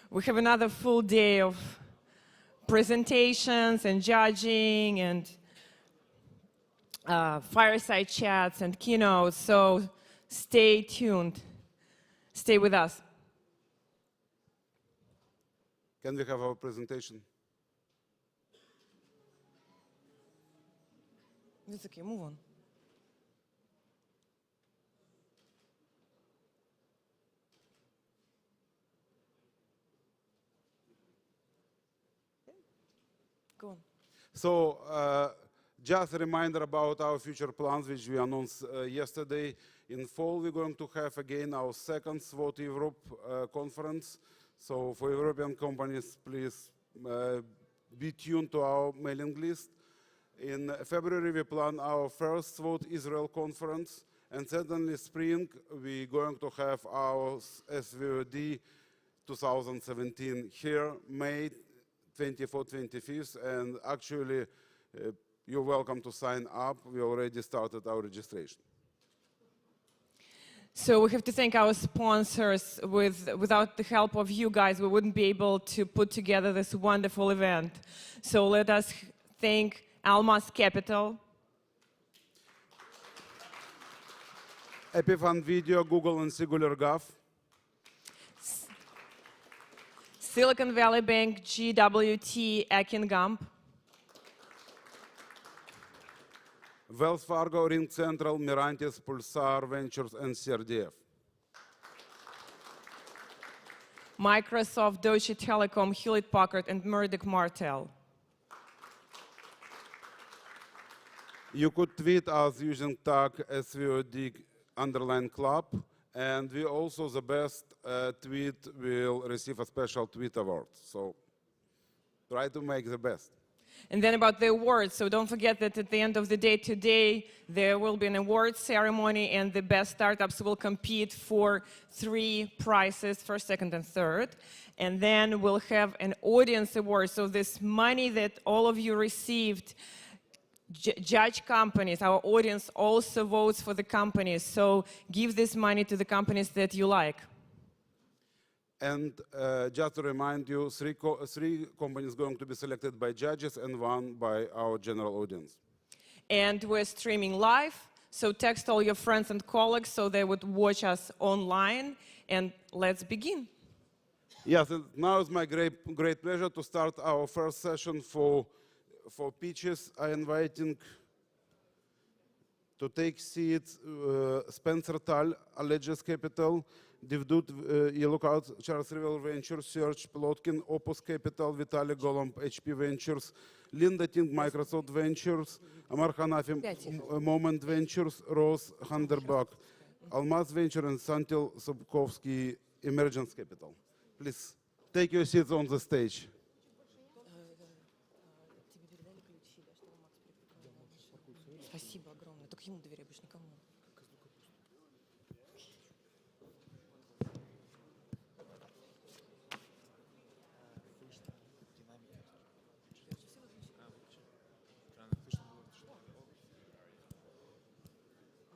We have another full day of presentations and judging and fireside chats and keynotes, so stay tuned. Stay with us. Can we have our presentation? It's okay, move on. Go on. So, just a reminder about our future plans, which we announced yesterday. In fall, we're going to have again our second SVOD Europe conference. So for European companies, please be tuned to our mailing list. In February, we plan our first SVOD Israel conference. And certainly spring, we're going to have our SVOD 2017 here, May 24th, 25th. And actually, you're welcome to sign up. We already started our registration. So we have to thank our sponsors. Without the help of you guys, we wouldn't be able to put together this wonderful event. So let us thank Almas Capital, Epifund Video, Google, and Siguler Guff, Silicon Valley Bank, GWT, Akin-Gump, Wells Fargo, Ring Central, Mirantis, Pulsar Ventures, and CRDF. Microsoft, Deutsche Telekom, Hewlett-Packard, and Murdoch Martell. You could tweet us using tag SVOD_club, and we also, the best tweet will receive a special tweet award. So try to make the best. And then about the awards, so don't forget that at the end of the day today, there will be an awards ceremony, and the best startups will compete for 3 prizes, first, second, and third. And then we'll have an audience award. So this money that all of you received, judge companies, our audience also votes for the companies. So give this money to the companies that you like. And just to remind you, 3 companies going to be selected by judges and 1 by our general audience. And we're streaming live, so text all your friends and colleagues so they would watch us online. And let's begin. Yes, and now it's my great pleasure to start our first session for pitches. I'm inviting to take seats Spencer Tal, Allegiance Capital, Divdut Yelukat, Charles River Ventures, Serge Plotkin, Opus Capital, Vitaly Golomb, HP Ventures, Linda Ting, Microsoft Ventures, Amar Hanafi, Moment Ventures, Rose Handerbach, Almaz Venture, and Santil Sobkovsky, Emergence Capital. Please take your seats on the stage. Спасибо огромное. Только ему доверяй, больше никому.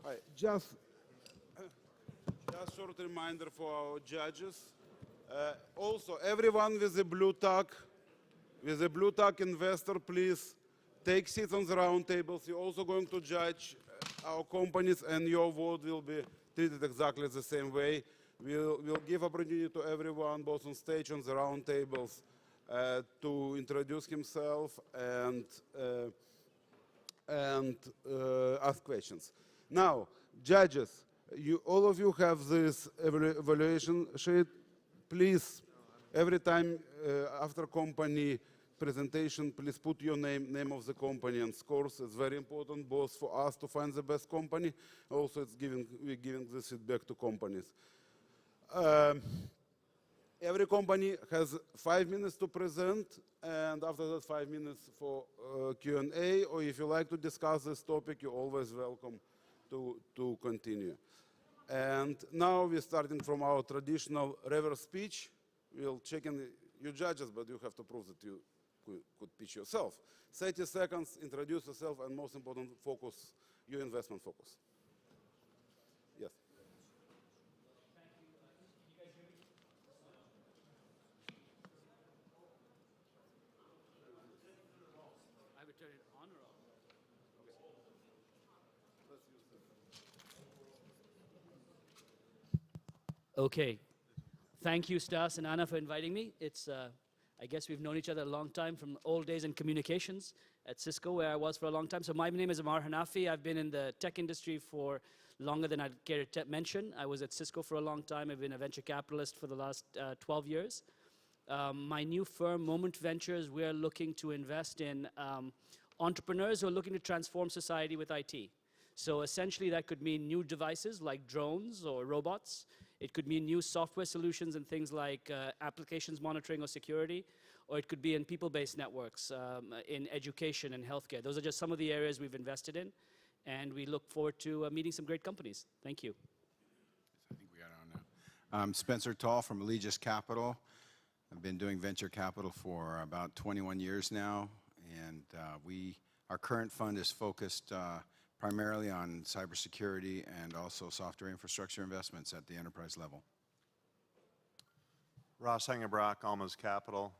Hi, just short reminder for our judges. Also, everyone with a blue tag investor, please take seats on the round tables. You're also going to judge our companies, and your vote will be treated exactly the same way. We'll give opportunity to everyone, both on stage and the round tables, to introduce himself and ask questions. Now, judges, all of you have this evaluation sheet. Please, every time after company presentation, please put your name of the company and scores. It's very important, both for us to find the best company. Also, we're giving this feedback to companies. Every company has 5 minutes to present, and after that 5 minutes for Q&A, or if you like to discuss this topic, you're always welcome to continue. And now we're starting from our traditional reverse pitch. We'll check in your judges, but you have to prove that you could pitch yourself. 30 seconds, introduce yourself, and most important, focus, your investment focus. Yes. Okay. Thank you, Stas and Anna, for inviting me. It's, I guess we've known each other a long time from old days in communications at Cisco, where I was for a long time. So my name is Amar Hanafi. I've been in the tech industry for longer than I'd care to mention. I was at Cisco for a long time. I've been a venture capitalist for the last 12 years. My new firm, Moment Ventures, we're looking to invest in entrepreneurs who are looking to transform society with IT. So essentially that could mean new devices like drones or robots. It could mean new software solutions and things like applications monitoring or security, or it could be in people-based networks, in education and healthcare. Those are just some of the areas we've invested in, and we look forward to meeting some great companies. Thank you. I think we got on now. I'm Spencer Tall from Allegis Capital. I've been doing venture capital for about 21 years now, and our current fund is focused primarily on cybersecurity and also software infrastructure investments at the enterprise level. Ross Hengebrock, Alma's Capital.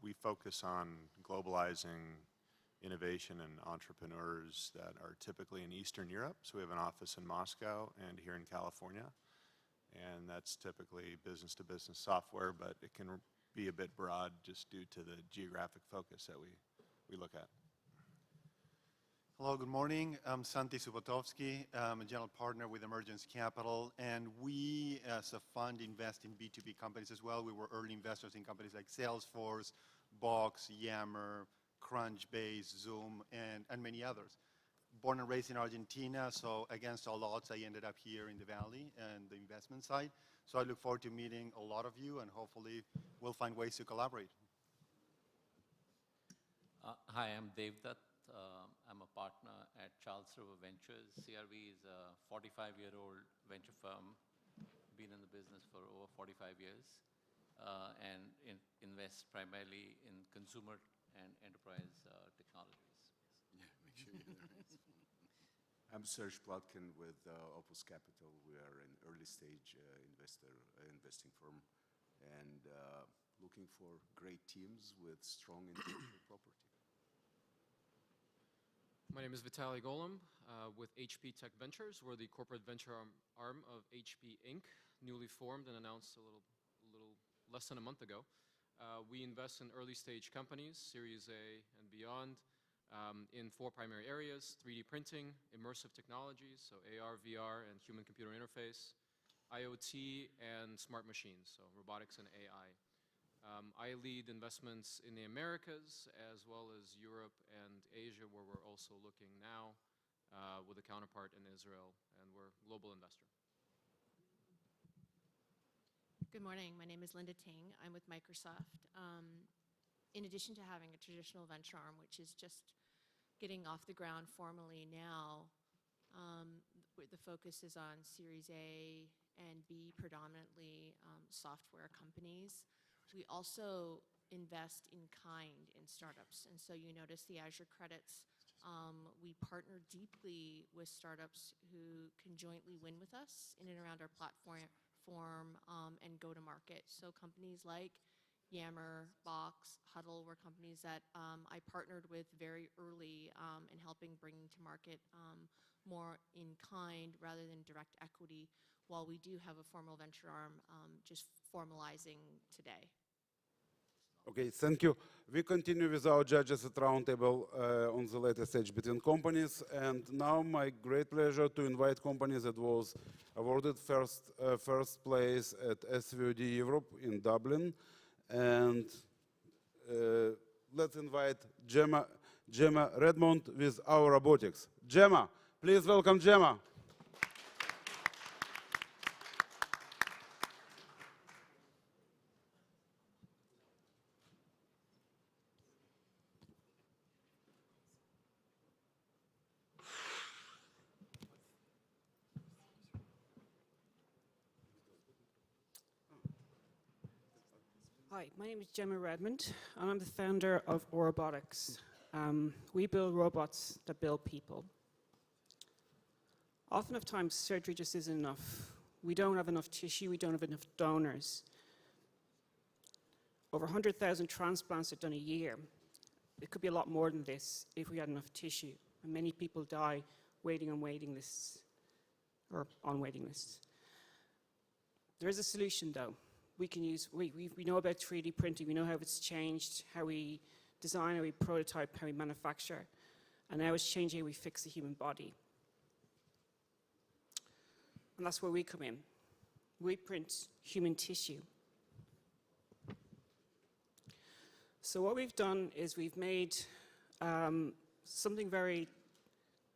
We focus on globalizing innovation and entrepreneurs that are typically in Eastern Europe. So we have an office in Moscow and here in California. And that's typically business-to-business software, but it can be a bit broad just due to the geographic focus that we look at. Hello, good morning. I'm Santi Subotovsky. I'm a general partner with Emergence Capital, and we, as a fund, invest in B2B companies as well. We were early investors in companies like Salesforce, Box, Yammer, Crunchbase, Zoom, and many others. Born and raised in Argentina, so against all odds, I ended up here in the Valley and the investment side. So I look forward to meeting a lot of you, and hopefully we'll find ways to collaborate. Hi, I'm Devdutt. I'm a partner at Charles River Ventures. CRV is a 45-year-old venture firm, been in the business for over 45 years, and invests primarily in consumer and enterprise technologies. Yeah, make sure you're there. I'm Serge Plotkin with Opus Capital. We are an early stage investing firm and looking for great teams with strong intellectual property. My name is Vitaly Golem with HP Tech Ventures. We're the corporate venture arm of HP Inc., newly formed and announced a little less than a month ago. We invest in early stage companies, Series A and beyond, in 4 primary areas: 3D printing, immersive technologies, so AR, VR, and human-computer interface, IoT, and smart machines, so robotics and AI. I lead investments in the Americas as well as Europe and Asia, where we're also looking now with a counterpart in Israel, and we're a global investor. Good morning. My name is Linda Ting. I'm with Microsoft. In addition to having a traditional venture arm, which is just getting off the ground formally now, the focus is on Series A and B, predominantly software companies. We also invest in kind in startups. And so you notice the Azure credits. We partner deeply with startups who can jointly win with us in and around our platform and go to market. So companies like Yammer, Box, Huddle were companies that I partnered with very early in helping bring to market more in kind rather than direct equity, while we do have a formal venture arm just formalizing today. Okay, thank you. We continue with our judges at roundtable on the latest stage between companies, and now my great pleasure to invite companies that was awarded first place at SVOD Europe in Dublin, and let's invite Gemma Redmond with our robotics. Gemma, please welcome Gemma. Hi, my name is Gemma Redmond, and I'm the founder of Orotics. We build robots that build people. Often of times, surgery just isn't enough. We don't have enough tissue, we don't have enough donors. Over 100,000 transplants are done a year. It could be a lot more than this if we had enough tissue. And many people die waiting on waiting lists, or on waiting lists. There is a solution, though. We know about 3D printing. We know how it's changed, how we design, how we prototype, how we manufacture. And now it's changing how we fix the human body. And that's where we come in. We print human tissue. So what we've done is we've made something very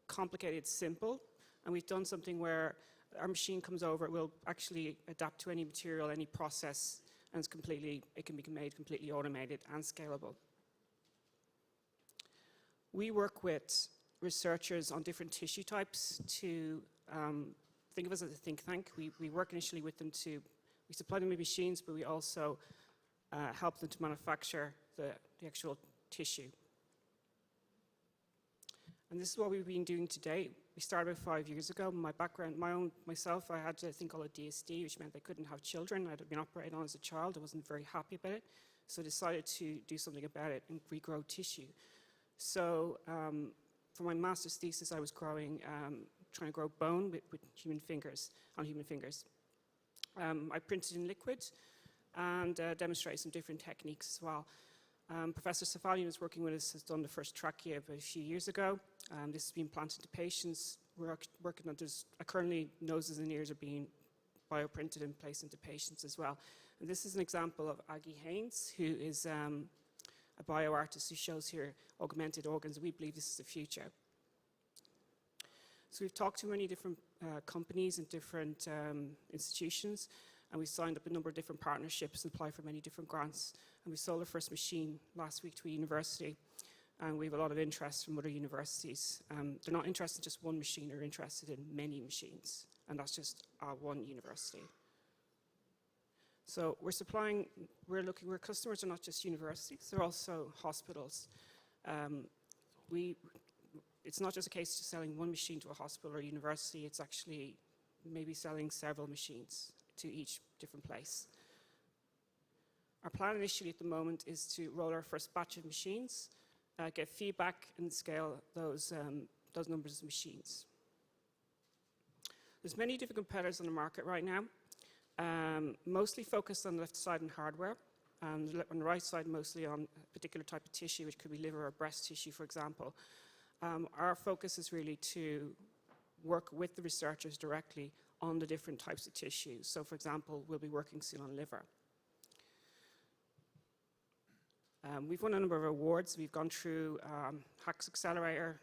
complicated simple, and we've done something where our machine comes over, it will actually adapt to any material, any process, and it can be made completely automated and scalable. We work with researchers on different tissue types to think of us as a think tank. We work initially with them we supply them with machines, but we also help them to manufacture the actual tissue. And this is what we've been doing today. We started about 5 years ago. My background, myself, I had a thing called a DSD, which meant I couldn't have children. I'd been operated on as a child. I wasn't very happy about it. So I decided to do something about it and regrow tissue. So for my master's thesis, I was trying to grow bone with human fingers, on human fingers. I printed in liquid and demonstrated some different techniques as well. Professor Safalian is working with us, has done the first trachea about a few years ago. This has been implanted to patients. We're working on currently noses and ears are being bioprinted and placed into patients as well. And this is an example of Aggie Haynes, who is a bioartist who shows here augmented organs. We believe this is the future. So we've talked to many different companies and different institutions, and we signed up a number of different partnerships and applied for many different grants. And we sold our first machine last week to a university, and we have a lot of interest from other universities. They're not interested in just one machine, they're interested in many machines, and that's just one university. So our customers are not just universities, they're also hospitals. It's not just a case of selling one machine to a hospital or a university, it's actually maybe selling several machines to each different place. Our plan initially at the moment is to roll our first batch of machines, get feedback and scale those numbers of machines. There's many different competitors on the market right now, mostly focused on the left side on hardware, and on the right side mostly on a particular type of tissue, which could be liver or breast tissue, for example. Our focus is really to work with the researchers directly on the different types of tissues. So, for example, we'll be working soon on liver. We've won a number of awards. We've gone through Hacks Accelerator,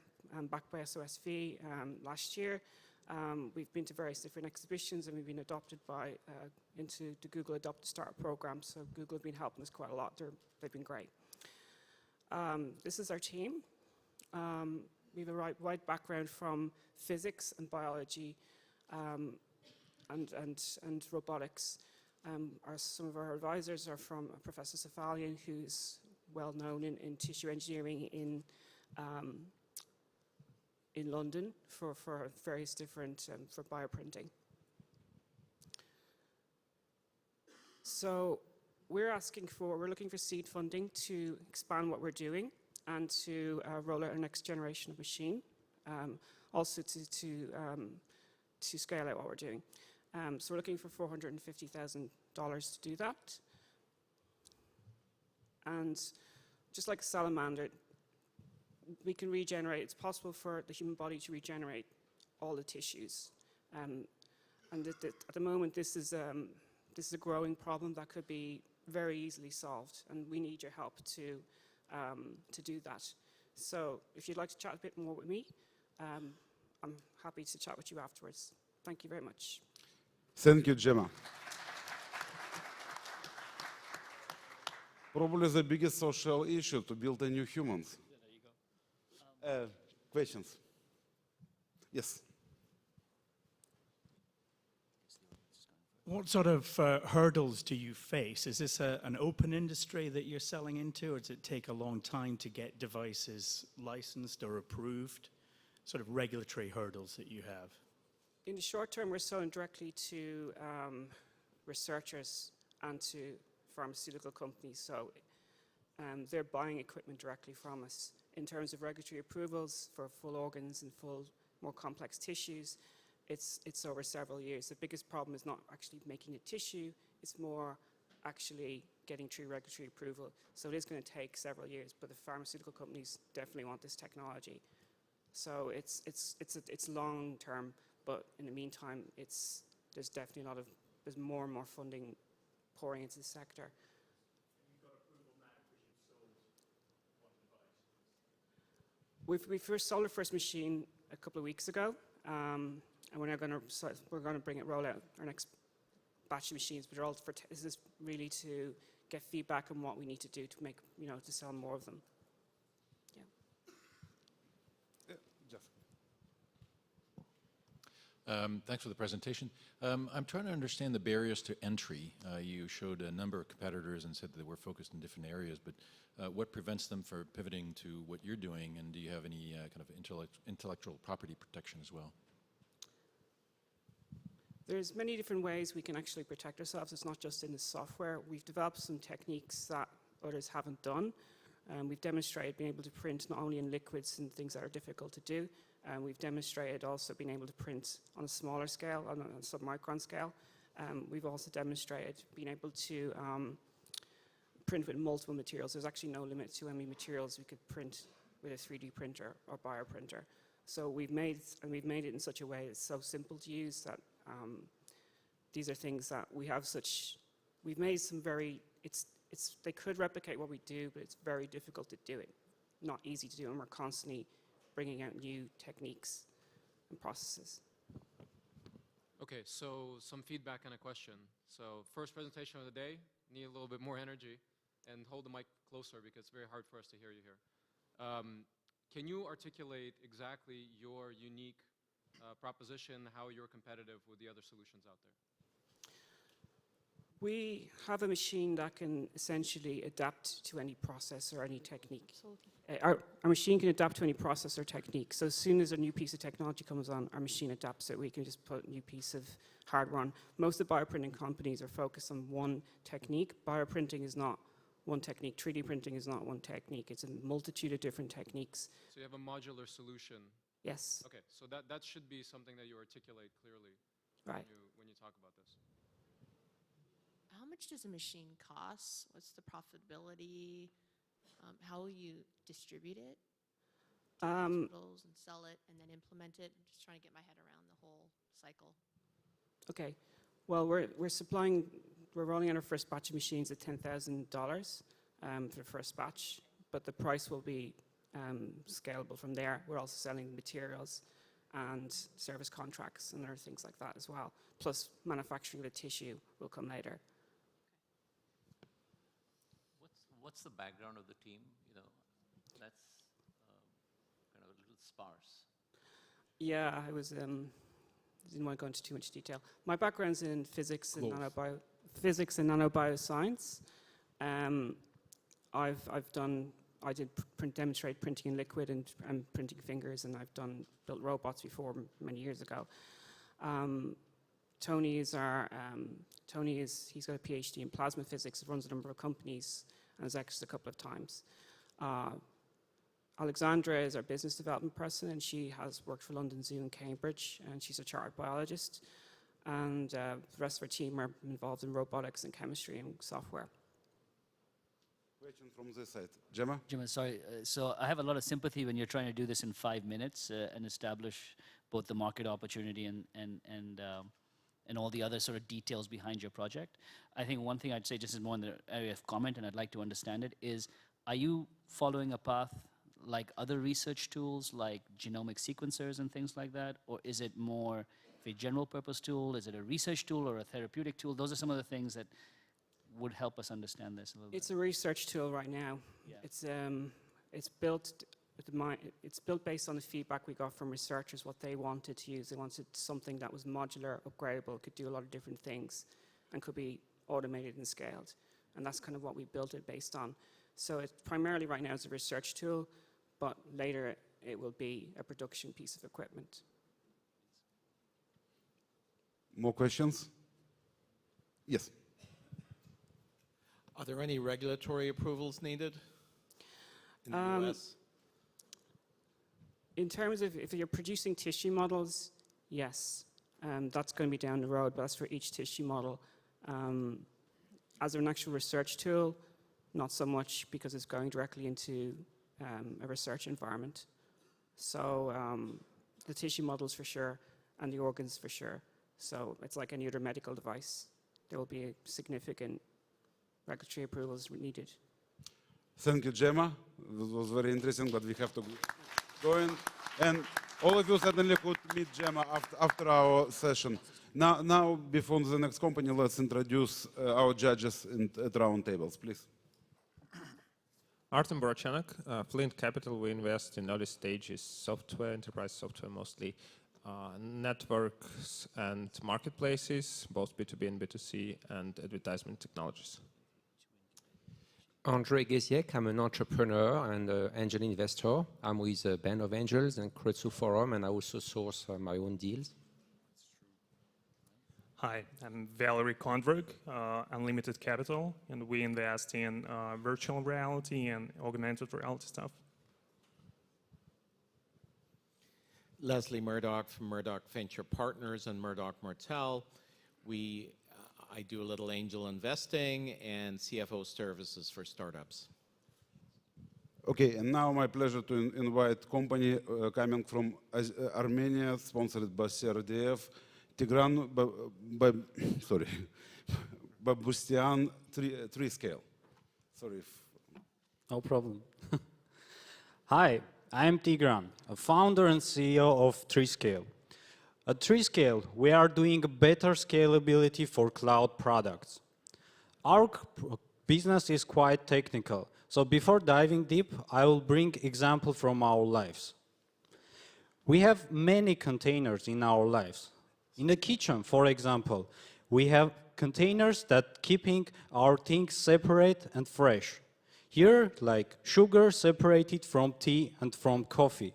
backed by SOSV last year. We've been to various different exhibitions, and we've been adopted into the Google Adopt a Startup program. So Google have been helping us quite a lot. They've been great. This is our team. We have a wide background from physics and biology and robotics. Some of our advisors are from Professor Safalian, who's well known in tissue engineering in London for various different, for bioprinting. So we're looking for seed funding to expand what we're doing and to roll out our next generation of machine, also to scale out what we're doing. So we're looking for $450,000 to do that. And just like a salamander, we can regenerate. It's possible for the human body to regenerate all the tissues. And at the moment, this is a growing problem that could be very easily solved, and we need your help to do that. So if you'd like to chat a bit more with me, I'm happy to chat with you afterwards. Thank you very much. Thank you, Gemma. Probably the biggest social issue to build a new humans. Yeah, there you go. Questions? Yes. What sort of hurdles do you face? Is this an open industry that you're selling into, or does it take a long time to get devices licensed or approved? Sort of regulatory hurdles that you have? In the short term, we're selling directly to researchers and to pharmaceutical companies. So they're buying equipment directly from us. In terms of regulatory approvals for full organs and full, more complex tissues, it's over several years. The biggest problem is not actually making the tissue, it's more actually getting through regulatory approval. So it is going to take several years, but the pharmaceutical companies definitely want this technology. So it's long term, but in the meantime, there's definitely there's more and more funding pouring into the sector. We first sold our first machine a couple of weeks ago, and we're now going to roll out our next batch of machines. But they're all this is really to get feedback on what we need to do to make to sell more of them. Yeah, Jeff. Thanks for the presentation. I'm trying to understand the barriers to entry. You showed a number of competitors and said that they were focused in different areas, but what prevents them from pivoting to what you're doing, and do you have any kind of intellectual property protection as well? There's many different ways we can actually protect ourselves. It's not just in the software. We've developed some techniques that others haven't done. We've demonstrated being able to print not only in liquids and things that are difficult to do, we've demonstrated also being able to print on a smaller scale, on a submicron scale. We've also demonstrated being able to print with multiple materials. There's actually no limit to how many materials we could print with a 3D printer or bioprinter. So we've made it in such a way that's so simple to use that these are things that we've made some they could replicate what we do, but it's very difficult to do it. Not easy to do, and we're constantly bringing out new techniques and processes. Okay, so some feedback and a question. So first presentation of the day, need a little bit more energy, and hold the mic closer because it's very hard for us to hear you here. Can you articulate exactly your unique proposition, how you're competitive with the other solutions out there? We have a machine that can essentially adapt to any process or any technique. Our machine can adapt to any process or technique. So as soon as a new piece of technology comes on, our machine adapts it. We can just put a new piece of hardware on. Most of the bioprinting companies are focused on one technique. Bioprinting is not one technique. 3D printing is not one technique. It's a multitude of different techniques. So you have a modular solution. Yes. Okay, so that should be something that you articulate clearly right. when you talk about this. How much does a machine cost? What's the profitability? How will you distribute it to hospitals and sell it and then implement it? I'm just trying to get my head around the whole cycle. Okay. Well, we're rolling out our first batch of machines at $10,000 for the first batch, but the price will be scalable from there. We're also selling materials and service contracts and other things like that as well. Plus, manufacturing the tissue will come later. What's the background of the team? That's kind of a little sparse. Yeah, I didn't want to go into too much detail. My background's in physics and nanobioscience. I did demonstrate printing in liquid and printing fingers, and I've built robots before many years ago. Tony he's got a PhD in plasma physics, runs a number of companies, and has exited a couple of times. Alexandra is our business development person, and she has worked for London Zoo and Cambridge, and she's a chartered biologist. And the rest of our team are involved in robotics and chemistry and software. Question from this side. Gemma? Gemma, sorry. So I have a lot of sympathy when you're trying to do this in 5 minutes and establish both the market opportunity and all the other sort of details behind your project. I think one thing I'd say, just as more in the area of comment, and I'd like to understand it, is are you following a path like other research tools, like genomic sequencers and things like that? Or is it more a general purpose tool? Is it a research tool or a therapeutic tool? Those are some of the things that would help us understand this a little bit. It's a research tool right now. Yeah. It's built based on the feedback we got from researchers, what they wanted to use. They wanted something that was modular, upgradable, could do a lot of different things, and could be automated and scaled. And that's kind of what we built it based on. So it's primarily right now is a research tool, but later it will be a production piece of equipment. More questions? Yes. Are there any regulatory approvals needed in the US? In terms of if you're producing tissue models, yes. That's going to be down the road, but that's for each tissue model. As an actual research tool, not so much because it's going directly into a research environment. So the tissue models for sure, and the organs for sure. So it's like any other medical device. There will be significant regulatory approvals needed. Thank you, Gemma. This was very interesting, but we have to go in. And all of you certainly could meet Gemma after our session. Now, before the next company, let's introduce our judges at round tables, please. Artem Borochenok, Flint Capital. We invest in early stages software, enterprise software mostly, networks and marketplaces, both B2B and B2C, and advertisement technologies. Andrei Geziek, I'm an entrepreneur and angel investor. I'm with a band of angels and Kretsu Forum, and I also source my own deals. Hi, I'm Valerie Kondberg, Unlimited Capital, and we invest in virtual reality and augmented reality stuff. Leslie Murdoch from Murdoch Venture Partners and Murdoch Martel. I do a little angel investing and CFO services for startups. Okay, and now my pleasure to invite company coming from Armenia, sponsored by CRDF, Tigran Babustian, TreeScale. Sorry. No problem. Hi, I'm Tigran, a founder and CEO of TreeScale. At TreeScale, we are doing better scalability for cloud products. Our business is quite technical, so before diving deep, I will bring example from our lives. We have many containers in our lives. In the kitchen, for example, we have containers that keeping our things separate and fresh. Here, like sugar separated from tea and from coffee.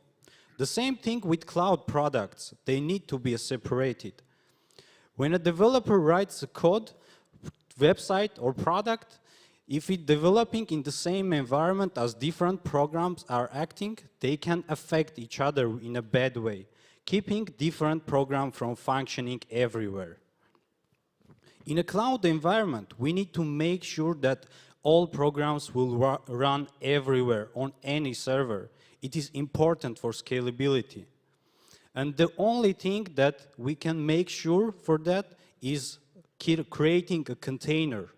The same thing with cloud products. They need to be separated. When a developer writes a code, website or product, if it's developing in the same environment as different programs are acting, they can affect each other in a bad way, keeping different programs from functioning everywhere. In a cloud environment, we need to make sure that all programs will run everywhere on any server. It is important for scalability. And the only thing that we can make sure for that is creating a container,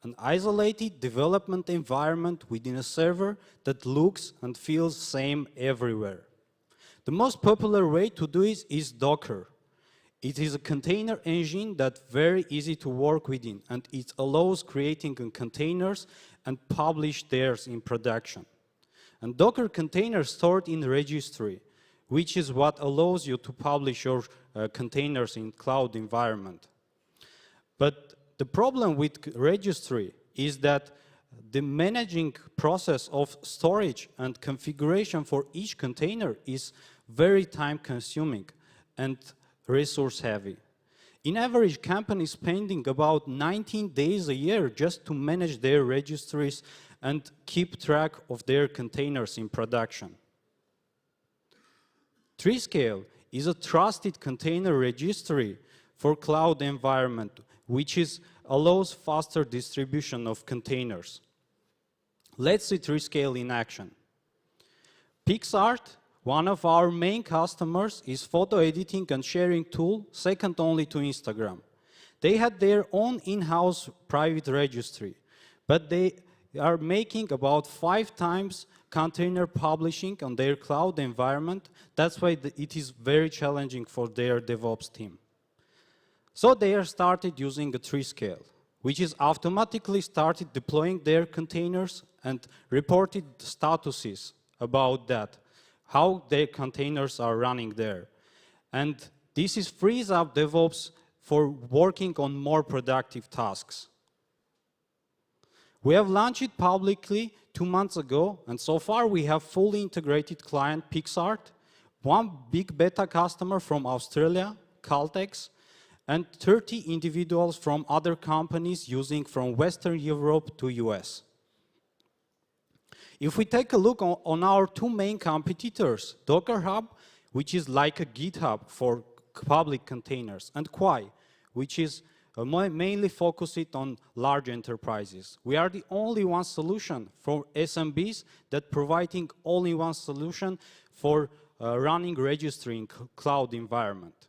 an isolated development environment within a server that looks and feels same everywhere. The most popular way to do it is Docker. It is a container engine that's very easy to work within, and it allows creating containers and publish theirs in production. And Docker containers stored in registry, which is what allows you to publish your containers in cloud environment. But the problem with registry is that the managing process of storage and configuration for each container is very time consuming and resource heavy. In average, companies spending about 19 days a year just to manage their registries and keep track of their containers in production. TreeScale is a trusted container registry for cloud environment, which allows faster distribution of containers. Let's see TreeScale in action. PixArt, one of our main customers, is photo editing and sharing tool second only to Instagram. They had their own in-house private registry, but they are making about 5 times container publishing on their cloud environment. That's why it is very challenging for their DevOps team. So they are started using a TreeScale, which is automatically started deploying their containers and reported statuses about that, how their containers are running there. And this frees up DevOps for working on more productive tasks. We have launched it publicly 2 months ago, and so far we have fully integrated client PixArt, one big beta customer from Australia, CloudCase, and 30 individuals from other companies using from Western Europe to US. If we take a look on our 2 main competitors, Docker Hub, which is like a GitHub for public containers, and Quai, which is mainly focused on large enterprises. We are the only one solution for SMBs that providing all-in-one solution for running registry in cloud environment.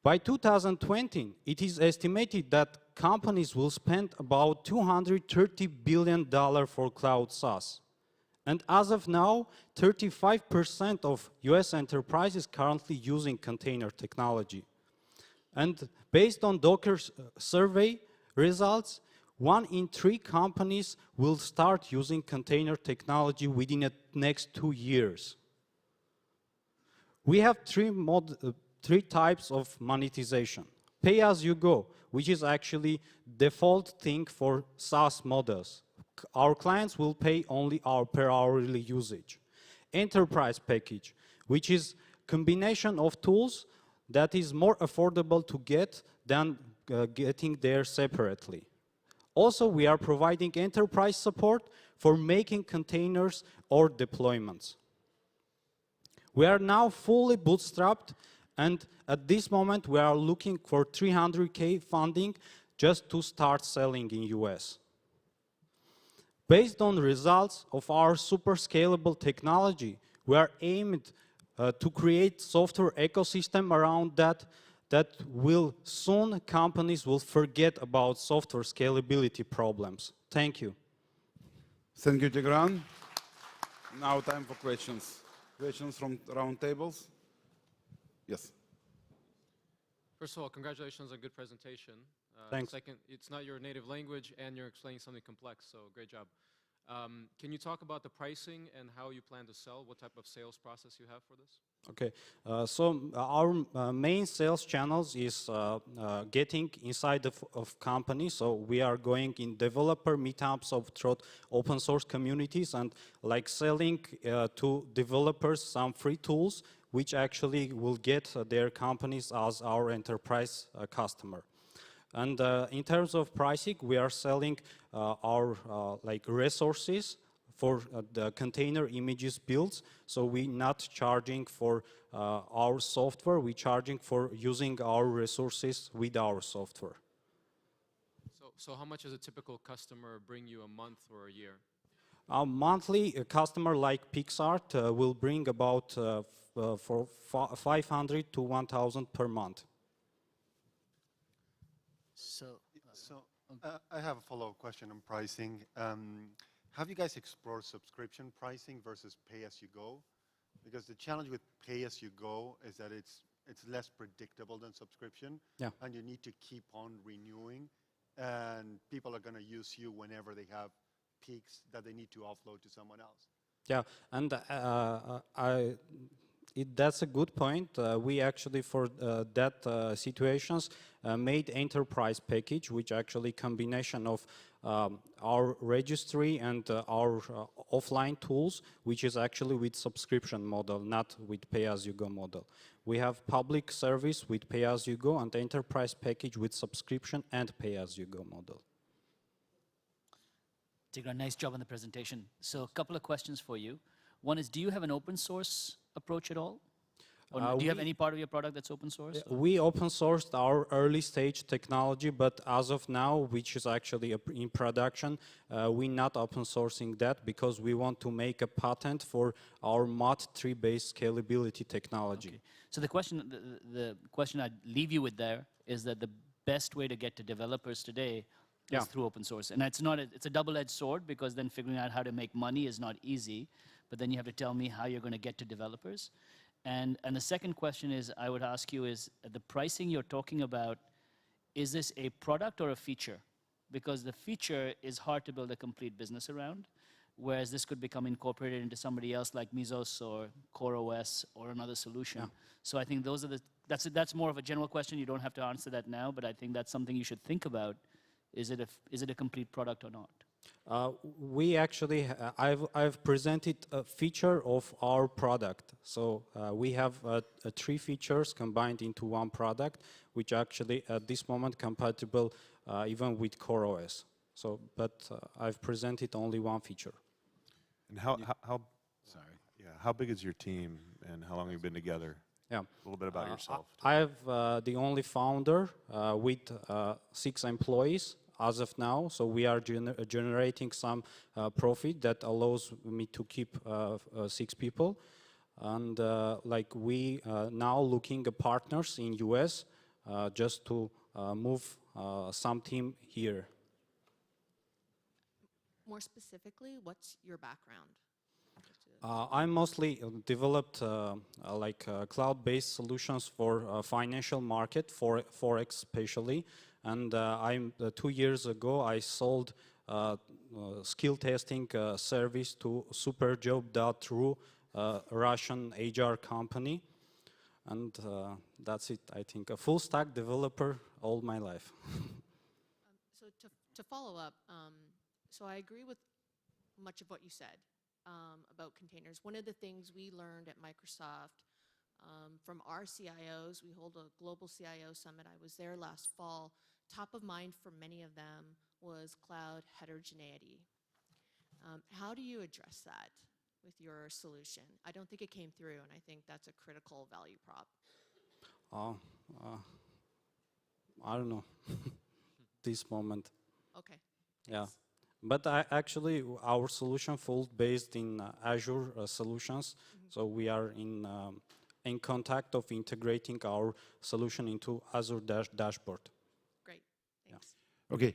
By 2020, it is estimated that companies will spend about $230 billion for cloud SaaS. And as of now, 35% of US enterprises currently using container technology. And based on Docker's survey results, 1 in 3 companies will start using container technology within the next 2 years. We have three types of monetization. Pay-as-you-go, which is actually default thing for SaaS models. Our clients will pay only per hourly usage. Enterprise package, which is combination of tools that is more affordable to get than getting there separately. Also, we are providing enterprise support for making containers or deployments. We are now fully bootstrapped, and at this moment we are looking for $300K funding just to start selling in US. Based on results of our super scalable technology, we are aimed to create software ecosystem around that will soon companies will forget about software scalability problems. Thank you. Thank you, Tigran. Now time for questions. Questions from round tables? Yes. First of all, congratulations on a good presentation. Thanks. Second, it's not your native language and you're explaining something complex, so great job. Can you talk about the pricing and how you plan to sell? What type of sales process you have for this? Okay, so our main sales channels is getting inside of companies. So we are going in developer meetups of open source communities and like selling to developers some free tools, which actually will get their companies as our enterprise customer. And in terms of pricing, we are selling our like resources for the container images builds. So we're not charging for our software, we're charging for using our resources with our software. So how much does a typical customer bring you a month or a year? Monthly, a customer like Pixart will bring about for 500 to 1,000 per month. I have a follow-up question on pricing. Have you guys explored subscription pricing versus pay-as-you-go? Because the challenge with pay-as-you-go is that it's less predictable than subscription, and you need to keep on renewing, and people are going to use you whenever they have peaks that they need to offload to someone else. Yeah, and that's a good point. We actually, for that situations, made enterprise package, which actually combination of our registry and our offline tools, which is actually with subscription model, not with pay-as-you-go model. We have public service with pay-as-you-go and enterprise package with subscription and pay-as-you-go model. Tigran, nice job on the presentation. So a couple of questions for you. One is, do you have an open source approach at all? Or do you have any part of your product that's open source? We open sourced our early stage technology, but as of now, which is actually in production, we're not open sourcing that because we want to make a patent for our Mod3 based scalability technology. Okay. So the question I'd leave you with there is that the best way to get to developers today is through open source. And it's a double-edged sword because then figuring out how to make money is not easy, but then you have to tell me how you're going to get to developers. And the second question is, I would ask you is, the pricing you're talking about, is this a product or a feature? Because the feature is hard to build a complete business around, whereas this could become incorporated into somebody else like Mesos or CoreOS or another solution. Yeah. So I think those are that's more of a general question. You don't have to answer that now, but I think that's something you should think about. Is it a complete product or not? We actually, I've presented a feature of our product. So we have 3 features combined into one product, which actually at this moment compatible even with CoreOS. So, but I've presented only one feature. And how big is your team, and how long have you been together? A little bit about yourself. I have the only founder with 6 employees as of now, so we are generating some profit that allows me to keep 6 people. And like we now looking at partners in US just to move some team here. More specifically, what's your background? I mostly developed cloud-based solutions for financial market, for Forex especially. And 2 years ago, I sold skill testing service to Superjob.ru, Russian HR company. And that's it, I think. A full stack developer all my life. So to follow up, so I agree with much of what you said about containers. One of the things we learned at Microsoft from our CIOs, we hold a global CIO summit. I was there last fall. Top of mind for many of them was cloud heterogeneity. How do you address that with your solution? I don't think it came through, and I think that's a critical value prop. I don't know, this moment. Okay. Yeah. But actually, our solution full based in Azure solutions. So we are in contact of integrating our solution into Azure dashboard. Great, thanks. Yeah. Okay,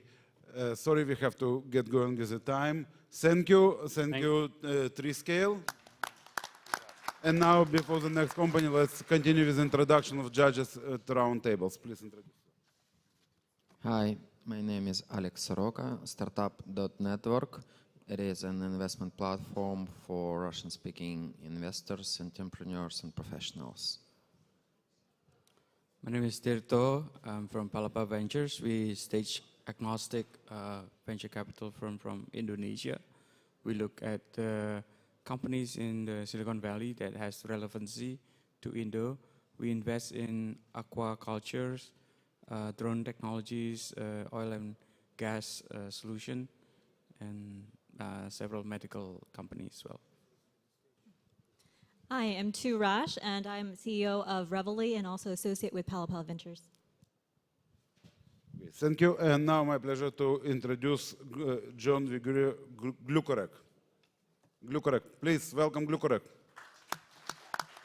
sorry we have to get going with the time. Thank you, TreeScale. And now, before the next company, let's continue with the introduction of judges at the round tables. Please introduce. Hi. My name is Alex Soroka, Startup.network. It is an investment platform for Russian-speaking investors, entrepreneurs, and professionals. My name is Tirto. I'm from Palapa Ventures. We stage agnostic venture capital firm from Indonesia. We look at companies in the Silicon Valley that has relevancy to Indo. We invest in aquacultures, drone technologies, oil and gas solution, and several medical companies as well. Hi, I'm Tu Rash, and I'm CEO of Reveille and also associate with Palapal Ventures. Thank you. And now my pleasure to introduce John Vigoury, Glucorix. Glucorix, please welcome Glucorix.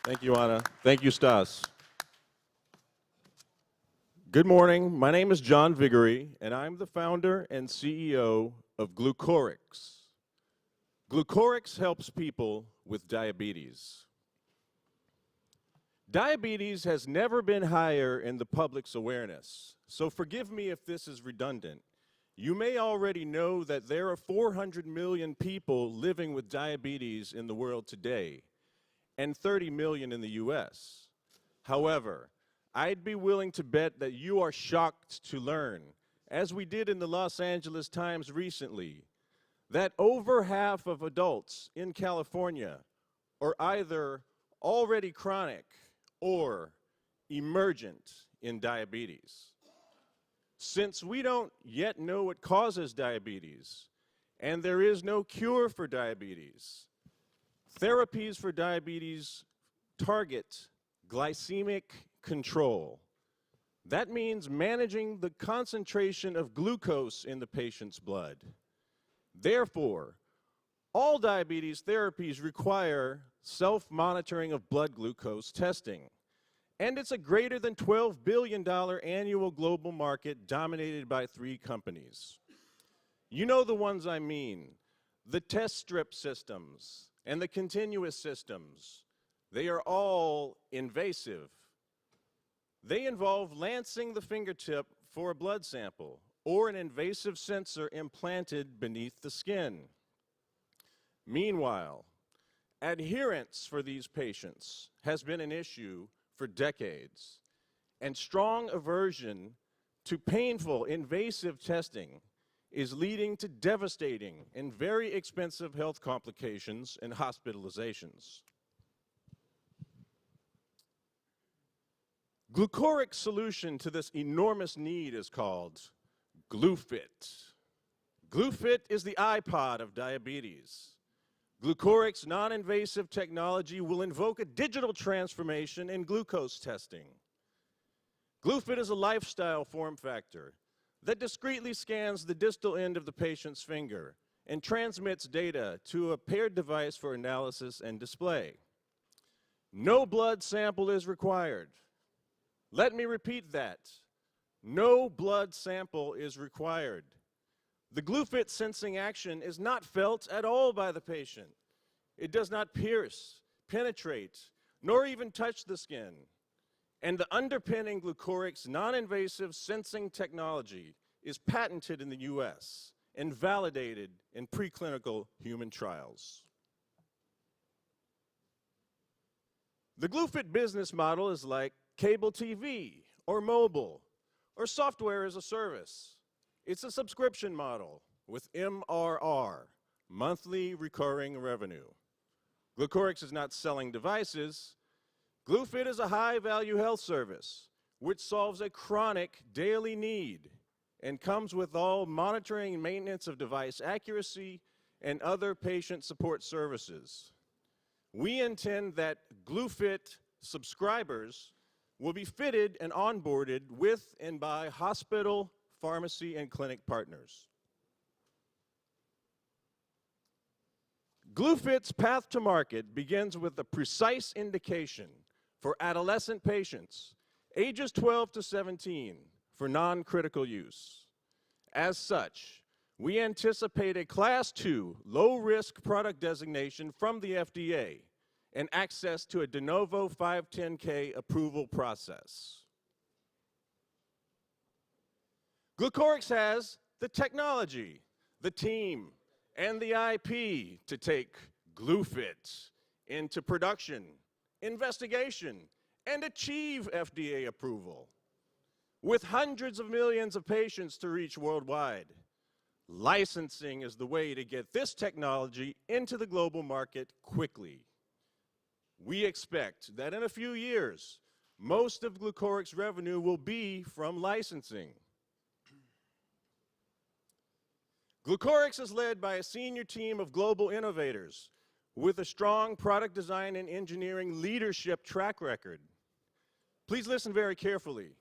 Thank you, Anna. Thank you, Stas. Good morning. My name is John Vigoury, and I'm the founder and CEO of Glucorix. Glucorix helps people with diabetes. Diabetes has never been higher in the public's awareness, so forgive me if this is redundant. You may already know that there are 400 million people living with diabetes in the world today, and 30 million in the US. However, I'd be willing to bet that you are shocked to learn, as we did in the Los Angeles Times recently, that over half of adults in California are either already chronic or emergent in diabetes. Since we don't yet know what causes diabetes, and there is no cure for diabetes, therapies for diabetes target glycemic control. That means managing the concentration of glucose in the patient's blood. Therefore, all diabetes therapies require self-monitoring of blood glucose testing. And it's a greater than $12 billion annual global market dominated by 3 companies. You know the ones I mean, the test strip systems and the continuous systems. They are all invasive. They involve lancing the fingertip for a blood sample or an invasive sensor implanted beneath the skin. Meanwhile, adherence for these patients has been an issue for decades, and strong aversion to painful, invasive testing is leading to devastating and very expensive health complications and hospitalizations. Glucorix solution to this enormous need is called GluFit. GluFit is the iPod of diabetes. Glucorix non-invasive technology will invoke a digital transformation in glucose testing. GluFit is a lifestyle form factor that discreetly scans the distal end of the patient's finger and transmits data to a paired device for analysis and display. No blood sample is required. Let me repeat that. No blood sample is required. The GluFit sensing action is not felt at all by the patient. It does not pierce, penetrate, nor even touch the skin. And the underpinning Glucorix non-invasive sensing technology is patented in the US and validated in preclinical human trials. The GluFit business model is like cable TV or mobile or software as a service. It's a subscription model with MRR, monthly recurring revenue. Glucorix is not selling devices. GluFit is a high-value health service which solves a chronic daily need and comes with all monitoring and maintenance of device accuracy and other patient support services. We intend that GluFit subscribers will be fitted and onboarded with and by hospital, pharmacy, and clinic partners. GluFit's path to market begins with a precise indication for adolescent patients, ages 12 to 17, for non-critical use. As such, we anticipate a Class 2 low-risk product designation from the FDA and access to a de novo 510(k) approval process. Glucorix has the technology, the team, and the IP to take GluFit into production, investigation, and achieve FDA approval. With hundreds of millions of patients to reach worldwide, licensing is the way to get this technology into the global market quickly. We expect that in a few years, most of Glucorix revenue will be from licensing. Glucorix is led by a senior team of global innovators with a strong product design and engineering leadership track record. Please listen very carefully.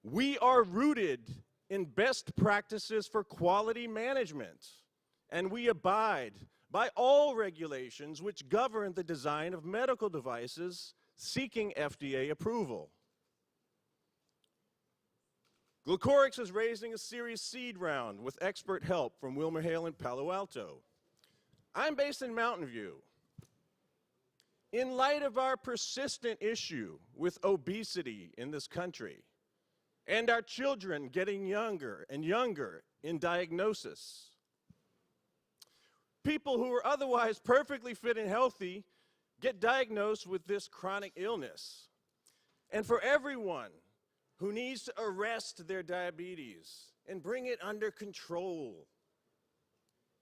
We are rooted in best practices for quality management, and we abide by all regulations which govern the design of medical devices seeking FDA approval. Glucorix is raising a Series seed round with expert help from WilmerHale and Palo Alto. I'm based in Mountain View. In light of our persistent issue with obesity in this country, and our children getting younger and younger in diagnosis, people who are otherwise perfectly fit and healthy get diagnosed with this chronic illness. And for everyone who needs to arrest their diabetes and bring it under control,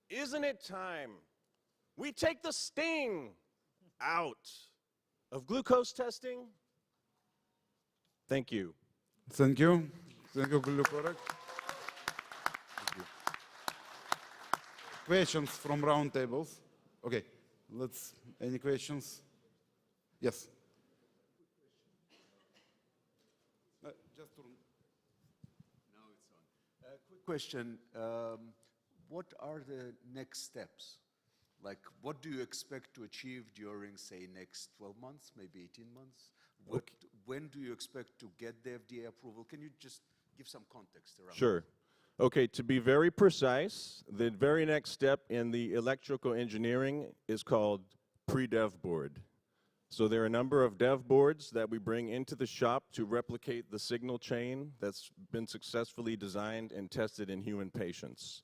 isn't it time we take the sting out of glucose testing? Thank you. Thank you. Thank you, Glucorix. Questions from round tables? Okay, any questions? Yes. Just turn. Now it's on. Quick question. What are the next steps? Like, what do you expect to achieve during, say, next 12 months, maybe 18 months? When do you expect to get the FDA approval? Can you just give some context around Sure. Okay, to be very precise, the very next step in the electrical engineering is called pre-dev board. So there are a number of dev boards that we bring into the shop to replicate the signal chain that's been successfully designed and tested in human patients.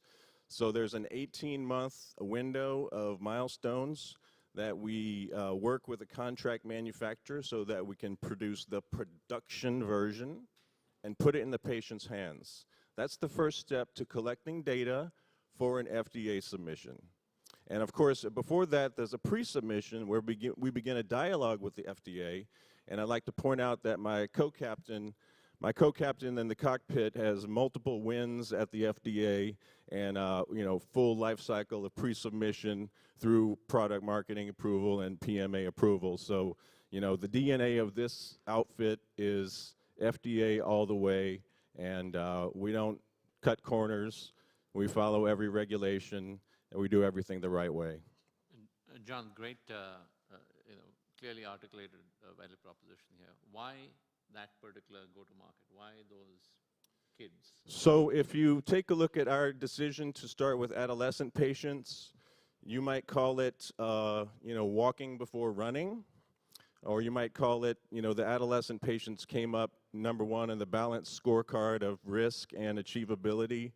So there's an 18-month window of milestones that we work with a contract manufacturer so that we can produce the production version and put it in the patient's hands. That's the first step to collecting data for an FDA submission. And of course, before that, there's a pre-submission where we begin a dialogue with the FDA. And I'd like to point out that my co-captain, My co-captain in the cockpit has multiple wins at the FDA and full life cycle of pre-submission through product marketing approval and PMA approval. So, the DNA of this outfit is FDA all the way, and we don't cut corners. We follow every regulation, and we do everything the right way. John, great, clearly articulated value proposition here. Why that particular go-to-market? Why those kids? So if you take a look at our decision to start with adolescent patients, you might call it, walking before running, or you might call it, the adolescent patients came up #1 in the balanced scorecard of risk and achievability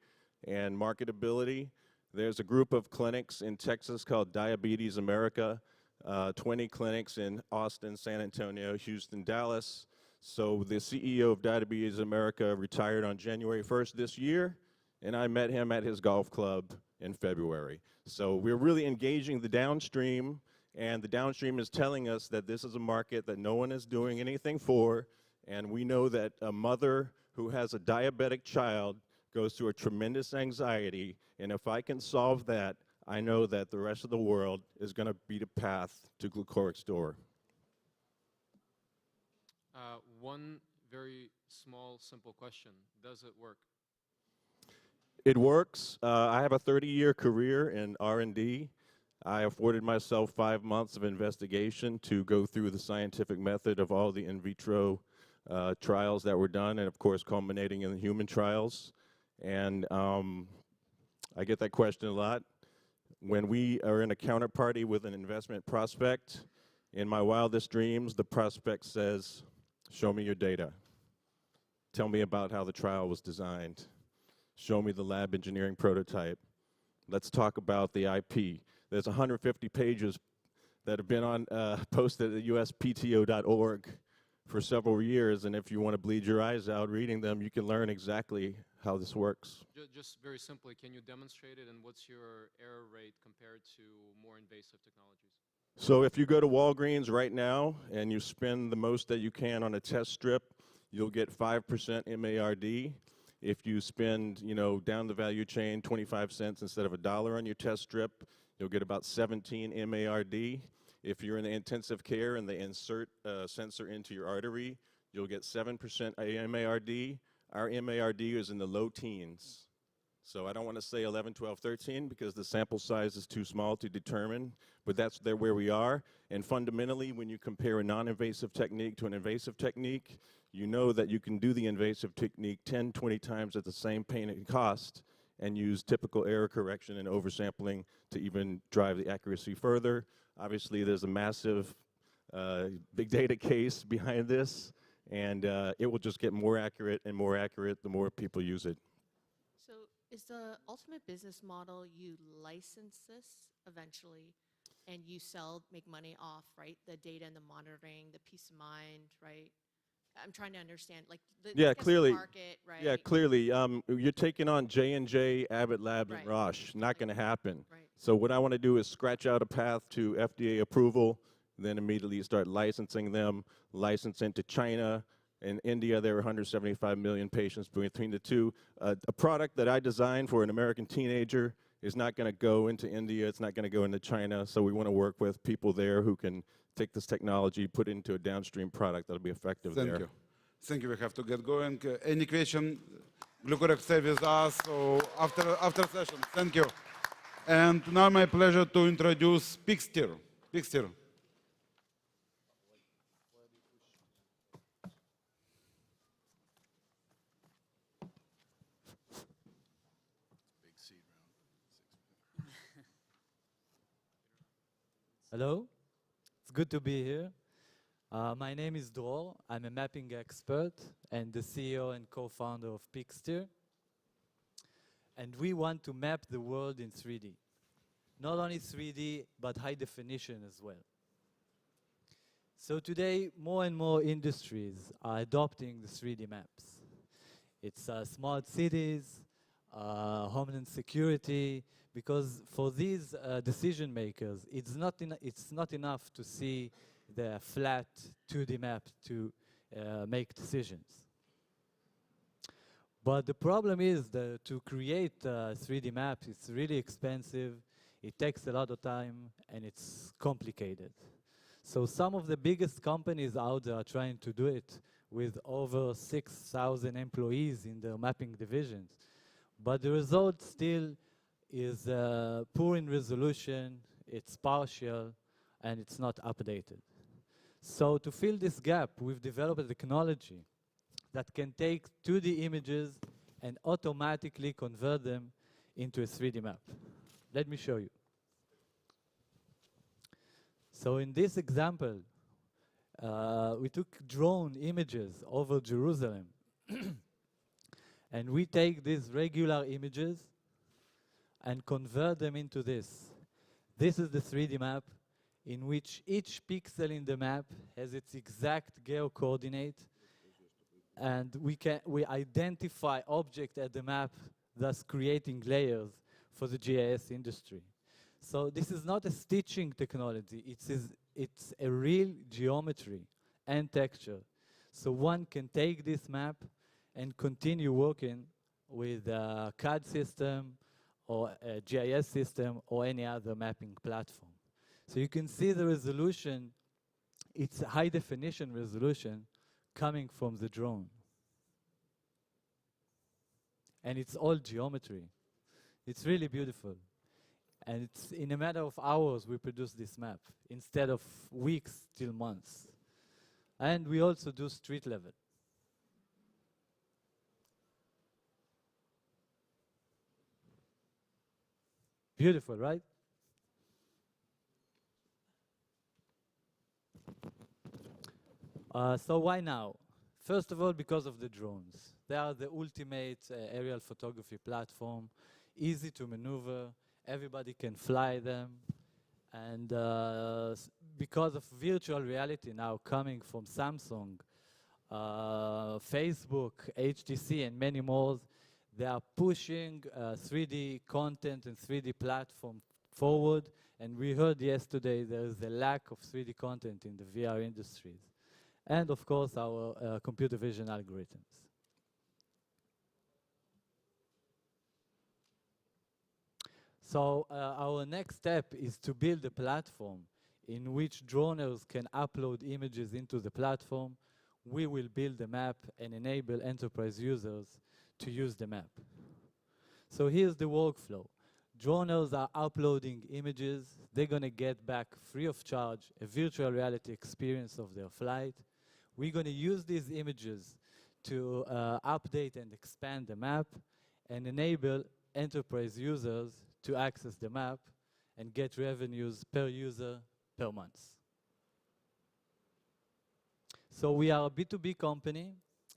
and marketability. There's a group of clinics in Texas called Diabetes America, 20 clinics in Austin, San Antonio, Houston, Dallas. So the CEO of Diabetes America retired on January 1st this year, and I met him at his golf club in February. So we're really engaging the downstream, and the downstream is telling us that this is a market that no one is doing anything for, and we know that a mother who has a diabetic child goes through a tremendous anxiety, and if I can solve that, I know that the rest of the world is going to beat a path to Glucorix door. One very small, simple question. Does it work? It works. I have a 30-year career in R&D. I afforded myself 5 months of investigation to go through the scientific method of all the in vitro trials that were done, and of course culminating in the human trials. And I get that question a lot. When we are in a counterparty with an investment prospect, in my wildest dreams, the prospect says, "Show me your data. Tell me about how the trial was designed. Show me the lab engineering prototype. Let's talk about the IP." There's 150 pages that have been on posted at uspto.org for several years, and if you want to bleed your eyes out reading them, you can learn exactly how this works. Just very simply, can you demonstrate it, and what's your error rate compared to more invasive technologies? So if you go to Walgreens right now and you spend the most that you can on a test strip, you'll get 5% MARD. If you spend, down the value chain 25 cents instead of $1 on your test strip, you'll get about 17 MARD. If you're in the intensive care and they insert a sensor into your artery, you'll get 7% MARD. Our MARD is in the low teens. So I don't want to say 11, 12, 13 because the sample size is too small to determine, but that's where we are. And fundamentally, when you compare a non-invasive technique to an invasive technique, you know that you can do the invasive technique 10, 20 times at the same pain and cost and use typical error correction and oversampling to even drive the accuracy further. Obviously, there's a massive big data case behind this, and it will just get more accurate and more accurate the more people use it. So is the ultimate business model you license this eventually and you sell, make money off, right? The data and the monitoring, the peace of mind, right? I'm trying to understand, like, Yeah, clearly. market, right? Yeah, clearly. You're taking on J&J, Abbott Labs, and Roche. Not going to happen. Right. So what I want to do is scratch out a path to FDA approval, then immediately start licensing them, license into China. In India, there are 175 million patients between the two. A product that I designed for an American teenager is not going to go into India. It's not going to go into China. So we want to work with people there who can take this technology, put it into a downstream product that'll be effective there. Thank you. Thank you. We have to get going. Any question? Glucorix stay with us so after session. Thank you. And now my pleasure to introduce Pixster. Pixster. Hello, it's good to be here. My name is Dror. I'm a mapping expert and the CEO and co-founder of Pixster. And we want to map the world in 3D. Not only 3D, but high definition as well. So today, more and more industries are adopting the 3D maps. It's smart cities, homeland security, because for these decision makers, it's not enough to see the flat 2D map to make decisions. But the problem is that to create 3D maps, it's really expensive, it takes a lot of time, and it's complicated. So some of the biggest companies out there are trying to do it with over 6,000 employees in their mapping divisions. But the result still is poor in resolution, it's partial, and it's not updated. So to fill this gap, we've developed a technology that can take 2D images and automatically convert them into a 3D map. Let me show you. So in this example, we took drone images over Jerusalem. And we take these regular images and convert them into this. This is the 3D map in which each pixel in the map has its exact geo-coordinate, and we identify objects at the map, thus creating layers for the GIS industry. So this is not a stitching technology, it's a real geometry and texture. So one can take this map and continue working with a CAD system or a GIS system or any other mapping platform. So you can see the resolution, it's a high definition resolution coming from the drone. And it's all geometry. It's really beautiful. And it's in a matter of hours we produce this map instead of weeks till months. And we also do street level. Beautiful, right? So why now? First of all, because of the drones. They are the ultimate aerial photography platform, easy to maneuver, everybody can fly them. And because of virtual reality now coming from Samsung, Facebook, HTC, and many more, they are pushing 3D content and 3D platform forward. And we heard yesterday there is a lack of 3D content in the VR industries. And of course, our computer vision algorithms. So our next step is to build a platform in which droners can upload images into the platform. We will build a map and enable enterprise users to use the map. So here's the workflow. Droners are uploading images. They're going to get back free of charge a virtual reality experience of their flight. We're going to use these images to update and expand the map and enable enterprise users to access the map and get revenues per user per month. So we are a B2B company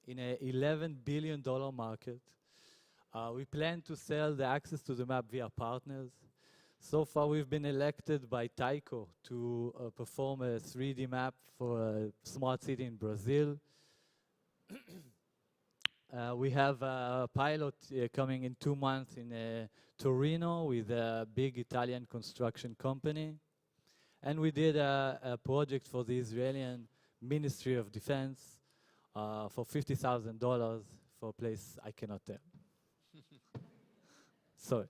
in an $11 billion market. We plan to sell the access to the map via partners. So far, we've been elected by Tyco to perform a 3D map for a smart city in Brazil. We have a pilot coming in 2 months in Torino with a big Italian construction company. And we did a project for the Israeli Ministry of Defense for $50,000 for a place I cannot tell. Sorry.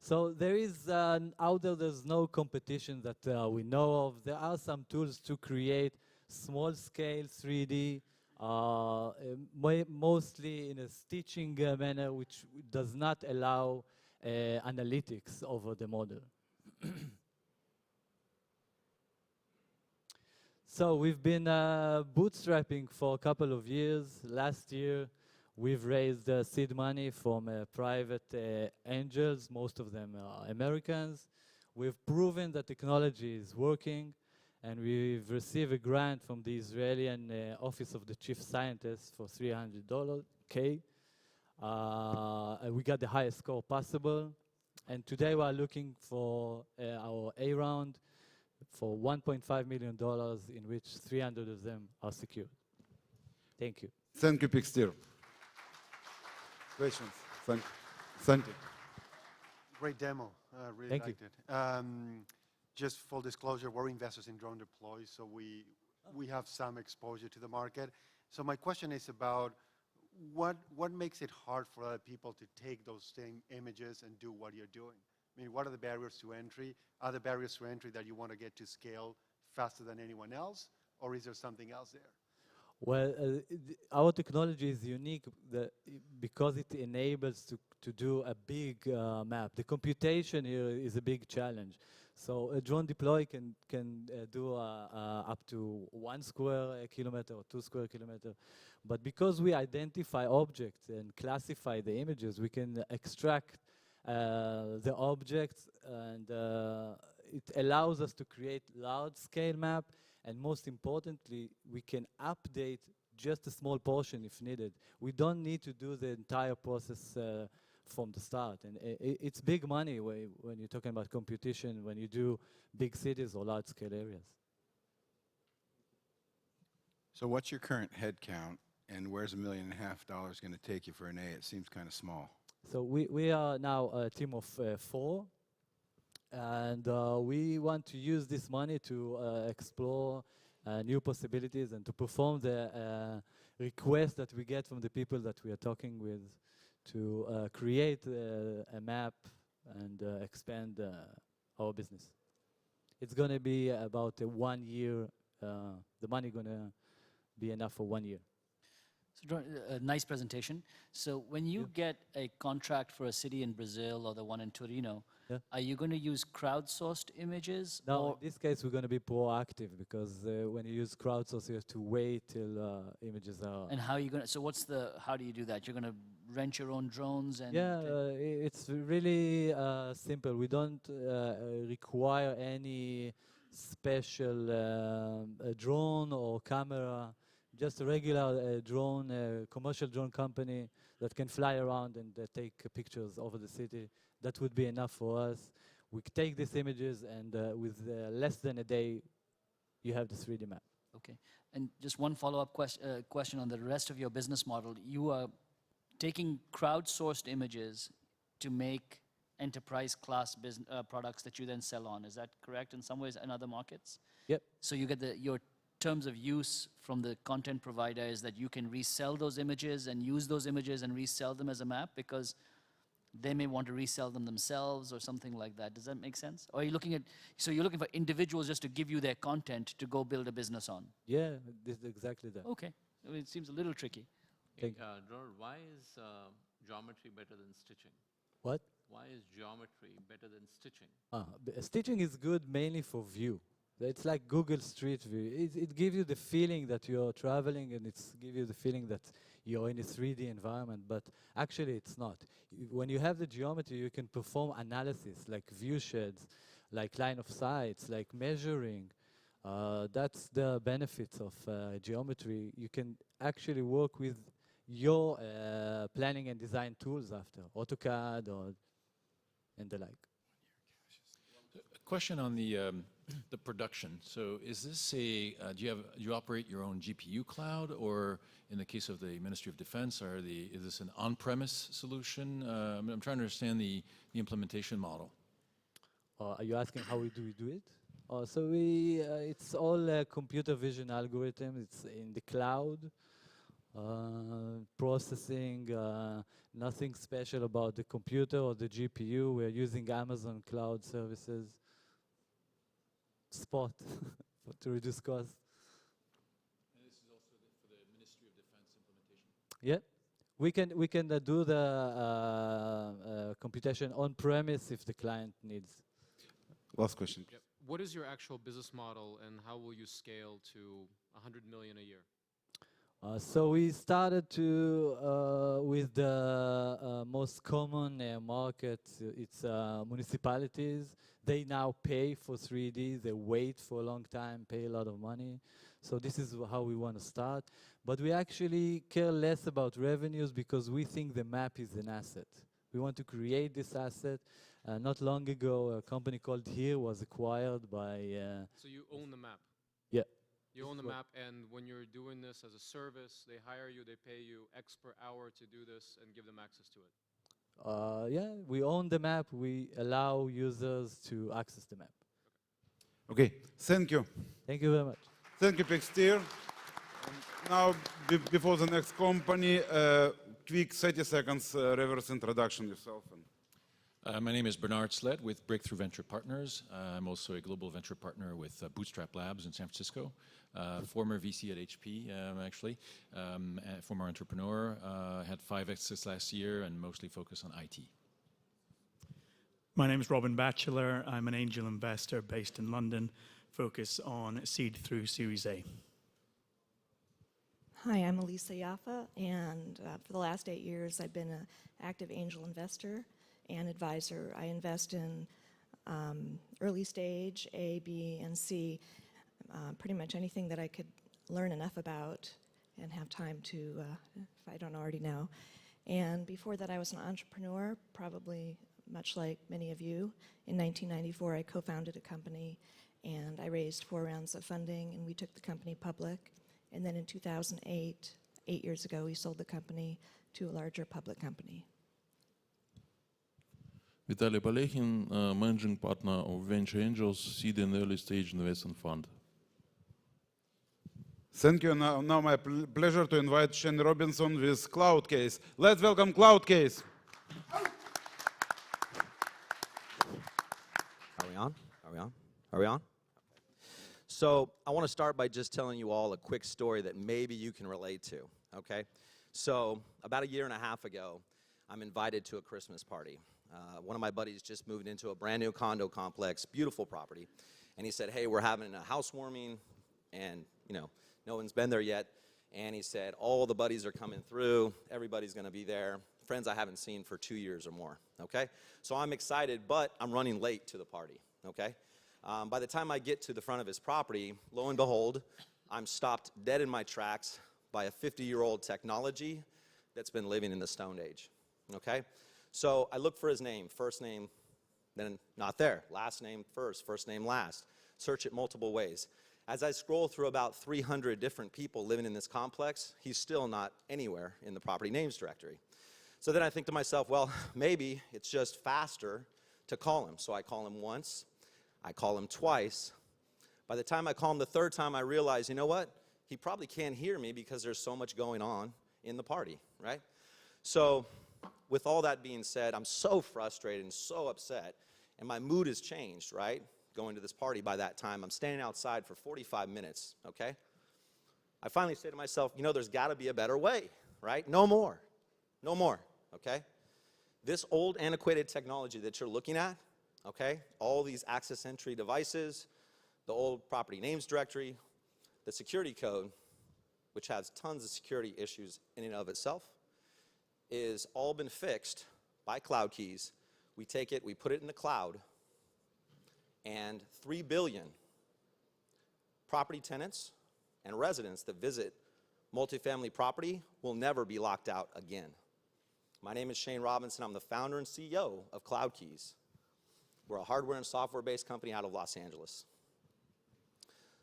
So there is, out there, there's no competition that we know of. There are some tools to create small-scale 3D, mostly in a stitching manner, which does not allow analytics over the model. So we've been bootstrapping for a couple of years. Last year, we've raised seed money from private angels, most of them are Americans. We've proven that technology is working, and we've received a grant from the Israeli Office of the Chief Scientist for $300K. We got the highest score possible, and today we are looking for our A round for $1.5 million, in which 300 of them are secured. Thank you. Thank you, Pixster. Questions? Thank you. Great demo. Really Thank liked it. Just full disclosure, we're investors in Drone Deploy, so we have some exposure to the market. So my question is about what makes it hard for other people to take those same images and do what you're doing? I mean, what are the barriers to entry? Are the barriers to entry that you want to get to scale faster than anyone else, or is there something else there? Well, our technology is unique because it enables to do a big map. The computation here is a big challenge. So a drone deploy can do up to 1 square kilometer or 2 square kilometer. But because we identify objects and classify the images, we can extract the objects, and it allows us to create large-scale map. And most importantly, we can update just a small portion if needed. We don't need to do the entire process from the start. And it's big money when you're talking about computation, when you do big cities or large-scale areas. So what's your current head count, and where's $1.5 million going to take you for an A? It seems kind of small. So we are now a team of 4. And we want to use this money to explore new possibilities and to perform the requests that we get from the people that we are talking with to create a map and expand our business. It's going to be about 1 year. The money going to be enough for 1 year. So, a nice presentation. So when you get a contract for a city in Brazil or the one in Torino, are you going to use crowdsourced images? No, in this case, we're going to be proactive because when you use crowdsourced, you have to wait till images are. And how are you going to? So how do you do that? You're going to rent your own drones and. Yeah, it's really simple. We don't require any special drone or camera. Just a regular drone, commercial drone company that can fly around and take pictures over the city. That would be enough for us. We take these images, and with less than a day, you have the 3D map. Okay. And just one follow-up question on the rest of your business model. You are taking crowdsourced images to make enterprise-class products that you then sell on. Is that correct in some ways in other markets? Yep. So you get your terms of use from the content provider is that you can resell those images and use those images and resell them as a map because they may want to resell them themselves or something like that. Does that make sense? Or are you looking you're looking for individuals just to give you their content to go build a business on? Yeah, this is exactly that. Okay. I mean, it seems a little tricky. Dror, why is geometry better than stitching? What? Why is geometry better than stitching? Stitching is good mainly for view. It's like Google Street View. It gives you the feeling that you're traveling, and it gives you the feeling that you're in a 3D environment, but actually it's not. When you have the geometry, you can perform analysis like view sheds, like line of sights, like measuring. That's the benefits of geometry. You can actually work with your planning and design tools after, AutoCAD and the like. A question on the production. So is this do you operate your own GPU cloud, or in the case of the Ministry of Defense, is this an on-premise solution? I'm trying to understand the implementation model. Are you asking how we do it? So it's all computer vision algorithms. It's in the cloud, processing. Nothing special about the computer or the GPU. We're using Amazon Cloud Services. Spot to reduce cost. And this is also for the Ministry of Defense implementation? Yeah, we can do the computation on premise if the client needs. Last question. Yep. What is your actual business model, and how will you scale to 100 million a year? So we started with the most common market. It's municipalities. They now pay for 3D. They wait for a long time, pay a lot of money. So this is how we want to start. But we actually care less about revenues because we think the map is an asset. We want to create this asset. Not long ago, a company called Here was acquired by... So you own the map? Yeah. You own the map, and when you're doing this as a service, they hire you, they pay you X per hour to do this and give them access to it? Yeah, we own the map. We allow users to access the map. Okay, thank you. Thank you very much. Thank you, Pixster. Now, before the next company, quick 30 seconds reverse introduction yourself. My name is Bernard Sled with Breakthrough Venture Partners. I'm also a global venture partner with Bootstrap Labs in San Francisco. Former VC at HP, actually. Former entrepreneur. Had 5 exits last year and mostly focused on IT. My name is Robin Batchelor. I'm an angel investor based in London, focus on seed through Series A. Hi, I'm Elisa Yaffa, and for the last 8 years I've been an active angel investor and advisor. I invest in early stage, A, B, and C, pretty much anything that I could learn enough about and have time to, if I don't already know. And before that I was an entrepreneur, probably much like many of you. In 1994 I co-founded a company and I raised 4 rounds of funding and we took the company public. And then in 2008, 8 years ago, we sold the company to a larger public company. Vitaly Palekhin, managing partner of Venture Angels, seed and early stage investment fund. Thank you. Now my pleasure to invite Shane Robinson with CloudCase. Let's welcome CloudCase. Are we on? Are we on? Are we on? So I want to start by just telling you all a quick story that maybe you can relate to, okay? So about 1.5 years ago, I'm invited to a Christmas party. One of my buddies just moved into a brand new condo complex, beautiful property, and he said, hey, we're having a housewarming, and no one's been there yet, and he said, all the buddies are coming through, everybody's going to be there, friends I haven't seen for 2 years or more, okay? So I'm excited, but I'm running late to the party, okay? By the time I get to the front of his property, lo and behold, I'm stopped dead in my tracks by a 50-year-old technology that's been living in the Stone Age, okay? So I look for his name, first name, then not there, last name first name last, search it multiple ways. As I scroll through about 300 different people living in this complex, he's still not anywhere in the property names directory. So then I think to myself, well, maybe it's just faster to call him. So I call him once, I call him twice. By the time I call him the 3rd time, I realize, you know what? He probably can't hear me because there's so much going on in the party, right? So with all that being said, I'm so frustrated and so upset, and my mood has changed, right? Going to this party by that time. I'm standing outside for 45 minutes, okay? I finally say to myself, there's got to be a better way, right? No more, okay? This old antiquated technology that you're looking at, okay, all these access entry devices, the old property names directory, the security code, which has tons of security issues in and of itself, is all been fixed by CloudKeys. We take it, we put it in the cloud, and 3 billion property tenants and residents that visit multifamily property will never be locked out again. My name is Shane Robinson. I'm the founder and CEO of CloudKeys. We're a hardware and software-based company out of Los Angeles.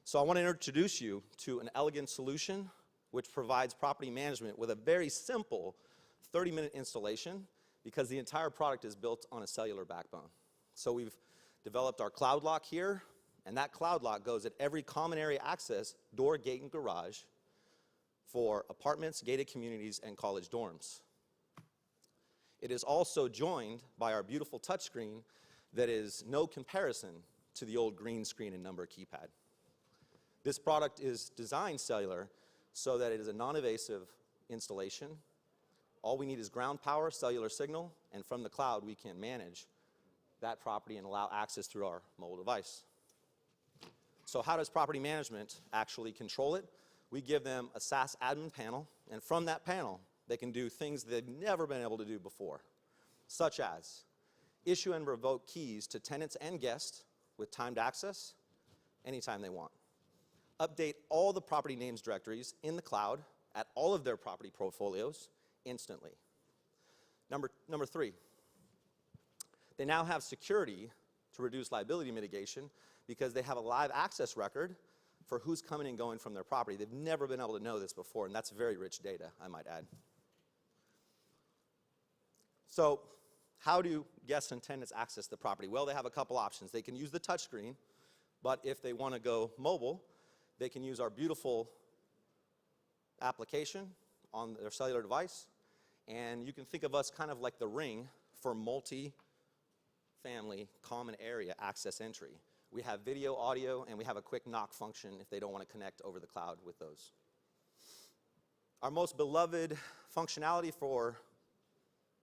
So I want to introduce you to an elegant solution which provides property management with a very simple 30-minute installation because the entire product is built on a cellular backbone. So we've developed our cloud lock here, and that cloud lock goes at every common area access, door, gate, and garage for apartments, gated communities, and college dorms. It is also joined by our beautiful touchscreen that is no comparison to the old green screen and number keypad. This product is designed cellular so that it is a non-invasive installation. All we need is ground power, cellular signal, and from the cloud we can manage that property and allow access through our mobile device. So how does property management actually control it? We give them a SaaS admin panel, and from that panel they can do things they've never been able to do before, such as issue and revoke keys to tenants and guests with timed access anytime they want. Update all the property names directories in the cloud at all of their property portfolios instantly. Number 3, they now have security to reduce liability mitigation because they have a live access record for who's coming and going from their property. They've never been able to know this before, and that's very rich data, I might add. So how do guests and tenants access the property? Well, they have a couple options. They can use the touchscreen, but if they want to go mobile, they can use our beautiful application on their cellular device, and you can think of us kind of like the ring for multi-family common area access entry. We have video, audio, and we have a quick knock function if they don't want to connect over the cloud with those. Our most beloved functionality for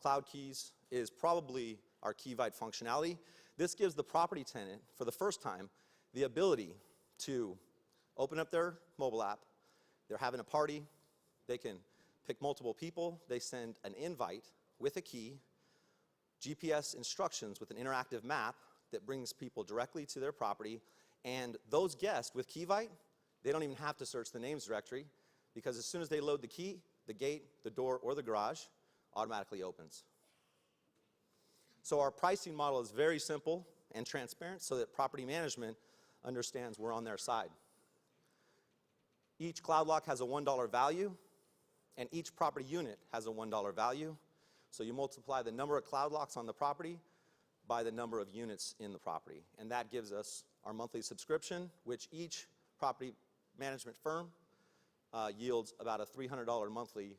cloud keys is probably our KeyVite functionality. This gives the property tenant, for the first time, the ability to open up their mobile app. They're having a party. They can pick multiple people. They send an invite with a key, GPS instructions with an interactive map that brings people directly to their property. And those guests with KeyVite, they don't even have to search the names directory, because as soon as they load the key, the gate, the door, or the garage automatically opens. So our pricing model is very simple and transparent so that property management understands we're on their side. Each cloud lock has a $1 value, and each property unit has a $1 value. So you multiply the number of cloud locks on the property by the number of units in the property. And that gives us our monthly subscription, which each property management firm yields about a $300 monthly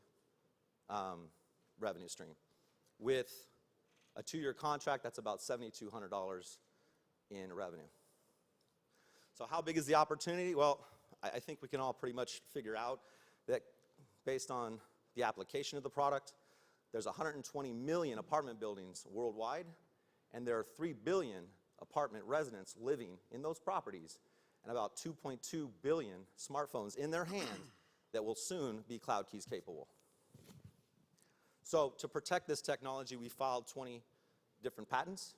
revenue stream. With a 2-year contract, that's about $7,200 in revenue. So how big is the opportunity? Well, I think we can all pretty much figure out that based on the application of the product, there's 120 million apartment buildings worldwide, and there are 3 billion apartment residents living in those properties, and about 2.2 billion smartphones in their hand that will soon be cloud keys capable. So to protect this technology, we filed 20 different patents,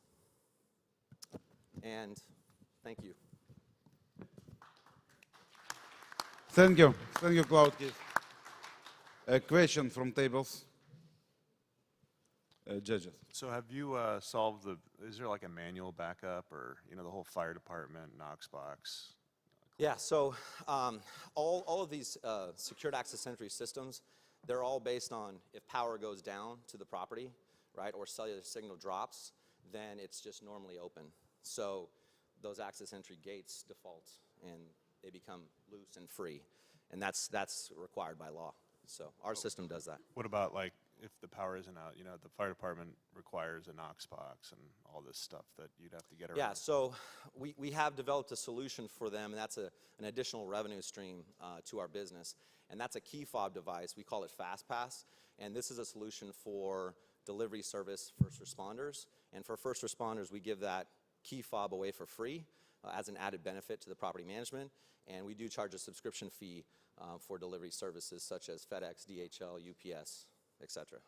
and thank you. Thank you, CloudCase. A question from tables. Judges. So have you solved is there like a manual backup, or the whole fire department, Knox box? Yeah, so all of these secured access entry systems, they're all based on if power goes down to the property, right, or cellular signal drops, then it's just normally open. So those access entry gates default, and they become loose and free, and that's required by law. So our system does that. What about like if the power isn't out? The fire department requires a Knox box and all this stuff that you'd have to get around. Yeah, so we have developed a solution for them, and that's an additional revenue stream to our business. And that's a key fob device. We call it FastPass. And this is a solution for delivery service first responders. And for first responders, we give that key fob away for free as an added benefit to the property management. And we do charge a subscription fee for delivery services such as FedEx, DHL, UPS, etc.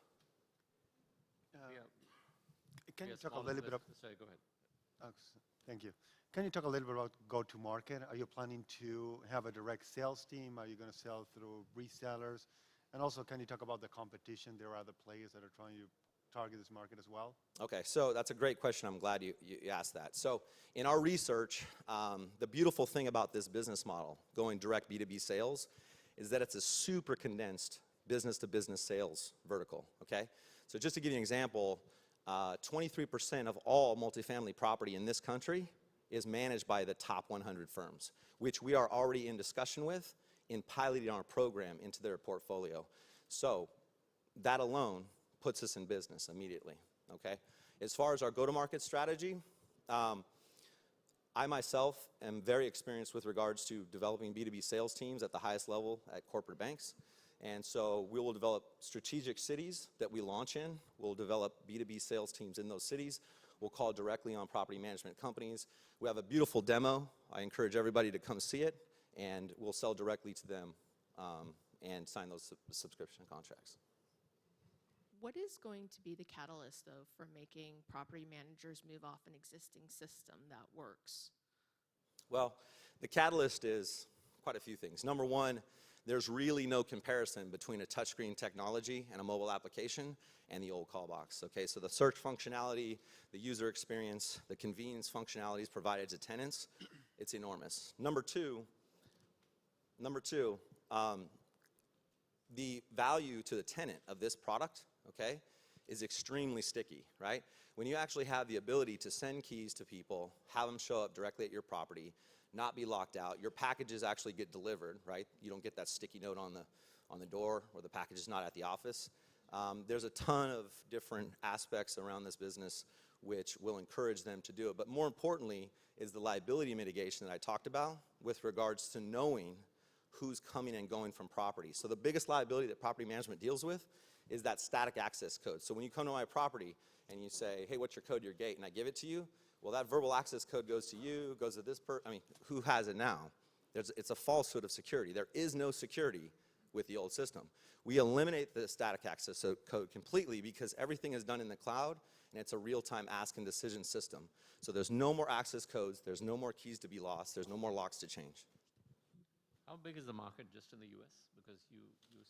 Can you talk a little bit about... Sorry, go ahead. Thank you. Can you talk a little bit about go-to-market? Are you planning to have a direct sales team? Are you going to sell through resellers? And also, can you talk about the competition? There are other players that are trying to target this market as well. Okay, so that's a great question. I'm glad you asked that. So in our research, the beautiful thing about this business model, going direct B2B sales, is that it's a super condensed business-to-business sales vertical, okay? So just to give you an example, 23% of all multifamily property in this country is managed by the top 100 firms, which we are already in discussion with in piloting our program into their portfolio. So that alone puts us in business immediately, okay? As far as our go-to-market strategy, I myself am very experienced with regards to developing B2B sales teams at the highest level at corporate banks. And so we will develop strategic cities that we launch in. We'll develop B2B sales teams in those cities. We'll call directly on property management companies. We have a beautiful demo. I encourage everybody to come see it, and we'll sell directly to them and sign those subscription contracts. What is going to be the catalyst, though, for making property managers move off an existing system that works? Well, the catalyst is quite a few things. Number one, there's really no comparison between a touchscreen technology and a mobile application and the old call box. Okay, so the search functionality, the user experience, the convenience functionalities provided to tenants, it's enormous. Number two, the value to the tenant of this product, okay, is extremely sticky, right? When you actually have the ability to send keys to people, have them show up directly at your property, not be locked out, your packages actually get delivered, right? You don't get that sticky note on the door or the package is not at the office. There's a ton of different aspects around this business which will encourage them to do it. But more importantly is the liability mitigation that I talked about with regards to knowing who's coming and going from property. So the biggest liability that property management deals with is that static access code. So when you come to my property and you say, hey, what's your code to your gate, and I give it to you, well, that verbal access code goes to you, goes to this person. I mean, who has it now? It's a falsehood of security. There is no security with the old system. We eliminate the static access code completely because everything is done in the cloud, and it's a real-time ask and decision system. So there's no more access codes, there's no more keys to be lost, there's no more locks to change. How big is the market just in the US? Because you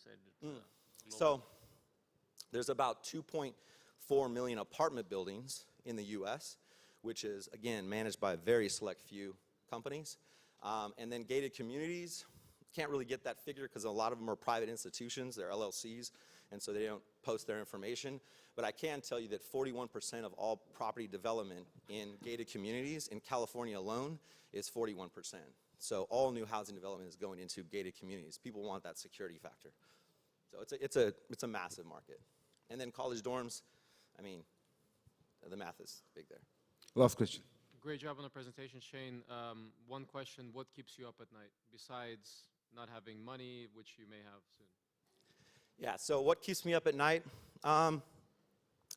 said it's global. So there's about 2.4 million apartment buildings in the US, which is, again, managed by a very select few companies. And then gated communities, can't really get that figure because a lot of them are private institutions, they're LLCs, and so they don't post their information. But I can tell you that 41% of all property development in gated communities in California alone is 41%. So all new housing development is going into gated communities. People want that security factor. So it's a massive market. And then college dorms, I mean, the math is big there. Last question. Great job on the presentation, Shane. One question, what keeps you up at night besides not having money, which you may have soon? Yeah, so what keeps me up at night?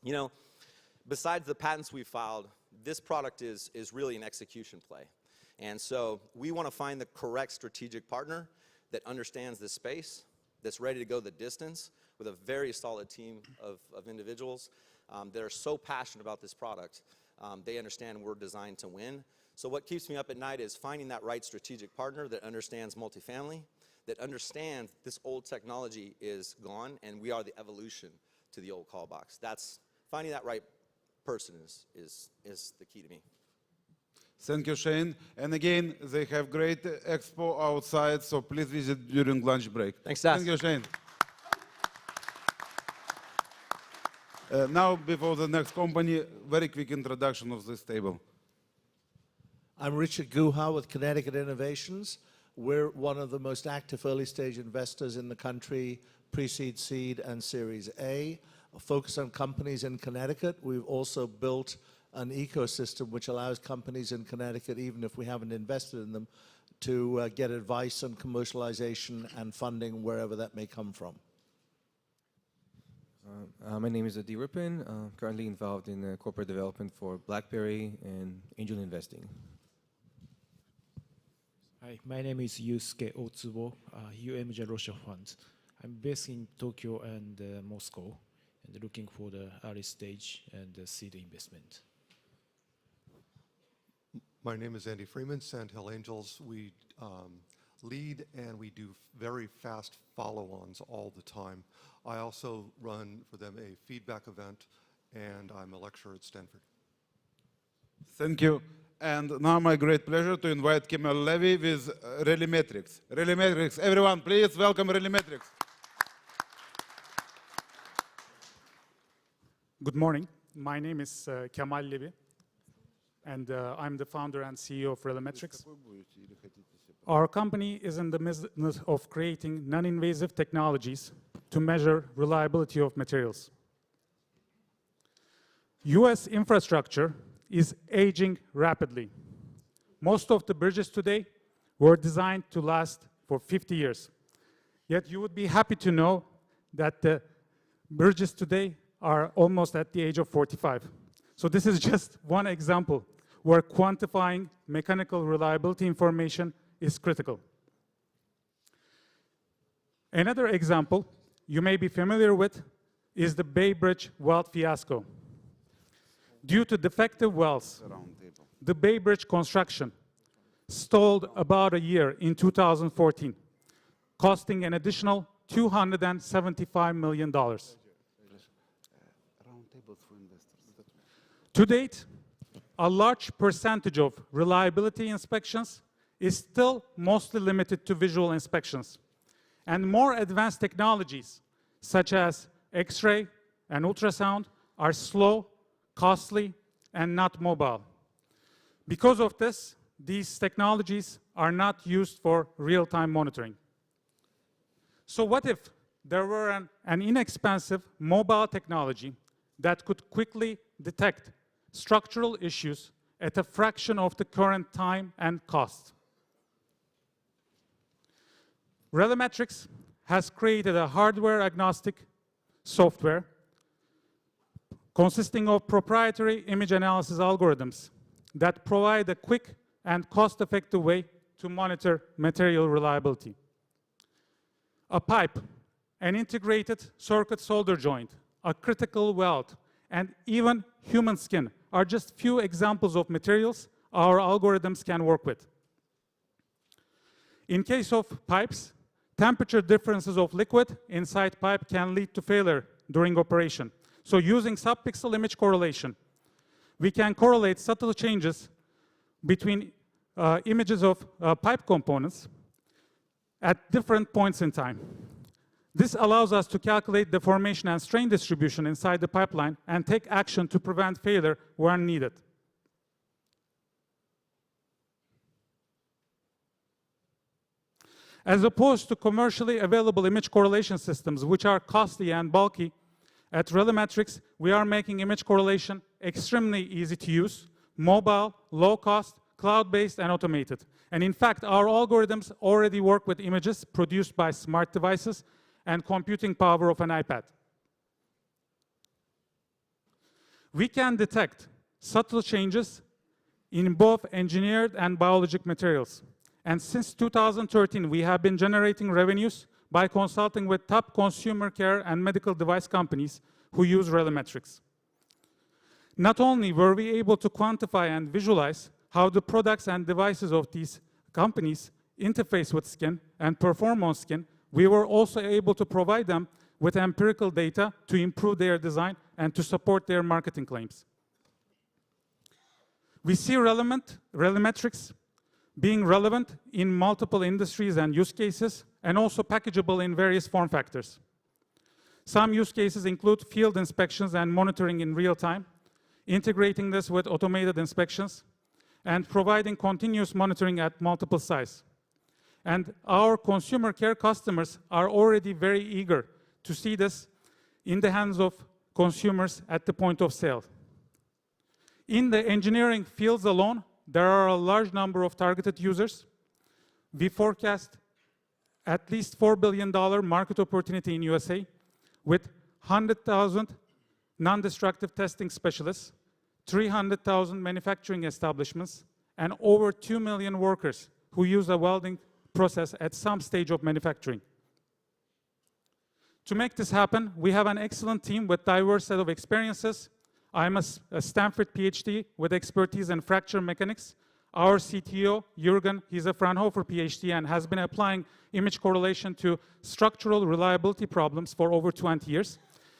You know, besides the patents we filed, this product is really an execution play. And so we want to find the correct strategic partner that understands this space, that's ready to go the distance with a very solid team of individuals that are so passionate about this product. They understand we're designed to win. So what keeps me up at night is finding that right strategic partner that understands multifamily, that understands this old technology is gone and we are the evolution to the old call box. That's finding that right person is the key to me. Thank you, Shane. And again, they have great expo outside, so please visit during lunch break. Thanks, Stas. Thank you, Shane. Now, before the next company, very quick introduction of this table. I'm Richard Guha with Connecticut Innovations. We're one of the most active early-stage investors in the country, pre-seed, seed, and Series A. Focused on companies in Connecticut. We've also built an ecosystem which allows companies in Connecticut, even if we haven't invested in them, to get advice on commercialization and funding wherever that may come from. My name is Adi Ripin, currently involved in corporate development for BlackBerry and angel investing. Hi, my name is Yusuke Otsubo, UMJ Russia Fund. I'm based in Tokyo and Moscow, and looking for the early stage and seed investment. My name is Andy Freeman, Sandhill Angels. We lead and we do very fast follow-ons all the time. I also run for them a feedback event, and I'm a lecturer at Stanford. Thank you. And now my great pleasure to invite Kemal Levy with ReleMatrix. ReleMatrix, everyone, please welcome ReleMatrix. Good morning. My name is Kemal Levy, and I'm the founder and CEO of ReleMatrix. Our company is in the business of creating non-invasive technologies to measure reliability of materials. US infrastructure is aging rapidly. Most of the bridges today were designed to last for 50 years. Yet you would be happy to know that the bridges today are almost at the age of 45. So this is just one example where quantifying mechanical reliability information is critical. Another example you may be familiar with is the Bay Bridge weld fiasco. Due to defective welds, the Bay Bridge construction stalled about a year in 2014, costing an additional $275 million. To date, a large percentage of reliability inspections is still mostly limited to visual inspections. And more advanced technologies, such as X-ray and ultrasound, are slow, costly, and not mobile. Because of this, these technologies are not used for real-time monitoring. So what if there were an inexpensive mobile technology that could quickly detect structural issues at a fraction of the current time and cost. ReleMatrix has created a hardware-agnostic software consisting of proprietary image analysis algorithms that provide a quick and cost-effective way to monitor material reliability. A pipe, an integrated circuit solder joint, a critical weld, and even human skin are just few examples of materials our algorithms can work with. In case of pipes, temperature differences of liquid inside pipe can lead to failure during operation. So using sub-pixel image correlation, we can correlate subtle changes between images of pipe components at different points in time. This allows us to calculate deformation and strain distribution inside the pipeline and take action to prevent failure when needed. As opposed to commercially available image correlation systems, which are costly and bulky, at ReleMatrix, we are making image correlation extremely easy to use, mobile, low cost, cloud-based, and automated. And in fact, our algorithms already work with images produced by smart devices and computing power of an iPad. We can detect subtle changes in both engineered and biologic materials. And since 2013, we have been generating revenues by consulting with top consumer care and medical device companies who use ReleMatrix. Not only were we able to quantify and visualize how the products and devices of these companies interface with skin and perform on skin, we were also able to provide them with empirical data to improve their design and to support their marketing claims. We see ReleMatrix being relevant in multiple industries and use cases, and also packageable in various form factors. Some use cases include field inspections and monitoring in real time, integrating this with automated inspections, and providing continuous monitoring at multiple sites. And our consumer care customers are already very eager to see this in the hands of consumers at the point of sale. In the engineering fields alone, there are a large number of targeted users. We forecast at least $4 billion market opportunity in USA with 100,000 non-destructive testing specialists, 300,000 manufacturing establishments, and over 2 million workers who use a welding process at some stage of manufacturing. To make this happen, we have an excellent team with diverse set of experiences. I'm a Stanford PhD with expertise in fracture mechanics. Our CTO, Jürgen, he's a Fraunhofer PhD and has been applying image correlation to structural reliability problems for over 20 years.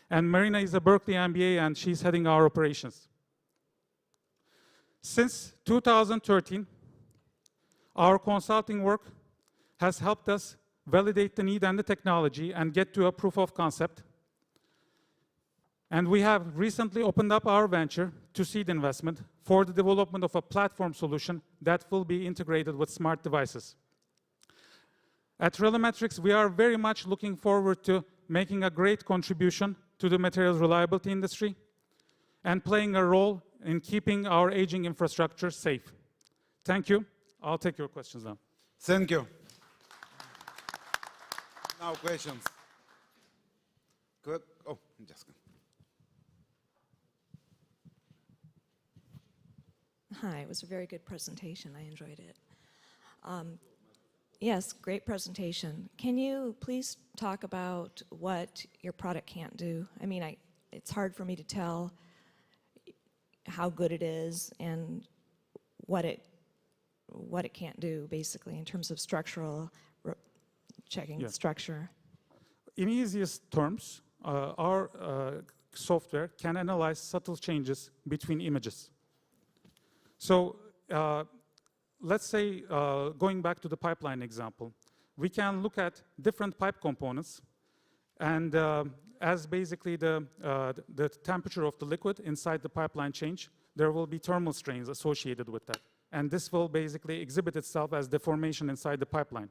And Marina is a Berkeley MBA and she's heading our operations. Since 2013, our consulting work has helped us validate the need and the technology and get to a proof of concept. And we have recently opened up our venture to seed investment for the development of a platform solution that will be integrated with smart devices. At ReleMatrix, we are very much looking forward to making a great contribution to the materials reliability industry and playing a role in keeping our aging infrastructure safe. Thank you. I'll take your questions now. Thank you. Now questions. Good. Oh, Jessica. Hi, it was a very good presentation. I enjoyed it. Yes, great presentation. Can you please talk about what your product can't do? I mean, it's hard for me to tell how good it is and what it can't do, basically, in terms of structural checking structure. In easiest terms, our software can analyze subtle changes between images. So let's say, going back to the pipeline example, we can look at different pipe components, and as basically the temperature of the liquid inside the pipeline change, there will be thermal strains associated with that. And this will basically exhibit itself as deformation inside the pipeline.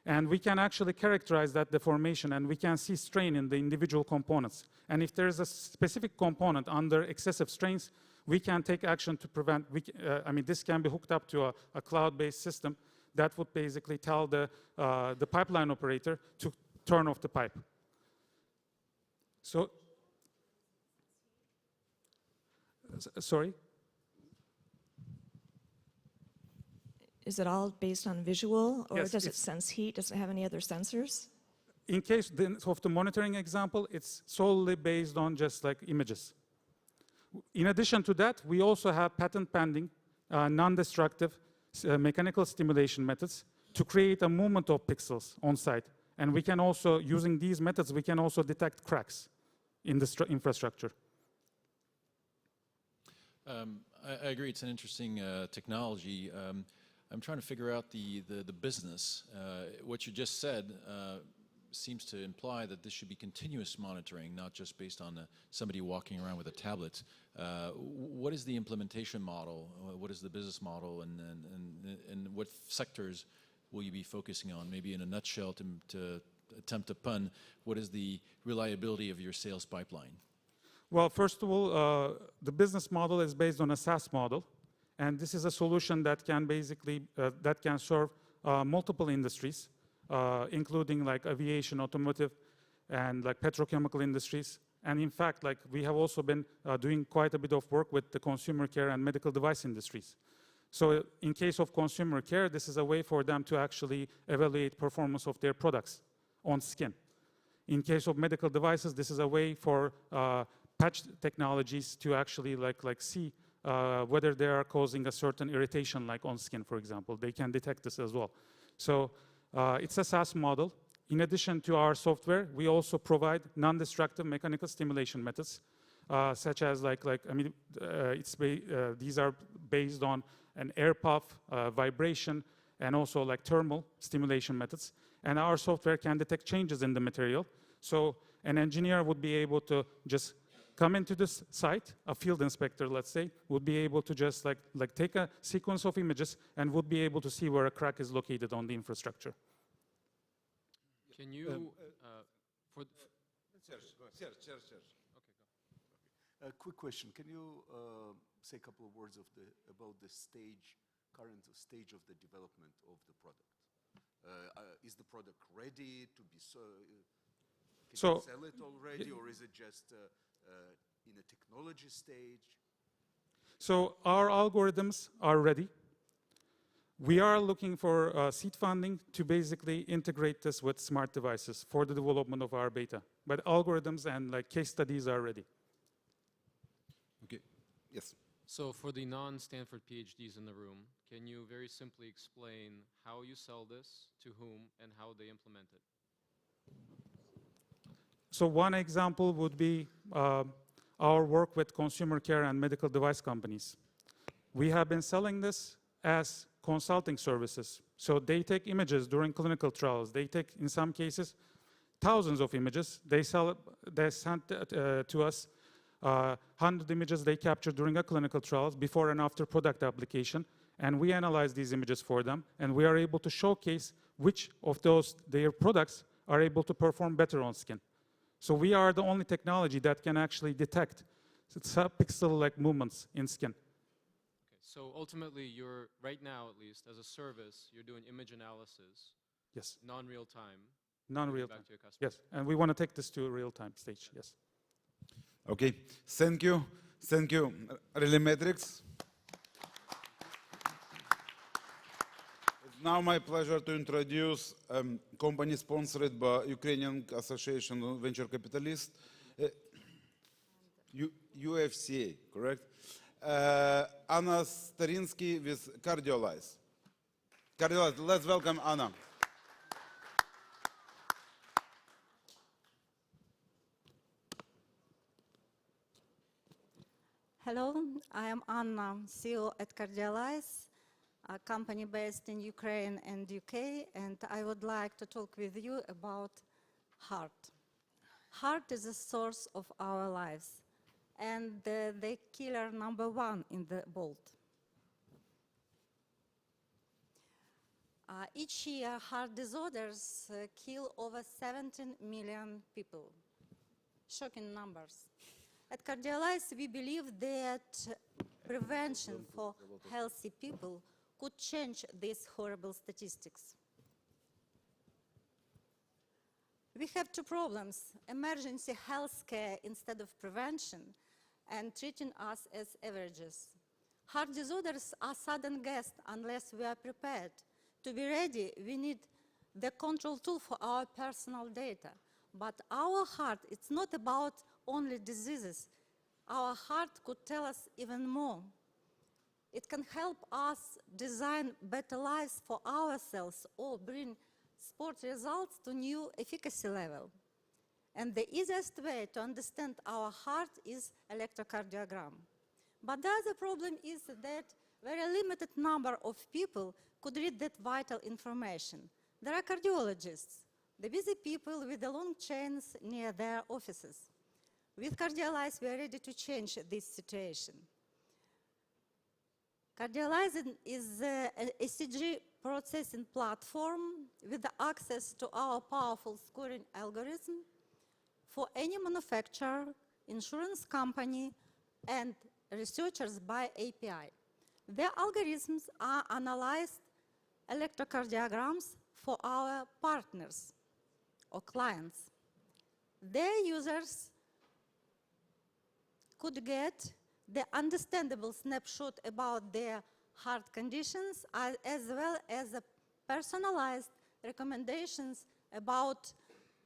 And we can actually characterize that deformation, and we can see strain in the individual components. And if there is a specific component under excessive strains, we can take action to prevent, I mean, this can be hooked up to a cloud-based system that would basically tell the pipeline operator to turn off the pipe. So, sorry? Is it all based on visual, or Yes, does it sense heat? Does it have any other sensors? In case of the monitoring example, it's solely based on just like images. In addition to that, we also have patent pending, non-destructive mechanical stimulation methods to create a movement of pixels on site. And we can also, using these methods, we can also detect cracks in the infrastructure. I agree, it's an interesting technology. I'm trying to figure out the business. What you just said seems to imply that this should be continuous monitoring, not just based on somebody walking around with a tablet. What is the implementation model? What is the business model? And what sectors will you be focusing on? Maybe in a nutshell, to attempt a pun, what is the reliability of your sales pipeline? Well, first of all, the business model is based on a SaaS model. And this is a solution that can basically, that can serve multiple industries, including like aviation, automotive, and like petrochemical industries. And in fact, like we have also been doing quite a bit of work with the consumer care and medical device industries. So in case of consumer care, this is a way for them to actually evaluate performance of their products on skin. In case of medical devices, this is a way for patch technologies to actually like see whether they are causing a certain irritation, like on skin, for example. They can detect this as well. So it's a SaaS model. In addition to our software, we also provide non-destructive mechanical stimulation methods, such as these are based on an air puff, vibration, and also like thermal stimulation methods. And our software can detect changes in the material. So an engineer would be able to just come into this site, a field inspector, let's say, would be able to just like take a sequence of images and would be able to see where a crack is located on the infrastructure. Can you, A quick question. Can you say a couple of words about the current stage of the development of the product? Is the product ready to be can you sell it already, or is it just in a technology stage? So our algorithms are ready. We are looking for seed funding to basically integrate this with smart devices for the development of our beta. But algorithms and like case studies are ready. Okay. Yes. So for the non-Stanford PhDs in the room, can you very simply explain how you sell this, to whom, and how they implement it? So one example would be our work with consumer care and medical device companies. We have been selling this as consulting services. So they take images during clinical trials. They take, in some cases, thousands of images. They send to us 100 images they capture during a clinical trials before and after product application. And we analyze these images for them. And we are able to showcase which of their products are able to perform better on skin. So we are the only technology that can actually detect sub-pixel-like movements in skin. Okay, so ultimately, you're, right now at least, as a service, you're doing image analysis. Yes. Non-real time. Non-real time. Yes, and we want to take this to a real-time stage, yes. Okay, thank you. Thank you, ReleMatrix. It's now my pleasure to introduce a company sponsored by Ukrainian Association of Venture Capitalists, UFCA, correct? Anna Starinsky with Cardialize. Cardialize, let's welcome Anna. Hello, I am Anna, CEO at Cardialize, a company based in Ukraine and UK, and I would like to talk with you about heart. Heart is the source of our lives and the killer #1 in the world. Each year, heart disorders kill over 17 million people. Shocking numbers. At Cardialize, we believe that prevention for healthy people could change these horrible statistics. We have two problems: emergency health care instead of prevention, and treating us as averages. Heart disorders are sudden guests unless we are prepared. To be ready, we need the control tool for our personal data. But our heart, it's not about only diseases. Our heart could tell us even more. It can help us design better lives for ourselves or bring sport results to new efficacy level. And the easiest way to understand our heart is electrocardiogram. But the other problem is that very limited number of people could read that vital information. There are cardiologists, the busy people with the long chains near their offices. With Cardialize, we are ready to change this situation. Cardialize is an ECG processing platform with access to our powerful scoring algorithm for any manufacturer, insurance company, and researchers by API. Their algorithms are analyzed electrocardiograms for our partners or clients. Their users could get the understandable snapshot about their heart conditions as well as personalized recommendations about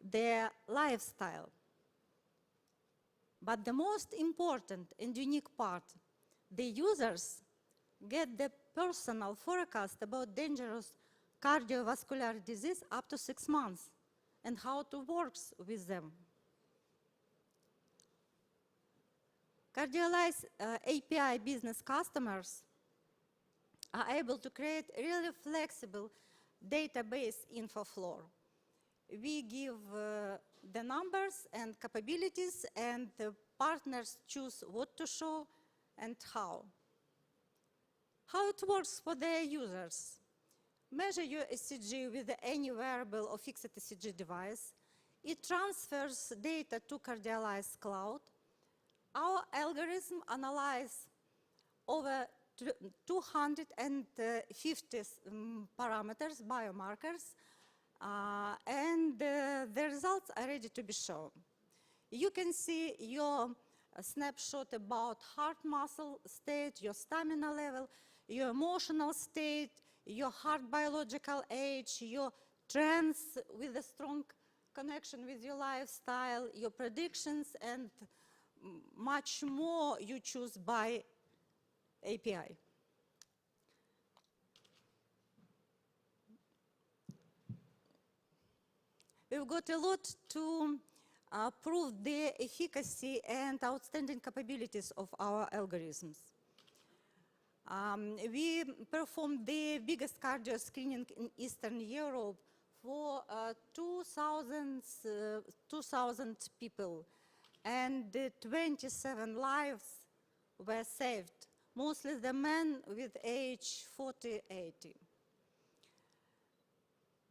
their lifestyle. But the most important and unique part, the users get the personal forecast about dangerous cardiovascular disease up to 6 months and how to work with them. Cardialize API business customers are able to create really flexible database info flow. We give the numbers and capabilities, and the partners choose what to show and how. How it works for their users. Measure your ECG with any wearable or fixed ECG device. It transfers data to Cardialize Cloud. Our algorithm analyzes over 250 parameters, biomarkers, and the results are ready to be shown. You can see your snapshot about heart muscle state, your stamina level, your emotional state, your heart biological age, your trends with a strong connection with your lifestyle, your predictions, and much more you choose by API. We've got a lot to prove the efficacy and outstanding capabilities of our algorithms. We performed the biggest cardio screening in Eastern Europe for 2,000 people, and 27 lives were saved, mostly the men with age 40-80.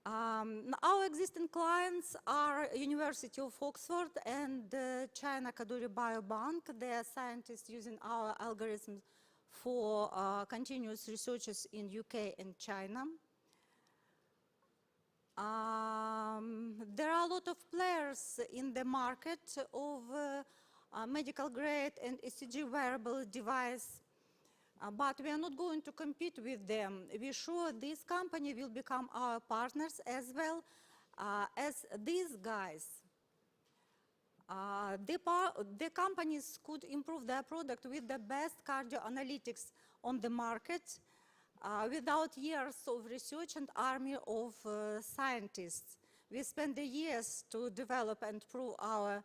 Our existing clients are University of Oxford and China Kadoorie Biobank. They are scientists using our algorithms for continuous researches in UK and China. There are a lot of players in the market of medical grade and ECG wearable device, but we are not going to compete with them. We're sure this company will become our partners as well as these guys. The companies could improve their product with the best cardio analytics on the market without years of research and army of scientists. We spent the years to develop and prove our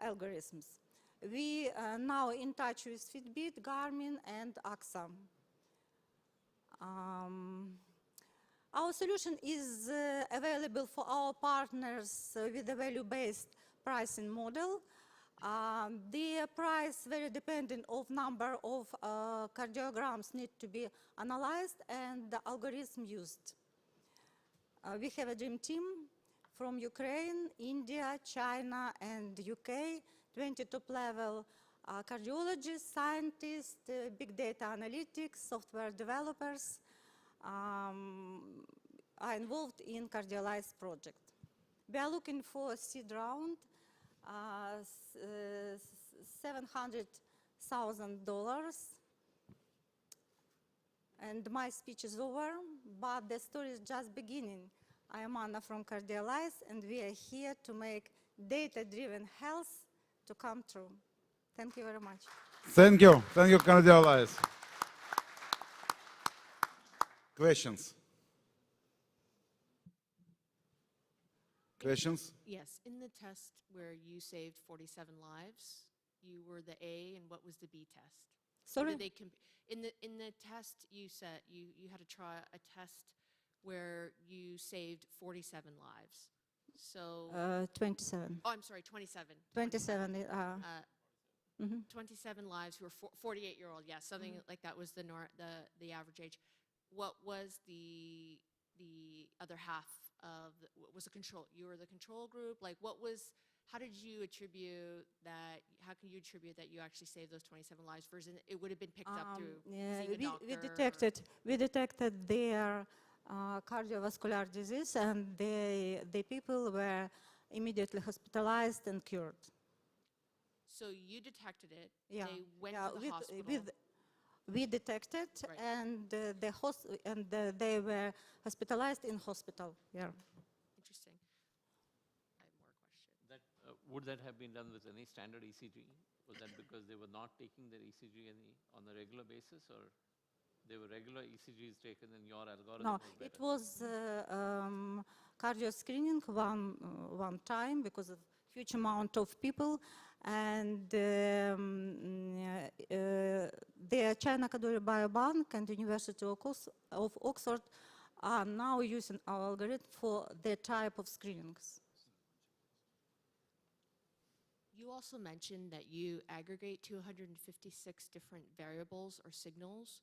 algorithms. We are now in touch with Fitbit, Garmin, and AXA. Our solution is available for our partners with a value-based pricing model. The price very dependent of number of cardiograms need to be analyzed and the algorithm used. We have a dream team from Ukraine, India, China, and UK, 20 top-level cardiologists, scientists, big data analytics, software developers are involved in Cardialize project. We are looking for a seed round, $700,000. And my speech is over, but the story is just beginning. I am Anna from Cardialize, and we are here to make data-driven health to come true. Thank you very much. Thank you, Cardialize. Questions? Questions? Yes, in the test where you saved 47 lives, you were the A, and what was the B test? Sorry? In the test, you said you had to try a test where you saved 47 lives. So 27. Oh, I'm sorry, 27. 27. 27 lives who were 48-year-old. Yeah, something like that was the average age. What was the other half of what was the control? You were the control group. Like, what was? How did you attribute that? How can you attribute that you actually saved those 27 lives versus it would have been picked up through seeing a doctor? We detected their cardiovascular disease, and the people were immediately hospitalized and cured. So you detected it. Yeah. They went to the hospital. We detected, right. And they were hospitalized in hospital. Yeah. Interesting. I have more questions. Would that have been done with any standard ECG? Was that because they were not taking their ECG on a regular basis, or they were regular ECGs taken in your algorithm? No, it was cardio screening one time because of huge amount of people, and the China Kadoorie Biobank and University of Oxford are now using our algorithm for their type of screenings. You also mentioned that you aggregate 256 different variables or signals.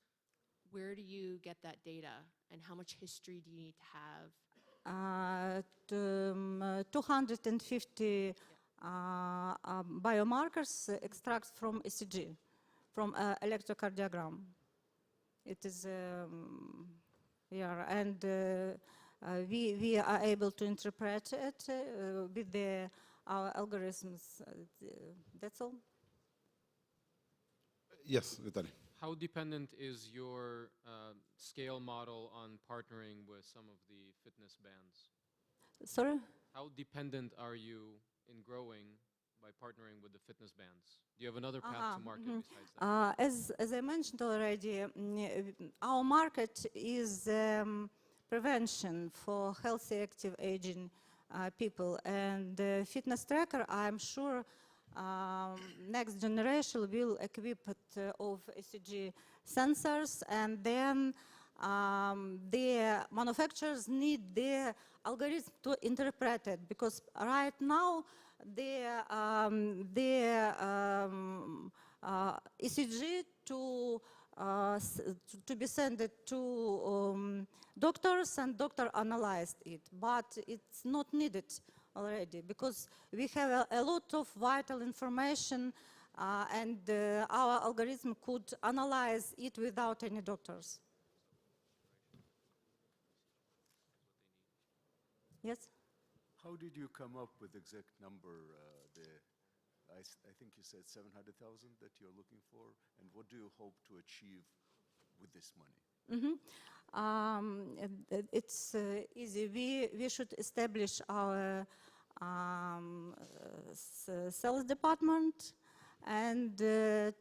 Where do you get that data, and how much history do you need to have? 250 biomarkers extract from ECG, from electrocardiogram. It is, and we are able to interpret it with our algorithms. That's all. Yes, Vitaly. How dependent is your scale model on partnering with some of the fitness bands? Sorry? How dependent are you in growing by partnering with the fitness bands? Do you have another path to market besides that? As I mentioned already, our market is prevention for healthy, active aging people. And fitness tracker, I'm sure next generation will equip it of ECG sensors, and then the manufacturers need their algorithm to interpret it, because right now the ECG to be sent to doctors, and doctor analyzed it, but it's not needed already, because we have a lot of vital information, and our algorithm could analyze it without any doctors. Yes? How did you come up with the exact number? I think you said 700,000 that you're looking for, and what do you hope to achieve with this money? It's easy. We should establish our sales department, and to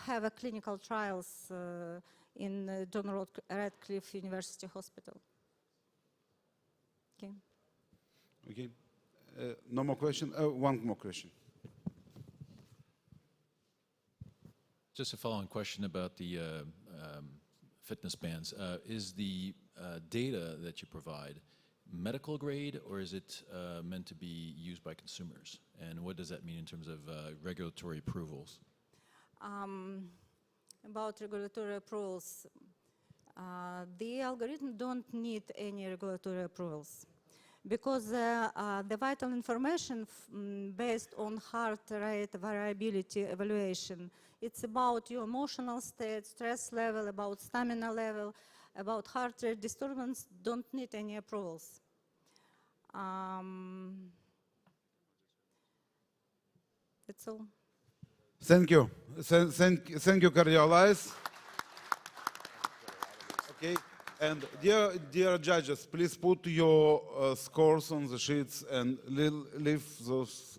have a clinical trials in John Radcliffe University Hospital. Okay. Okay. No more question? One more question. Just a follow-on question about the fitness bands. Is the data that you provide medical grade, or is it meant to be used by consumers? And what does that mean in terms of regulatory approvals? About regulatory approvals, The algorithm don't need any regulatory approvals because the vital information based on heart rate variability evaluation, it's about your emotional state, stress level, about stamina level, about heart rate disturbance, don't need any approvals. That's all. Thank you. Thank you, Cardialize. Okay, and dear judges, please put your scores on the sheets and leave those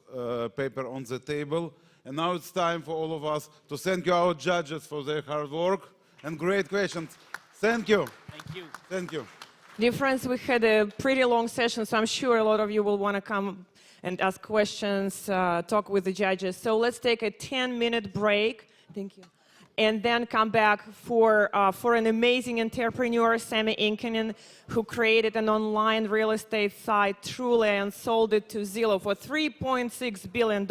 paper on the table. And now it's time for all of us to thank you, our judges, for their hard work and great questions. Thank you. Thank you. Thank you. Dear friends, we had a pretty long session, so I'm sure a lot of you will want to come and ask questions, talk with the judges. So let's take a 10-minute break. Thank you. And then come back for an amazing entrepreneur, Sami Inkinen, who created an online real estate site, Trulia, and sold it to Zillow for $3.6 billion.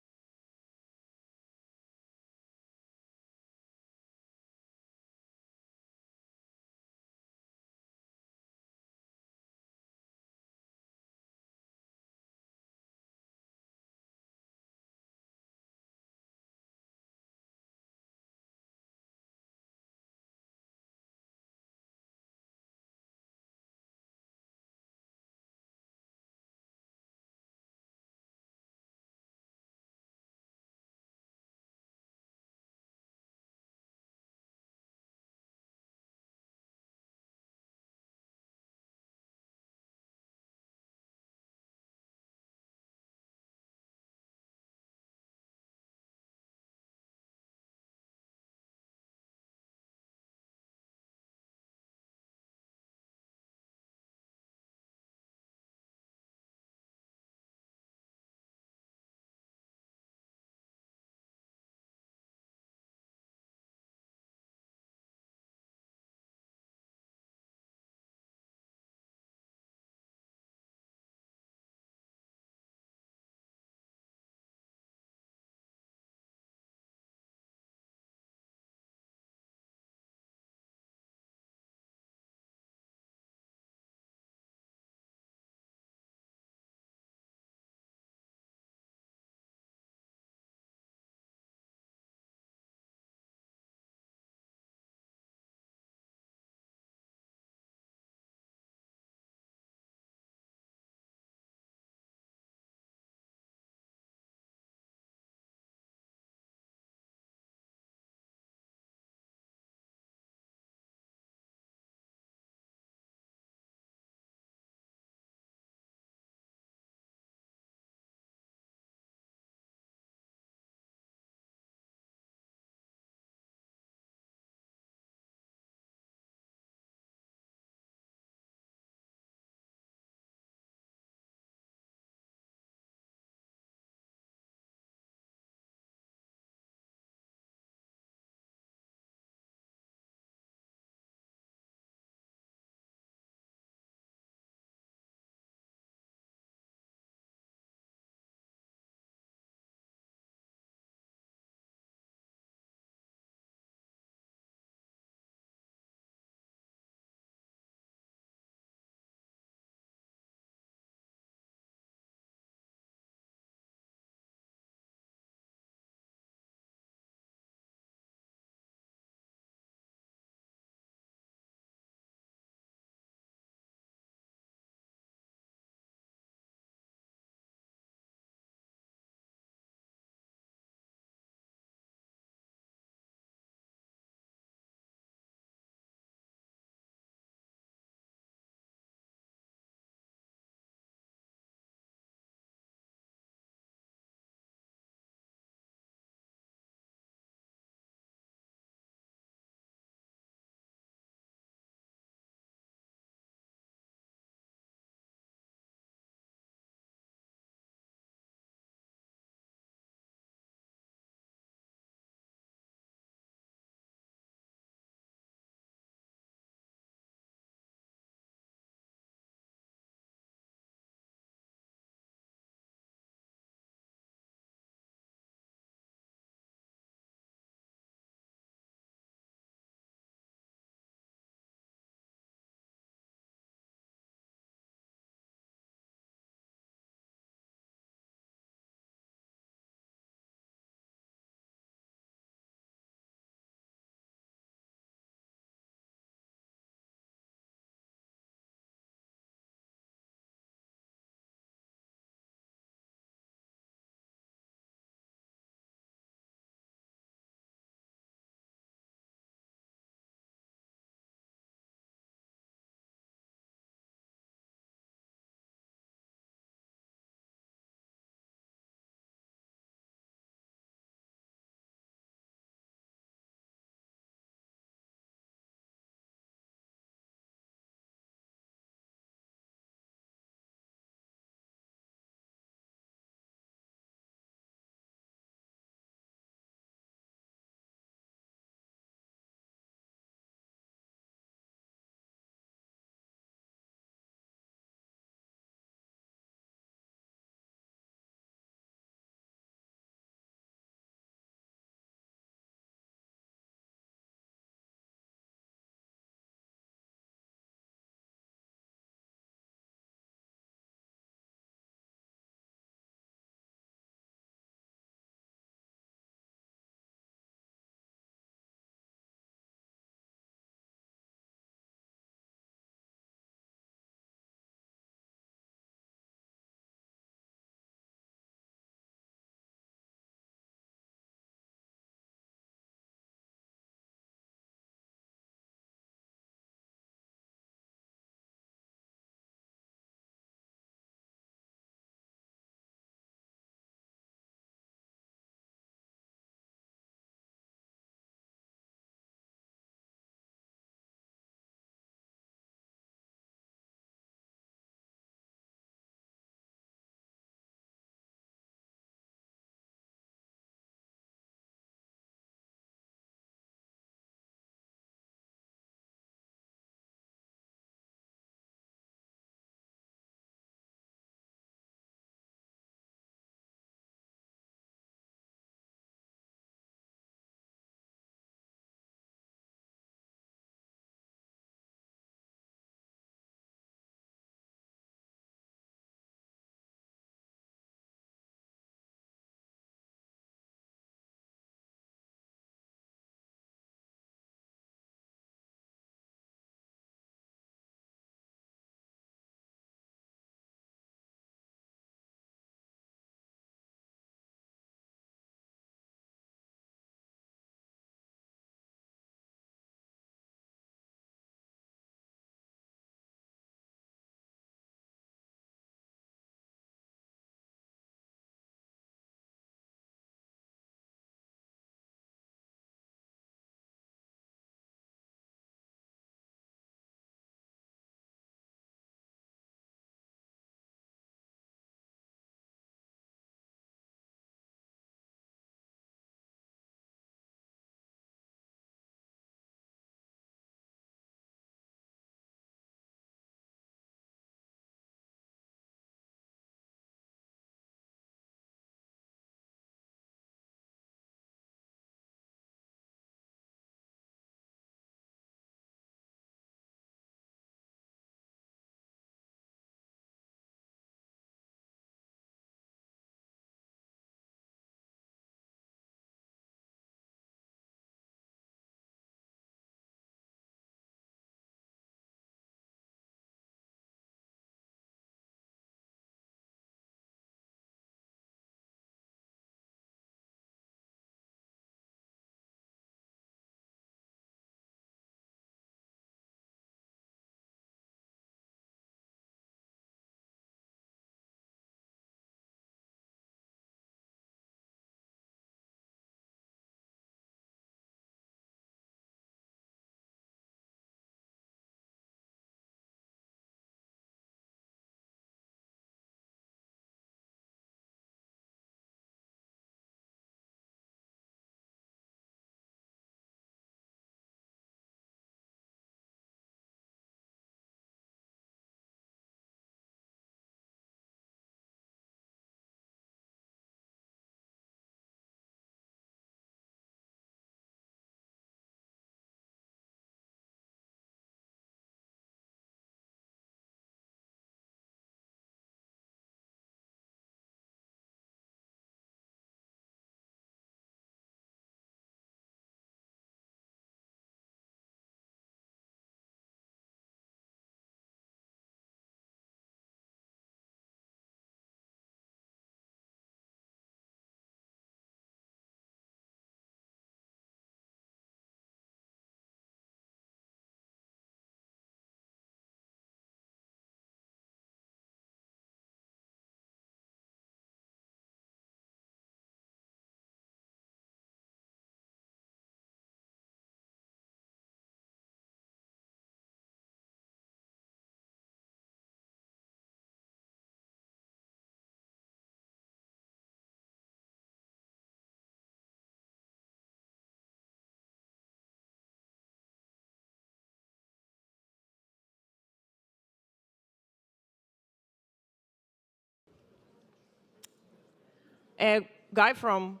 a guy from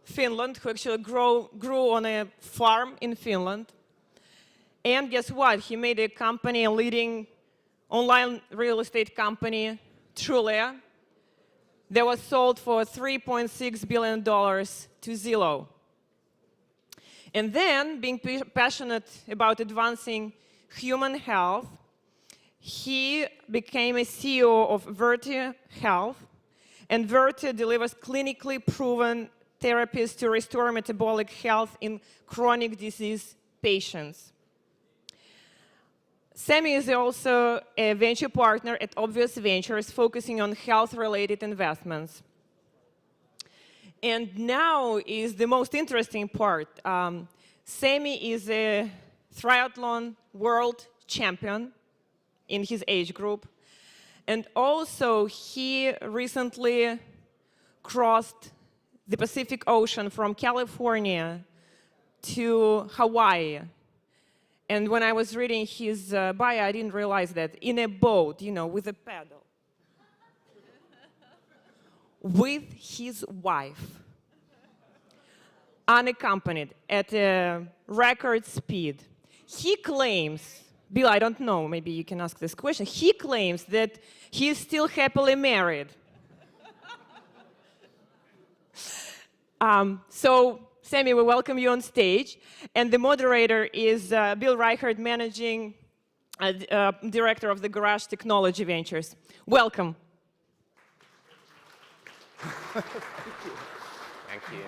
Finland who actually grew on a farm in Finland. And guess what? He made a company, a leading online real estate company, Trulia, that was sold for $3.6 billion to Zillow. And then, being passionate about advancing human health, he became a CEO of Virta Health, and Virta delivers clinically proven therapies to restore metabolic health in chronic disease patients. Sami is also a venture partner at Obvious Ventures, focusing on health-related investments. And now is the most interesting part. Sami is a triathlon world champion in his age group. And also, he recently crossed the Pacific Ocean from California to Hawaii. And when I was reading his bio, I didn't realize that in a boat, you know, with a paddle, with his wife, unaccompanied, at a record speed. He claims, Bill, I don't know, maybe you can ask this question. He claims that he is still happily married. So, Sami, we welcome you on stage. And the moderator is Bill Reichert, Managing Director of the Garage Technology Ventures. Welcome. Thank you.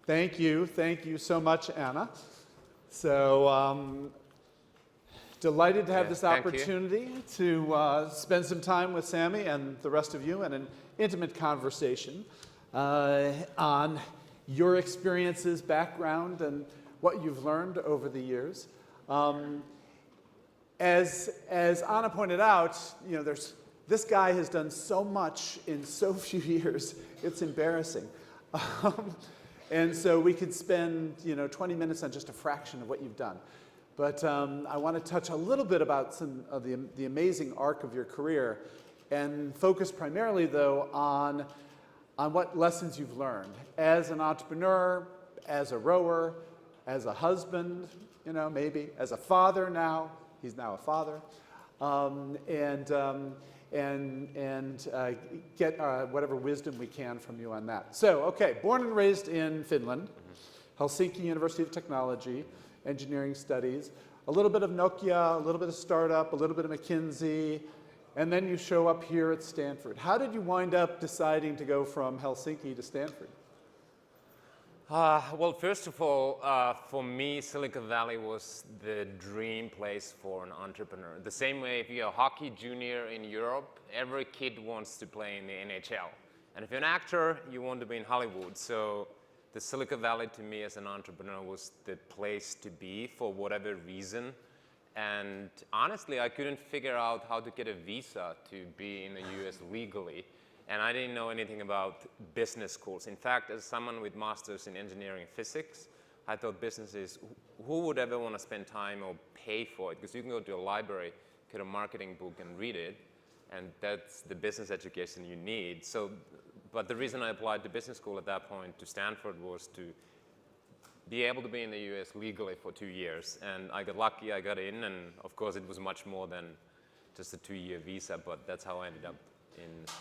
Thank you. Thank you so much, Anna. So, delighted to have this opportunity to spend some time with Sami and the rest of you in an intimate conversation on your experiences, background, and what you've learned over the years. As Anna pointed out, you know, this guy has done so much in so few years, it's embarrassing. And so we could spend, you know, 20 minutes on just a fraction of what you've done. But I want to touch a little bit about some of the amazing arc of your career and focus primarily, though, on what lessons you've learned as an entrepreneur, as a rower, as a husband, you know, maybe, as a father now. He's now a father. Get whatever wisdom we can from you on that. So, okay, born and raised in Finland, Helsinki University of Technology, engineering studies, a little bit of Nokia, a little bit of startup, a little bit of McKinsey, and then you show up here at Stanford. How did you wind up deciding to go from Helsinki to Stanford? Well, first of all, for me, Silicon Valley was the dream place for an entrepreneur. The same way if you're a hockey junior in Europe, every kid wants to play in the NHL. And if you're an actor, you want to be in Hollywood. So the Silicon Valley to me as an entrepreneur was the place to be for whatever reason. And honestly, I couldn't figure out how to get a visa to be in the US legally. And I didn't know anything about business schools. In fact, as someone with masters in engineering and physics, I thought businesses, who would ever want to spend time or pay for it? Because you can go to a library, get a marketing book and read it, and that's the business education you need. So, but the reason I applied to business school at that point to Stanford was to be able to be in the US legally for 2 years. And I got lucky, I got in, and of course it was much more than just a 2-year visa, but that's how I ended up.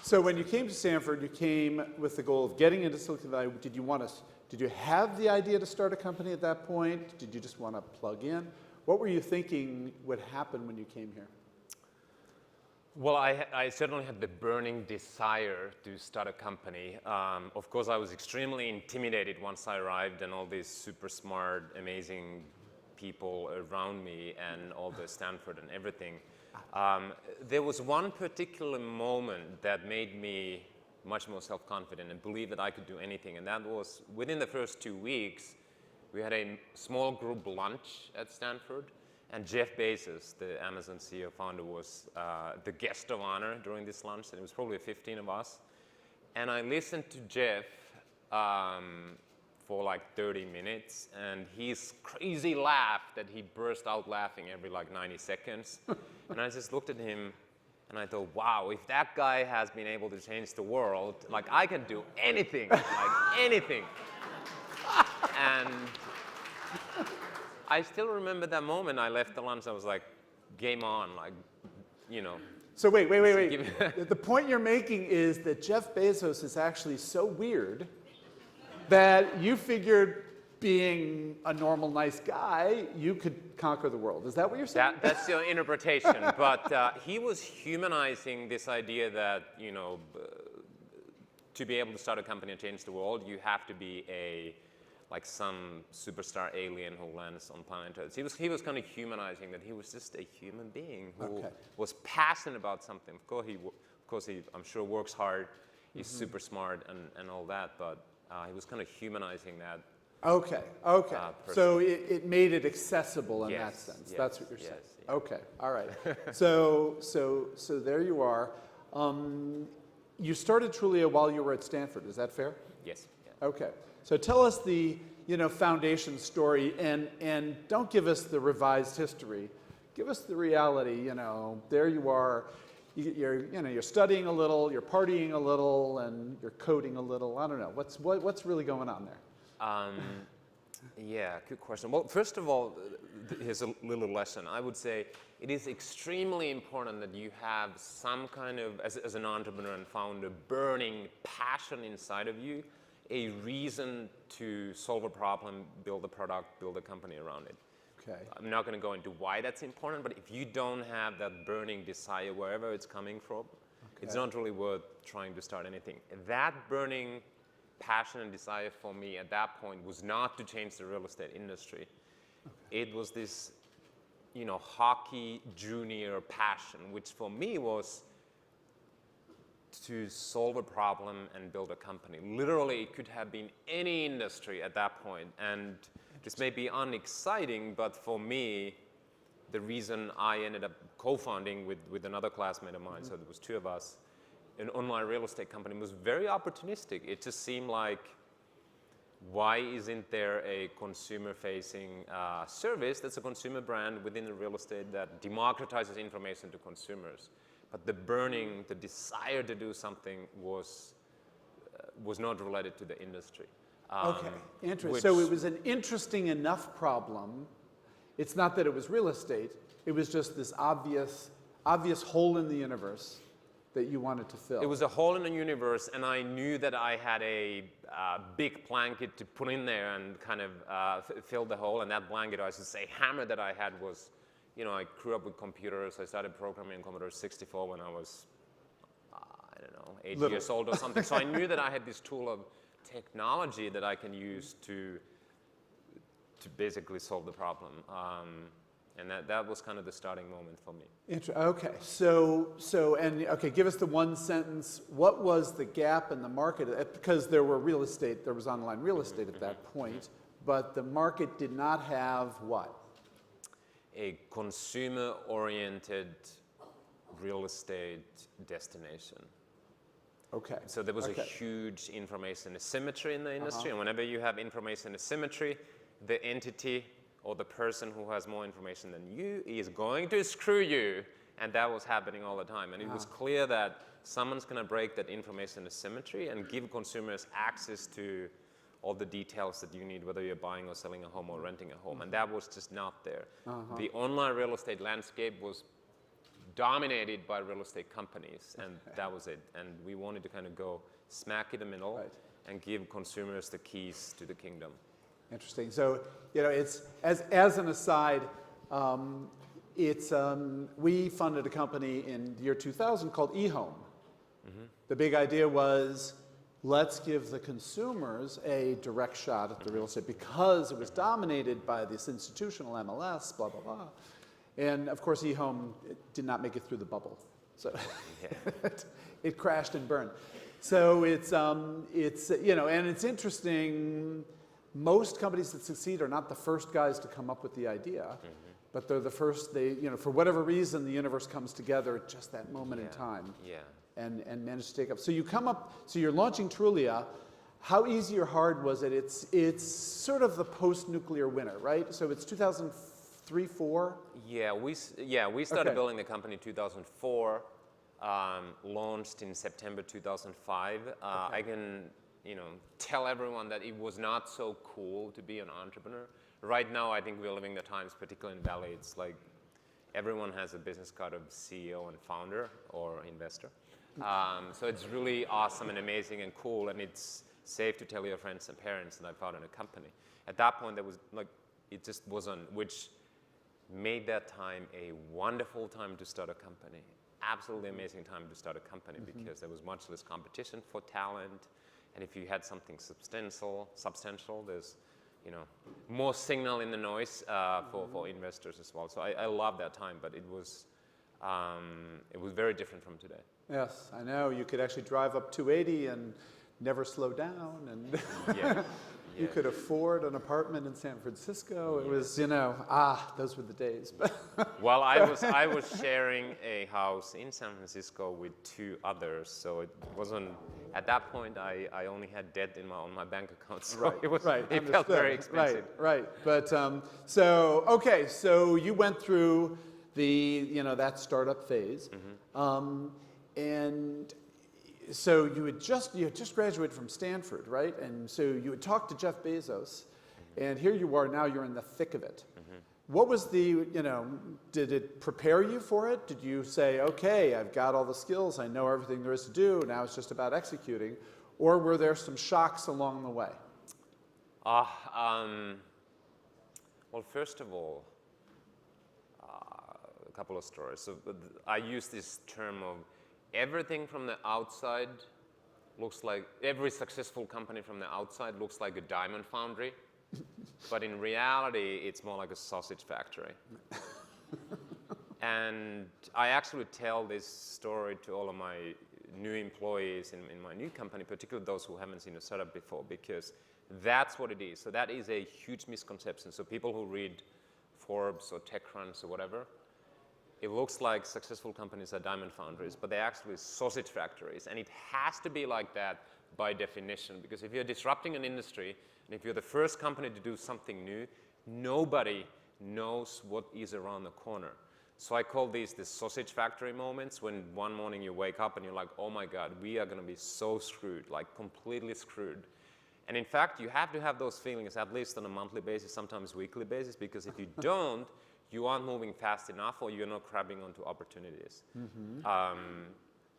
So when you came to Stanford, you came with the goal of getting into Silicon Valley. Did you have the idea to start a company at that point? Did you just want to plug in? What were you thinking would happen when you came here? Well, I certainly had the burning desire to start a company. Of course, I was extremely intimidated once I arrived and all these super smart, amazing people around me and all the Stanford and everything. There was one particular moment that made me much more self-confident and believe that I could do anything, and that was within the first 2 weeks, we had a small group lunch at Stanford, and Jeff Bezos, the Amazon CEO founder, was the guest of honor during this lunch, and it was probably 15 of us. And I listened to Jeff for like 30 minutes, and his crazy laugh that he burst out laughing every like 90 seconds. And I just looked at him, And I thought, wow, if that guy has been able to change the world, like I can do anything, like anything. And I still remember that moment I left the lunch, I was like, game on, like, you know. So wait. The point you're making is that Jeff Bezos is actually so weird that you figured being a normal, nice guy, you could conquer the world. Is that what you're saying? That's your interpretation. But he was humanizing this idea that, you know, to be able to start a company and change the world, you have to be like some superstar alien who lands on planet Earth. He was kind of humanizing that he was just a human being who was passionate about something. Of course, he I'm sure works hard. He's super smart and all that, but he was kind of humanizing that. Okay. So it made it accessible in that sense. Yes, that's what you're saying. yes. Okay. All right. So there you are. You started Trulia while you were at Stanford. Is that fair? Yes. Yeah. Okay. So tell us the foundation story, and don't give us the revised history. Give us the reality. There you are. You're studying a little, you're partying a little, and you're coding a little. I don't know. What's really going on there? Yeah, good question. Well, first of all, here's a little lesson. I would say it is extremely important that you have some kind of, as an entrepreneur and founder, burning passion inside of you, a reason to solve a problem, build a product, build a company around it. Okay. I'm not going to go into why that's important, but if you don't have that burning desire wherever it's coming from, it's not really worth trying to start anything. That burning passion and desire for me at that point was not to change the real estate industry. It was this, hockey junior passion, which for me was to solve a problem and build a company. Literally, it could have been any industry at that point. And this may be unexciting, but for me, the reason I ended up co-founding with another classmate of mine, so there was two of us, an online real estate company, was very opportunistic. It just seemed like, why isn't there a consumer-facing service that's a consumer brand within the real estate that democratizes information to consumers? But the desire to do something was not related to the industry. Okay, interesting. So it was an interesting enough problem. It's not that it was real estate. It was just this obvious hole in the universe that you wanted to fill. It was a hole in the universe, and I knew that I had a big blanket to put in there and kind of fill the hole. And that blanket, or I should say hammer that I had was, I grew up with computers. I started programming in Commodore 64 when I was, 8 years old or something. So I knew that I had this tool of technology that I can use to basically solve the problem. And that was kind of the starting moment for me. Okay, give us the one sentence. What was the gap in the market? Because there was online real estate at that point, but the market did not have what? A consumer-oriented real estate destination. Okay. So there was a huge information asymmetry in the industry, and whenever you have information asymmetry, the entity or the person who has more information than you is going to screw you, and that was happening all the time. And it was clear that someone's going to break that information asymmetry and give consumers access to all the details that you need, whether you're buying or selling a home or renting a home, and that was just not there. The online real estate landscape was dominated by real estate companies, and that was it. And we wanted to kind of go smack in the middle and give consumers the keys to the kingdom. Interesting. So, it's as an aside, we funded a company in the year 2000 called eHome. The big idea was, let's give the consumers a direct shot at the real estate because it was dominated by this institutional MLS, blah, blah, blah. And of course, eHome did not make it through the bubble. So it crashed and burned. So it's and it's interesting. Most companies that succeed are not the first guys to come up with the idea, but they're the first. For whatever reason, the universe comes together at just that moment in time, and manage to take up. So you come up. So you're launching Trulia. How easy or hard was it? It's sort of the post-nuclear winter, right? So it's 2003, 4. Yeah, we started building the company in 2004. launched in September 2005. I can, tell everyone that it was not so cool to be an entrepreneur. Right now, I think we're living the times, particularly in Valley. It's like everyone has a business card of CEO and founder or investor. So it's really awesome and amazing and cool, and it's safe to tell your friends and parents that I founded a company. At that point, there was it just wasn't, which made that time a wonderful time to start a company. Absolutely amazing time to start a company because there was much less competition for talent, and if you had something substantial, there's more signal in the noise for investors as well. So I love that time, but it was very different from today. Yes, I know. You could actually drive up 280 and never slow down, and you could afford an apartment in San Francisco. It was, those were the days. Well, I was sharing a house in San Francisco with 2 others, so it wasn't. At that point, I only had debt on my bank account, so it felt very expensive. Right. But so you went through that startup phase, and so you had just graduated from Stanford, right? And so you had talked to Jeff Bezos, and here you are, now you're in the thick of it. What was did it prepare you for it? Did you say, okay, I've got all the skills, I know everything there is to do, now it's just about executing? Or were there some shocks along the way? Well, first of all, a couple of stories. So I use this term of everything from the outside looks like, every successful company from the outside looks like a diamond foundry, but in reality, it's more like a sausage factory. And I actually tell this story to all of my new employees in my new company, particularly those who haven't seen a startup before, because that's what it is. So that is a huge misconception. So people who read Forbes or TechCrunch or whatever, it looks like successful companies are diamond foundries, but they're actually sausage factories. And it has to be like that by definition, because if you're disrupting an industry, and if you're the first company to do something new, nobody knows what is around the corner. So I call these the sausage factory moments, when one morning you wake up and you're like, oh my God, we are going to be so screwed, like completely screwed. And in fact, you have to have those feelings at least on a monthly basis, sometimes weekly basis, because if you don't, you aren't moving fast enough, or you're not grabbing onto opportunities.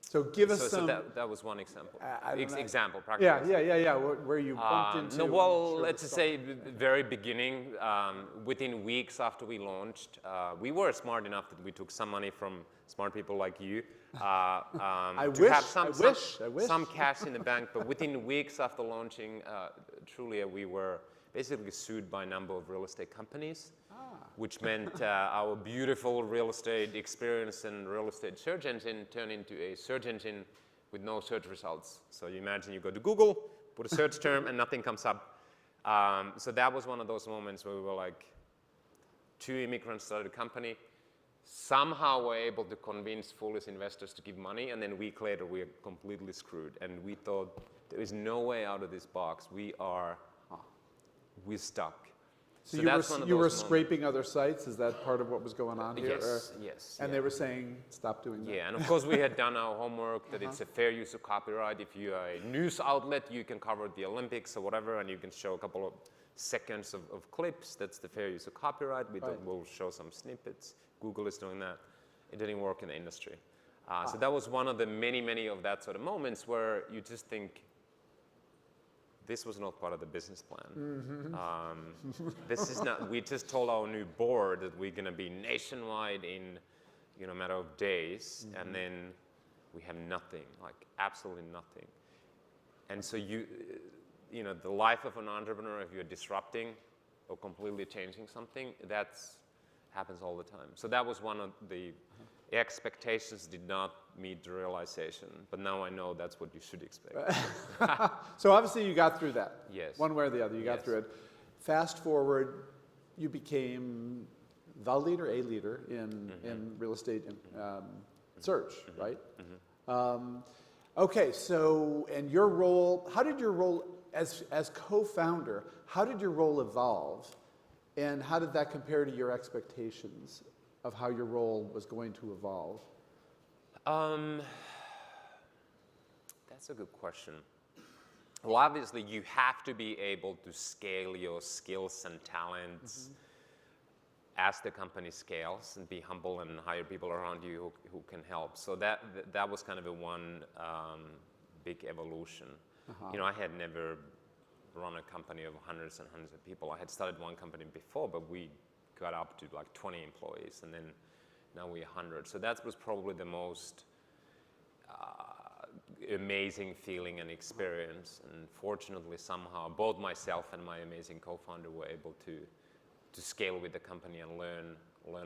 So give us some. So that was one example. Example, practice. Yeah. Where you bumped into. Well, let's just say very beginning, within weeks after we launched, we were smart enough that we took some money from smart people like you to have some cash in the bank. But within weeks after launching Trulia, we were basically sued by a number of real estate companies, which meant our beautiful real estate experience and real estate search engine turned into a search engine with no search results. So you imagine you go to Google, put a search term, and nothing comes up. So that was one of those moments where we were like, 2 immigrants started a company, somehow were able to convince foolish investors to give money, and then a week later we are completely screwed. And we thought, there is no way out of this box. We're stuck. So you were scraping other sites? Is that part of what was going on here? Yes. And they were saying, stop doing that? Yeah, and of course we had done our homework, that it's a fair use of copyright. If you are a news outlet, you can cover the Olympics or whatever, and you can show a couple of seconds of clips. That's the fair use of copyright. We'll show some snippets. Google is doing that. It didn't work in the industry. So that was one of the many of that sort of moments where you just think, this was not part of the business plan. This is not, we just told our new board that we're going to be nationwide in a matter of days, and then we have nothing, like absolutely nothing. And so the life of an entrepreneur, if you're disrupting or completely changing something, that happens all the time. So that was one of the expectations did not meet the realization, but now I know that's what you should expect. So obviously you got through that. Yes. One way or the other, you got through it. Fast forward, you became the leader, a leader in real estate search, right? Okay, so, and your role, how did your role as co-founder, how did your role evolve? And how did that compare to your expectations of how your role was going to evolve? That's a good question. Well, obviously, you have to be able to scale your skills and talents as the company scales, and be humble and hire people around you who can help. So that was kind of a one big evolution. You know, I had never run a company of hundreds and hundreds of people. I had started one company before, but we got up to like 20 employees, and then now we're 100. So that was probably the most amazing feeling and experience. And fortunately, somehow, both myself and my amazing co-founder were able to scale with the company and learn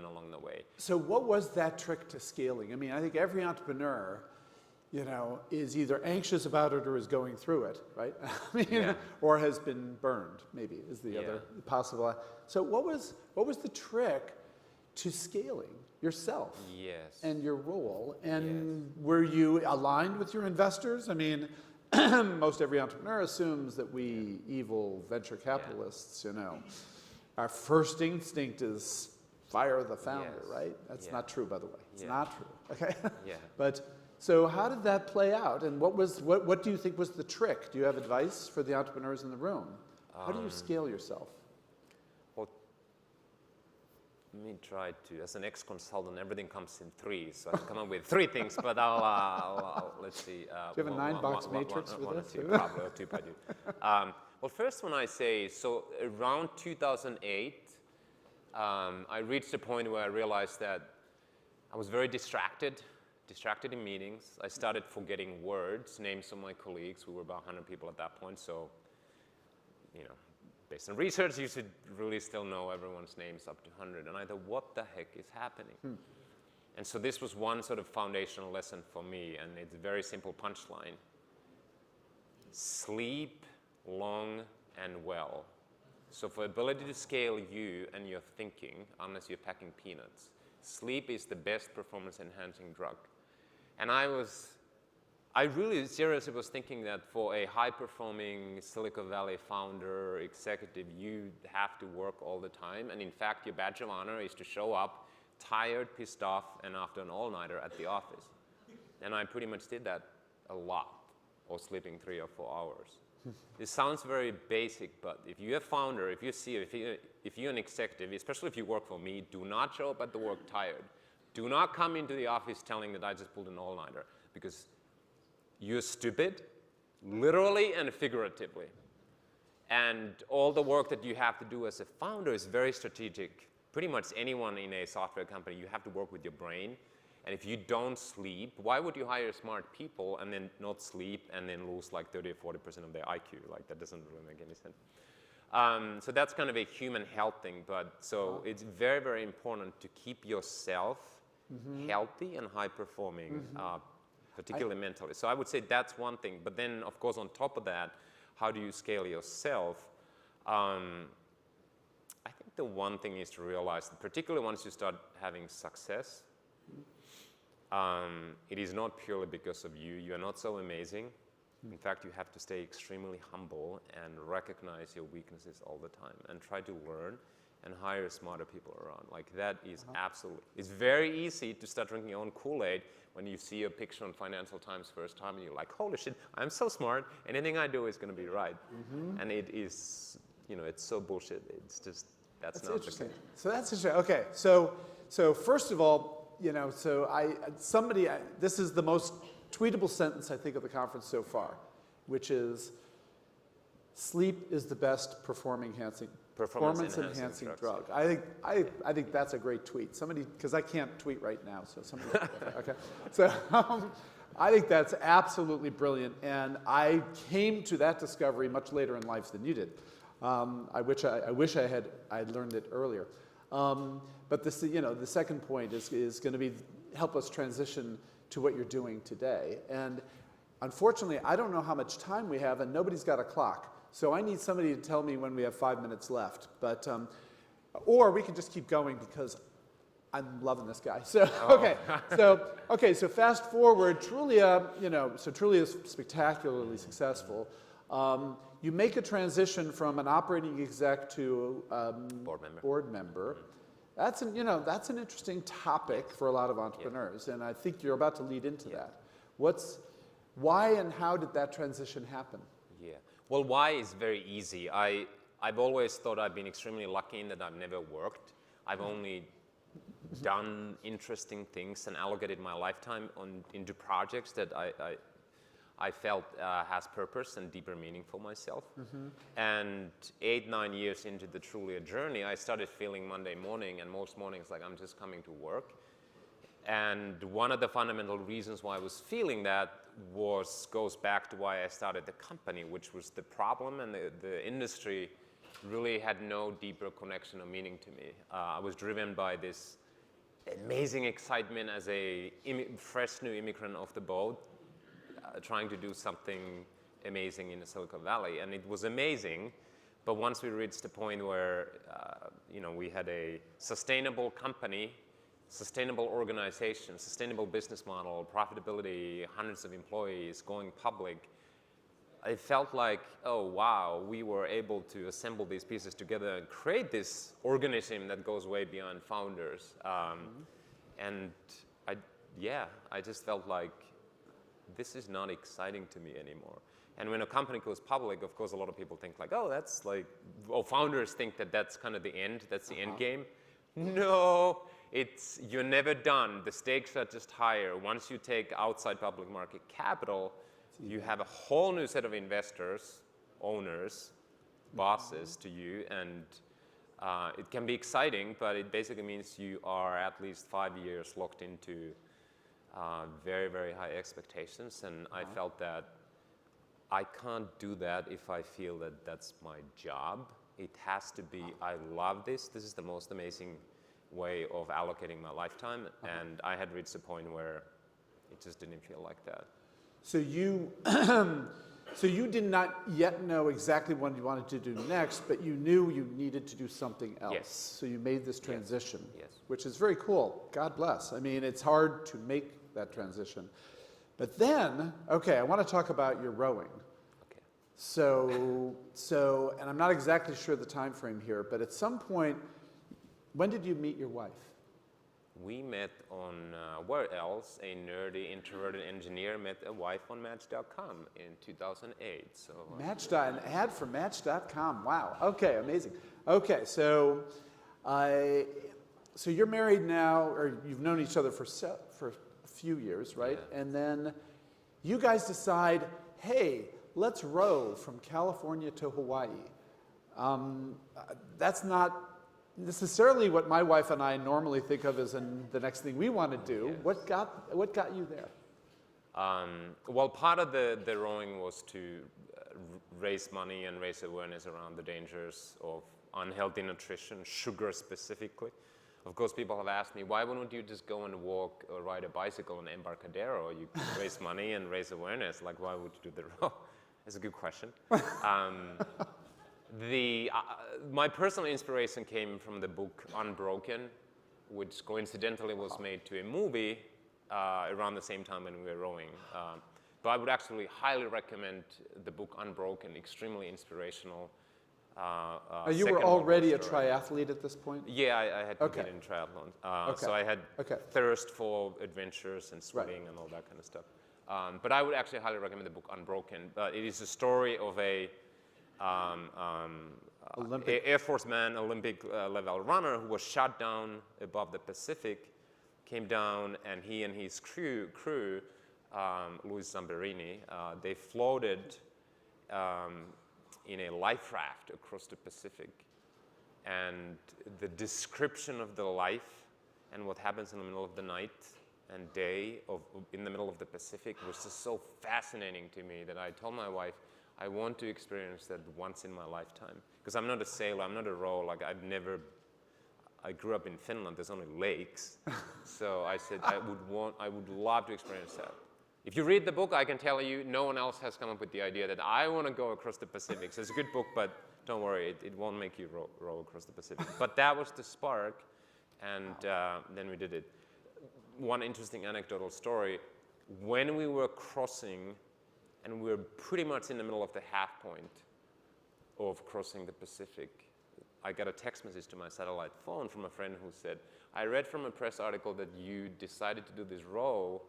along the way. So what was that trick to scaling? I mean, I think every entrepreneur, you know, is either anxious about it or is going through it, right? I mean, or has been burned, maybe, is the other possible. So what was the trick to scaling yourself and your role? And were you aligned with your investors? I mean, most every entrepreneur assumes that we evil venture capitalists, you know, our first instinct is fire the founder, right? That's not true, by the way. It's not true, okay? But so how did that play out? And what do you think was the trick? Do you have advice for the entrepreneurs in the room? How do you scale yourself? Well, let me try to, as an ex-consultant, everything comes in threes, so I come up with three things, but I'll let's see. Do you have a 9-box matrix for this? Probably, or two, I do. Well, first one I say, so around 2008, I reached a point where I realized that I was very distracted in meetings. I started forgetting words, names of my colleagues. We were about 100 people at that point, so, you know, based on research, you should really still know everyone's names up to 100. And I thought, what the heck is happening? And so this was one sort of foundational lesson for me, and it's a very simple punchline. Sleep long and well. So for ability to scale you and your thinking, unless you're packing peanuts, sleep is the best performance enhancing drug. And I really seriously was thinking that for a high performing Silicon Valley founder, executive, you have to work all the time. And in fact, your badge of honor is to show up tired, pissed off, and after an all-nighter at the office. And I pretty much did that a lot, or sleeping 3 or 4 hours. This sounds very basic, but if you're a founder, if you're an executive, especially if you work for me, do not show up at the work tired. Do not come into the office telling that I just pulled an all-nighter, because you're stupid, literally and figuratively. And all the work that you have to do as a founder is very strategic. Pretty much anyone in a software company, you have to work with your brain. And if you don't sleep, why would you hire smart people and then not sleep and then lose like 30 or 40% of their IQ? Like, that doesn't really make any sense. So that's kind of a human health thing. But so it's very, very important to keep yourself healthy and high performing, particularly mentally. So I would say that's one thing. But then, of course, on top of that, how do you scale yourself? I think the one thing is to realize that particularly once you start having success, it is not purely because of you. You are not so amazing. In fact, you have to stay extremely humble and recognize your weaknesses all the time and try to learn and hire smarter people around. Like, that is absolutely, it's very easy to start drinking your own Kool-Aid when you see a picture on Financial Times first time and you're like, holy shit, I'm so smart. Anything I do is going to be right. And it is, you know, it's so bullshit. It's just, that's not interesting. So that's interesting. Okay, so first of all, you know, so this is the most tweetable sentence I think of the conference so far, which is, sleep is the best performance enhancing drug. I think that's a great tweet. Somebody, because I can't tweet right now, so somebody, okay. So I think that's absolutely brilliant, and I came to that discovery much later in life than you did. I wish I'd learned it earlier. But this, you know, the second point is going to help us transition to what you're doing today. And unfortunately, I don't know how much time we have, and nobody's got a clock. So I need somebody to tell me when we have 5 minutes left. But or we can just keep going because I'm loving this guy. So so fast forward, Trulia, you know, so Trulia is spectacularly successful. You make a transition from an operating exec to board member. That's an interesting topic for a lot of entrepreneurs, and I think you're about to lead into that. Why and how did that transition happen? Yeah. Well, why is very easy. I've always thought I've been extremely lucky in that I've never worked. I've only done interesting things and allocated my lifetime into projects that I felt has purpose and deeper meaning for myself. And 8-9 years into the Trulia journey, I started feeling Monday morning and most mornings like I'm just coming to work. And one of the fundamental reasons why I was feeling that goes back to why I started the company, which was the problem and the industry really had no deeper connection or meaning to me. I was driven by this amazing excitement as a fresh new immigrant off the boat, trying to do something amazing in the Silicon Valley. And it was amazing, but once we reached the point where we had a sustainable company, sustainable organization, sustainable business model, profitability, hundreds of employees, going public, I felt like, oh wow, we were able to assemble these pieces together and create this organism that goes way beyond founders. And I just felt like this is not exciting to me anymore. And when a company goes public, of course, a lot of people think like, oh, that's like, founders think that that's kind of the end, that's the end game. No, you're never done. The stakes are just higher. Once you take outside public market capital, you have a whole new set of investors, owners, bosses to you, and it can be exciting, but it basically means you are at least 5 years locked into very, very high expectations, and I felt that I can't do that if I feel that that's my job. It has to be, I love this. This is the most amazing way of allocating my lifetime, and I had reached a point where it just didn't feel like that. So you did not yet know exactly what you wanted to do next, but you knew you needed to do something else. Yes. So you made this transition, Yes. which is very cool. God bless. I mean, it's hard to make that transition. But then, okay, I want to talk about your rowing. Okay. So, and I'm not exactly sure the time frame here, but at some point, when did you meet your wife? We met on, where else? A nerdy, introverted engineer met a wife on Match.com in 2008. So An ad for Match.com. Wow. Okay, amazing. Okay, so you're married now, or you've known each other for a few years, right? Yeah. And then you guys decide, hey, let's row from California to Hawaii. That's not necessarily what my wife and I normally think of as the next thing we want to do. Yes. What got you there? Well, part of the rowing was to raise money and raise awareness around the dangers of unhealthy nutrition, sugar specifically. Of course, people have asked me, why wouldn't you just go and walk or ride a bicycle in Embarcadero? You could raise money and raise awareness. Like, why would you do the row? That's a good question. My personal inspiration came from the book Unbroken, which coincidentally was made to a movie around the same time when we were rowing. But I would actually highly recommend the book Unbroken, extremely inspirational. You were already a triathlete at this point? Yeah, I had competed in triathlon. So I had thirst for adventures and swimming and all that kind of stuff. But I would actually highly recommend the book Unbroken. It is a story of a Air Force man, Olympic level runner who was shot down above the Pacific, came down, and he and his crew Luis Zamperini, they floated in a life raft across the Pacific. And the description of the life and what happens in the middle of the night and day in the middle of the Pacific was just so fascinating to me that I told my wife, I want to experience that once in my lifetime. Because I'm not a sailor, I'm not a rower, like I grew up in Finland, there's only lakes. So I said, I would love to experience that. If you read the book, I can tell you, no one else has come up with the idea that I want to go across the Pacific. So it's a good book, but don't worry, it won't make you row across the Pacific. But that was the spark, and then we did it. One interesting anecdotal story, when we were crossing, and we were pretty much in the middle of the half point of crossing the Pacific, I got a text message to my satellite phone from a friend who said, I read from a press article that you decided to do this role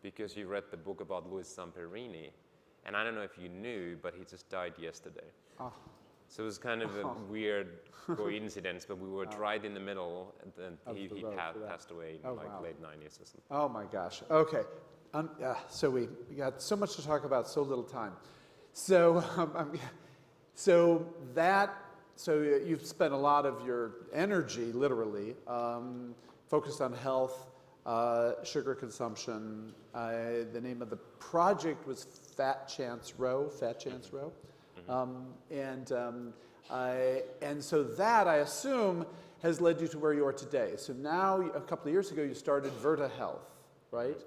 because you read the book about Louis Zamperini. And I don't know if you knew, but he just died yesterday. Oh. So it was kind of a weird coincidence, but we were right in the middle, and then he passed away in late 90s or something. Oh my gosh. Okay. So we got so much to talk about, so little time. So, so you've spent a lot of your energy, literally, focused on health, sugar consumption. The name of the project was Fat Chance Row. And so that, I assume, has led you to where you are today. So now, a couple of years ago, you started Virta Health, right?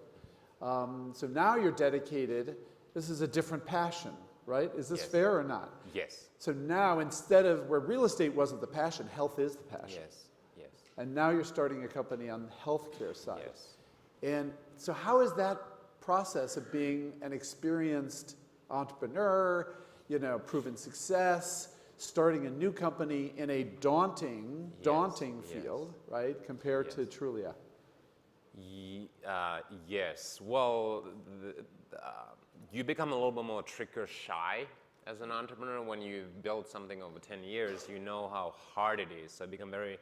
So now you're dedicated. This is a different passion, right? Is this fair or not? Yes. So now, instead of where real estate wasn't the passion, health is the passion. Yes, yes. And now you're starting a company on the healthcare side. Yes. And so how is that process of being an experienced entrepreneur, you know, proven success, starting a new company in a daunting field, right, compared to Trulia? Yes. Well, you become a little bit more trigger shy as an entrepreneur. When you build something over 10 years, you know how hard it is. So I become very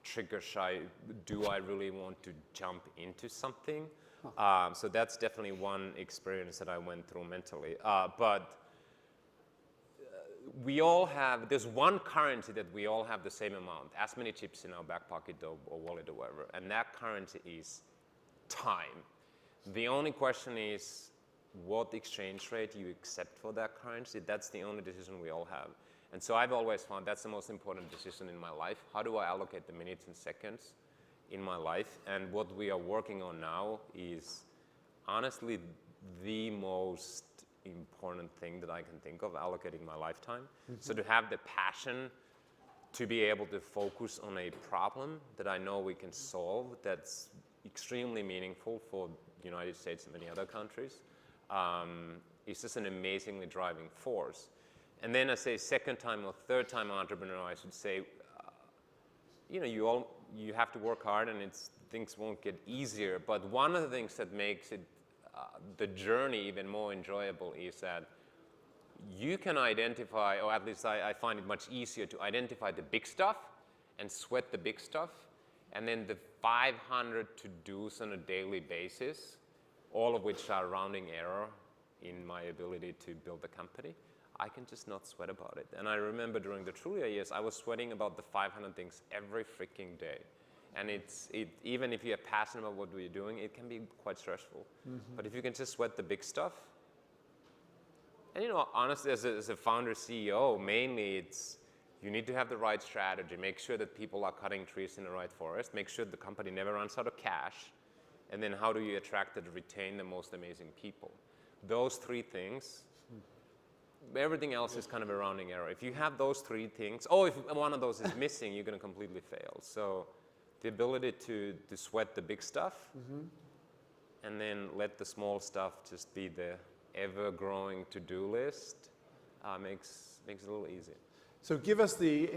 trigger shy. Do I really want to jump into something? So that's definitely one experience that I went through mentally. But we all have, there's one currency that we all have the same amount, as many chips in our back pocket or wallet or whatever, and that currency is time. The only question is what exchange rate you accept for that currency. That's the only decision we all have. And so I've always found that's the most important decision in my life. How do I allocate the minutes and seconds in my life? And what we are working on now is honestly the most important thing that I can think of, allocating my lifetime. So to have the passion to be able to focus on a problem that I know we can solve, that's extremely meaningful for the United States and many other countries, is just an amazingly driving force. And then as a second time or third time entrepreneur, I should say, you know, you have to work hard, and things won't get easier. But one of the things that makes it the journey even more enjoyable is that you can identify, or at least I find it much easier to identify the big stuff and sweat the big stuff, and then the 500 to-dos on a daily basis, all of which are rounding error in my ability to build a company, I can just not sweat about it. And I remember during the Trulia years, I was sweating about the 500 things every freaking day. And even if you're passionate about what you're doing, it can be quite stressful. But if you can just sweat the big stuff, and you know, honestly, as a founder CEO, mainly it's you need to have the right strategy, make sure that people are cutting trees in the right forest, make sure the company never runs out of cash, and then how do you attract and retain the most amazing people? Those three things, everything else is kind of a rounding error. If you have those three things, if one of those is missing, you're going to completely fail. So the ability to sweat the big stuff and then let the small stuff just be the ever-growing to-do list makes it a little easier. So give us the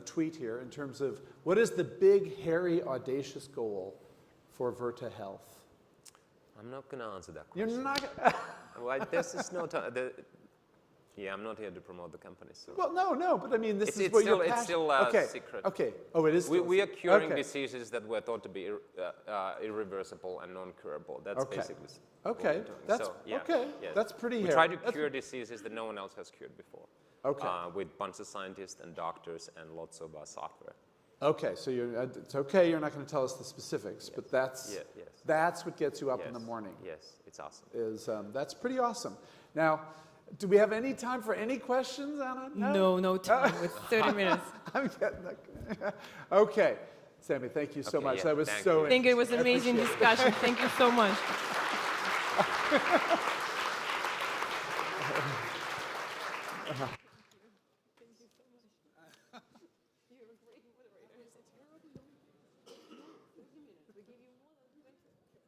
tweet here in terms of what is the big, hairy, audacious goal for Virta Health? I'm not going to answer that question. You're not going to? Well, there's just no time. Yeah, I'm not here to promote the company. So. Well, no, but I mean, this is what you're passionate. It's still a secret. Okay. Oh, it is still we are curing diseases that were thought to be irreversible and non-curable. That's basically what we're doing. That's Yes. That's pretty hairy. We try to cure diseases that no one else has cured before. Okay. With a bunch of scientists and doctors and lots of software. Okay, so it's okay. You're not going to tell us the specifics, but that's what gets you up in the morning. Yes, it's awesome. That's pretty awesome. Now, do we have any time for any questions, Anna? No time with 30 minutes. I'm getting that. Okay, Sami, thank you so much. That was so. I think it was an amazing discussion. Thank you so much.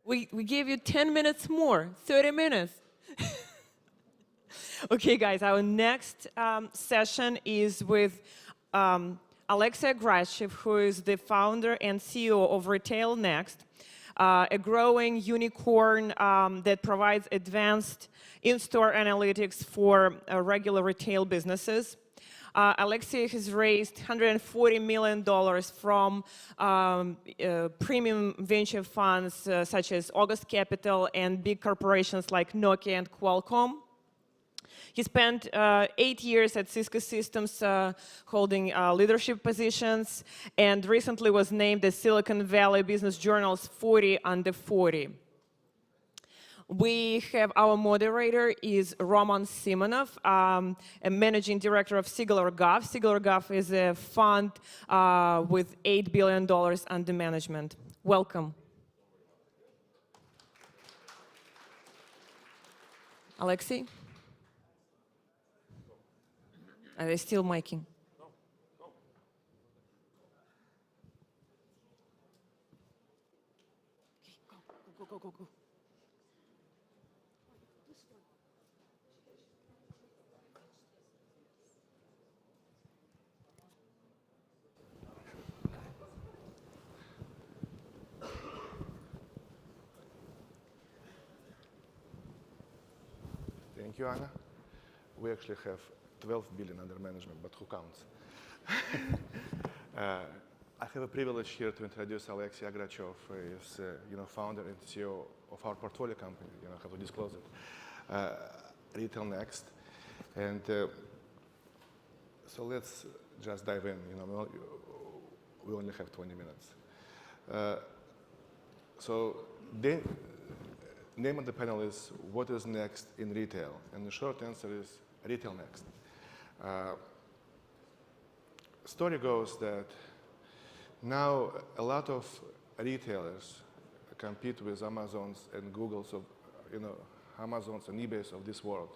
We gave you 10 minutes more, 30 minutes. Okay, guys, our next session is with Alexei Agratchev, who is the founder and CEO of RetailNext, a growing unicorn that provides advanced in-store analytics for regular retail businesses. Alexei has raised $140 million from premium venture funds such as August Capital and big corporations like Nokia and Qualcomm. He spent 8 years at Cisco Systems holding leadership positions and recently was named the Silicon Valley Business Journal's 40 Under 40. We have our moderator is Roman Simonov, a managing director of Siguler Guff. Siguler Guff is a fund with $8 billion under management. Welcome. Alexei? Are they still miking? Go. Thank you, Anna. We actually have 12 billion under management, but who counts? I have a privilege here to introduce Alexei Agratchev, who is founder and CEO of our portfolio company, I have to disclose it, RetailNext. And so let's just dive in. We only have 20 minutes. So the name of the panel is What is Next in Retail? And the short answer is RetailNext. Story goes that now a lot of retailers compete with Amazons and Googles of, Amazons and eBays of this world.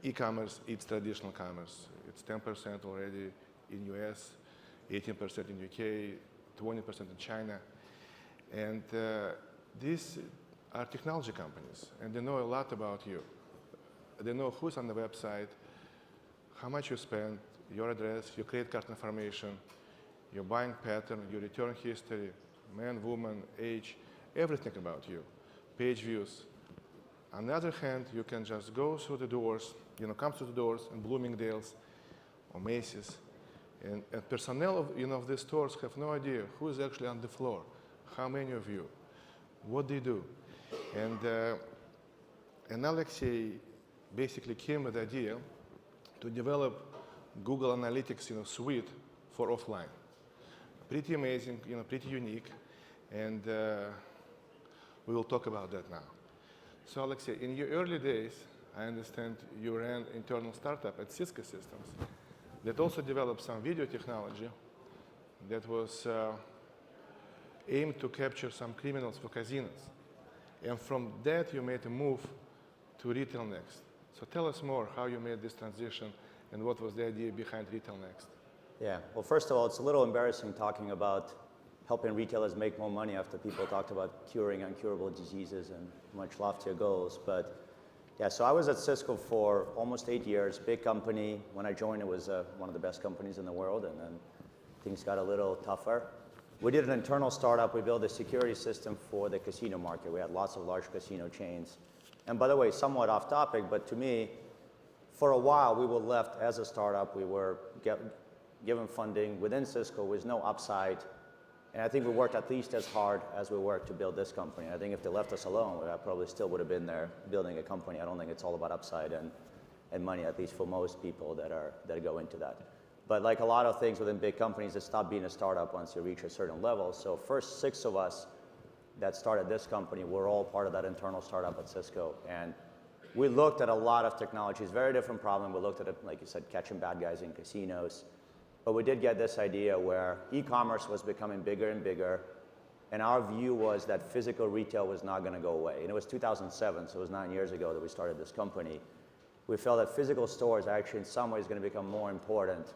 E-commerce eats traditional commerce. It's 10% already in US, 18% in UK, 20% in China. And these are technology companies, and they know a lot about you. They know who's on the website, how much you spend, your address, your credit card information, your buying pattern, your return history, man, woman, age, everything about you, page views. On the other hand, you can just go through the doors, come through the doors in Bloomingdale's or Macy's, and personnel of these stores have no idea who is actually on the floor, how many of you, what they do. And Alexei basically came with the idea to develop Google Analytics suite for offline. Pretty amazing, pretty unique, and we will talk about that now. So Alexei, in your early days, I understand you ran internal startup at Cisco Systems that also developed some video technology that was aimed to capture some criminals for casinos. And from that, you made a move to RetailNext. So tell us more how you made this transition and what was the idea behind RetailNext. Yeah, well, first of all, it's a little embarrassing talking about helping retailers make more money after people talked about curing incurable diseases and much loftier goals. But yeah, so I was at Cisco for almost 8 years, big company. When I joined, it was one of the best companies in the world, and then things got a little tougher. We did an internal startup. We built a security system for the casino market. We had lots of large casino chains. And by the way, somewhat off topic, but to me, for a while, we were left as a startup. We were given funding within Cisco with no upside. And I think we worked at least as hard as we worked to build this company. I think if they left us alone, I probably still would have been there building a company. I don't think it's all about upside and money, at least for most people that go into that. But like a lot of things within big companies, it stopped being a startup once you reach a certain level. So first 6 of us that started this company were all part of that internal startup at Cisco. And we looked at a lot of technologies, very different problem. We looked at it, like you said, catching bad guys in casinos. But we did get this idea where e-commerce was becoming bigger and bigger. And our view was that physical retail was not going to go away. And it was 2007, so it was 9 years ago that we started this company. We felt that physical stores are actually in some ways going to become more important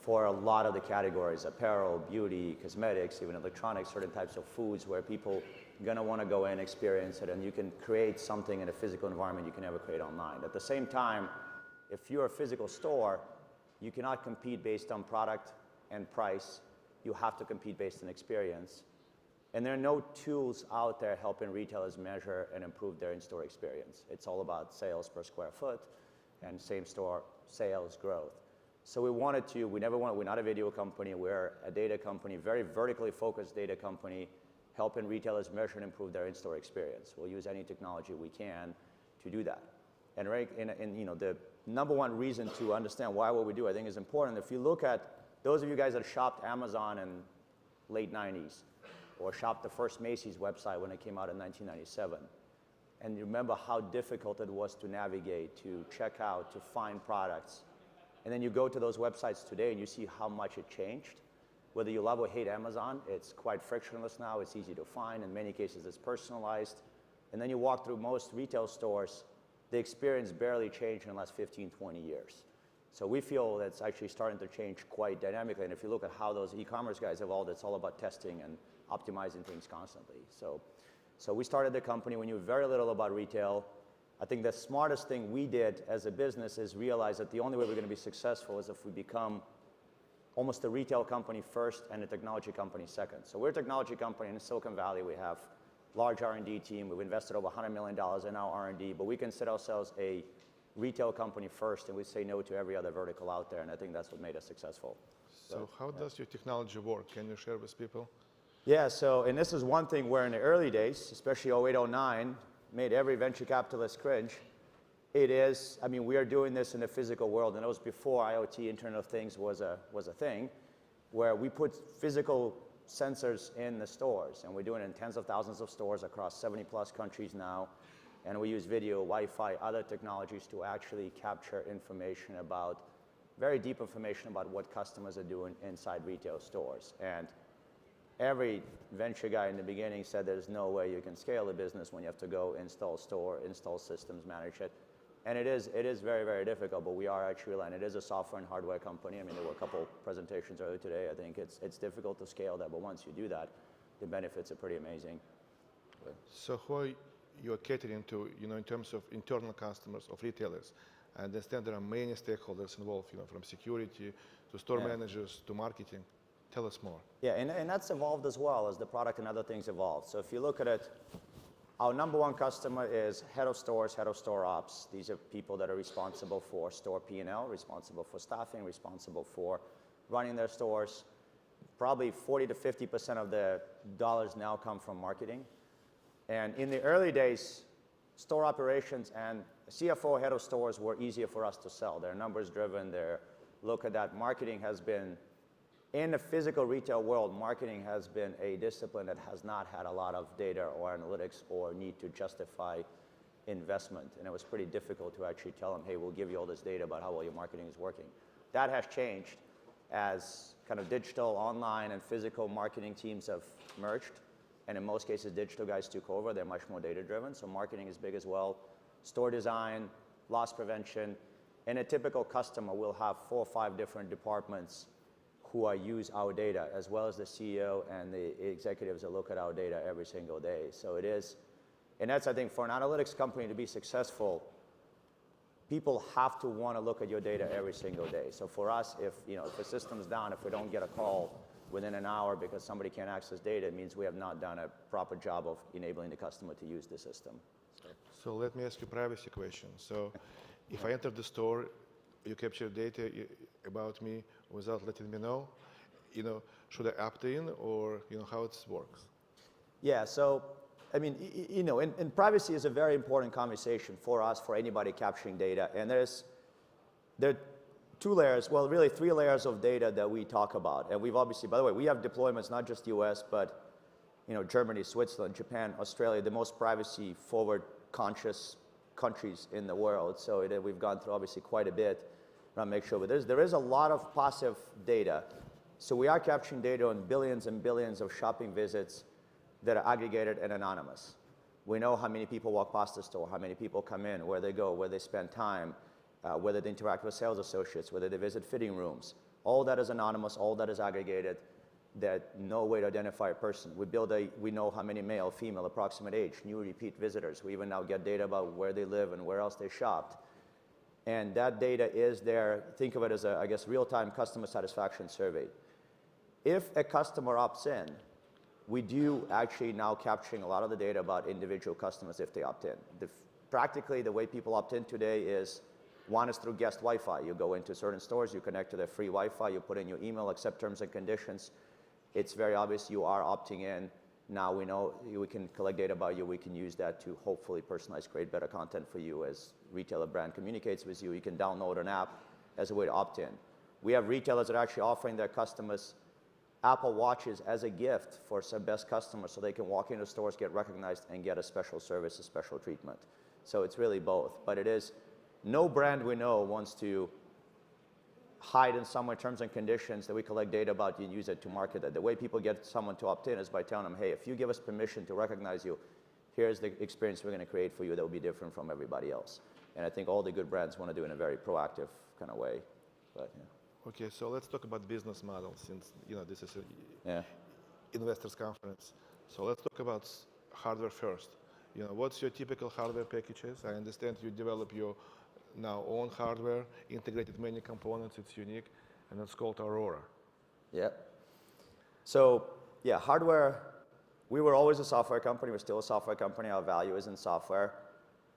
for a lot of the categories, apparel, beauty, cosmetics, even electronics, certain types of foods where people are going to want to go in, experience it, and you can create something in a physical environment you can never create online. At the same time, if you're a physical store, you cannot compete based on product and price. You have to compete based on experience. And there are no tools out there helping retailers measure and improve their in-store experience. It's all about sales per square foot and same-store sales growth. So we're not a video company, we're a data company, very vertically focused data company, helping retailers measure and improve their in-store experience. We'll use any technology we can to do that. And the number one reason to understand why what we do, I think, is important. If you look at those of you guys that shopped Amazon in late 90s, or shopped the first Macy's website when it came out in 1997, and you remember how difficult it was to navigate, to check out, to find products, and then you go to those websites today and you see how much it changed. Whether you love or hate Amazon, it's quite frictionless now, it's easy to find, in many cases it's personalized, and then you walk through most retail stores, the experience barely changed in the last 15, 20 years. So we feel that's actually starting to change quite dynamically, and if you look at how those e-commerce guys evolved, it's all about testing and optimizing things constantly. So we started the company, we knew very little about retail. I think the smartest thing we did as a business is realize that the only way we're going to be successful is if we become almost a retail company first and a technology company second. So we're a technology company in Silicon Valley. We have large R&D team. We've invested over $100 million in our R&D, but we consider ourselves a retail company first, and we say no to every other vertical out there, and I think that's what made us successful. So how does your technology work? Can you share with people? Yeah, and this is one thing where in the early days, especially 08, 09, made every venture capitalist cringe. We are doing this in the physical world, and it was before IoT, Internet of Things was a thing, where we put physical sensors in the stores, and we're doing it in tens of thousands of stores across 70+ countries now, and we use video, Wi-Fi, other technologies to actually capture information very deep information about what customers are doing inside retail stores. And every venture guy in the beginning said there's no way you can scale a business when you have to go install store, install systems, manage it. And it is very, very difficult, but we are actually, and it is a software and hardware company. There were a couple presentations earlier today. I think it's difficult to scale that, but once you do that, the benefits are pretty amazing. So who are you catering to, in terms of internal customers of retailers? I understand there are many stakeholders involved, from security to store managers to marketing. Tell us more. Yeah, and that's evolved as well as the product and other things evolved. So if you look at it, our number one customer is head of stores, head of store ops. These are people that are responsible for store P&L, responsible for staffing, responsible for running their stores. Probably 40 to 50% of the dollars now come from marketing. And in the early days, store operations and CFO, head of stores were easier for us to sell. They're numbers driven, look at that. Marketing has been, in the physical retail world, marketing has been a discipline that has not had a lot of data or analytics or need to justify investment. And it was pretty difficult to actually tell them, hey, we'll give you all this data about how well your marketing is working. That has changed as kind of digital, online, and physical marketing teams have merged. And in most cases, digital guys took over. They're much more data-driven. So marketing is big as well. Store design, loss prevention. And a typical customer will have 4 or 5 different departments who use our data, as well as the CEO and the executives that look at our data every single day. So it is, and that's, I think, for an analytics company to be successful, people have to want to look at your data every single day. So for us, if the system's down, if we don't get a call within an hour because somebody can't access data, it means we have not done a proper job of enabling the customer to use the system. So let me ask you a privacy question. So if I enter the store, you capture data about me without letting me know, should I opt in, or how it works? Yeah, so and privacy is a very important conversation for us, for anybody capturing data. And there are 2 layers, well, really 3 layers of data that we talk about. And we've obviously, by the way, we have deployments, not just US, but Germany, Switzerland, Japan, Australia, the most privacy forward conscious countries in the world. So we've gone through obviously quite a bit to make sure. But there is a lot of passive data. So we are capturing data on billions and billions of shopping visits that are aggregated and anonymous. We know how many people walk past the store, how many people come in, where they go, where they spend time, whether they interact with sales associates, whether they visit fitting rooms. All that is anonymous, all that is aggregated, that no way to identify a person. We know how many male, female, approximate age, new repeat visitors. We even now get data about where they live and where else they shopped. And that data is there. Think of it as a, real-time customer satisfaction survey. If a customer opts in, we do actually now capturing a lot of the data about individual customers if they opt in. Practically, the way people opt in today is, one is through guest Wi-Fi. You go into certain stores, you connect to their free Wi-Fi, you put in your email, accept terms and conditions. It's very obvious you are opting in. Now we know we can collect data about you. We can use that to hopefully personalize, create better content for you as retailer brand communicates with you. You can download an app as a way to opt in. We have retailers that are actually offering their customers Apple Watches as a gift for some best customers so they can walk into stores, get recognized, and get a special service, a special treatment. So it's really both. But it is, no brand we know wants to hide in somewhere terms and conditions that we collect data about you and use it to market it. The way people get someone to opt in is by telling them, hey, if you give us permission to recognize you, here's the experience we're going to create for you that will be different from everybody else. And I think all the good brands want to do it in a very proactive kind of way. But, yeah. Okay, so let's talk about business model, since this is a investors conference. So let's talk about hardware first. What's your typical hardware packages? I understand you develop your now own hardware, integrated many components. It's unique, and it's called Aurora. Yeah. So yeah, hardware. We were always a software company. We're still a software company. Our value is in software.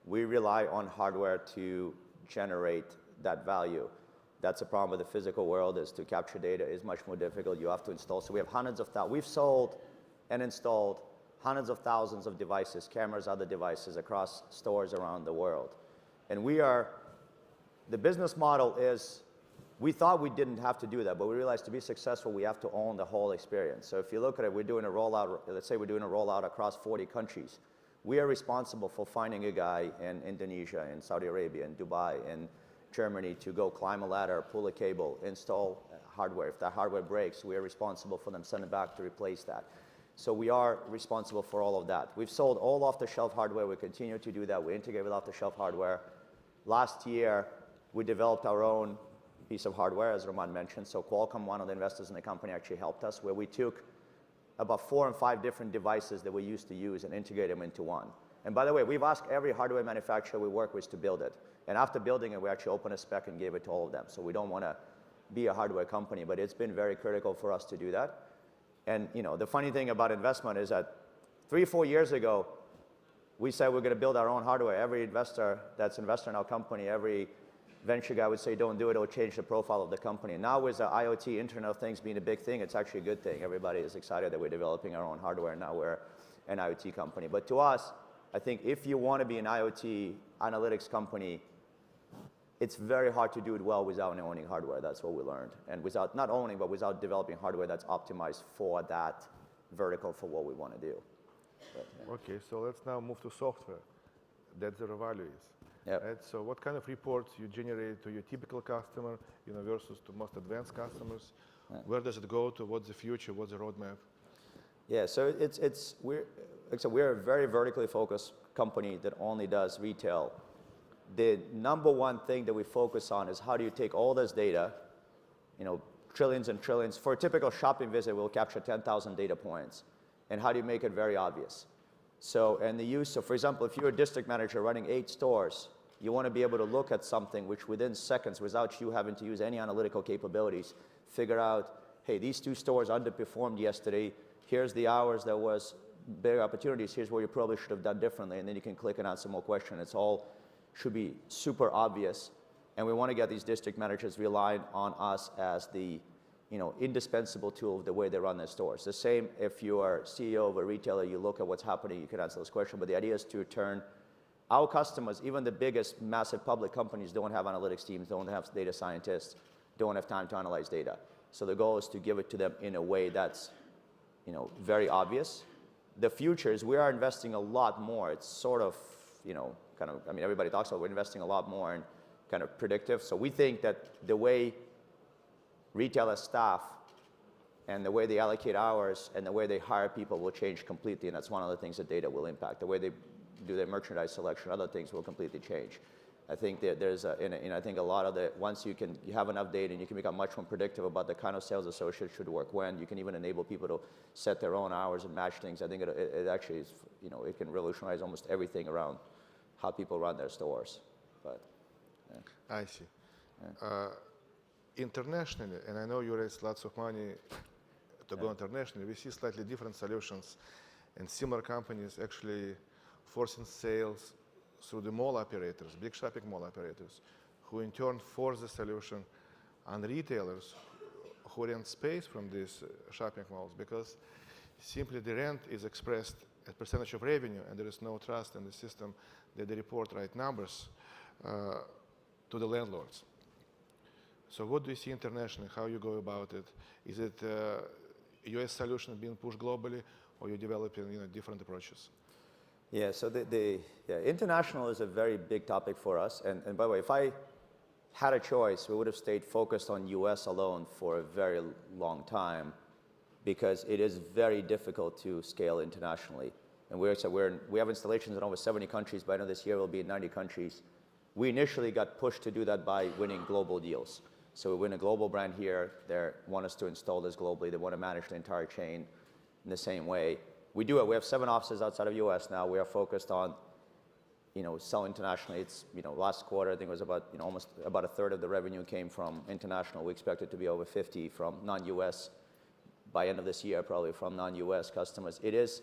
We rely on hardware to generate that value. That's a problem with the physical world, is to capture data is much more difficult. You have to install. So we have hundreds of thousands. We've sold and installed hundreds of thousands of devices, cameras, other devices across stores around the world. And the business model is, we thought we didn't have to do that, but we realized to be successful, we have to own the whole experience. So if you look at it, we're doing a rollout, let's say we're doing a rollout across 40 countries. We are responsible for finding a guy in Indonesia, in Saudi Arabia, in Dubai, in Germany to go climb a ladder, pull a cable, install hardware. If that hardware breaks, we are responsible for them sending it back to replace that. So we are responsible for all of that. We've sold all off-the-shelf hardware. We continue to do that. We integrate with off-the-shelf hardware. Last year, we developed our own piece of hardware, as Roman mentioned. So Qualcomm, one of the investors in the company, actually helped us, where we took about 4 and 5 different devices that we used to use and integrate them into one. And by the way, we've asked every hardware manufacturer we work with to build it. And after building it, we actually opened a spec and gave it to all of them. So we don't want to be a hardware company, but it's been very critical for us to do that. And the funny thing about investment is that 3 or 4 years ago, we said we're going to build our own hardware. Every investor that's invested in our company, every venture guy would say, don't do it, it'll change the profile of the company. And now with the IoT, Internet of Things being a big thing, it's actually a good thing. Everybody is excited that we're developing our own hardware, and now we're an IoT company. But to us, I think if you want to be an IoT analytics company, it's very hard to do it well without owning hardware. That's what we learned. And without, not owning, but without developing hardware that's optimized for that vertical for what we want to do. But, yeah. Okay, so let's now move to software. That's the value is. Yep. Right? So what kind of reports you generate to your typical customer, versus to most advanced customers? Yeah. Where does it go to? What's the future? What's the roadmap? Yeah, so we're a very vertically focused company that only does retail. The number one thing that we focus on is how do you take all this data, trillions and trillions. For a typical shopping visit, we'll capture 10,000 data points. And how do you make it very obvious? So for example, if you're a district manager running 8 stores, you want to be able to look at something which within seconds, without you having to use any analytical capabilities, figure out, hey, these 2 stores underperformed yesterday. Here's the hours there was big opportunities. Here's what you probably should have done differently. And then you can click and answer more questions. It's all should be super obvious. And we want to get these district managers relying on us as the indispensable tool of the way they run their stores. The same if you are CEO of a retailer, you look at what's happening, you can answer this question. But the idea is to turn our customers, even the biggest massive public companies, don't have analytics teams, don't have data scientists, don't have time to analyze data. So the goal is to give it to them in a way that's very obvious. The future is we are investing a lot more. It's sort of, everybody talks about we're investing a lot more in kind of predictive. So we think that the way retailer staff and the way they allocate hours and the way they hire people will change completely. And that's one of the things that data will impact. The way they do their merchandise selection, other things will completely change. I think that there's I think a lot of once you have enough data and you can become much more predictive about the kind of sales associates should work when, you can even enable people to set their own hours and match things. I think it actually is, it can revolutionize almost everything around how people run their stores. But yeah. I see. Yeah. Internationally, and I know you raised lots of money to go internationally. We see slightly different solutions, and similar companies actually forcing sales through the mall operators, big shopping mall operators, who in turn force the solution on retailers who rent space from these shopping malls, because simply the rent is expressed as percentage of revenue, and there is no trust in the system that they report right numbers to the landlords. So what do you see internationally? How you go about it? Is it a US solution being pushed globally, or you're developing different approaches? Yeah, so international is a very big topic for us. And by the way, if I had a choice, we would have stayed focused on US alone for a very long time, because it is very difficult to scale internationally. And we have installations in over 70 countries. By the end of this year, we'll be in 90 countries. We initially got pushed to do that by winning global deals. So we win a global brand here. They want us to install this globally. They want to manage the entire chain in the same way. We do it. We have 7 offices outside of US now. We are focused on, selling internationally. It's, last quarter, I think it was about, almost about a third of the revenue came from international. We expect it to be over 50 from non-US by end of this year, probably from non-US customers. It is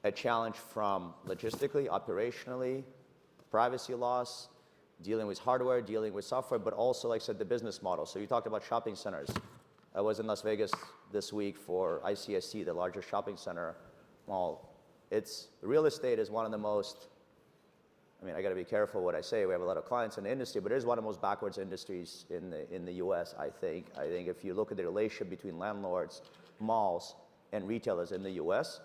a challenge from logistically, operationally, privacy loss, dealing with hardware, dealing with software, but also, like I said, the business model. So you talked about shopping centers. I was in Las Vegas this week for ICSC, the largest shopping center mall. Real estate is one of the most, I got to be careful what I say. We have a lot of clients in the industry, but it is one of the most backwards industries in the US, I think. I think if you look at the relationship between landlords, malls, and retailers in the US,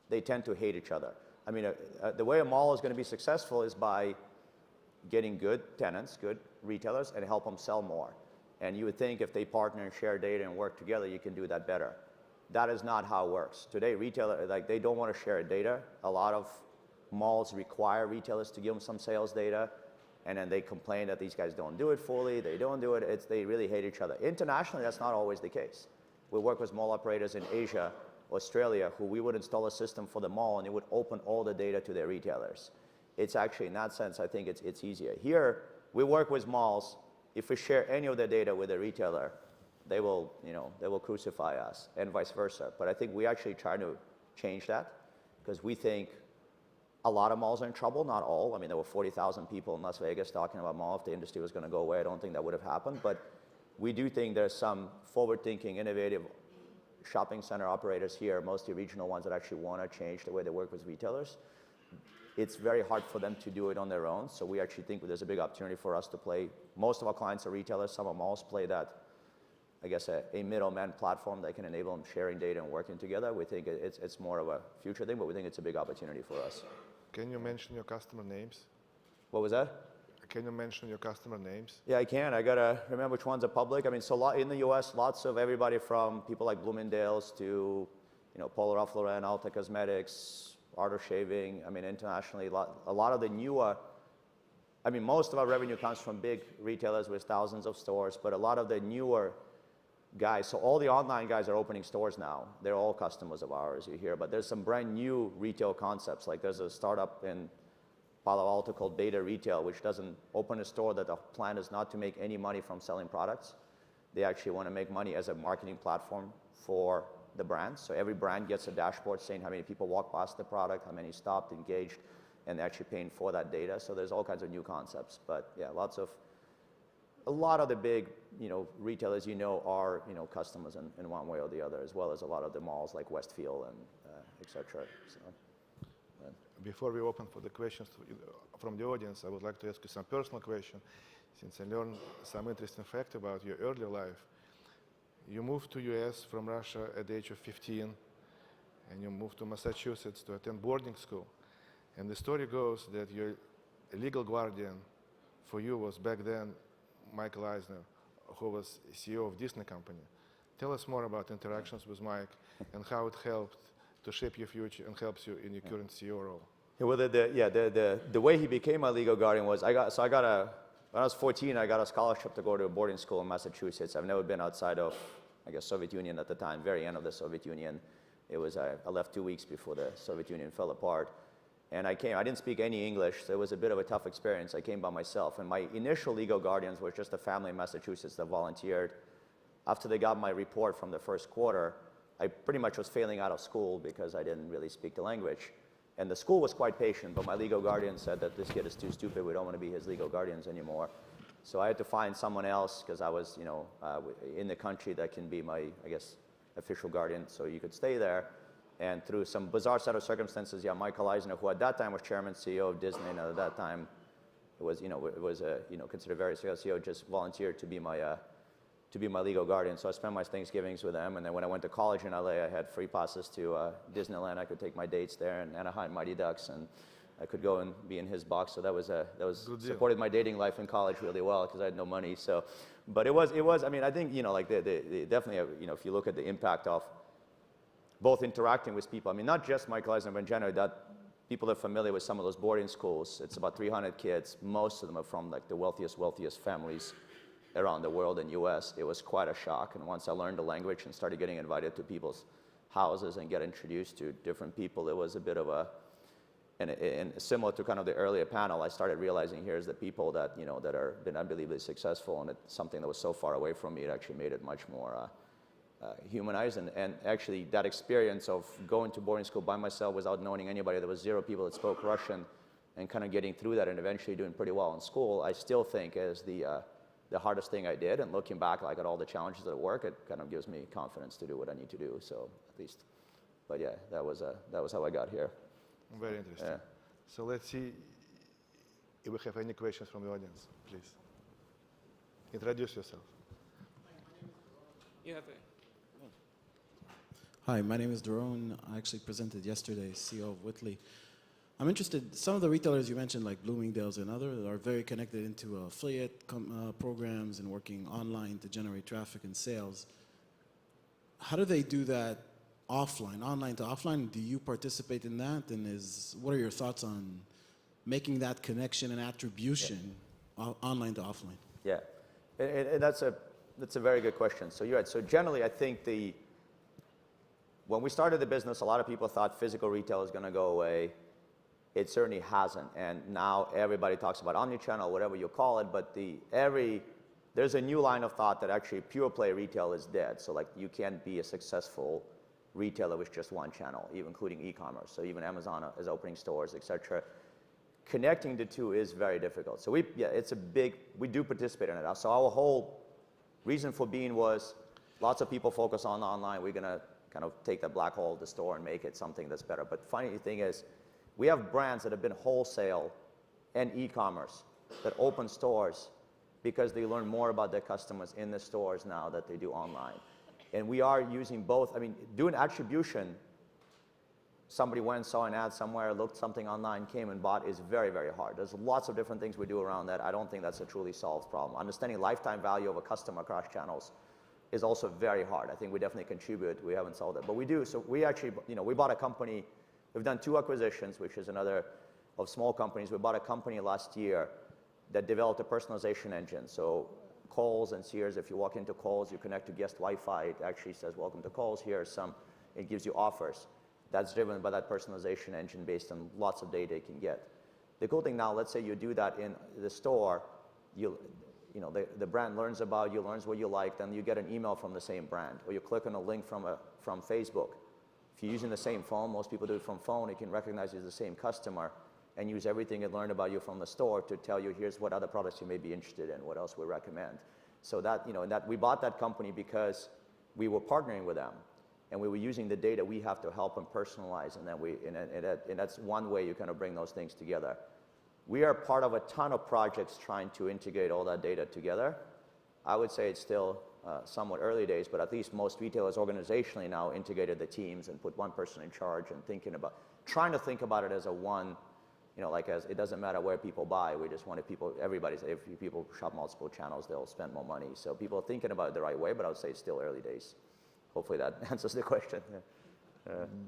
they tend to hate each other. The way a mall is going to be successful is by getting good tenants, good retailers, and help them sell more. And you would think if they partner and share data and work together, you can do that better. That is not how it works. Today, retailers, they don't want to share data. A lot of malls require retailers to give them some sales data, and then they complain that these guys don't do it fully, they don't do it, they really hate each other. Internationally, that's not always the case. We work with mall operators in Asia, Australia, who we would install a system for the mall, and it would open all the data to their retailers. It's actually, in that sense, I think it's easier. Here, we work with malls. If we share any of the data with a retailer, they will crucify us, and vice versa. But I think we actually try to change that, because we think a lot of malls are in trouble, not all. There were 40,000 people in Las Vegas talking about mall. If the industry was going to go away, I don't think that would have happened. But we do think there's some forward-thinking, innovative shopping center operators here, mostly regional ones, that actually want to change the way they work with retailers. It's very hard for them to do it on their own, so we actually think there's a big opportunity for us to play. Most of our clients are retailers. Some of malls play that, I guess, a middleman platform that can enable them sharing data and working together. We think it's more of a future thing, but we think it's a big opportunity for us. Can you mention your customer names? What was that? Can you mention your customer names? Yeah, I can. I got to remember which ones are public. In the US, lots of everybody from people like Bloomingdale's to, Polo Ralph Lauren, Ulta Cosmetics, Art of Shaving. Internationally, a lot of the newer, most of our revenue comes from big retailers with thousands of stores, but a lot of the newer guys, so all the online guys are opening stores now. They're all customers of ours, you hear, but there's some brand new retail concepts. Like there's a startup in Palo Alto called Beta Retail, which doesn't open a store that the plan is not to make any money from selling products. They actually want to make money as a marketing platform for the brands. So every brand gets a dashboard saying how many people walk past the product, how many stopped, engaged, and actually paying for that data. So there's all kinds of new concepts. But yeah, a lot of the big, retailers, are, customers in one way or the other, as well as a lot of the malls like Westfield and et cetera. So, before we open for the questions from the audience, I would like to ask you some personal question, since I learned some interesting fact about your early life. You moved to US from Russia at the age of 15, and you moved to Massachusetts to attend boarding school. And the story goes that your legal guardian for you was back then Michael Eisner, who was CEO of Disney Company. Tell us more about interactions with Mike and how it helped to shape your future and helps you in your current CEO role. Yeah, well, the way he became my legal guardian was, when I was 14, I got a scholarship to go to a boarding school in Massachusetts. I've never been outside of, I guess, Soviet Union at the time, very end of the Soviet Union. I left 2 weeks before the Soviet Union fell apart. And I didn't speak any English, so it was a bit of a tough experience. I came by myself. And my initial legal guardians were just a family in Massachusetts that volunteered. After they got my report from the first quarter, I pretty much was failing out of school because I didn't really speak the language. And the school was quite patient, but my legal guardian said that this kid is too stupid, we don't want to be his legal guardians anymore. So I had to find someone else because I was, in the country that can be my, I guess, official guardian, so you could stay there. And through some bizarre set of circumstances, Michael Eisner, who at that time was chairman, CEO of Disney, and at that time it was, considered very serious CEO, just volunteered to be my legal guardian. So I spent my Thanksgivings with them, and then when I went to college in LA, I had free passes to Disneyland. I could take my dates there, and Anaheim Mighty Ducks, and I could go and be in his box. So that was supported my dating life in college really well because I had no money. So, but it was. I mean, I think definitely, if you look at the impact of both interacting with people. I mean, not just Michael Eisner, but in general, that people are familiar with some of those boarding schools. It's about 300 kids. Most of them are from like the wealthiest families around the world in US. It was quite a shock. And once I learned the language and started getting invited to people's houses and get introduced to different people, it was a bit of a, and similar to kind of the earlier panel, I started realizing here's the people that, that are been unbelievably successful, and it's something that was so far away from me, it actually made it much more humanized. And actually that experience of going to boarding school by myself without knowing anybody, there was 0 people that spoke Russian, and kind of getting through that and eventually doing pretty well in school, I still think is the hardest thing I did. And looking back like at all the challenges at work, it kind of gives me confidence to do what I need to do. So at least, but yeah, that was how I got here. Very interesting. Yeah. So let's see if we have any questions from the audience, please. Introduce yourself. Hi, my name is Daron. I actually presented yesterday, CEO of Whitley. I'm interested, some of the retailers you mentioned, like Bloomingdale's and others, are very connected into affiliate programs and working online to generate traffic and sales. How do they do that offline, online to offline? Do you participate in that? And what are your thoughts on making that connection and attribution online to offline? Yeah, and that's a very good question. So you're right. So generally, I think when we started the business, a lot of people thought physical retail is going to go away. It certainly hasn't, and now everybody talks about omnichannel, whatever you call it, but there's a new line of thought that actually pure play retail is dead. So like you can't be a successful retailer with just one channel, even including e-commerce. So even Amazon is opening stores, etc. Connecting the two is very difficult. So we do participate in it. So our whole reason for being was lots of people focus on online. We're gonna kind of take that black hole of the store and make it something that's better. But funny thing is, we have brands that have been wholesale and e-commerce that open stores because they learn more about their customers in the stores now that they do online. And we are using both. I mean, doing attribution, somebody went, saw an ad somewhere, looked something online, came and bought, is very, very hard. There's lots of different things we do around that. I don't think that's a truly solved problem. Understanding lifetime value of a customer across channels is also very hard. I think we definitely contribute. We haven't solved it, but we do. So we actually, we bought a company. We've done 2 acquisitions, which is another of small companies. We bought a company last year that developed a personalization engine. So Kohl's and Sears, if you walk into Kohl's, you connect to guest Wi-Fi, it actually says, welcome to Kohl's, it gives you offers. That's driven by that personalization engine based on lots of data it can get. The cool thing now, let's say you do that in the store, the brand learns about you, learns what you like, then you get an email from the same brand, or you click on a link from Facebook. If you're using the same phone, most people do it from phone, it can recognize you as the same customer and use everything it learned about you from the store to tell you here's what other products you may be interested in, what else we recommend. So that, we bought that company because we were partnering with them and we were using the data we have to help them personalize, and then and that's one way you kind of bring those things together. We are part of a ton of projects trying to integrate all that data together. I would say it's still somewhat early days, but at least most retailers organizationally now integrated the teams and put one person in charge and trying to think about it as a one, as it doesn't matter where people buy, we just wanted if people shop multiple channels, they'll spend more money. So people are thinking about it the right way, but I would say it's still early days. Hopefully that answers the question.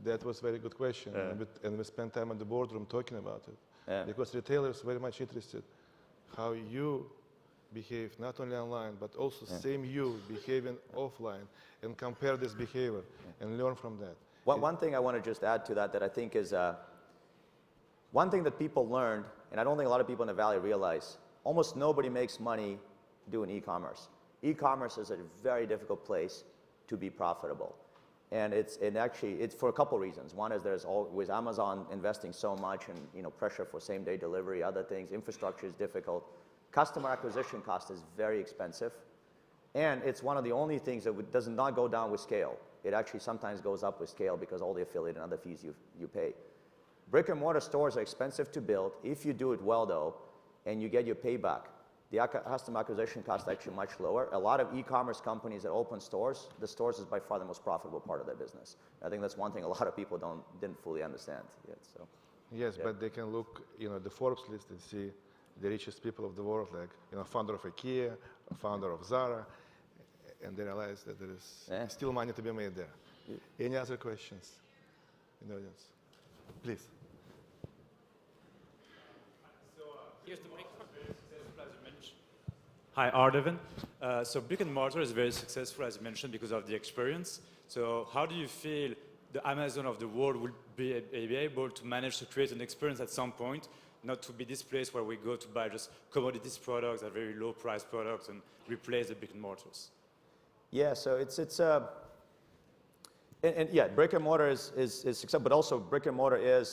That was a very good question, and we spent time in the boardroom talking about it, because retailers are very much interested how you behave not only online, but also same you behaving offline, and compare this behavior and learn from that. One thing I want to just add to that I think is one thing that people learned, and I don't think a lot of people in the Valley realize, almost nobody makes money doing e-commerce. E-commerce is a very difficult place to be profitable. And it's for a couple reasons. One is there's always Amazon investing so much and pressure for same-day delivery, other things. Infrastructure is difficult. Customer acquisition cost is very expensive. And it's one of the only things that does not go down with scale. It actually sometimes goes up with scale because all the affiliate and other fees you pay. Brick and mortar stores are expensive to build. If you do it well, though, and you get your payback, the customer acquisition cost is actually much lower. A lot of e-commerce companies that open stores, the stores is by far the most profitable part of their business. I think that's one thing a lot of people didn't fully understand yet. So, yes, yeah. but they can look, the Forbes list and see the richest people of the world, like, founder of IKEA, founder of Zara, and they realize that there is still money to be made there. Any other questions in the audience? Please. Here's the microphone. Hi, Ardevan. So brick and mortar is very successful, as you mentioned, because of the experience. So how do you feel the Amazon of the world will be able to manage to create an experience at some point, not to be this place where we go to buy just commodities products at very low price products and replace the brick and mortars? Yeah, so yeah, brick and mortar is successful, but also brick and mortar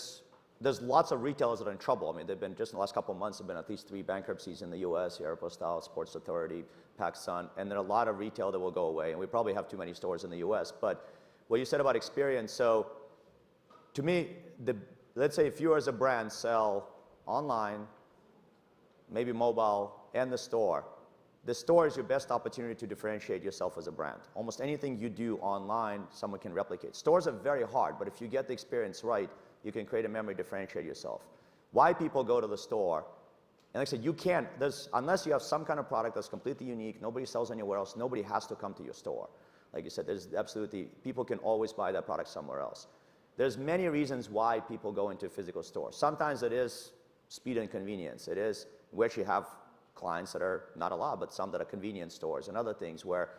there's lots of retailers that are in trouble. I mean, they've been, just in the last couple of months, there have been at least 3 bankruptcies in the US, Aeropostale, Sports Authority, PacSun, and there are a lot of retail that will go away, and we probably have too many stores in the US. But what you said about experience, so to me, let's say if you as a brand sell online, maybe mobile, and the store is your best opportunity to differentiate yourself as a brand. Almost anything you do online, someone can replicate. Stores are very hard, but if you get the experience right, you can create a memory, differentiate yourself. Why people go to the store, and like I said, you can't, unless you have some kind of product that's completely unique, nobody sells anywhere else, nobody has to come to your store. Like you said, there's absolutely, people can always buy that product somewhere else. There's many reasons why people go into a physical store. Sometimes it is speed and convenience. It is, we actually have clients that are, not a lot, but some that are convenience stores and other things where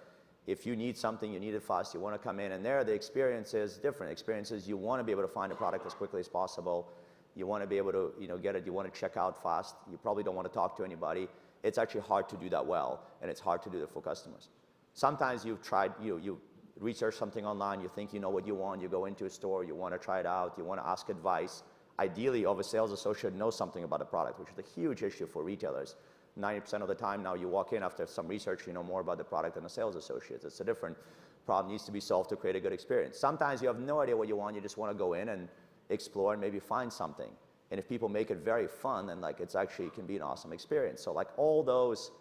if you need something, you need it fast, you want to come in, and there the experience is different. Experiences, you want to be able to find a product as quickly as possible. You want to be able to get it, you want to check out fast. You probably don't want to talk to anybody. It's actually hard to do that well, and it's hard to do that for customers. Sometimes you've tried, you research something online, you think you know what you want, you go into a store, you want to try it out, you want to ask advice. Ideally, a sales associate knows something about the product, which is a huge issue for retailers. 90% of the time now you walk in after some research, you know more about the product than the sales associates. It's a different problem, needs to be solved to create a good experience. Sometimes you have no idea what you want, you just want to go in and explore and maybe find something. And if people make it very fun, then it's actually can be an awesome experience. So all those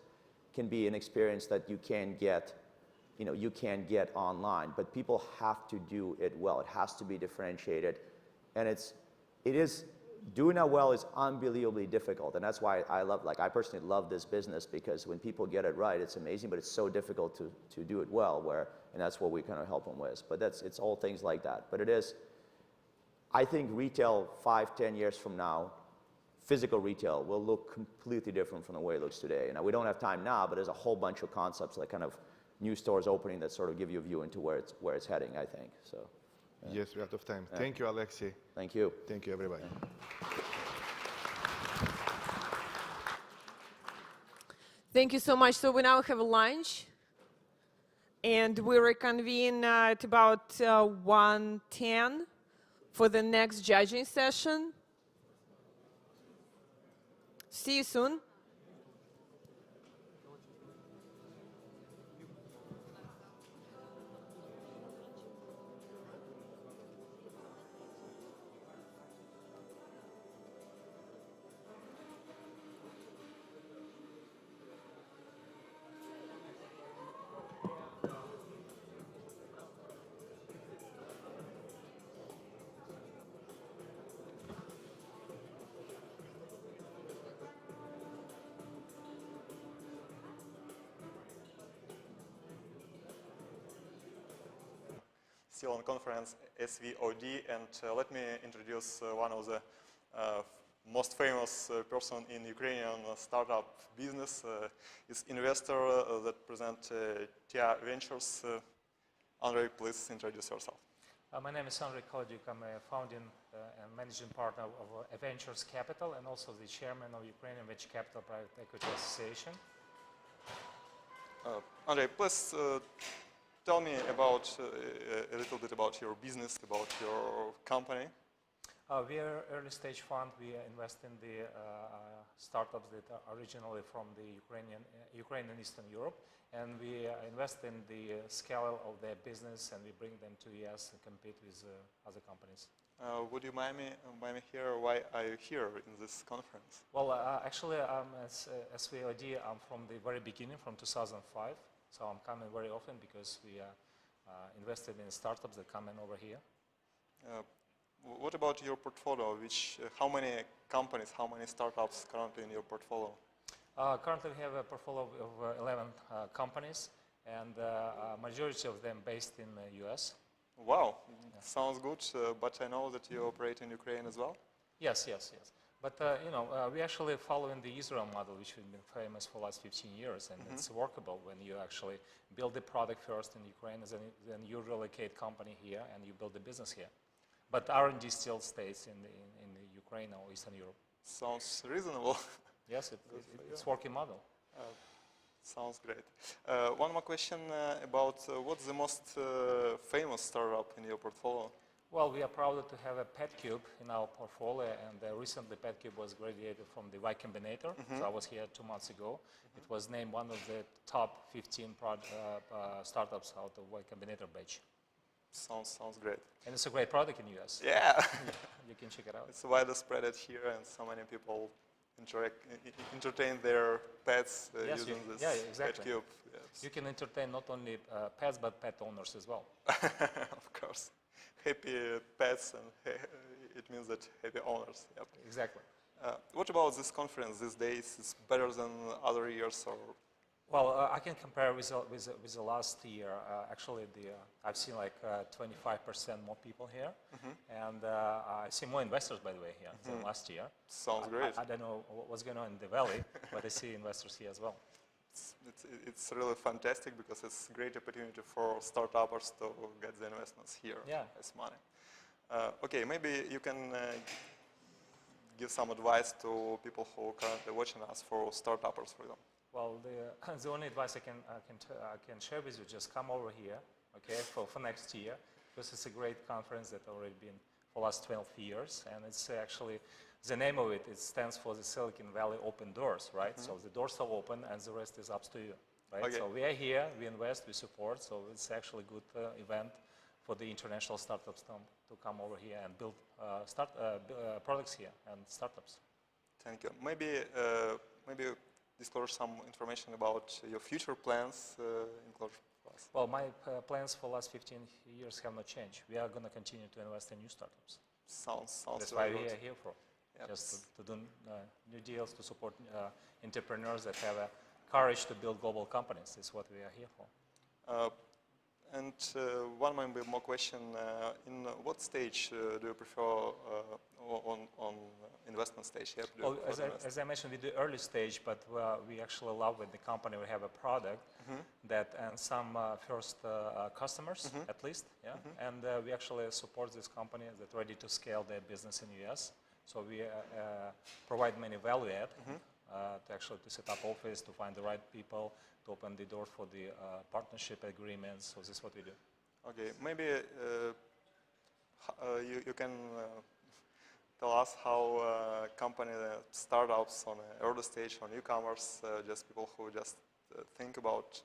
can be an experience that you can get, you can get online, but people have to do it well. It has to be differentiated. And doing that well is unbelievably difficult, and that's why I personally love this business, because when people get it right, it's amazing, but it's so difficult to do it well, and that's what we kind of help them with. But it's all things like that. But I think retail 5-10 years from now, physical retail will look completely different from the way it looks today. And we don't have time now, but there's a whole bunch of concepts, like kind of new stores opening that sort of give you a view into where it's heading, I think. So. Yes, we're out of time. Thank you, Alexei. Thank you. Thank you, everybody. Thank you so much. So we now have a lunch, and we reconvene at about 1:10 for the next judging session. See you soon. Still on conference SVOD, and let me introduce one of the most famous person in Ukrainian startup business. Is investor that present TMT Ventures. Andrei, please introduce yourself. My name is Andrei Kolodjuk. I'm a founding and managing partner of Ventures Capital and also the chairman of Ukrainian Venture Capital Private Equity Association. Andrei, please tell me about a little bit about your business, about your company? We are an early stage fund. We invest in the startups that are originally from the Ukraine and Eastern Europe, and we invest in the scale of their business, and we bring them to US and compete with other companies. Would you mind me here? Why are you here in this conference? Well, actually, as SVOD, I'm from the very beginning, from 2005. So I'm coming very often because we invested in startups that come in over here. What about your portfolio? How many companies, how many startups currently in your portfolio? Currently, we have a portfolio of 11 companies, and majority of them based in the US. Wow, sounds good, but I know that you operate in Ukraine as well? Yes. But, we actually follow in the Israel model, which has been famous for the last 15 years, and it's workable when you actually build the product first in Ukraine, and then you relocate company here, and you build the business here. But R&D still stays in the Ukraine or Eastern Europe. Sounds reasonable. Yes, it's working model. Sounds great. One more question about what's the most famous startup in your portfolio? Well, we are proud to have a PetCube in our portfolio, and recently PetCube was graduated from the Y Combinator. So I was here 2 months ago. It was named one of the top 15 startups out of Y Combinator batch. Sounds great. And it's a great product in US. Yeah. You can check it out. It's widespread here, and so many people entertain their pets using this PetCube. Yes. You can entertain not only pets, but pet owners as well. Of course. Happy pets, and it means that happy owners. Yep. Exactly. What about this conference these days? Is better than other years, or? Well, I can compare with the last year. Actually, I've seen like 25% more people here, and I see more investors, by the way, here than last year. Sounds great. I don't know what's going on in the valley, but I see investors here as well. It's really fantastic because it's a great opportunity for startups to get the investments here as money. Okay, maybe you can give some advice to people who are currently watching us, for startups, for example. Well, the only advice I can share with you, just come over here, okay, for next year, because it's a great conference that already been for the last 12 years, and it's actually, the name of it stands for the Silicon Valley Open Doors, right? So the doors are open, and the rest is up to you, right? Okay. So we are here, we invest, we support, so it's actually a good event for the international startups to come over here and build products here and startups. Thank you. Maybe disclose some information about your future plans in closure. Well, my plans for the last 15 years have not changed. We are going to continue to invest in new startups. Sounds That's why we are here for. Yep. Just to do new deals, to support entrepreneurs that have a courage to build global companies. Is what we are here for. And one maybe more question. In what stage do you prefer on investment stage? Well, as I mentioned, we do early stage, but we actually love with the company. We have a product and some first customers, at least, and we actually support this company that's ready to scale their business in the US. So we provide many value add to set up office, to find the right people, to open the door for the partnership agreements. So this is what we do. Okay, maybe you can tell us how company startups on an early stage, or newcomers, just people who just think about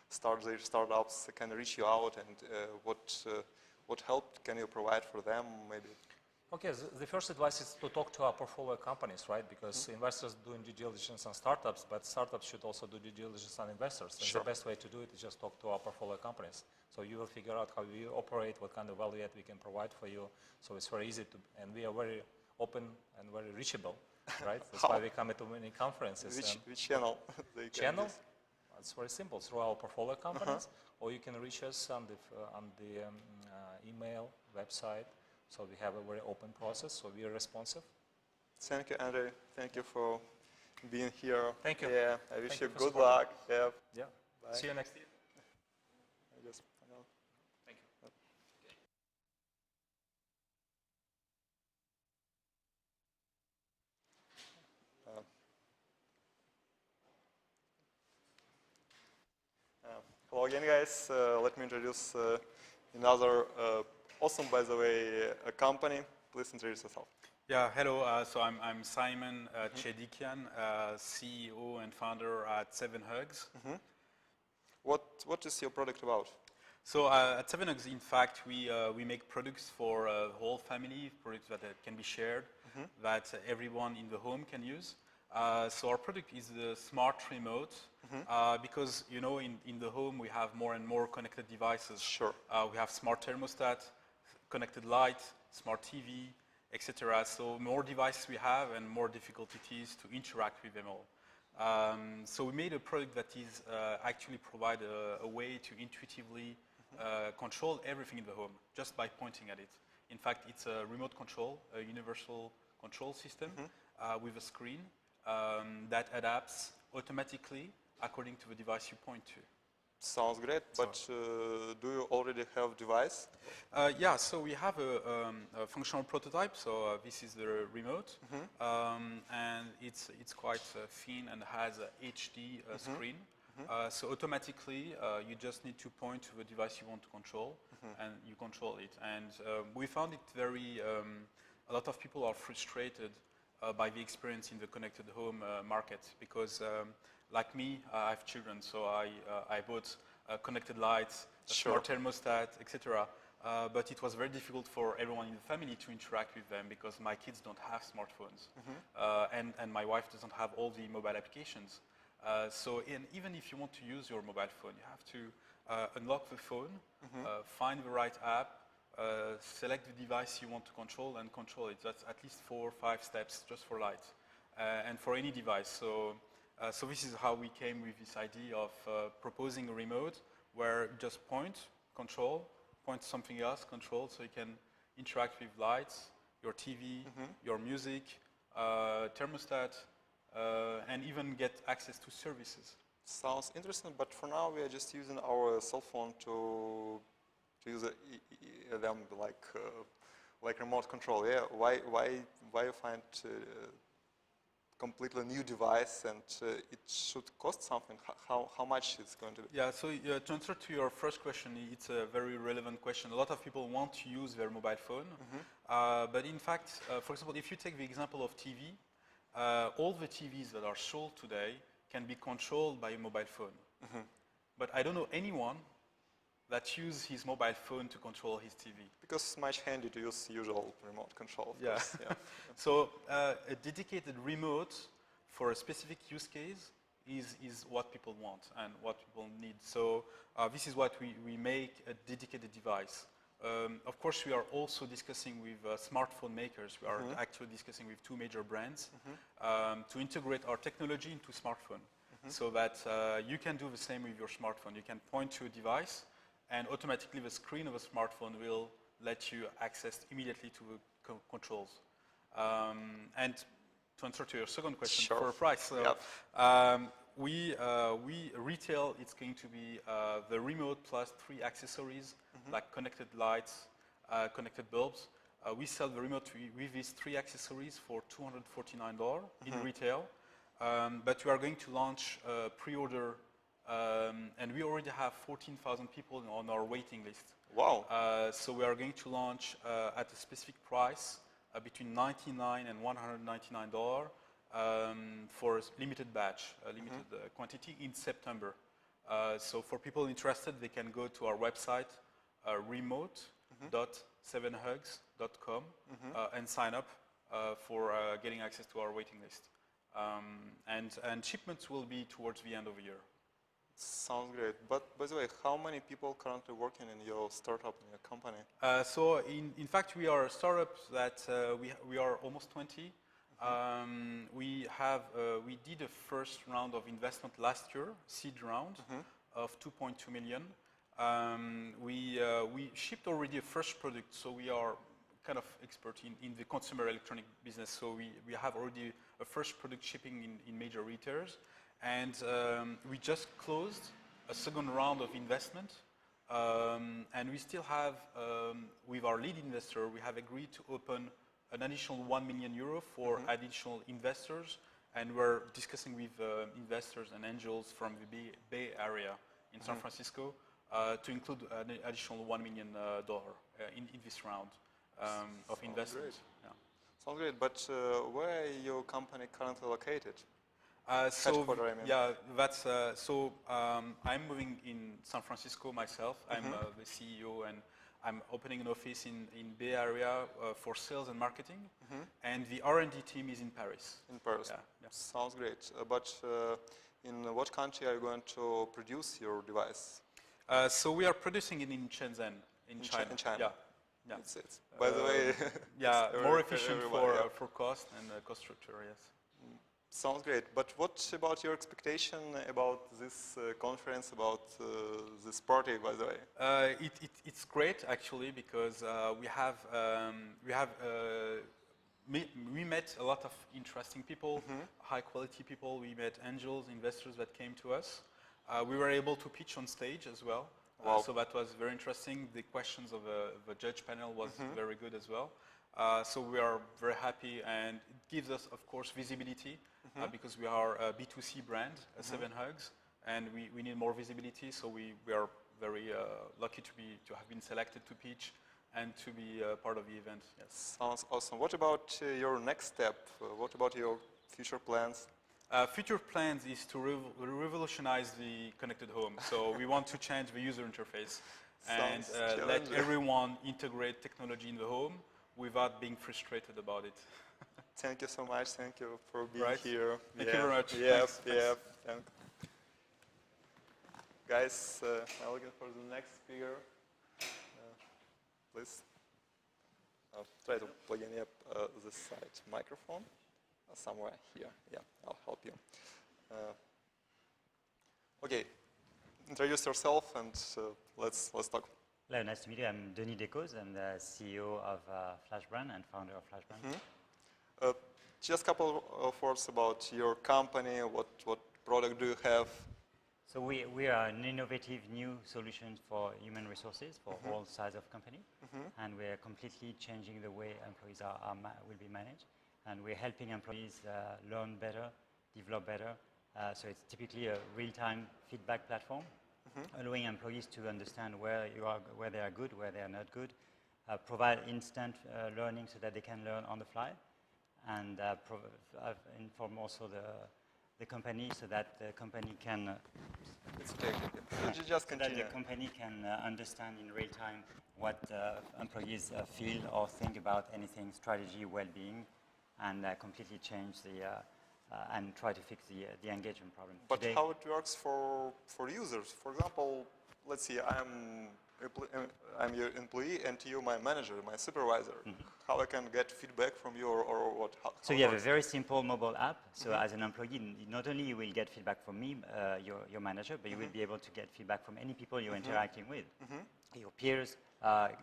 start their startups, can reach you out, and what help can you provide for them, maybe? Okay, the first advice is to talk to our portfolio companies, right? Because investors doing due diligence on startups, but startups should also do due diligence on investors. And the best way to do it is just talk to our portfolio companies. So you will figure out how we operate, what kind of value add we can provide for you. So it's very easy to, and we are very open and very reachable, right? That's why we come to many conferences. Which channel? Channel? It's very simple, through our portfolio companies, or you can reach us on the email, website. So we have a very open process, so we are responsive. Thank you, Andrei. Thank you for being here. Thank you. Yeah, I wish you good luck. Yeah. Yeah. Bye. See you next year. Thank you. Hello again, guys. Let me introduce another awesome, by the way, company. Please introduce yourself. Yeah, hello. So I'm Simon Chedikian, CEO and founder at 7Hugs. What is your product about? So at 7Hugs, in fact, we make products for the whole family, products that can be shared, that everyone in the home can use. So our product is the smart remote, because you know in the home we have more and more connected devices. Sure. We have smart thermostat, connected light, smart TV, etc. So more devices we have and more difficult it is to interact with them all. So we made a product that is actually provide a way to intuitively control everything in the home just by pointing at it. In fact, it's a remote control, a universal control system with a screen that adapts automatically according to the device you point to. Sounds great, but do you already have device? Yeah, so we have a functional prototype. So this is the remote, and it's quite thin and has a HD screen. So automatically, you just need to point to the device you want to control, and you control it. And we found it very. A lot of people are frustrated by the experience in the connected home market because. Like me, I have children, so I bought connected lights, a smart thermostat, etc. But it was very difficult for everyone in the family to interact with them because my kids don't have smartphones, and my wife doesn't have all the mobile applications. So even if you want to use your mobile phone, you have to unlock the phone, find the right app, select the device you want to control, and control it. That's at least 4 or 5 steps just for light, and for any device. So this is how we came with this idea of proposing a remote where you just point, control, point something else, control, so you can interact with lights, your TV, your music, thermostat, and even get access to services. Sounds interesting, but for now we are just using our cell phone to use them like remote control. Yeah, why you find completely new device and it should cost something? How much it's going to be? Yeah, so to answer to your first question, it's a very relevant question. A lot of people want to use their mobile phone, but in fact, for example, if you take the example of TV, all the TVs that are sold today can be controlled by a mobile phone. But I don't know anyone that uses his mobile phone to control his TV. Because it's much handy to use usual remote control. Yeah. So a dedicated remote for a specific use case is what people want and what people need. So this is what we make a dedicated device. Of course, we are also discussing with smartphone makers. We are actually discussing with 2 major brands to integrate our technology into smartphone so that you can do the same with your smartphone. You can point to a device and automatically the screen of a smartphone will let you access immediately to the controls. And to answer to your second question, for a price, so, we retail, it's going to be the remote plus 3 accessories like connected lights, connected bulbs. We sell the remote with these 3 accessories for $249 in retail, but we are going to launch a pre-order. And we already have 14,000 people on our waiting list. Wow. So we are going to launch at a specific price between $99 and $199 for a limited batch, a limited quantity in September. So for people interested, they can go to our website, remote.7hugs.com, and sign up for getting access to our waiting list. And shipments will be towards the end of the year. Sounds great. But by the way, how many people currently working in your startup, in your company? So in fact, we are a startup that we are almost 20. We did a first round of investment last year, seed round of 2.2 million. We shipped already a first product, so we are kind of expert in the consumer electronic business. So we have already a first product shipping in major retailers. And we just closed a second round of investment. And we still have, with our lead investor, we have agreed to open an additional 1 million euro for additional investors. And we're discussing with investors and angels from the Bay Area in San Francisco to include an additional $1 million in this round of investment. Yeah. Sounds great, but where are your company currently located? Headquarter, I mean. Yeah, that's I'm moving in San Francisco myself. I'm the CEO, and I'm opening an office in Bay Area for sales and marketing, and the R&D team is in Paris. In Paris. Yeah, yeah. Sounds great. But in what country are you going to produce your device? So we are producing it in Shenzhen, in China. In China. Yeah. Yeah. It's by the way, yeah, more efficient for cost and cost structure. Yes. Sounds great. But what about your expectation about this conference, about this party, by the way? It's great actually, because we met a lot of interesting people, high quality people. We met angels, investors that came to us. We were able to pitch on stage as well. Wow. So that was very interesting. The questions of the judge panel was very good as well. So we are very happy, and it gives us, of course, visibility because we are a B2C brand, 7Hugs, and we need more visibility. So we are very lucky to have been selected to pitch and to be part of the event. Yes. Sounds awesome. What about your next step? What about your future plans? Future plans is to revolutionize the connected home. So we want to change the user interface and let everyone integrate technology in the home without being frustrated about it. Thank you so much. Thank you for being here. Thank you very much. Yeah, yeah. Guys, I'm looking for the next speaker. Please. Try to plug in this side microphone somewhere here. Yeah, I'll help you. Okay, introduce yourself and let's talk. Hello, nice to meet you. I'm Denis Descauses. I'm the CEO of Flashbrand and founder of Flashbrand. Just a couple of words about your company. What product do you have? So we are an innovative new solution for human resources for all size of company, and we are completely changing the way employees will be managed, and we're helping employees learn better, develop better. So it's typically a real-time feedback platform, allowing employees to understand where they are good, where they are not good, provide instant learning so that they can learn on the fly, and inform also the company so that the company can understand in real time what employees feel or think about anything, strategy, well-being, and completely change and try to fix the engagement problem. But how it works for users? For example, let's see, I'm your employee and you my manager, my supervisor. How I can get feedback from you or what? So you have a very simple mobile app. So as an employee, not only you will get feedback from me, your manager, but you will be able to get feedback from any people you're interacting with. Your peers,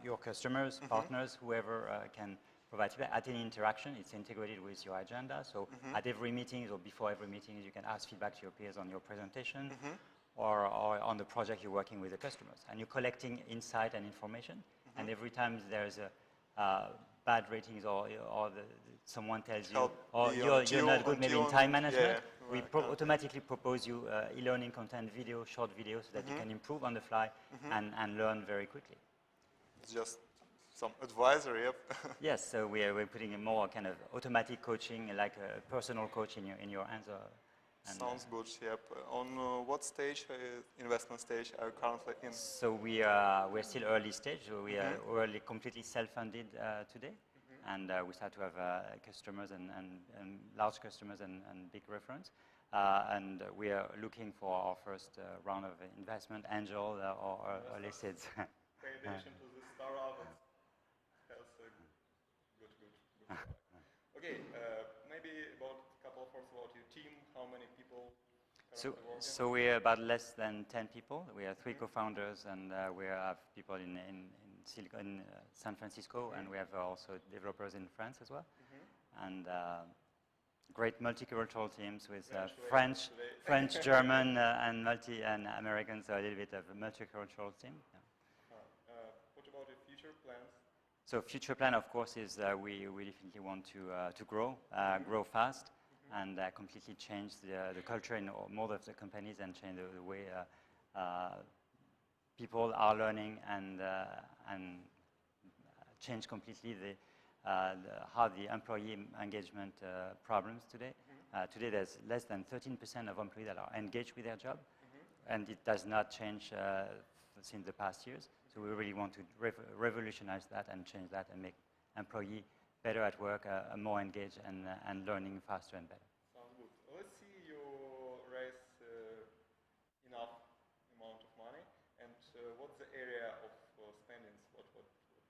your customers, partners, whoever can provide feedback. At any interaction, it's integrated with your agenda. So at every meeting or before every meeting, you can ask feedback to your peers on your presentation or on the project you're working with the customers. And you're collecting insight and information. And every time there's a bad ratings or someone tells you, you're not good maybe in time management, we automatically propose you e-learning content, short videos, so that you can improve on the fly and learn very quickly. It's just some advisory, Yes, so we're putting a more kind of automatic coaching, like a personal coach in your hands. Sounds good, yep. On what stage, investment stage, are you currently in? So we're still early stage. So we are already completely self-funded today. And we start to have customers and large customers and big reference. And we are looking for our first round of investment, angel or early stage. Pay attention to this startup. Good. Okay, maybe about a couple of words about your team. How many people? So we are about less than 10 people. We are 3 co-founders, and we have people in San Francisco, and we have also developers in France as well. And great multicultural teams with French, German, and American, so a little bit of a multicultural team. Yeah. What about your future plans? So future plan, of course, is we definitely want to grow fast, and completely change the culture in more of the companies and change the way people are learning and change completely how the employee engagement problems today. Today there's less than 13% of employees that are engaged with their job, and it does not change since the past years. So we really want to revolutionize that and change that and make employee better at work, more engaged and learning faster and better. Sounds good. Let's see you raise enough amount of money, and what's the area of spending?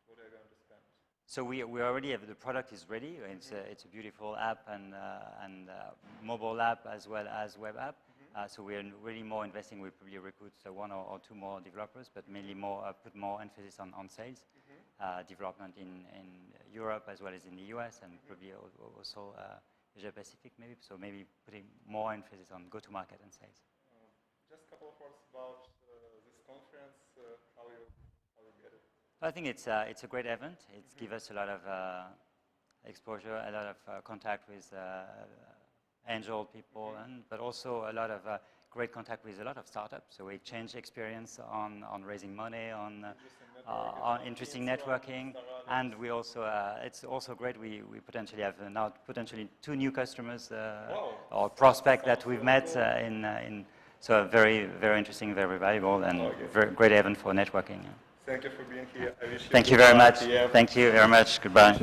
What are you going to spend? So we already have, the product is ready. It's a beautiful app and mobile app as well as web app. So we're really more investing. We probably recruit one or two more developers, but mainly put more emphasis on sales, development in Europe as well as in the US, and probably also Asia Pacific maybe. So maybe putting more emphasis on go-to-market and sales. Just a couple of words about this conference, how you get it. I think it's a great event. It gives us a lot of exposure, a lot of contact with angel people, but also a lot of great contact with a lot of startups. So we exchange experience on raising money, on interesting networking, and we also it's also great. We potentially have now two new customers or prospects that we've met in. So very, very interesting, very valuable, and very great event for networking. Thank you for being here. I wish you Thank you very much. Yeah. Thank you very much. Goodbye.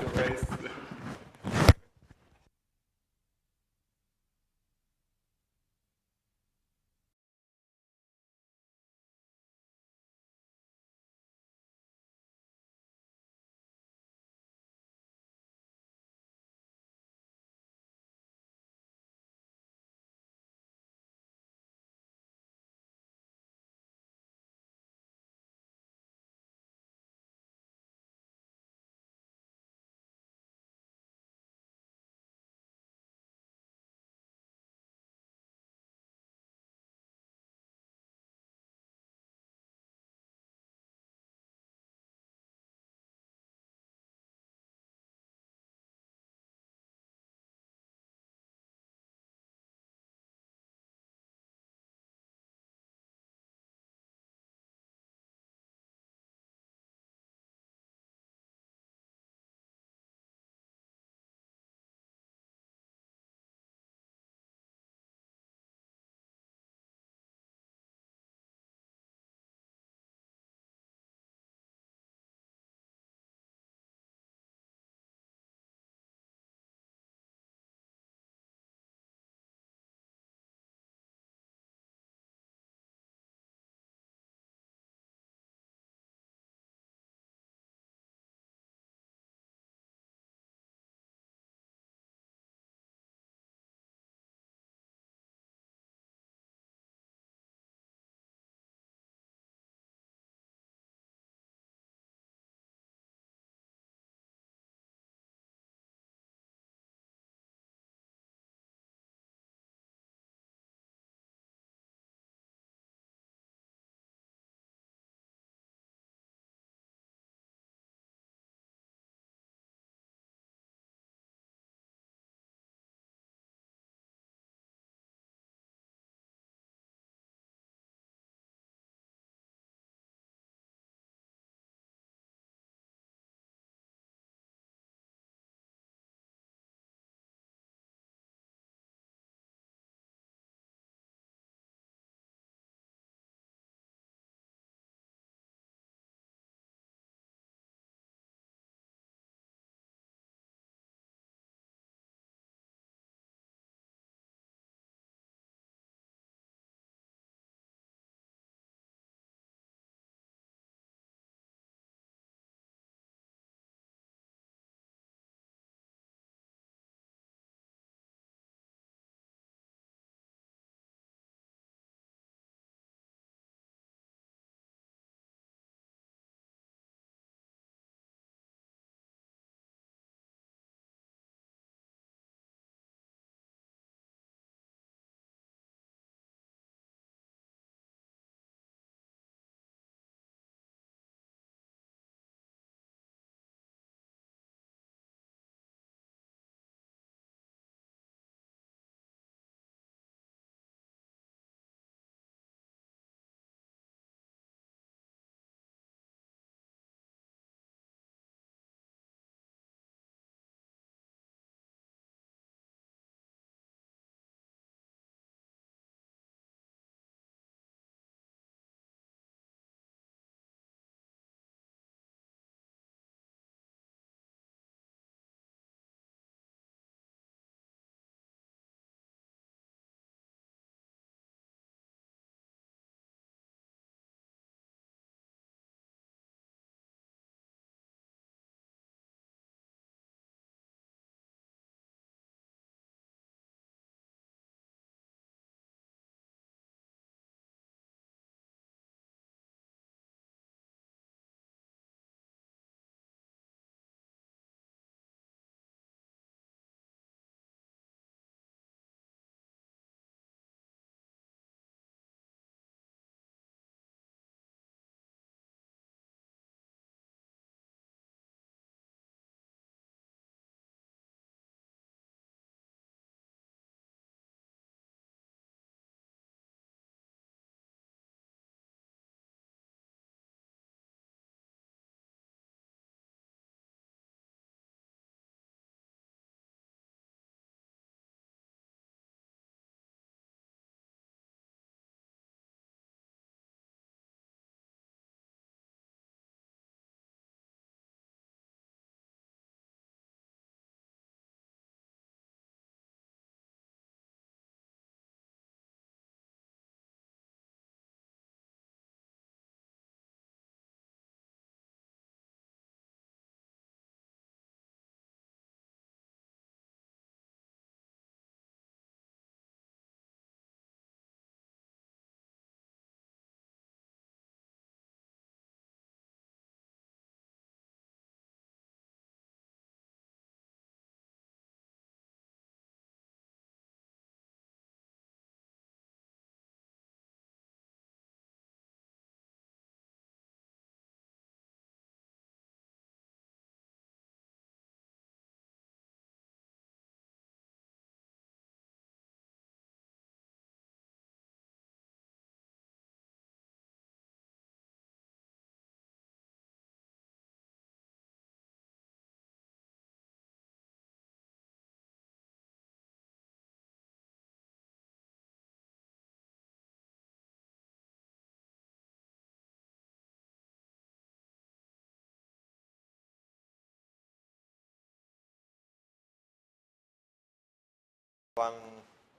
one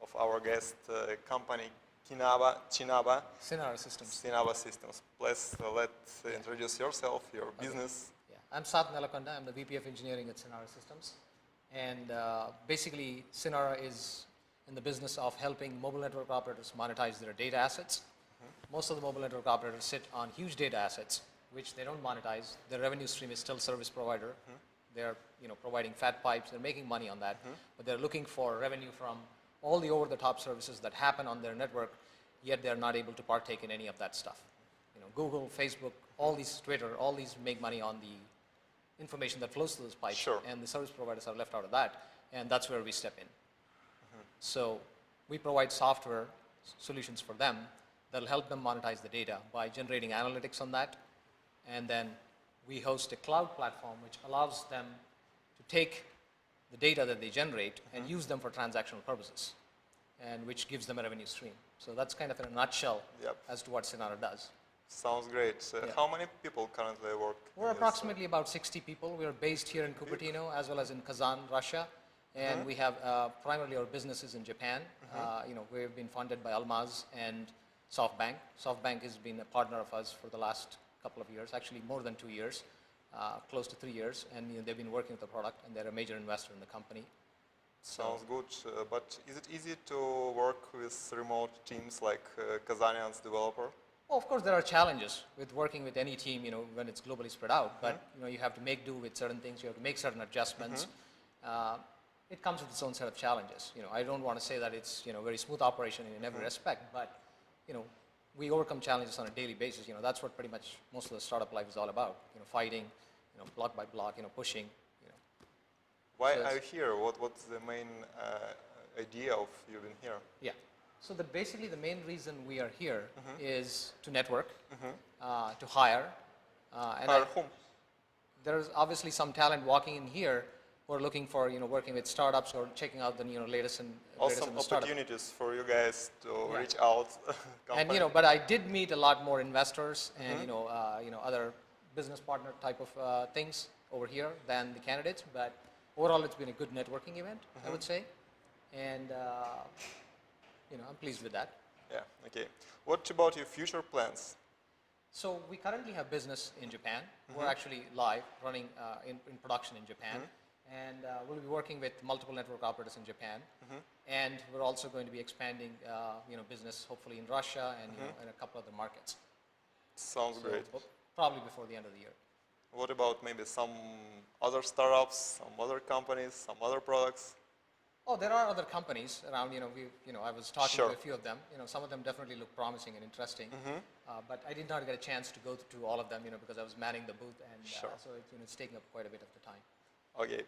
of our guest company, Sinara Systems. Sinara Systems. Please let's introduce yourself, your business. Yeah. I'm Sat Nelakonda. I'm the VP of Engineering at Sinara Systems. And basically, Sinara is in the business of helping mobile network operators monetize their data assets. Most of the mobile network operators sit on huge data assets, which they don't monetize. Their revenue stream is still service provider. They're providing fat pipes. They're making money on that. But they're looking for revenue from all the over-the-top services that happen on their network, yet they're not able to partake in any of that stuff. Google, Facebook, all these, Twitter, all these make money on the information that flows through those pipes. Sure. And the service providers are left out of that. And that's where we step in. So we provide software solutions for them that'll help them monetize the data by generating analytics on that. And then we host a cloud platform which allows them to take the data that they generate and use them for transactional purposes, and which gives them a revenue stream. So that's kind of in a nutshell as to what Sinara does. Sounds great. How many people currently work? We're approximately about 60 people. We're based here in Cupertino as well as in Kazan, Russia. And we have primarily our businesses in Japan. We've been funded by Almaz and SoftBank. SoftBank has been a partner of us for the last couple of years, actually more than 2 years, close to 3 years. And they've been working with the product, and they're a major investor in the company. Sounds good. But is it easy to work with remote teams like Kazanian's developer? Well, of course, there are challenges with working with any team, when it's globally spread out. But you have to make do with certain things. You have to make certain adjustments. It comes with its own set of challenges. I don't want to say that it's very smooth operation in every respect, but we overcome challenges on a daily basis. That's what pretty much most of the startup life is all about. Fighting, block by block, pushing. Why are you here? What's the main idea of you being here? Yeah. So basically the main reason we are here is to network, to hire. Hire whom? There's obviously some talent walking in here who are looking for working with startups or checking out the latest and awesome opportunities for you guys to reach out. And but I did meet a lot more investors and other business partner type of things over here than the candidates. But overall, it's been a good networking event, I would say, and I'm pleased with that. Yeah. Okay. What about your future plans? So we currently have business in Japan. We're actually live, running in production in Japan. And we'll be working with multiple network operators in Japan. And we're also going to be expanding business hopefully in Russia and in a couple other markets. Sounds great. Probably before the end of the year. What about maybe some other startups, some other companies, some other products? Oh, there are other companies around. I was talking to a few of them. Some of them definitely look promising and interesting. But I did not get a chance to go through all of them, because I was manning the booth, and so it's taking up quite a bit of the time. Okay.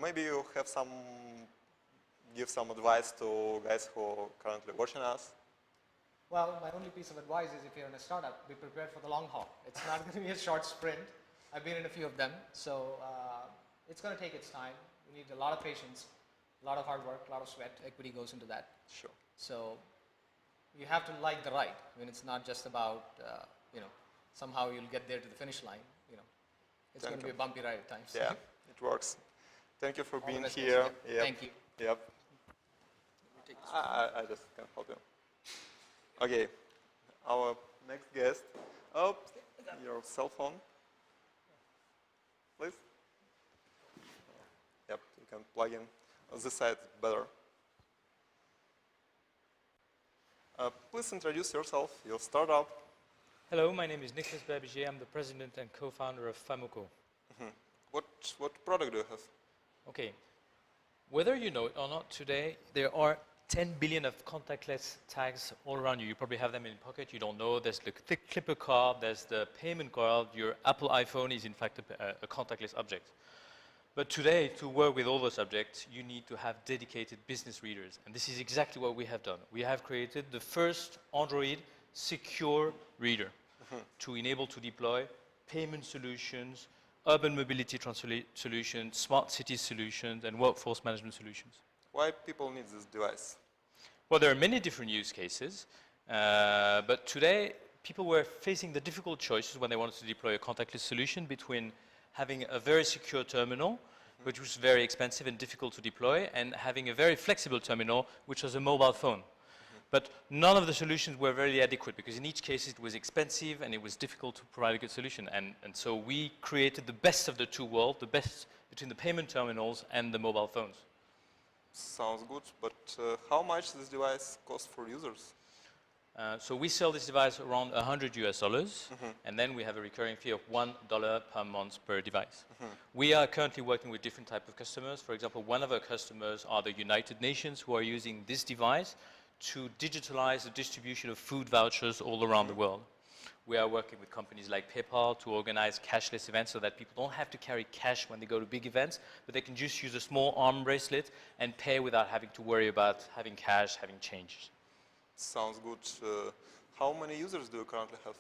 Maybe you have give some advice to guys who are currently watching us. Well, my only piece of advice is if you're in a startup, be prepared for the long haul. It's not going to be a short sprint. I've been in a few of them, so it's going to take its time. We need a lot of patience, a lot of hard work, a lot of sweat. Equity goes into that. Sure. So you have to like the ride. It's not just about somehow you'll get there to the finish line. It's going to be a bumpy ride at times. Yeah, it works. Thank you for being here. Yep. Thank you. Yep. I just can't help you. Okay, our next guest. Oh, your cell phone, please. Yep, you can plug in. On this side, better. Please introduce yourself, your startup. Hello, my name is Nicholas Babigier. I'm the president and co-founder of Famoko. What product do you have? Okay. Whether you know it or not, today there are 10 billion of contactless tags all around you. You probably have them in your pocket. You don't know. There's the clipper card. There's the payment card. Your Apple iPhone is in fact a contactless object. But today, to work with all those objects, you need to have dedicated business readers. And this is exactly what we have done. We have created the first Android secure reader to enable to deploy payment solutions, urban mobility solutions, smart city solutions, and workforce management solutions. Why people need this device? Well, there are many different use cases, but today people were facing the difficult choices when they wanted to deploy a contactless solution between having a very secure terminal but which was very expensive and difficult to deploy, and having a very flexible terminal, which was a mobile phone. But none of the solutions were very adequate, because in each case it was expensive and it was difficult to provide a good solution. And so we created the best of the two worlds, the best between the payment terminals and the mobile phones. Sounds good, but how much this device costs for users? So we sell this device around $100 and then we have a recurring fee of $1 per month per device. We are currently working with different types of customers. For example, one of our customers are the United Nations, who are using this device to digitalize the distribution of food vouchers all around the world. We are working with companies like PayPal to organize cashless events so that people don't have to carry cash when they go to big events, but they can just use a small arm bracelet and pay without having to worry about having cash, having change. Sounds good. How many users do you currently have?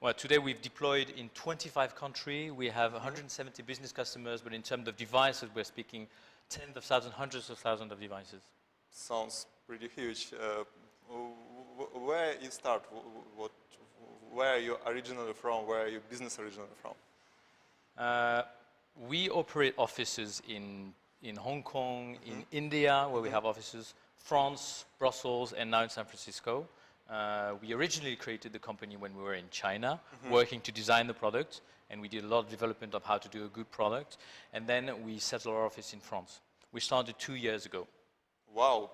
Well, today we've deployed in 25 countries. We have 170 business customers, but in terms of devices, we're speaking tens of thousands, hundreds of thousands of devices. Sounds pretty huge. Where you start? Where are you originally from? Where are your business originally from? We operate offices in Hong Kong, in India, where we have offices, France, Brussels, and now in San Francisco. We originally created the company when we were in China, working to design the product, and we did a lot of development of how to do a good product. And then we settled our office in France. We started 2 years ago. Wow,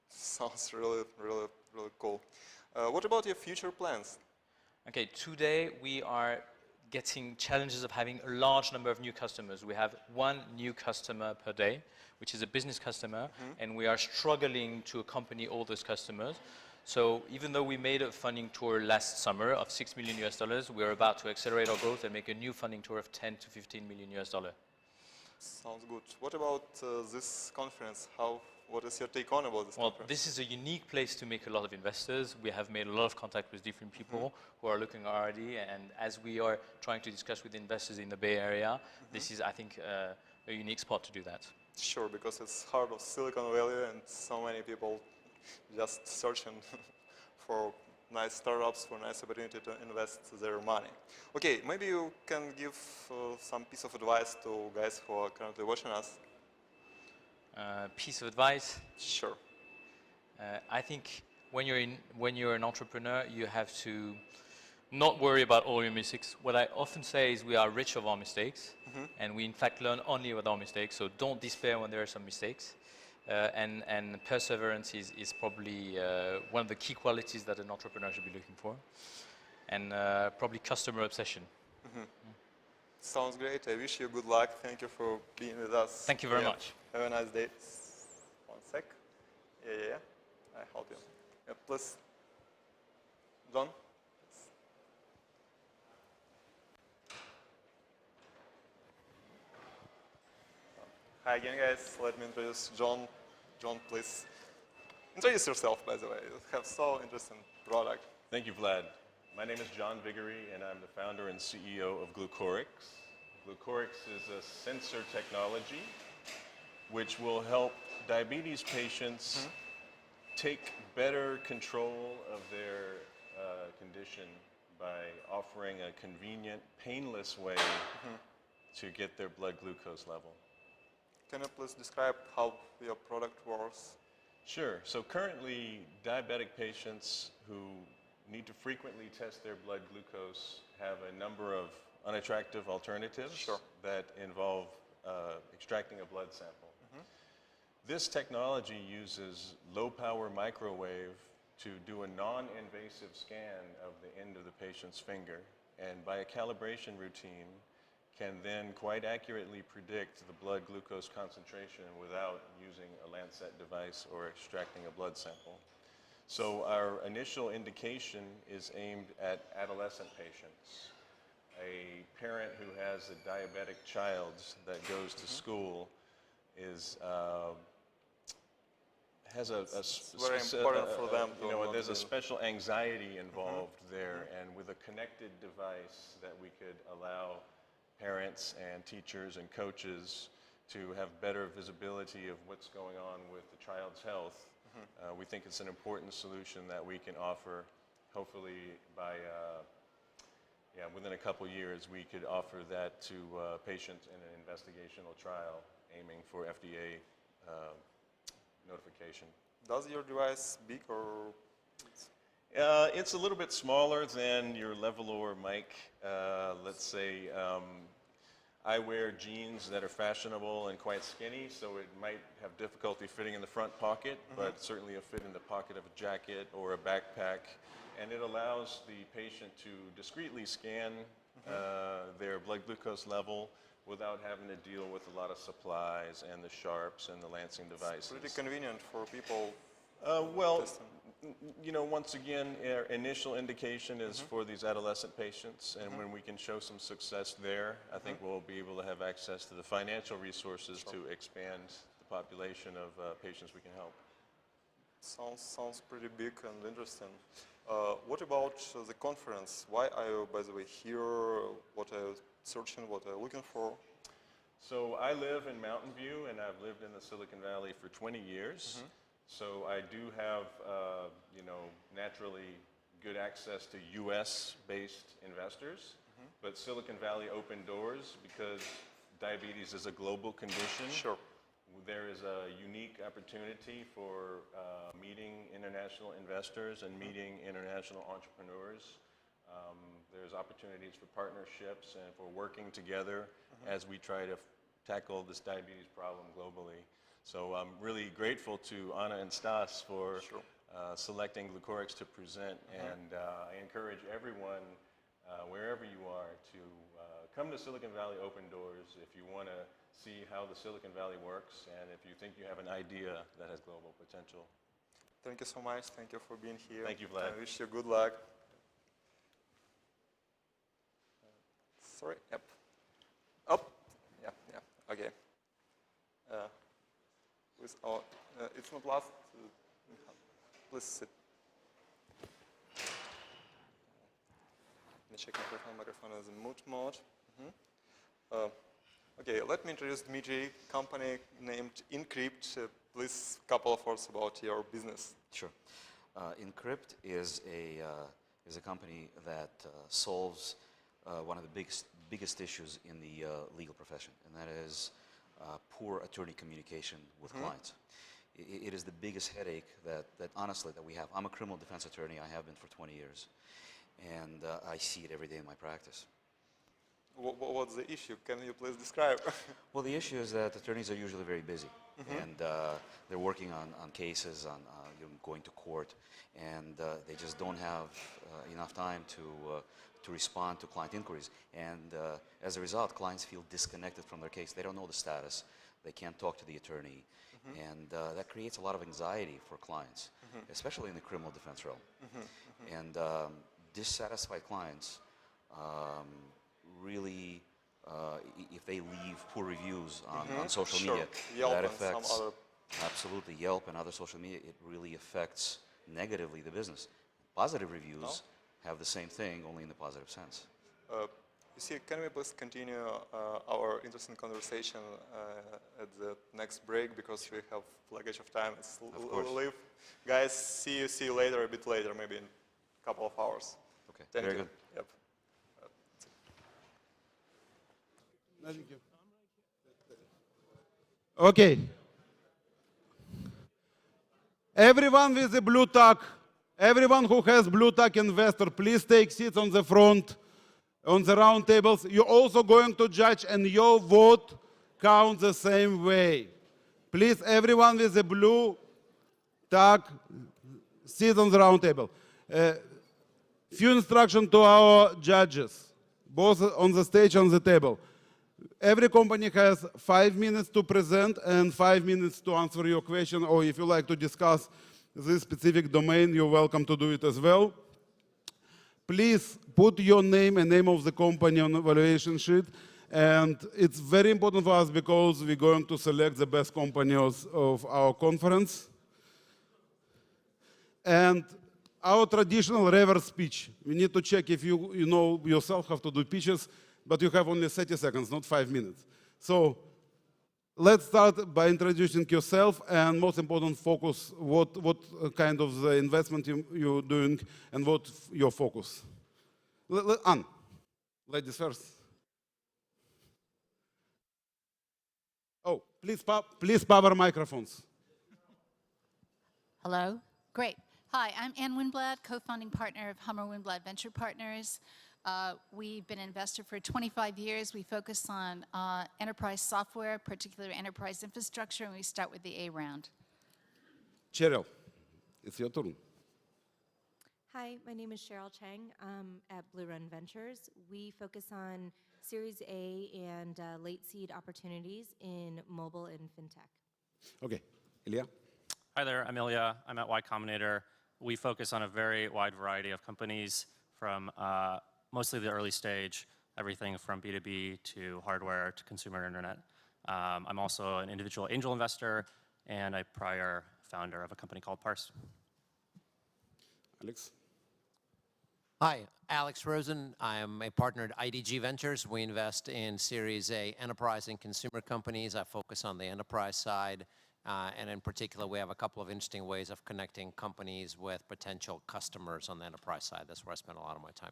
sounds really cool. What about your future plans? Okay, today we are getting challenges of having a large number of new customers. We have 1 new customer per day, which is a business customer, and we are struggling to accompany all those customers. So even though we made a funding tour last summer of $6 million, we're about to accelerate our growth and make a new funding tour of $10 to $15 million. Sounds good. What about this conference? What is your take on about this conference? This is a unique place to make a lot of investors. We have made a lot of contact with different people who are looking already, and as we are trying to discuss with investors in the Bay Area, this is, I think, a unique spot to do that. Sure, because it's heart of Silicon Valley and so many people just searching for nice startups, for nice opportunity to invest their money. Okay, maybe you can give some piece of advice to guys who are currently watching us. Piece of advice? Sure. I think when you're an entrepreneur, you have to not worry about all your mistakes. What I often say is we are rich of our mistakes, and we in fact learn only with our mistakes. So don't despair when there are some mistakes. And perseverance is probably one of the key qualities that an entrepreneur should be looking for. And probably customer obsession. Sounds great. I wish you good luck. Thank you for being with us. Thank you very much. Have a nice day. 1 sec. Yeah. I help you. Yeah, please. John? Hi again, guys. Let me introduce John. John, please. Introduce yourself, by the way. You have so interesting product. Thank you, Vlad. My name is John Vigary, and I'm the founder and CEO of Glucorix. Glucorix is a sensor technology which will help diabetes patients take better control of their condition by offering a convenient, painless way to get their blood glucose level. Can you please describe how your product works? Sure. So currently, diabetic patients who need to frequently test their blood glucose have a number of unattractive alternatives that involve extracting a blood sample. This technology uses low-power microwave to do a non-invasive scan of the end of the patient's finger, and by a calibration routine can then quite accurately predict the blood glucose concentration without using a Lancet device or extracting a blood sample. So our initial indication is aimed at adolescent patients. A parent who has a diabetic child that goes to school is has a very important for them. There's a special anxiety involved there, and with a connected device that we could allow parents and teachers and coaches to have better visibility of what's going on with the child's health, we think it's an important solution that we can offer, hopefully by yeah, within a couple years, we could offer that to patients in an investigational trial aiming for FDA notification. Does your device big or? It's a little bit smaller than your Levelor mic. Let's say I wear jeans that are fashionable and quite skinny, so it might have difficulty fitting in the front pocket, but certainly it'll fit in the pocket of a jacket or a backpack. And it allows the patient to discreetly scan their blood glucose level without having to deal with a lot of supplies and the sharps and the lancing devices. It's pretty convenient for people. Well, you know, once again, our initial indication is for these adolescent patients, and when we can show some success there, I think we'll be able to have access to the financial resources to expand the population of patients we can help. Sounds pretty big and interesting. What about the conference? Why are you, by the way, here? What are you searching? What are you looking for? So I live in Mountain View, and I've lived in the Silicon Valley for 20 years. So I do have, you know, naturally good access to US-based investors, but Silicon Valley opened doors because diabetes is a global condition. Sure. There is a unique opportunity for meeting international investors and meeting international entrepreneurs. There's opportunities for partnerships and for working together as we try to tackle this diabetes problem globally. So I'm really grateful to Anna and Stas for selecting Glucorix to present, and I encourage everyone, wherever you are, to come to Silicon Valley Open Doors if you want to see how the Silicon Valley works and if you think you have an idea that has global potential. Thank you so much. Thank you for being here. Thank you, Vlad. I wish you good luck. Sorry. Yep. Up. Yeah. Yeah. Okay. It's not last. Please sit. Let me check microphone. Microphone is in mute mode. Okay, let me introduce Dmitry, company named Encrypt. Please, a couple of words about your business. Sure. Encrypt is a company that solves one of the biggest issues in the legal profession, and that is poor attorney communication with clients. It is the biggest headache that honestly that we have. I'm a criminal defense attorney. I have been for 20 years, and I see it every day in my practice. What's the issue? Can you please describe? Well, the issue is that attorneys are usually very busy, and they're working on cases, on going to court, and they just don't have enough time to respond to client inquiries. And as a result, clients feel disconnected from their case. They don't know the status. They can't talk to the attorney. And that creates a lot of anxiety for clients, especially in the criminal defense realm. And dissatisfied clients really, if they leave poor reviews on social media, Yelp that and affects, some other. absolutely, Yelp and other social media, it really affects negatively the business. Positive reviews have the same thing, only in the positive sense. You see, can we please continue our interesting conversation at the next break, because we have luggage of time. It's leave. Guys, see you later, a bit later, maybe in a couple of hours. Okay, Thank very you. good. Yep. Thank you. Okay. Everyone with a blue tag, everyone who has blue tag investor, please take seats on the front, on the round tables. You're also going to judge, and your vote counts the same way. Please, everyone with a blue tag, sit on the round table. Few instructions to our judges, both on the stage and on the table. Every company has 5 minutes to present and 5 minutes to answer your question, or if you like to discuss this specific domain, you're welcome to do it as well. Please put your name and name of the company on the evaluation sheet. And it's very important for us because we're going to select the best companies of our conference. And our traditional reverse pitch. We need to check if you know yourself how to do pitches, but you have only 30 seconds, not 5 minutes. So let's start by introducing yourself, and most important, focus what kind of the investment you're doing and what your focus. Anne. Ladies first. Oh, please power microphones. Hello? Great. Hi, I'm Ann Winblad, co-founding partner of Hummer Winblad Venture Partners. We've been an investor for 25 years. We focus on enterprise software, particularly enterprise infrastructure, and we start with the A round. Cheryl, it's your turn. Hi, my name is Cheryl Chang at Blue Run Ventures. We focus on Series A and late seed opportunities in mobile and fintech. Okay, Ilya. Hi there, I'm Ilya. I'm at Y Combinator. We focus on a very wide variety of companies from mostly the early stage, everything from B2B to hardware to consumer internet. I'm also an individual angel investor and a prior founder of a company called Parse. Alex. Hi, Alex Rosen. I am a partner at IDG Ventures. We invest in Series A enterprise and consumer companies. I focus on the enterprise side. And in particular, we have a couple of interesting ways of connecting companies with potential customers on the enterprise side. That's where I spend a lot of my time.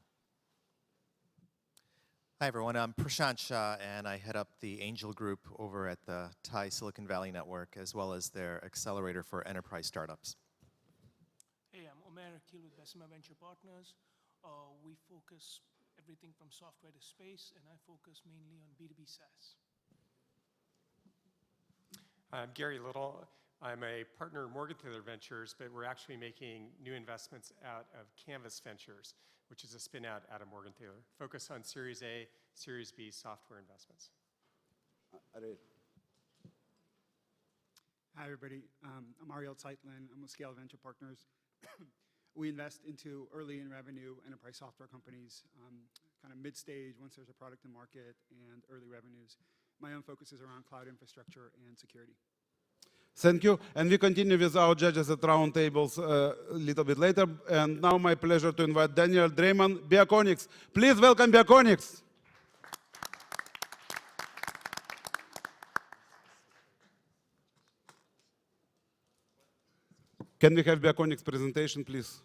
Hi, everyone. I'm Prashant Shah, and I head up the Angel Group over at the Thai Silicon Valley Network, as well as their accelerator for enterprise startups. Hey, I'm Omer Akil with Bessemer Venture Partners. We focus everything from software to space, and I focus mainly on B2B SaaS. I'm Gary Little. I'm a partner of Morgan Taylor Ventures, but we're actually making new investments out of Canvas Ventures, which is a spin out of Morgan Taylor. Focus on Series A, Series B software investments. Hi, everybody. I'm Ariel Zeitlin. I'm with Scale Venture Partners. We invest into early in revenue enterprise software companies, kind of mid-stage once there's a product in market, and early revenues. My own focus is around cloud infrastructure and security. Thank you. And we continue with our judges at round tables a little bit later. And now my pleasure to invite Daniel Drayman, Beonics. Please welcome Beonics. Can we have Beonics presentation, please?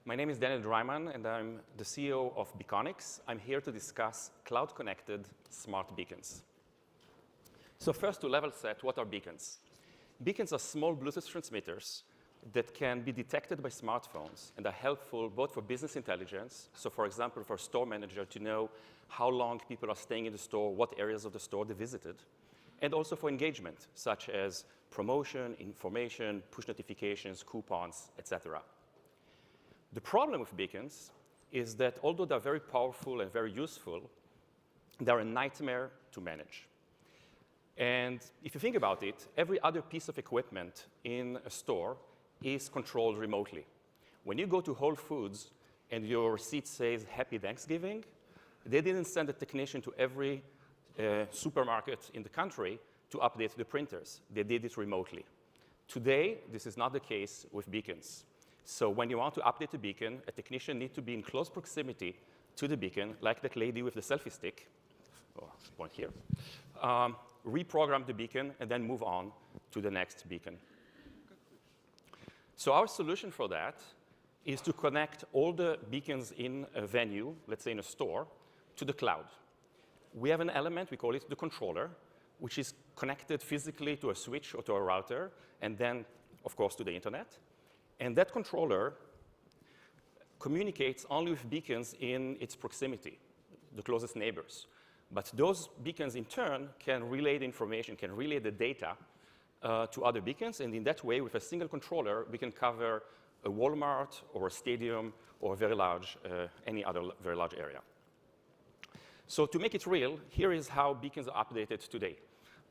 My name is Daniel Drayman, and I'm the CEO of Beonics. I'm here to discuss cloud-connected smart beacons. So first, to level set, what are beacons? Beacons are small Bluetooth transmitters that can be detected by smartphones and are helpful both for business intelligence, so for example, for a store manager to know how long people are staying in the store, what areas of the store they visited, and also for engagement, such as promotion, information, push notifications, coupons, etc. The problem with beacons is that although they're very powerful and very useful, they're a nightmare to manage. And if you think about it, every other piece of equipment in a store is controlled remotely. When you go to Whole Foods and your receipt says Happy Thanksgiving, they didn't send a technician to every supermarket in the country to update the printers. They did it remotely. Today, this is not the case with beacons. So when you want to update a beacon, a technician needs to be in close proximity to the beacon, like that lady with the selfie stick, or point here, reprogram the beacon, and then move on to the next beacon. So our solution for that is to connect all the beacons in a venue, let's say in a store, to the cloud. We have an element, we call it the controller, which is connected physically to a switch or to a router, and then, of course, to the internet. And that controller communicates only with beacons in its proximity, the closest neighbors. But those beacons, in turn, can relay the information, can relay the data to other beacons. And in that way, with a single controller, we can cover a Walmart or a stadium or a very large, any other very large area. So to make it real, here is how beacons are updated today.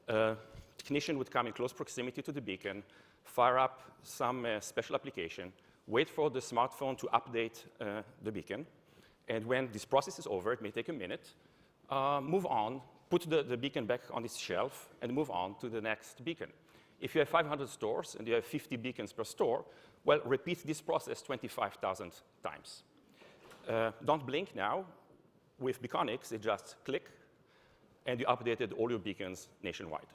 A technician would come in close proximity to the beacon, fire up some special application, wait for the smartphone to update the beacon, and when this process is over, it may take a minute, move on, put the beacon back on its shelf, and move on to the next beacon. If you have 500 stores and you have 50 beacons per store, well, repeat this process 25,000 times. don't blink now. With Beonics, it just click, and you updated all your beacons nationwide.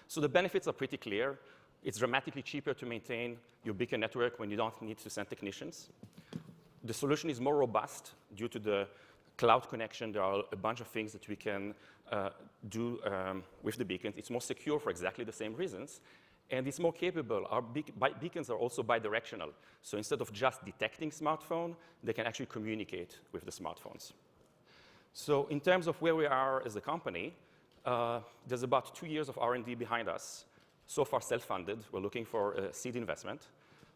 So the benefits are pretty clear. It's dramatically cheaper to maintain your beacon network when you don't need to send technicians. The solution is more robust due to the cloud connection. There are a bunch of things that we can do with the beacons. It's more secure for exactly the same reasons. And it's more capable. Our beacons are also bidirectional. So instead of just detecting smartphone, they can actually communicate with the smartphones. So in terms of where we are as a company, there's about 2 years of R&D behind us. So far self-funded. We're looking for a seed investment.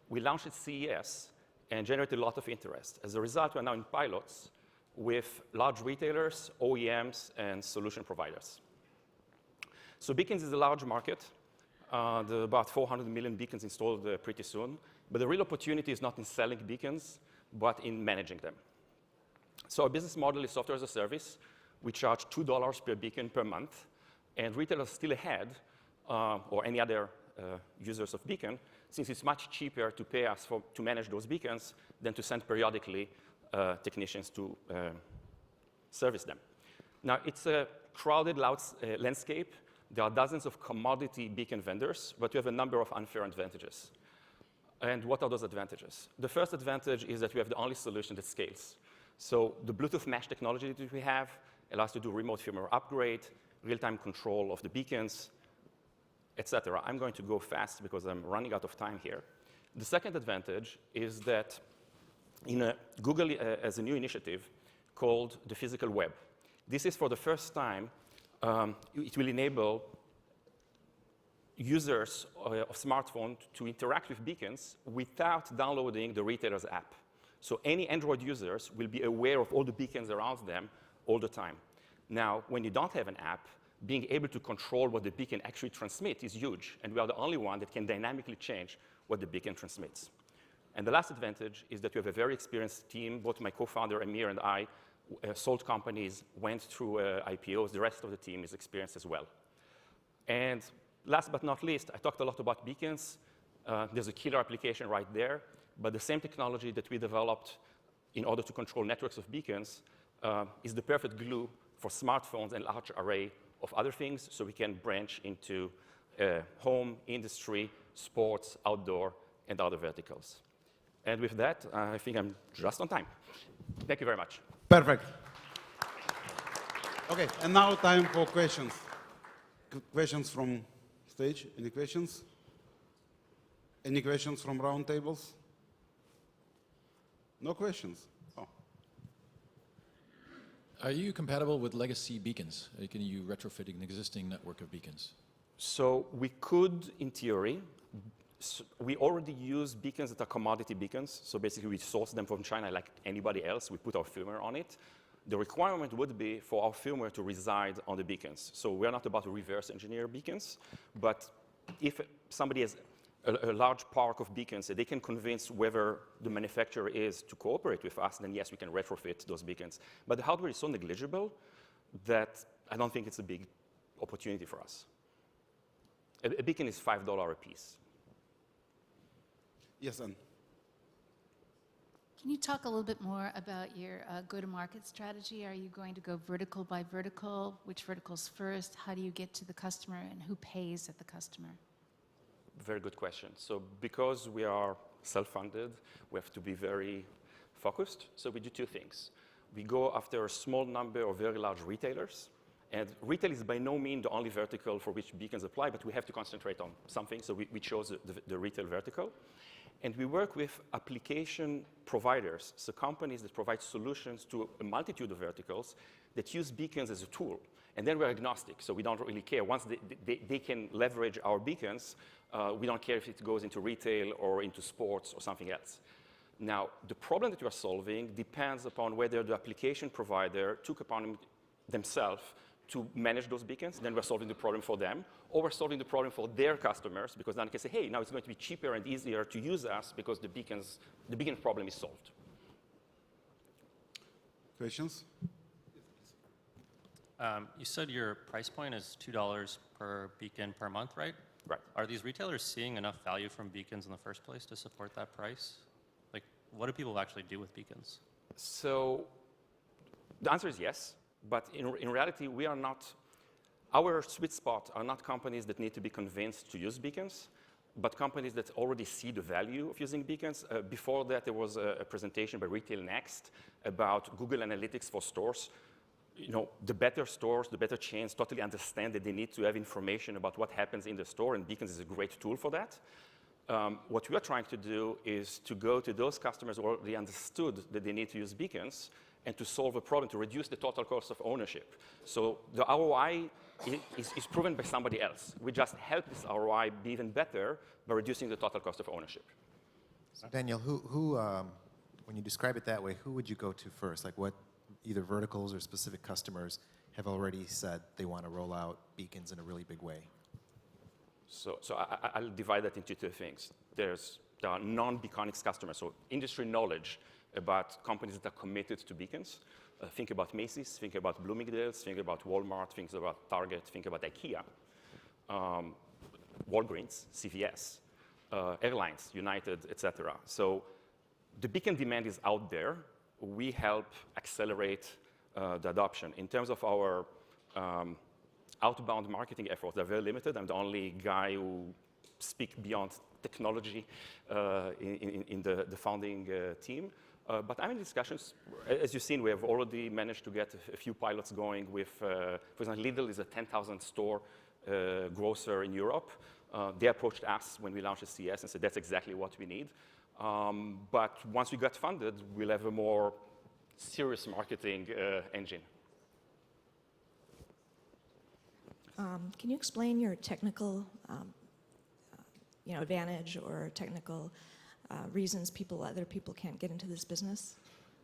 We launched at CES and generated a lot of interest. As a result, we're now in pilots with large retailers, OEMs, and solution providers. So beacons is a large market. There are about 400 million beacons installed pretty soon. But the real opportunity is not in selling beacons, but in managing them. So our business model is software as a service. We charge $2 per beacon per month. And retailers still ahead, or any other users of beacon, since it's much cheaper to pay us to manage those beacons than to send periodically technicians to service them. Now, it's a crowded landscape. There are dozens of commodity beacon vendors, but we have a number of unfair advantages. And what are those advantages? The first advantage is that we have the only solution that scales. So the Bluetooth mesh technology that we have allows us to do remote firmware upgrade, real-time control of the beacons, etc. I'm going to go fast because I'm running out of time here. The second advantage is that Google has a new initiative called the physical web. This is for the first time. It will enable users of smartphones to interact with beacons without downloading the retailer's app. So any Android users will be aware of all the beacons around them all the time. Now, when you don't have an app, being able to control what the beacon actually transmits is huge, and we are the only one that can dynamically change what the beacon transmits. And the last advantage is that we have a very experienced team. Both my co-founder, Amir, and I sold companies, went through IPOs. The rest of the team is experienced as well. And last but not least, I talked a lot about beacons. There's a killer application right there, but the same technology that we developed in order to control networks of beacons is the perfect glue for smartphones and large array of other things, so we can branch into home, industry, sports, outdoor, and other verticals. And with that, I think I'm just on time. Thank you very much. Perfect. Okay, and now time for questions. Questions from stage? Any questions? Any questions from round tables? No questions. Oh. Are you compatible with legacy beacons? Can you retrofit an existing network of beacons? So we could, in theory. We already use beacons that are commodity beacons. So basically, we source them from China like anybody else. We put our firmware on it. The requirement would be for our firmware to reside on the beacons. So we're not about to reverse engineer beacons. But if somebody has a large park of beacons that they can convince whether the manufacturer is to cooperate with us, then yes, we can retrofit those beacons. But the hardware is so negligible that I don't think it's a big opportunity for us. A beacon is $5 a piece. Yes, Anne. Can you talk a little bit more about your go-to-market strategy? Are you going to go vertical by vertical? Which verticals first? How do you get to the customer, and who pays at the customer? Very good question. So because we are self-funded, we have to be very focused. So we do two things. We go after a small number of very large retailers. And retail is by no means the only vertical for which beacons apply, but we have to concentrate on something. So we chose the retail vertical. And we work with application providers, so companies that provide solutions to a multitude of verticals that use beacons as a tool. And then we're agnostic, so we don't really care. Once they can leverage our beacons, we don't care if it goes into retail or into sports or something else. Now, the problem that we are solving depends upon whether the application provider took upon themselves to manage those beacons, then we're solving the problem for them, or we're solving the problem for their customers, because then they can say, hey, now it's going to be cheaper and easier to use us because the beacon problem is solved. Questions? You said your price point is $2 per beacon per month, right? Right. Are these retailers seeing enough value from beacons in the first place to support that price? Like, What do people actually do with beacons? So the answer is yes, but in reality, we are not, our sweet spot are not companies that need to be convinced to use beacons, but companies that already see the value of using beacons. Before that, there was a presentation by RetailNext about Google Analytics for stores. You know, the better stores, the better chains totally understand that they need to have information about what happens in the store, and beacons is a great tool for that. What we are trying to do is to go to those customers who already understood that they need to use beacons and to solve a problem, to reduce the total cost of ownership. So the ROI is proven by somebody else. We just help this ROI be even better by reducing the total cost of ownership. So Daniel, when you describe it that way, who would you go to first? Like what either verticals or specific customers have already said they want to roll out beacons in a really big way? So I'll divide that into two things. There are non-Beonics customers, so industry knowledge about companies that are committed to beacons. Think about Macy's, think about Bloomingdale's, think about Walmart, think about Target, think about IKEA, Walgreens, CVS, airlines, United, etc. So the beacon demand is out there. We help accelerate the adoption. In terms of our outbound marketing efforts, they're very limited. I'm the only guy who speaks beyond technology in the founding team. But I'm in discussions. As you've seen, we have already managed to get a few pilots going with, for example, Lidl is a 10,000 store grocer in Europe. They approached us when we launched the CS and said, that's exactly what we need. But once we got funded, we'll have a more serious marketing engine. Can you explain your technical advantage or technical reasons other people can't get into this business?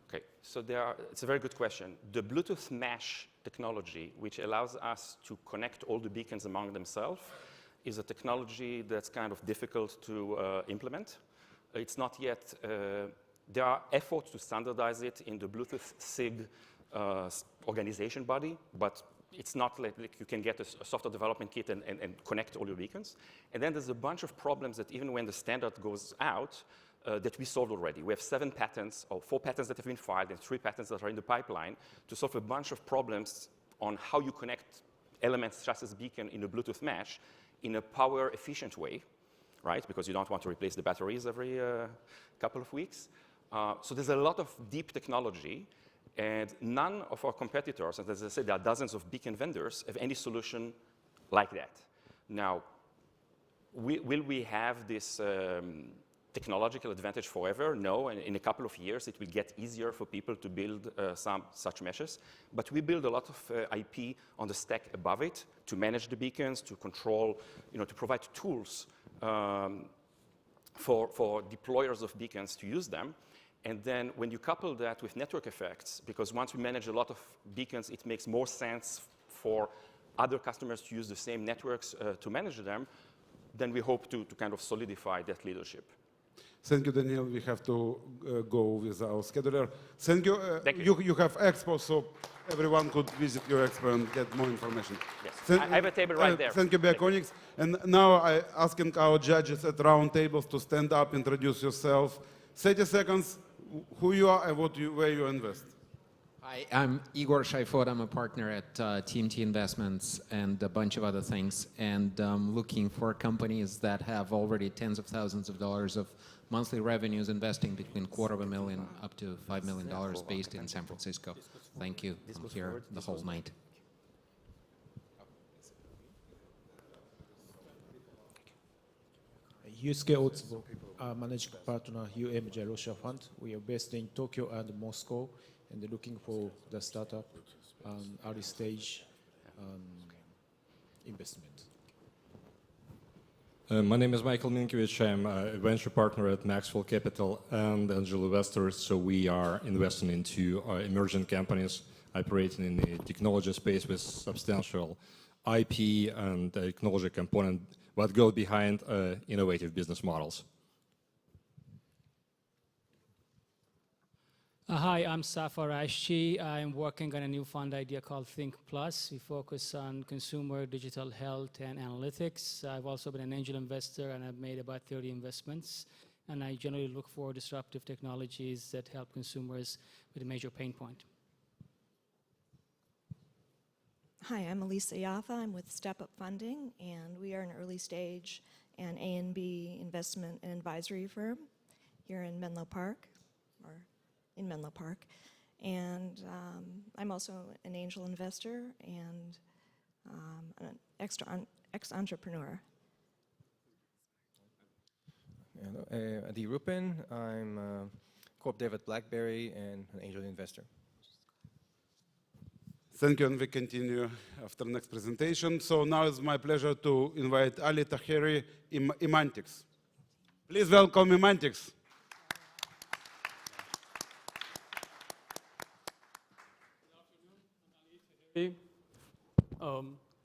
Okay, so it's a very good question. The Bluetooth mesh technology, which allows us to connect all the beacons among themselves, is a technology that's kind of difficult to implement. It's not yet, there are efforts to standardize it in the Bluetooth SIG organization body, but it's not like you can get a software development kit and connect all your beacons. And then there's a bunch of problems that even when the standard goes out, that we solved already. We have 7 patents, or 4 patents that have been filed, and 3 patents that are in the pipeline to solve a bunch of problems on how you connect elements such as beacon in a Bluetooth mesh in a power-efficient way, right? Because you don't want to replace the batteries every couple of weeks. So there's a lot of deep technology. And none of our competitors, and as I said, there are dozens of beacon vendors, have any solution like that. Now, will we have this technological advantage forever? No, and in a couple of years, it will get easier for people to build some such meshes. But we build a lot of IP on the stack above it to manage the beacons, to control, to provide tools for deployers of beacons to use them. And then when you couple that with network effects, because once we manage a lot of beacons, it makes more sense for other customers to use the same networks to manage them, then we hope to kind of solidify that leadership. Thank you, Daniel. We have to go with our scheduler. Thank you. You have expo, so everyone could visit your expo and get more information. Yes, I have a table right there. Thank you, Beonics. And now I'm asking our judges at round tables to stand up, introduce yourself. 30 seconds. Who you are and where you invest. Hi, I'm Igor Shaifod. I'm a partner at TMT Investments and a bunch of other things. And looking for companies that have already tens of thousands of dollars of monthly revenues, investing between $250,000 up to $5 million, based in San Francisco. Thank you. I'm here the whole night. Yusuke Otsubo, managing partner, UMJ Russia Fund. We are based in Tokyo and Moscow, and looking for the startup early stage investment. My name is Michael Minkiewicz. I'm a venture partner at Maxwell Capital and Angel Investors. So we are investing into emerging companies operating in the technology space with substantial IP and technology component what goes behind innovative business models. Hi, I'm Safar Ashchi. I'm working on a new fund idea called Think Plus. We focus on consumer digital health and analytics. I've also been an angel investor, and I've made about 30 investments. And I generally look for disruptive technologies that help consumers with a major pain point. Hi, I'm Elisa Yaffa. I'm with Step Up Funding, and we are an early stage and A&B investment and advisory firm here in Menlo Park, or in Menlo Park. And I'm also an angel investor and an ex-entrepreneur. Adi Rupin. I'm Corp Dev at BlackBerry and an angel investor. Thank you, and we continue after next presentation. So now it's my pleasure to invite Ali Taheri, Imantics. Please welcome Imantics.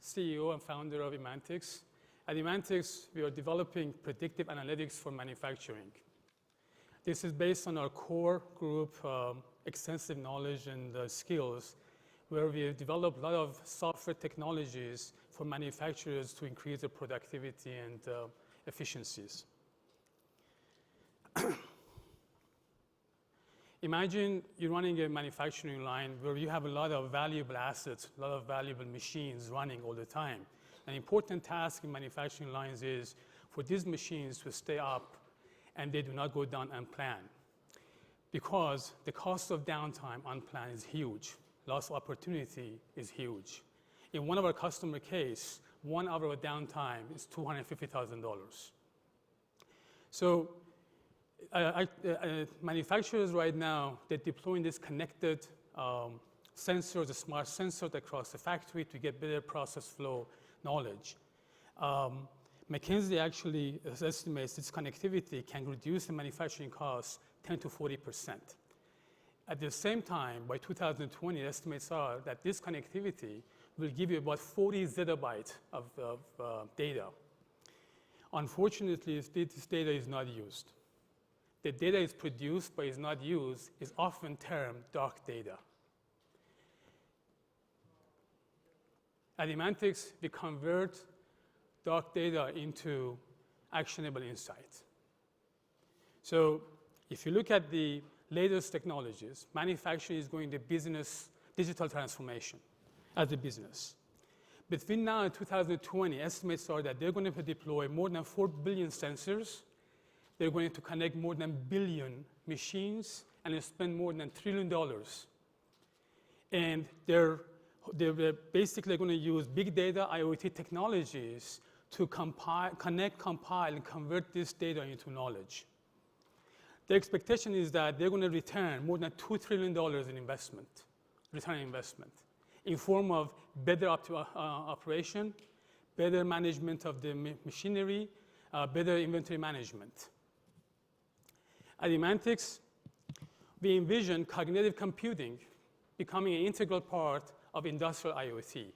CEO and founder of Imantics. At Imantics, we are developing predictive analytics for manufacturing. This is based on our core group extensive knowledge and skills, where we have developed a lot of software technologies for manufacturers to increase their productivity and efficiencies. Imagine you're running a manufacturing line where you have a lot of valuable assets, a lot of valuable machines running all the time. An important task in manufacturing lines is for these machines to stay up and they do not go down unplanned, because the cost of downtime unplanned is huge. Loss of opportunity is huge. In one of our customer case, 1 hour of downtime is $250,000. So manufacturers right now, they're deploying these connected sensors, the smart sensors across the factory to get better process flow knowledge. McKinsey actually estimates this connectivity can reduce the manufacturing costs 10 to 40%. At the same time, by 2020, estimates are that this connectivity will give you about 40 zettabytes of data. Unfortunately, this data is not used. The data is produced but is not used is often termed dark data. At Imantics, we convert dark data into actionable insights. So if you look at the latest technologies, manufacturing is going to business digital transformation as a business. Between now and 2020, estimates are that they're going to deploy more than 4 billion sensors. They're going to connect more than 1 billion machines and spend more than $1 trillion. And they're basically going to use big data IoT technologies to connect, compile, and convert this data into knowledge. The expectation is that they're going to return more than $2 trillion in investment, return on investment, in form of better operation, better management of the machinery, better inventory management. At Imantics, we envision cognitive computing becoming an integral part of industrial IoT.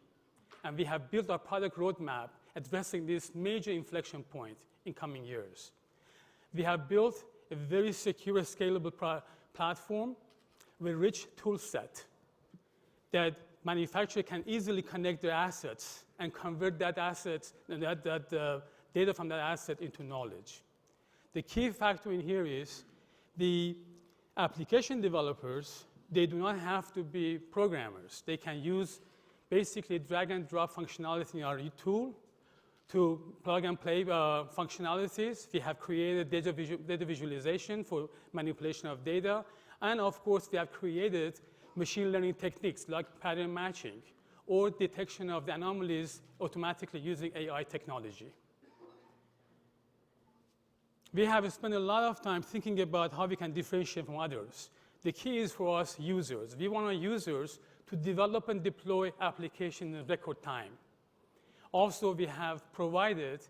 And we have built our product roadmap addressing this major inflection point in coming years. We have built a very secure, scalable platform with rich tool set that manufacturers can easily connect their assets and convert that data from that asset into knowledge. The key factor in here is the application developers, they do not have to be programmers. They can use basically drag and drop functionality in our tool to plug and play functionalities. We have created data visualization for manipulation of data. And of course, we have created machine learning techniques like pattern matching or detection of the anomalies automatically using AI technology. We have spent a lot of time thinking about how we can differentiate from others. The key is for us users. We want our users to develop and deploy applications in record time. Also, we have provided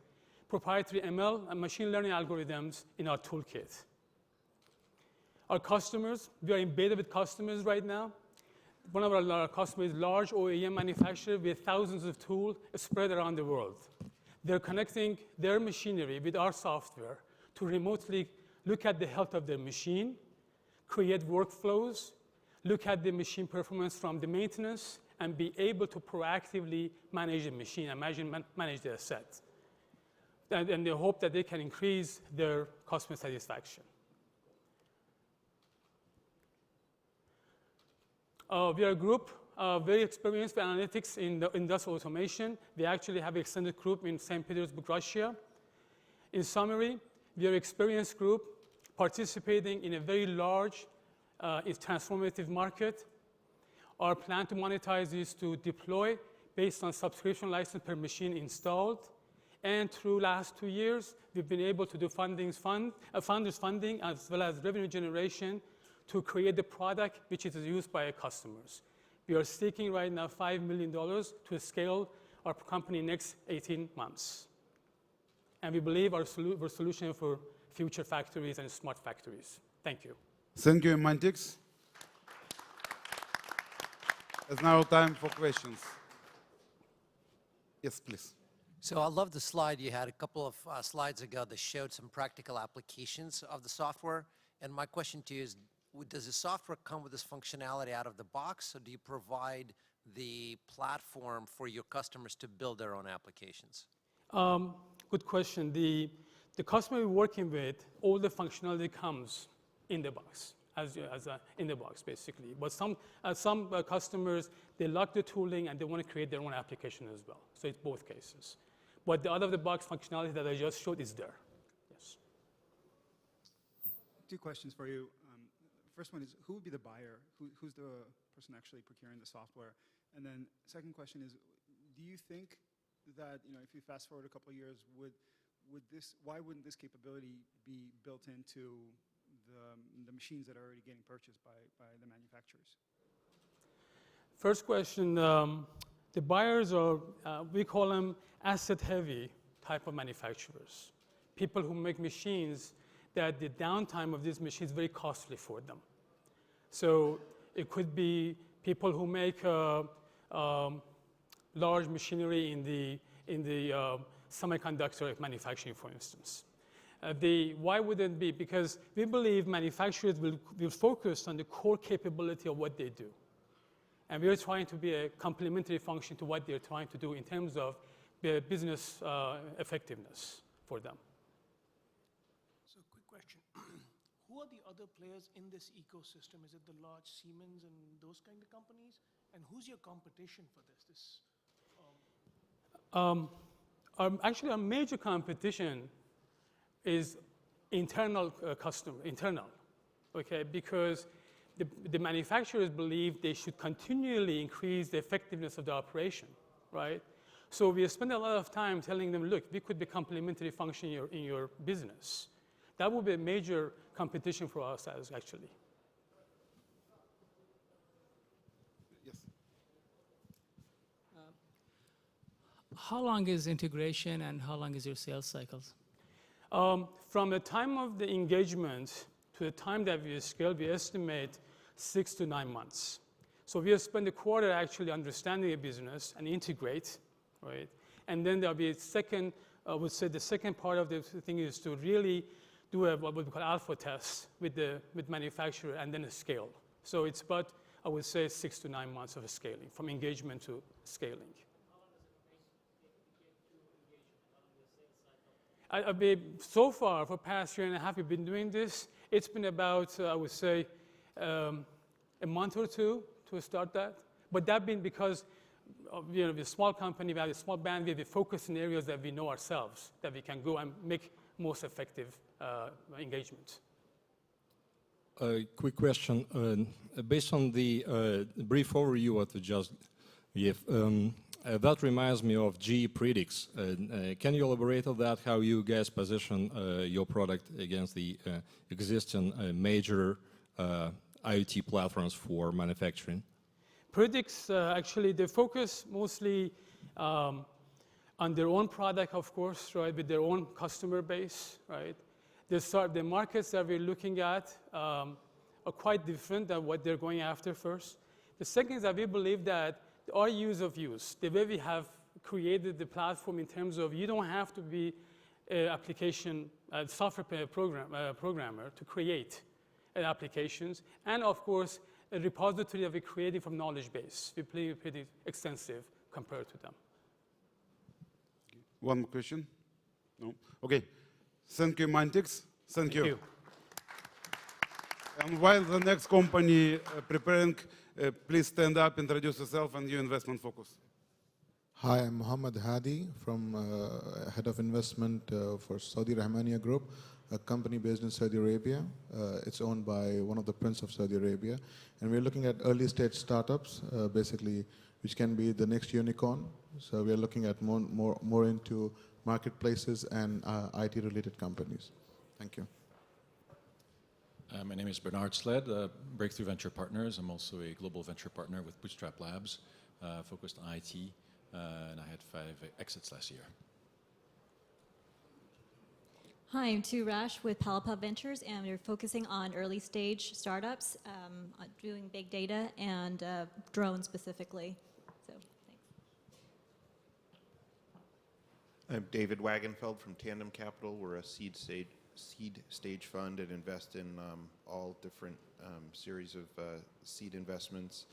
proprietary ML and machine learning algorithms in our toolkit. Our customers, we are embedded with customers right now. One of our customers is a large OEM manufacturer with thousands of tools spread around the world. They're connecting their machinery with our software to remotely look at the health of their machine, create workflows, look at the machine performance from the maintenance, and be able to proactively manage the machine and manage the assets. and they hope that they can increase their customer satisfaction. We are a group very experienced with analytics in the industrial automation. We actually have an extended group in St. Petersburg, Russia. In summary, we are an experienced group participating in a very large transformative market. Our plan to monetize is to deploy based on subscription license per machine installed. And through last 2 years, we've been able to do founders funding as well as revenue generation to create the product which is used by our customers. We are seeking right now $5 million to scale our company next 18 months. And we believe our solution for future factories and smart factories. Thank you. Thank you, Mantix. It's now time for questions. Yes, please. So I love the slide you had a couple of slides ago that showed some practical applications of the software. And my question to you is, does the software come with this functionality out of the box, or do you provide the platform for your customers to build their own applications? Good question. The customer we're working with, all the functionality comes in the box, in the box, basically. But some customers, they like the tooling and they want to create their own application as well. So it's both cases. But the out-of-the-box functionality that I just showed is there. Yes. 2 questions for you. First one is, who would be the buyer? Who's the person actually procuring the software? And then second question is, do you think that, if you fast forward a couple of years, why wouldn't this capability be built into the machines that are already getting purchased by the manufacturers? First question, the buyers are, we call them asset-heavy type of manufacturers. People who make machines that the downtime of these machines is very costly for them. So it could be people who make large machinery in the semiconductor manufacturing, for instance. Why would it be? Because we believe manufacturers will focus on the core capability of what they do. And we are trying to be a complementary function to what they're trying to do in terms of the business effectiveness for them. So quick question. Who are the other players in this ecosystem? Is it the large Siemens and those kind of companies? And who's your competition for this? Actually, our major competition is internal, okay? Because the manufacturers believe they should continually increase the effectiveness of the operation, right? So we spend a lot of time telling them, look, we could be complementary function in your business. That would be a major competition for us, actually. Yes. How long is integration and how long is your sales cycles? From the time of the engagement to the time that we scale, we estimate 6 to 9 months. So we spend a quarter actually understanding a business and integrate, right? And then there'll be a second, I would say the second part of the thing is to really do what we call alpha test with manufacturer and then a scale. So it's about, I would say, 6 to 9 months of scaling, from engagement to scaling. So far, for the past 1.5 years, we've been doing this. It's been about, I would say, a month or 2 to start that. But that been because we're a small company, we have a small bandwidth, we focus in areas that we know ourselves, that we can go and make most effective engagement. Quick question. Based on the brief overview what you just gave, that reminds me of GE Predix. Can you elaborate on that, how you guys position your product against the existing major IoT platforms for manufacturing? Predix, actually, they focus mostly on their own product, of course, right, with their own customer base, right? The markets that we're looking at are quite different than what they're going after first. The second is that we believe that our use, the way we have created the platform in terms of you don't have to be an application, software programmer to create applications. And of course, a repository that we're creating from knowledge base. We're pretty extensive compared to them. One more question. No? Okay. Thank you, Mantix. Thank you. And while the next company preparing, please stand up, introduce yourself and your investment focus. Hi, I'm Mohammed Hadi from Head of Investment for Saudi Rahmaniya Group, a company based in Saudi Arabia. It's owned by one of the Prince of Saudi Arabia. And we're looking at early stage startups, basically, which can be the next unicorn. So we're looking at more into marketplaces and IT-related companies. Thank you. My name is Bernard Sled, Breakthrough Venture Partners. I'm also a global venture partner with Bootstrap Labs, focused on IT, and I had 5 exits last year. Hi, I'm Tu Rash with Palapa Ventures, and we're focusing on early stage startups, doing big data and drones specifically. So, thanks. I'm David Wagenfeld from Tandem Capital. We're a seed stage fund and invest in all different series of seed investments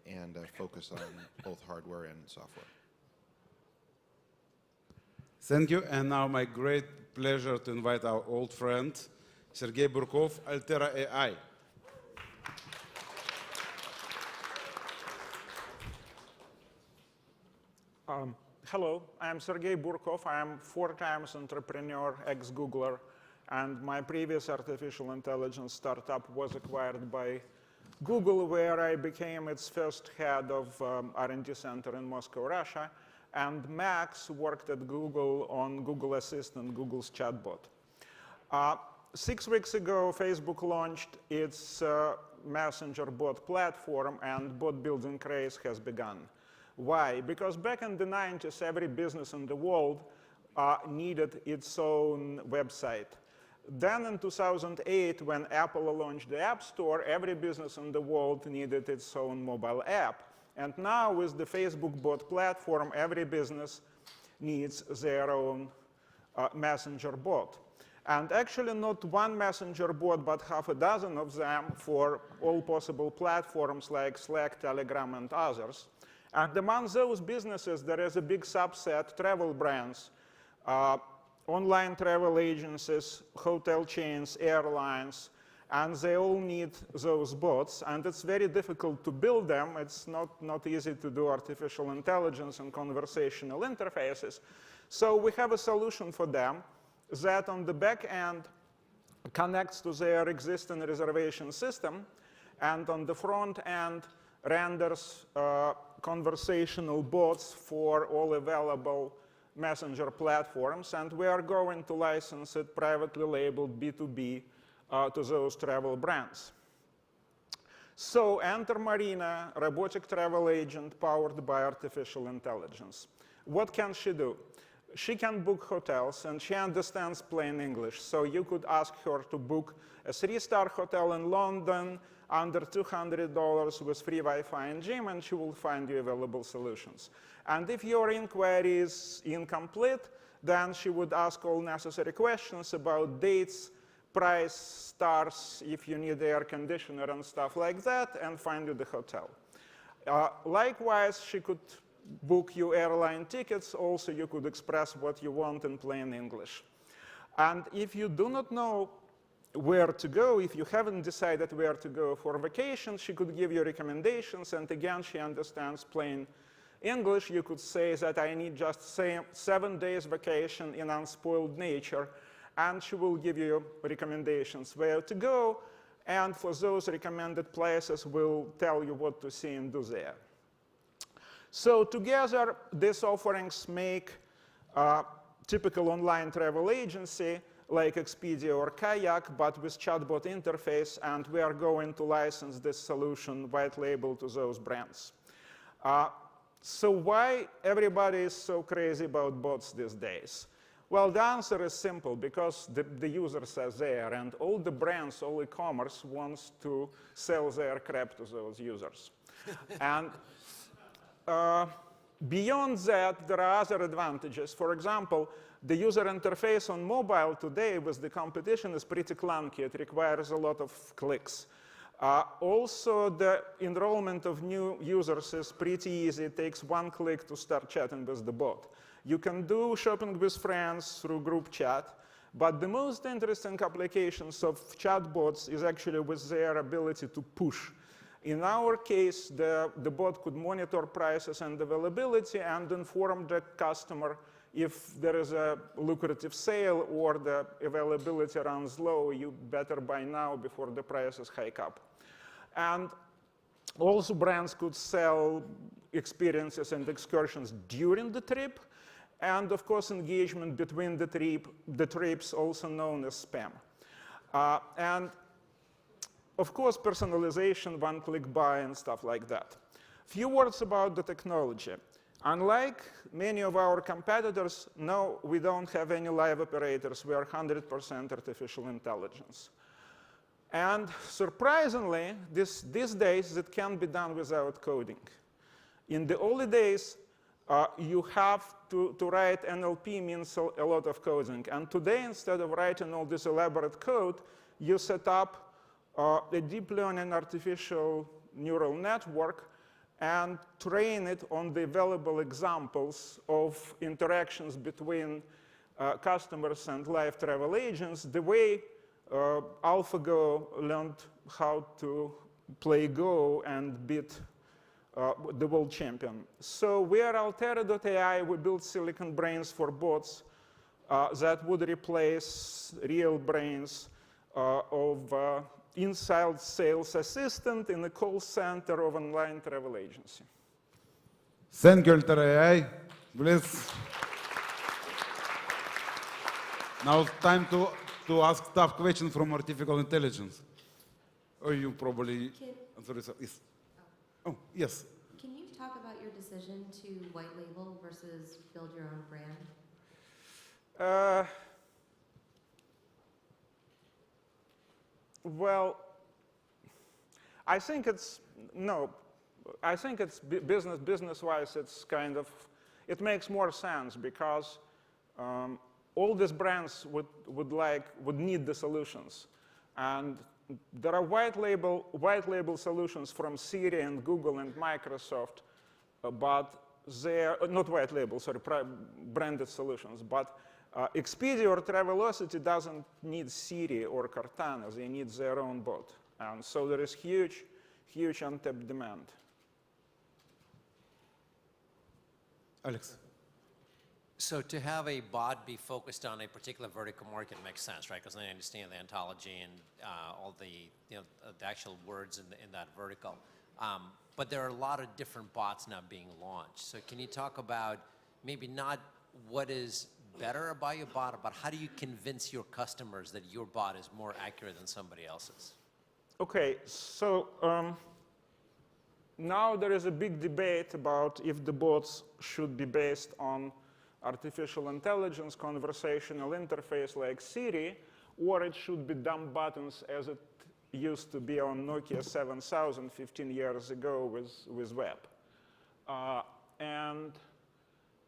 and focus on both hardware and software. Thank you. And now my great pleasure to invite our old friend, Sergey Burkov, Altera AI. Hello, I'm Sergey Burkov. I'm 4 times entrepreneur, ex-Googler, and my previous artificial intelligence startup was acquired by Google, where I became its first head of R&D center in Moscow, Russia. And Max worked at Google on Google Assistant, Google's chatbot. 6 weeks ago, Facebook launched its messenger bot platform, and bot building craze has begun. Why? Because back in the 90s, every business in the world needed its own website. Then in 2008, when Apple launched the App Store, every business in the world needed its own mobile app. And now with the Facebook bot platform, every business needs their own messenger bot. And actually not one messenger bot, but half a dozen of them for all possible platforms like Slack, Telegram, and others. And among those businesses, there is a big subset, travel brands, online travel agencies, hotel chains, airlines, and they all need those bots. And it's very difficult to build them. It's not easy to do artificial intelligence and conversational interfaces. So we have a solution for them that on the back end connects to their existing reservation system, and on the front end renders conversational bots for all available messenger platforms. And we are going to license it privately labeled B2B to those travel brands. So enter Marina, robotic travel agent powered by artificial intelligence. What can she do? She can book hotels, and she understands plain English. So you could ask her to book a 3-star hotel in London under $200 with free Wi-Fi and gym, and she will find you available solutions. And if your inquiry is incomplete, then she would ask all necessary questions about dates, price, stars, if you need air conditioner and stuff like that, and find you the hotel. Likewise, she could book you airline tickets. Also, you could express what you want in plain English. And if you do not know where to go, if you haven't decided where to go for vacation, she could give you recommendations. And again, she understands plain English. You could say that I need just 7 days vacation in unspoiled nature, and she will give you recommendations where to go. And for those recommended places, we'll tell you what to see and do there. So together, these offerings make a typical online travel agency like Expedia or Kayak, but with chatbot interface, and we are going to license this solution white label to those brands. So why everybody is so crazy about bots these days? Well, the answer is simple, because the users are there, and all the brands, all e-commerce wants to sell their crap to those users. And beyond that, there are other advantages. For example, the user interface on mobile today with the competition is pretty clunky. It requires a lot of clicks. Also, the enrollment of new users is pretty easy. It takes 1 click to start chatting with the bot. You can do shopping with friends through group chat, but the most interesting applications of chatbots is actually with their ability to push. In our case, the bot could monitor prices and availability and inform the customer if there is a lucrative sale or the availability runs low, you better buy now before the prices hike up. And also brands could sell experiences and excursions during the trip, and of course engagement between the trips, also known as spam. And of course personalization, one-click buy and stuff like that. Few words about the technology. Unlike many of our competitors, no, we don't have any live operators. We are 100% artificial intelligence. And surprisingly, these days, it can be done without coding. In the early days, you have to write NLP means a lot of coding. And today, instead of writing all this elaborate code, you set up a deep learning artificial neural network and train it on the available examples of interactions between customers and live travel agents, the way AlphaGo learned how to play Go and beat the world champion. So we are Altera.ai. We build silicon brains for bots that would replace real brains of inside sales assistant in a call center of online travel agency. Thank you, Altera.ai. Please. Now it's time to ask tough questions from artificial intelligence. Or you probably answer yourself. Yes. Oh, yes. Can you talk about your decision to white label versus build your own brand? Well, I think it's, no, I think it's business-wise, it's kind of, it makes more sense because all these brands would need the solutions. And there are white label solutions from Siri and Google and Microsoft, but they're, not white label, sorry, branded solutions, but Expedia or Travelocity doesn't need Siri or Cortana. They need their own bot. And so there is huge untapped demand. Alex. So to have a bot be focused on a particular vertical market makes sense, right? Because they understand the ontology and all the, the actual words in that vertical. But there are a lot of different bots now being launched. So can you talk about maybe not what is better about your bot, but how do you convince your customers that your bot is more accurate than somebody else's? Okay, so now there is a big debate about if the bots should be based on artificial intelligence, conversational interface like Siri, or it should be dumb buttons as it used to be on Nokia 7000 15 years ago with web. And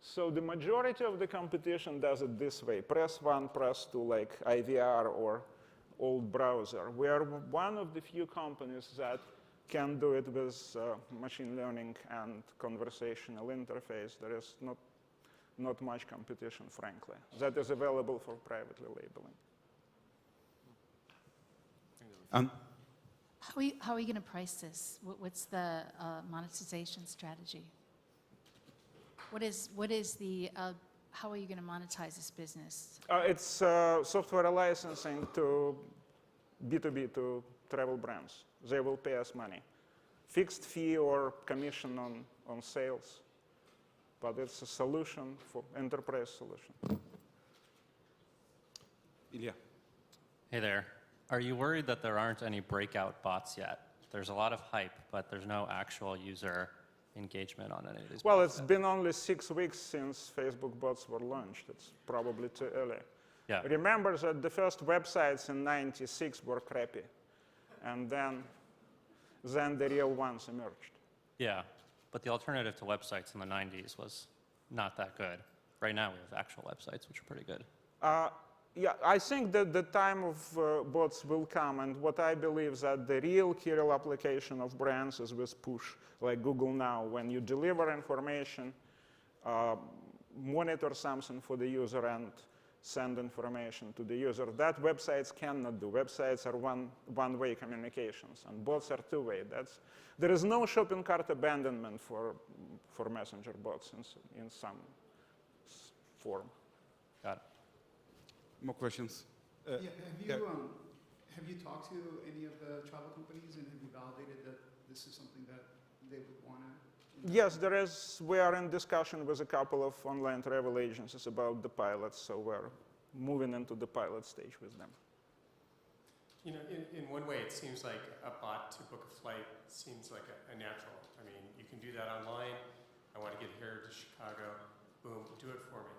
so the majority of the competition does it this way. Press 1, press 2, like IVR or old browser. We are one of the few companies that can do it with machine learning and conversational interface. There is not much competition, frankly, that is available for privately labeling. How are you going to price this? What's the monetization strategy? What is the, how are you going to monetize this business? It's software licensing to B2B, to travel brands. They will pay us money. Fixed fee or commission on sales. But it's a solution for enterprise solution. Ilya. Hey there. Are you worried that there aren't any breakout bots yet? There's a lot of hype, but there's no actual user engagement on any of these. Well, it's been only 6 weeks since Facebook bots were launched. It's probably too early. Yeah. Remember that the first websites in '96 were crappy, and then the real ones emerged. Yeah, but the alternative to websites in the 90s was not that good. Right now, we have actual websites, which are pretty good. Yeah, I think that the time of bots will come, and what I believe is that the real killer application of brands is with push, like Google Now. When you deliver information monitor something for the user and send information to the user. That websites cannot do. Websites are one-way communications, and bots are two-way. There is no shopping cart abandonment for messenger bots in some form. Got it. More questions? Have you talked to any of the travel companies, and have you validated that this is something that they would want to? Yes, we are in discussion with a couple of online travel agencies about the pilots, so we're moving into the pilot stage with them. You know, in one way, it seems like a bot to book a flight seems like a natural. I mean, you can do that online. I want to get here to Chicago. Boom, do it for me.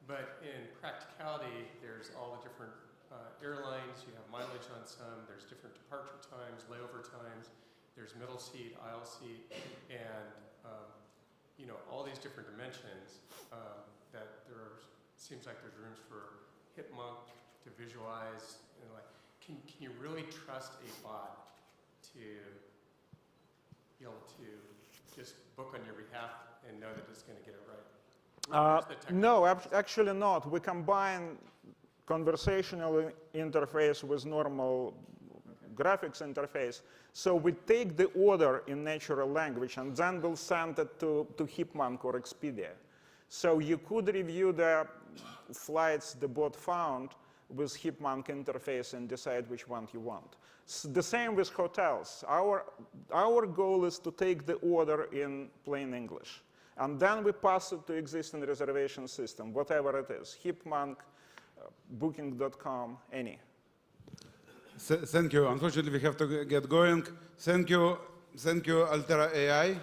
But in practicality, there's all the different airlines. You have mileage on some. There's different departure times, layover times. There's middle seat, aisle seat, and you know, all these different dimensions that seems like there's rooms for Hipmunk to visualize. And like, can you really trust a bot to be able to just book on your behalf and know that it's going to get it right? No, actually not. We combine conversational interface with normal graphics interface. So we take the order in natural language and then we'll send it to Hipmunk or Expedia. So you could review the flights the bot found with Hipmunk interface and decide which one you want. The same with hotels. Our goal is to take the order in plain English. And then we pass it to existing reservation system, whatever it is, Hipmunk, Booking.com, any. Thank you. Unfortunately, we have to get going. Thank you, Altera AI.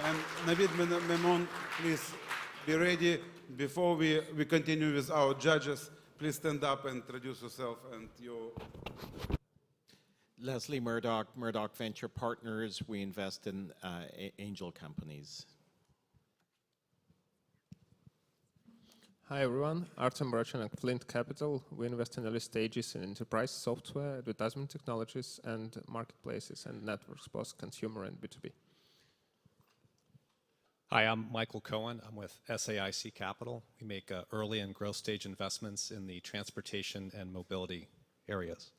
And Navid Memon, please be ready. Before we continue with our judges, please stand up and introduce yourself and your... Leslie Murdoch, Murdoch Venture Partners. We invest in angel companies. Hi everyone, Artem Borochin at Flint Capital. We invest in early stages in enterprise software, advertisement technologies, and marketplaces and networks, both consumer and B2B. Hi, I'm Michael Cohen. I'm with SAIC Capital. We make early and growth stage investments in the transportation and mobility areas.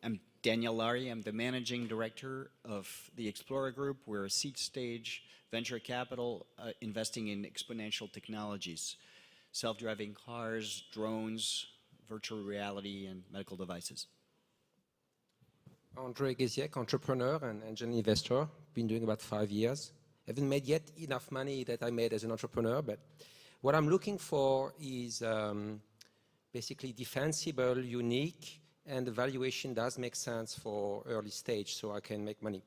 I'm Daniel Laurie. I'm the managing director of the Explorer Group. We're a seed stage venture capital investing in exponential technologies, self-driving cars, drones, virtual reality, and medical devices. Andrei Geziek, entrepreneur and angel investor. Been doing about 5 years. Haven't made yet enough money that I made as an entrepreneur, but what I'm looking for is basically defensible, unique, and the valuation does make sense for early stage so I can make money.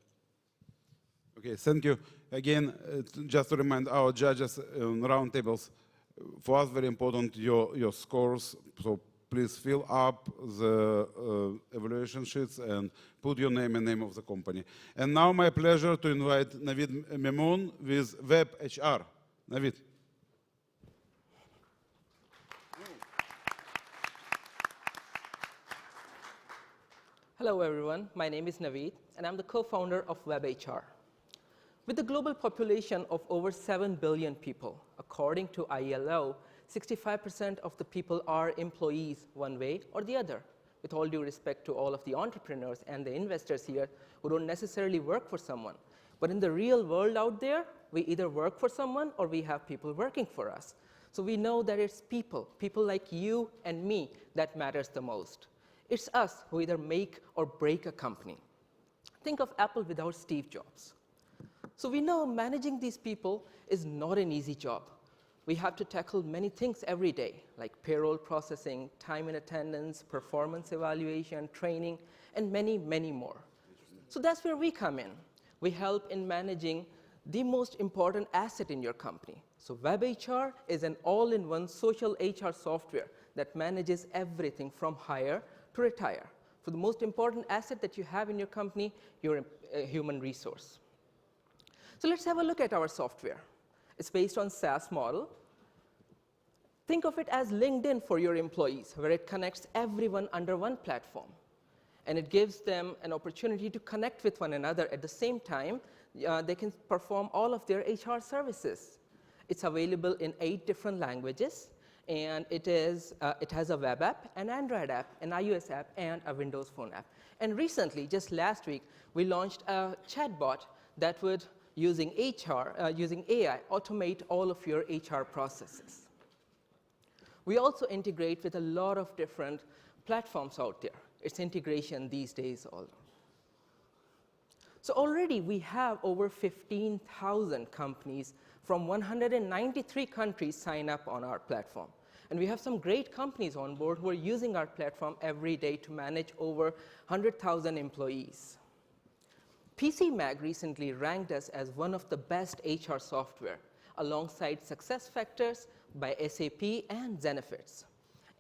Okay, thank you. Again, just to remind our judges on roundtables, for us very important your scores, so please fill up the evaluation sheets and put your name and name of the company. And now my pleasure to invite Navid Memon with WebHR. Navid. Hello everyone, my name is Navid and I'm the co-founder of WebHR. With the global population of over 7 billion people, according to ILO, 65% of the people are employees one way or the other. With all due respect to all of the entrepreneurs and the investors here who don't necessarily work for someone. But in the real world out there, we either work for someone or we have people working for us. So we know that it's people like you and me that matters the most. It's us who either make or break a company. Think of Apple without Steve Jobs. So we know managing these people is not an easy job. We have to tackle many things every day, like payroll processing, time and attendance, performance evaluation, training, and many, many more. So that's where we come in. We help in managing the most important asset in your company. So WebHR is an all-in-one social HR software that manages everything from hire to retire. For the most important asset that you have in your company, your human resource. So let's have a look at our software. It's based on SaaS model. Think of it as LinkedIn for your employees, where it connects everyone under one platform. And it gives them an opportunity to connect with one another at the same time they can perform all of their HR services. It's available in 8 different languages, and it has a web app, an Android app, an iOS app, and a Windows Phone app. And recently, just last week, we launched a chatbot that would, using AI, automate all of your HR processes. We also integrate with a lot of different platforms out there. It's integration these days all. So already we have over 15,000 companies from 193 countries sign up on our platform. And we have some great companies on board who are using our platform every day to manage over 100,000 employees. PC Mag recently ranked us as one of the best HR software, alongside SuccessFactors by SAP and Zenefits.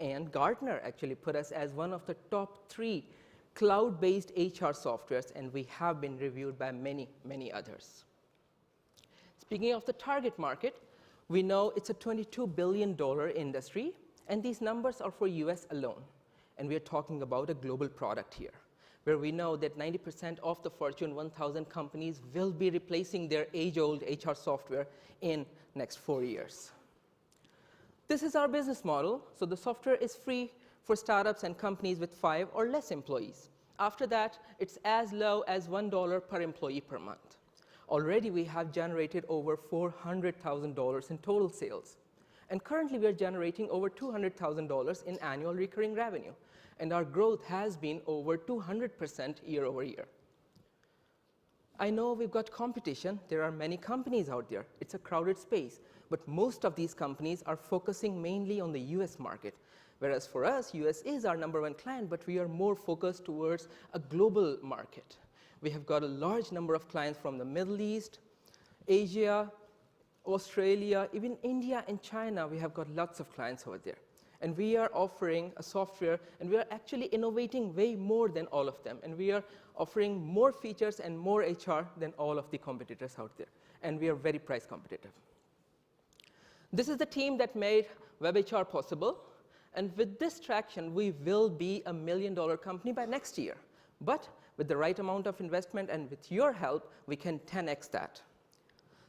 And Gartner actually put us as one of the top 3 cloud-based HR softwares, and we have been reviewed by many, many others. Speaking of the target market, we know it's a $22 billion industry, and these numbers are for US alone. And we are talking about a global product here, where we know that 90% of the Fortune 1000 companies will be replacing their age-old HR software in next 4 years. This is our business model. So the software is free for startups and companies with 5 or less employees. After that, it's as low as $1 per employee per month. Already, we have generated over $400,000 in total sales. And currently, we are generating over $200,000 in annual recurring revenue. And our growth has been over 200% year over year. I know we've got competition. There are many companies out there. It's a crowded space. But most of these companies are focusing mainly on the US market. Whereas for us, US is our #1 client, but we are more focused towards a global market. We have got a large number of clients from the Middle East, Asia, Australia, even India and China. We have got lots of clients over there. And we are offering a software, and we are actually innovating way more than all of them. And we are offering more features and more HR than all of the competitors out there. And we are very price competitive. This is the team that made WebHR possible. And with this traction, we will be a $1 million company by next year. But with the right amount of investment and with your help, we can 10x that.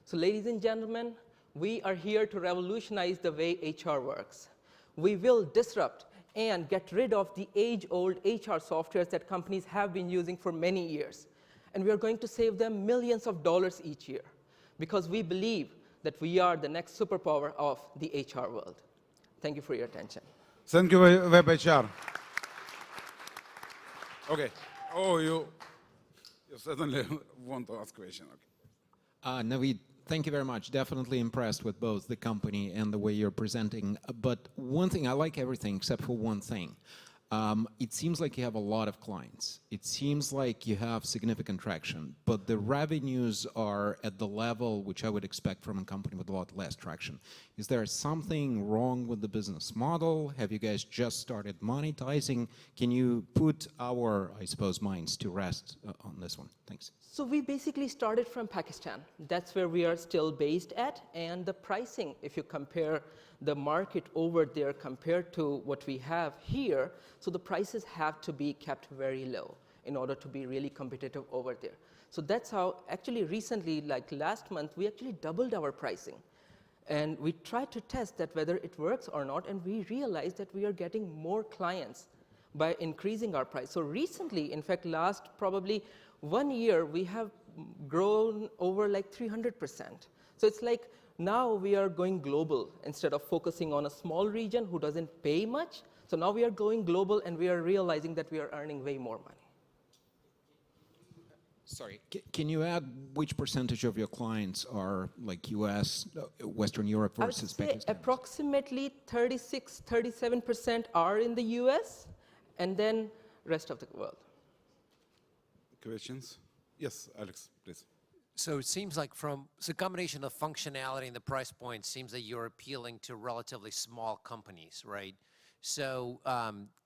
So ladies and gentlemen, we are here to revolutionize the way HR works. We will disrupt and get rid of the age-old HR softwares that companies have been using for many years. And we are going to save them millions of dollars each year, because we believe that we are the next superpower of the HR world. Thank you for your attention. Thank you, WebHR. Okay. Oh, you certainly want to ask a question. Okay. Naveed, thank you very much. Definitely impressed with both the company and the way you're presenting. But one thing, I like everything except for one thing. It seems like you have a lot of clients. It seems like you have significant traction, but the revenues are at the level which I would expect from a company with a lot less traction. Is there something wrong with the business model? Have you guys just started monetizing? Can you put our, I suppose, minds to rest on this one? Thanks. So we basically started from Pakistan. That's where we are still based at. And the pricing, if you compare the market over there compared to what we have here, so the prices have to be kept very low in order to be really competitive over there. So that's how, actually recently, like last month, we actually doubled our pricing. And we tried to test that whether it works or not, and we realized that we are getting more clients by increasing our price. So recently, in fact, last probably 1 year, we have grown over like 300%. So it's like now we are going global instead of focusing on a small region who doesn't pay much. So now we are going global, and we are realizing that we are earning way more money. Sorry, can you add which percentage of your clients are like US, Western Europe versus I would say Pakistan? approximately 36, 37% are in the US, and then rest of the world. Questions? Yes, Alex, please. So it seems like so a combination of functionality and the price point seems that you're appealing to relatively small companies, right? So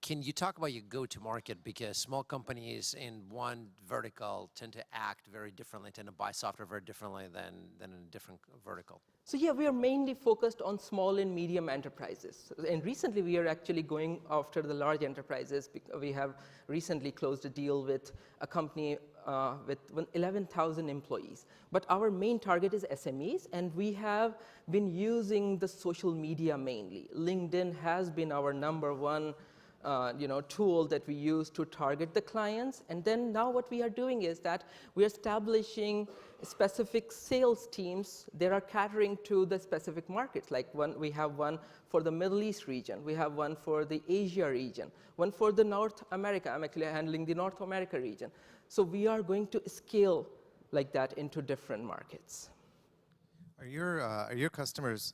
can you talk about your go-to-market? Because small companies in one vertical tend to act very differently, tend to buy software very differently than in a different vertical. So yeah, we are mainly focused on small and medium enterprises. And recently, we are actually going after the large enterprises. We have recently closed a deal with a company with 11,000 employees. But our main target is SMEs, and we have been using the social media mainly. LinkedIn has been our #1 tool that we use to target the clients. And then now what we are doing is that we are establishing specific sales teams that are catering to the specific markets. Like we have one for the Middle East region. We have one for the Asia region. One for the North America. I'm actually handling the North America region. So we are going to scale like that into different markets. Are your customers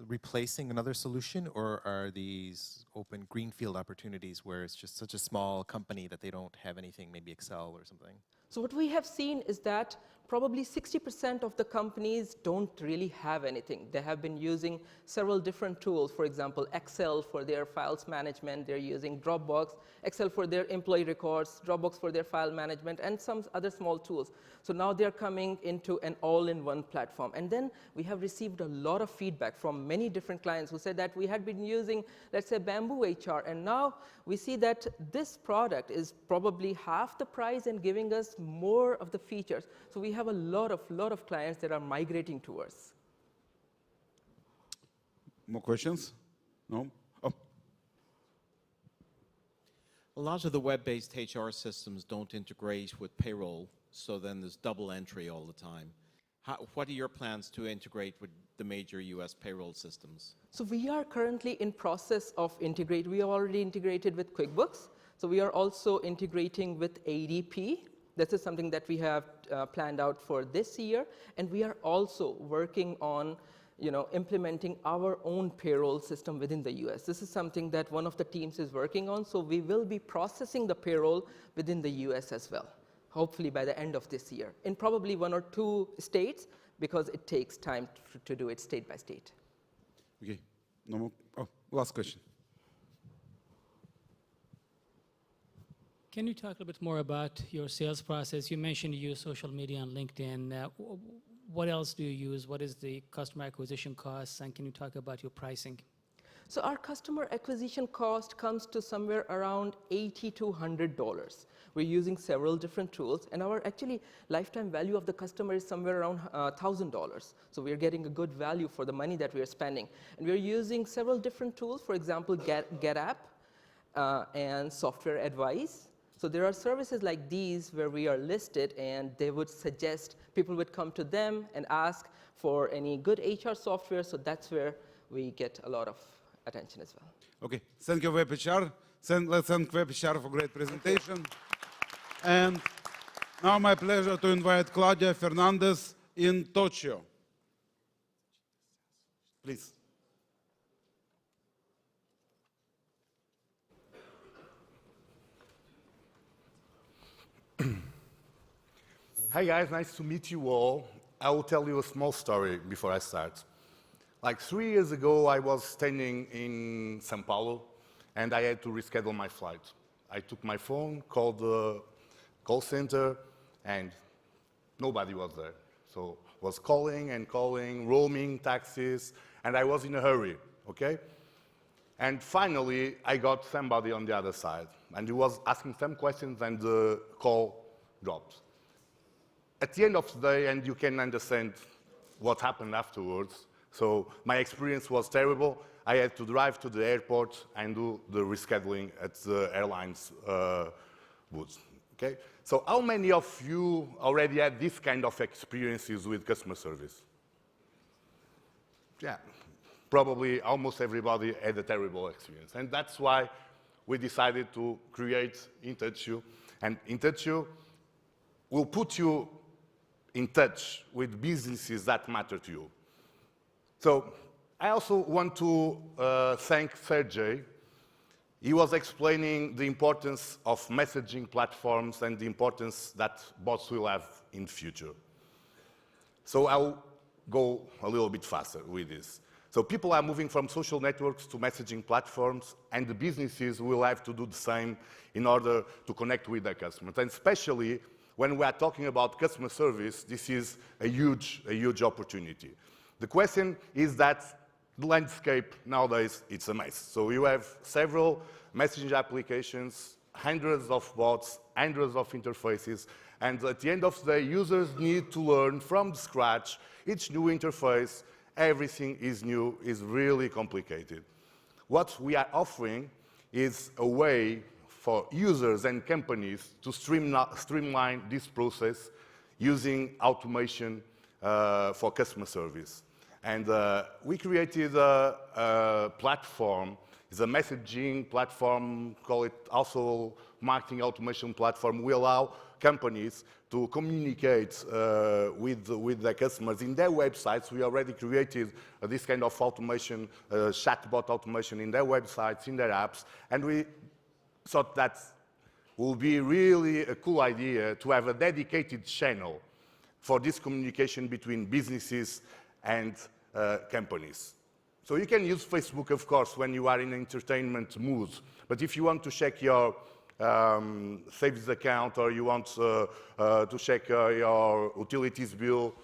replacing another solution, or are these open greenfield opportunities where it's just such a small company that they don't have anything, maybe Excel or something? So what we have seen is that probably 60% of the companies don't really have anything. They have been using several different tools. For example, Excel for their files management. They're using Dropbox, Excel for their employee records, Dropbox for their file management, and some other small tools. So now they're coming into an all-in-one platform. And then we have received a lot of feedback from many different clients who said that we had been using, let's say, Bamboo HR, and now we see that this product is probably half the price and giving us more of the features. So we have a lot of clients that are migrating to us. More questions? No? Oh. A lot of the web-based HR systems don't integrate with payroll, so then there's double entry all the time. What are your plans to integrate with the major US payroll systems? So we are currently in process of integrate. We are already integrated with QuickBooks. So we are also integrating with ADP. This is something that we have planned out for this year. And we are also working on implementing our own payroll system within the US. This is something that one of the teams is working on. So we will be processing the payroll within the US as well, hopefully by the end of this year, in probably 1 or 2 states, because it takes time to do it state by state. Okay. No more. Oh, last question. Can you talk a little bit more about your sales process? You mentioned you use social media on LinkedIn. What else do you use? What is the customer acquisition costs? And can you talk about your pricing? So our customer acquisition cost comes to somewhere around $80 to $100. We're using several different tools, and our actually lifetime value of the customer is somewhere around $1,000. So we're getting a good value for the money that we're spending. And we're using several different tools, for example, GetApp and Software Advice. So there are services like these where we are listed, and they would suggest people would come to them and ask for any good HR software. So that's where we get a lot of attention as well. Okay, thank you, WebHR. Let's thank WebHR for great presentation. And now my pleasure to invite Claudia Fernandez in Tokyo. Please. Hi guys, nice to meet you all. I will tell you a small story before I start. Like 3 years ago, I was standing in São Paulo, and I had to reschedule my flight. I took my phone, called the call center, and nobody was there. So was calling and calling, roaming, taxis, and I was in a hurry, okay? And finally, I got somebody on the other side, and he was asking some questions, and the call dropped. At the end of the day, and you can understand what happened afterwards, so my experience was terrible. I had to drive to the airport and do the rescheduling at the airline's booth. Okay? So how many of you already had this kind of experiences with customer service? Yeah, probably almost everybody had a terrible experience. And that's why we decided to create InTouch. And InTouch will put you in touch with businesses that matter to you. So I also want to thank Sergey. He was explaining the importance of messaging platforms and the importance that bots will have in the future. So I'll go a little bit faster with this. So people are moving from social networks to messaging platforms, and the businesses will have to do the same in order to connect with their customers. And especially when we are talking about customer service, this is a huge opportunity. The question is that the landscape nowadays, it's a mess. So you have several messaging applications, hundreds of bots, hundreds of interfaces, and at the end of the day, users need to learn from scratch each new interface. Everything is new, is really complicated. What we are offering is a way for users and companies to streamline this process using automation for customer service. And we created a platform. It's a messaging platform, call it also marketing automation platform. We allow companies to communicate with their customers. In their websites, we already created this kind of automation, chatbot automation in their websites, in their apps, and we thought that would be really a cool idea to have a dedicated channel for this communication between businesses and companies. So you can use Facebook, of course, when you are in entertainment mood, but if you want to check your savings account or you want to check your utilities bill,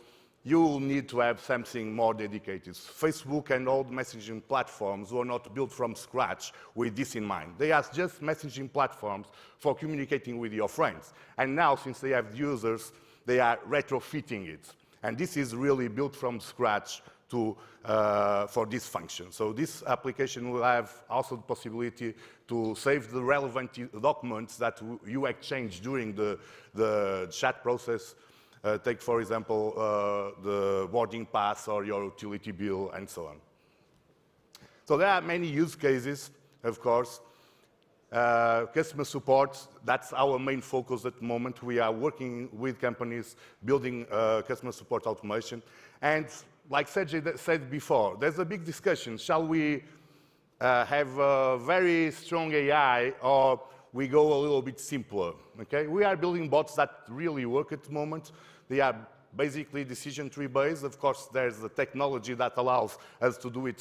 you will need to have something more dedicated. Facebook and all the messaging platforms were not built from scratch with this in mind. They are just messaging platforms for communicating with your friends. And now, since they have users, they are retrofitting it. And this is really built from scratch for this function. So this application will have also the possibility to save the relevant documents that you exchange during the chat process. Take, for example, the boarding pass or your utility bill and so on. So there are many use cases, of course. Customer support, that's our main focus at the moment. We are working with companies building customer support automation. And like Sergey said before, there's a big discussion. Shall we have a very strong AI or we go a little bit simpler? Okay? We are building bots that really work at the moment. They are basically decision tree based. Of course, there's the technology that allows us to do it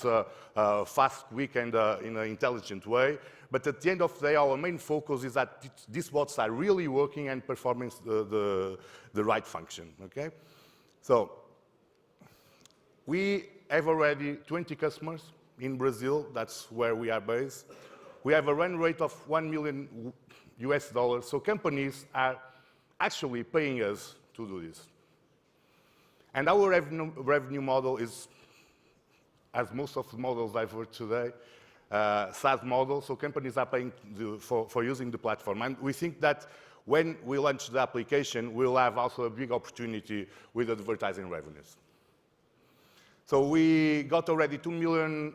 fast, quick, and in an intelligent way. But at the end of the day, our main focus is that these bots are really working and performing the right function. Okay? So we have already 20 customers in Brazil. That's where we are based. We have a run rate of $1 million US. So companies are actually paying us to do this. And our revenue model is, as most of the models I've heard today, SaaS model. So companies are paying for using the platform. And we think that when we launch the application, we'll have also a big opportunity with advertising revenues. So we got already $2 million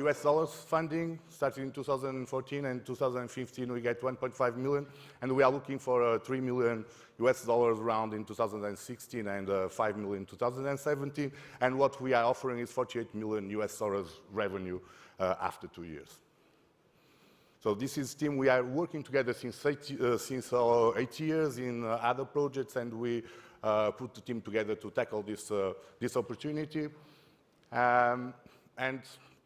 US funding starting in 2014, and 2015 we get 1.5 million, and we are looking for a $3 million US round in 2016 and 5 million in 2017. And what we are offering is 48 million US revenue after 2 years. So this is team. We are working together since 8 years in other projects, and we put the team together to tackle this opportunity. And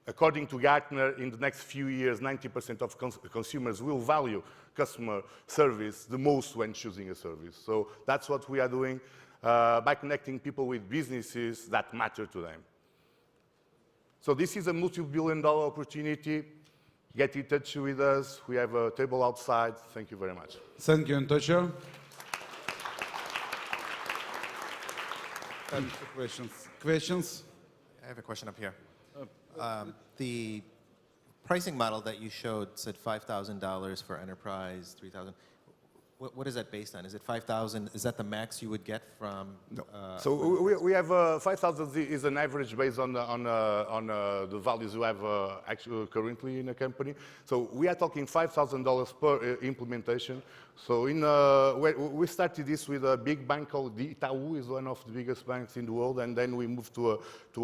according to Gartner, in the next few years, 90% of consumers will value customer service the most when choosing a service. So that's what we are doing by connecting people with businesses that matter to them. So this is a multi-billion-dollar opportunity. Get in touch with us. We have a table outside. Thank you very much. Thank you, Antocha. Questions? I have a question up here. The pricing model that you showed said $5,000 for enterprise, $3,000. What is that based on? Is it 5,000? Is that the max you would get from? No. So we have 5,000 is an average based on the values you have actually currently in a company. So we are talking $5,000 per implementation. So we started this with a big bank called Itaú, is one of the biggest banks in the world, and then we moved to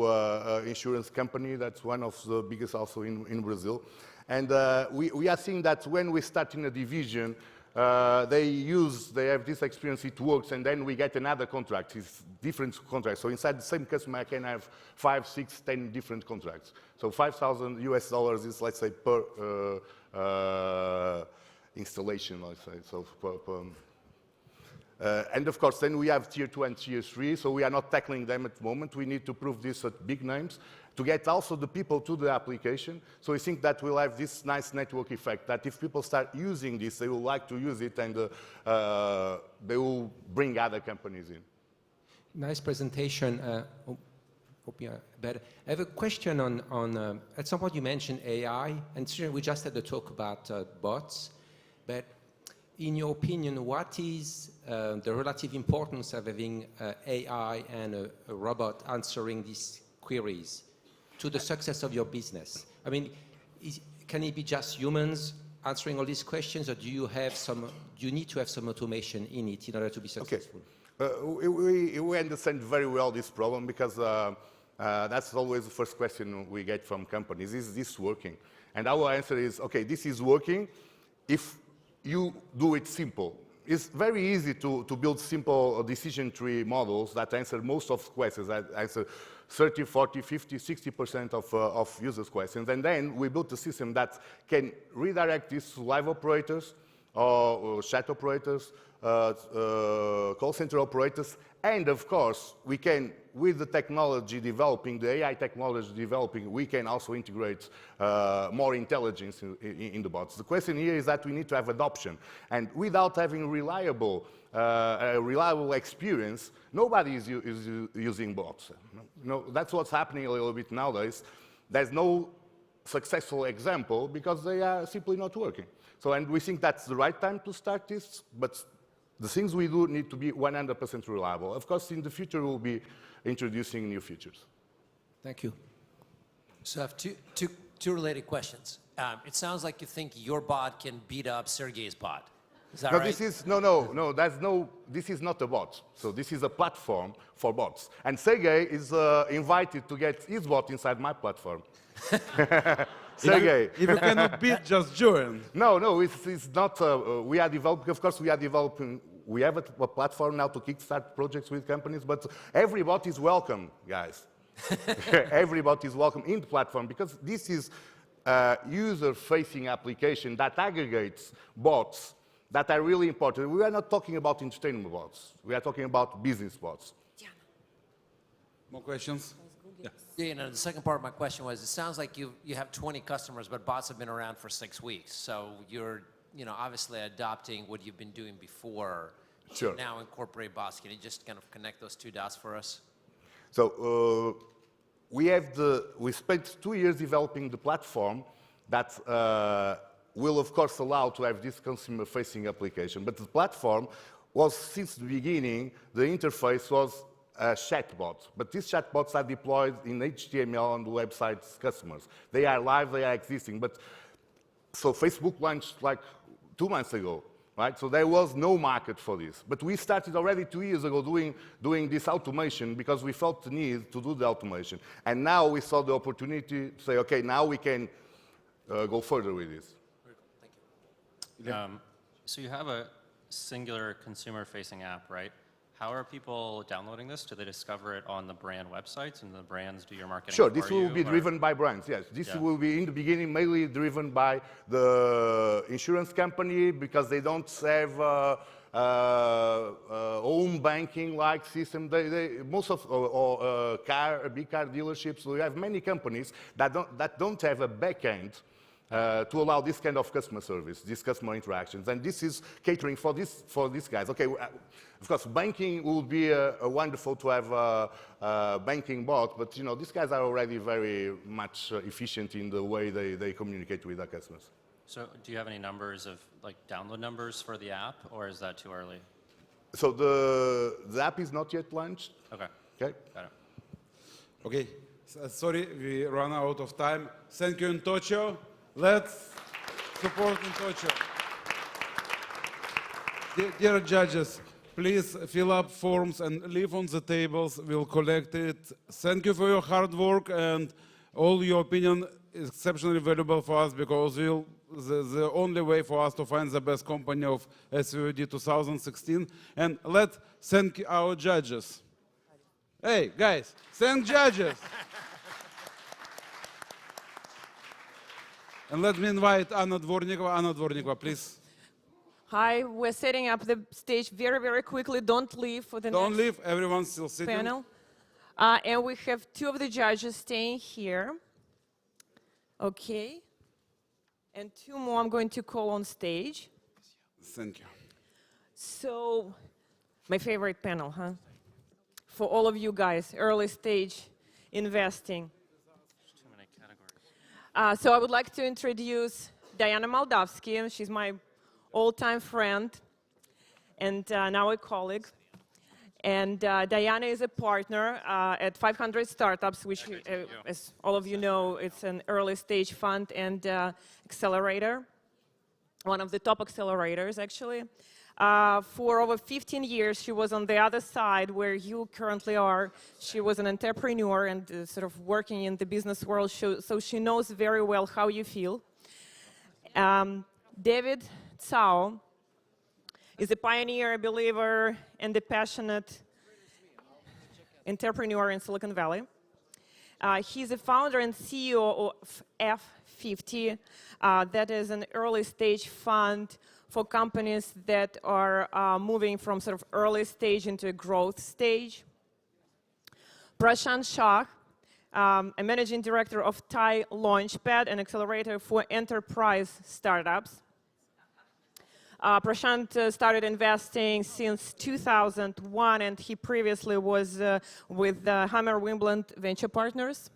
a insurance company that's one of the biggest also in Brazil. And we are seeing that when we start in a division, they have this experience, it works, and then we get another contract. It's different contracts. So inside the same customer, I can have 5, 6, 10 different contracts. So $5,000 US is, let's say, per installation, let's say. So And of course, then we have tier 2 and tier 3, so we are not tackling them at the moment. We need to prove this at big names to get also the people to the application. So I think that we'll have this nice network effect, that if people start using this, they will like to use it, and they will bring other companies in. Nice presentation. Hope you are better. I have a question on at some point you mentioned AI, and we just had a talk about bots, but in your opinion, what is the relative importance of having AI and a robot answering these queries to the success of your business? I mean, can it be just humans answering all these questions, or do you need to have some automation in it in order to be successful? Okay. We understand very well this problem, because that's always the first question we get from companies: is this working? And our answer is, okay, this is working if you do it simple. It's very easy to build simple decision tree models that answer most of the questions, that answer 30, 40, 50, 60% of users' questions. And then we built a system that can redirect this to live operators, or chat operators, call center operators, and of course, we can, with the technology developing, the AI technology developing, we can also integrate more intelligence in the bots. The question here is that we need to have adoption, and without having reliable experience, nobody is using bots. That's what's happening a little bit nowadays. There's no successful example because they are simply not working. So, and we think that's the right time to start this, but the things we do need to be 100% reliable. Of course, in the future, we'll be introducing new features. Thank you. So I have two related questions. It sounds like you think your bot can beat up Sergey's bot. Is that right? This is, this is not a bot. So this is a platform for bots. And Sergey is invited to get his bot inside my platform. Sergey. If you cannot beat, just join. No, it's not. We are developing, of course, we have a platform now to kickstart projects with companies, but every bot is welcome, guys. Every bot is welcome in the platform, because this is a user-facing application that aggregates bots that are really important. We are not talking about entertainment bots. We are talking about business bots. More questions? Yeah, the second part of my question was, it sounds like you have 20 customers, but bots have been around for 6 weeks. So you're obviously adopting what you've been doing before. Sure. Now incorporate bots. Can you just kind of connect those two dots for us? So we spent 2 years developing the platform that will, of course, allow to have this consumer-facing application. But the platform was, since the beginning, the interface was a chatbot. But these chatbots are deployed in HTML on the website's customers. They are live, they are existing. But so Facebook launched like 2 months ago, right? So there was no market for this. But we started already 2 years ago doing this automation, because we felt the need to do the automation. And now we saw the opportunity to say, okay, now we can go further with this. Thank you. So you have a singular consumer-facing app, right? How are people downloading this? Do they discover it on the brand websites, and the brands do your marketing Sure, for this will be driven by brands, yes. This will be, in the beginning, mainly driven by the insurance company, because they don't have own banking-like system. Most of big car dealerships, we have many companies that don't have a back end to allow this kind of customer service, these customer interactions, and this is catering for these guys. Okay, of course, banking would be wonderful to have a banking bot, but these guys are already very much efficient in the way they communicate with their customers. So do you have any numbers of download numbers for the app, or is that too early? So the app is not yet launched. Okay. Okay. Got it. Okay. Sorry, we ran out of time. Thank you, Intocho. Let's support Intocho. Dear judges, please fill up forms and leave on the tables. We'll collect it. Thank you for your hard work, and all your opinion is exceptionally valuable for us, because the only way for us to find the best company of SVOD 2016. And let's thank our judges. Hey, guys, thank judges. And let me invite Anna Dvornikova. Anna Dvornikova, please. Hi, we're setting up the stage very, very quickly. Don't leave for the Don't next leave, everyone's still sitting. panel. And we have two of the judges staying here. Okay. And two more I'm going to call on stage. Thank you. So, my favorite panel, huh? For all of you guys, early stage investing. Too many categories. So I would like to introduce Diana Moldavsky. She's my all-time friend and now a colleague. And Diana is a partner at 500 Startups, which, as all of you know, it's an early stage fund and accelerator, one of the top accelerators, actually. For over 15 years, she was on the other side where you currently are. She was an entrepreneur and sort of working in the business world, so she knows very well how you feel. David Tsao is a pioneer, a believer, and a passionate entrepreneur in Silicon Valley. He's a founder and CEO of F50. That is an early stage fund for companies that are moving from sort of early stage into a growth stage. Prashant Shah, a managing director of Thai Launchpad, an accelerator for enterprise startups. Prashant started investing since 2001, and he previously was with Hammer Wimbledon Venture Partners.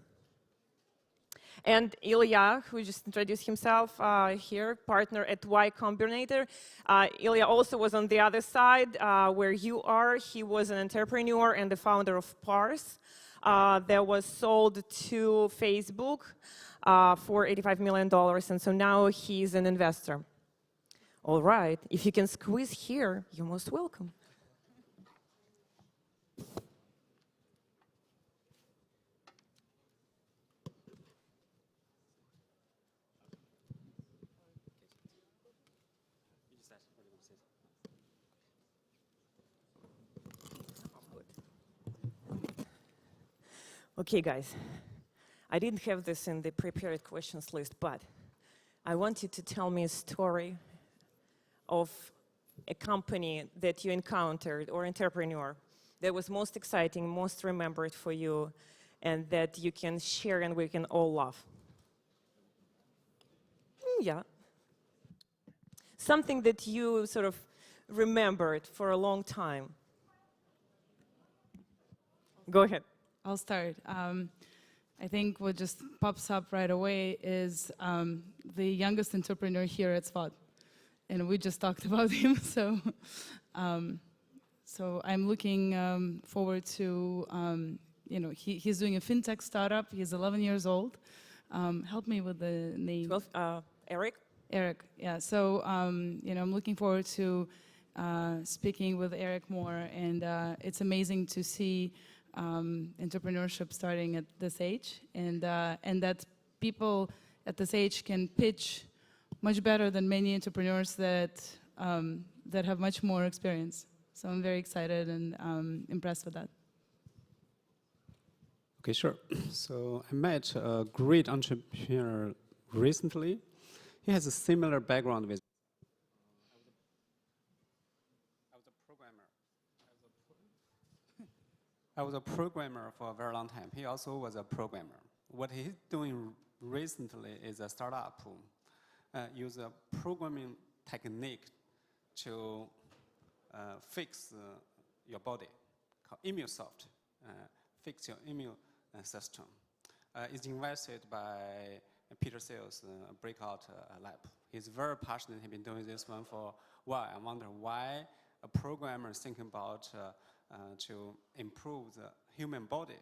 And Ilya, who just introduced himself here, partner at Y Combinator. Ilya also was on the other side where you are. He was an entrepreneur and the founder of Parse that was sold to Facebook for $85 million, and so now he's an investor. All right, if you can squeeze here, you're most welcome. Okay, guys, I didn't have this in the prepared questions list, but I want you to tell me a story of a company that you encountered or entrepreneur that was most exciting, most remembered for you, and that you can share and we can all laugh. Yeah. Something that you sort of remembered for a long time. Go ahead. I'll start. I think what just pops up right away is the youngest entrepreneur here at SVOD. And we just talked about him, so I'm looking forward to, he's doing a fintech startup. He's 11 years old. Help me with the name. Eric? Eric, yeah. So, I'm looking forward to speaking with Eric more, and it's amazing to see entrepreneurship starting at this age, and that people at this age can pitch much better than many entrepreneurs that have much more experience. So I'm very excited and impressed with that. Okay, sure. So I met a great entrepreneur recently. He has a similar background with. I was a programmer for a very long time. He also was a programmer. What he's doing recently is a startup. Use a programming technique to fix your body, called ImmuSoft, fix your immune system. It's invested by Peter Thiel's breakout lab. He's very passionate. He's been doing this one for a while. I wonder why a programmer is thinking about to improve the human body.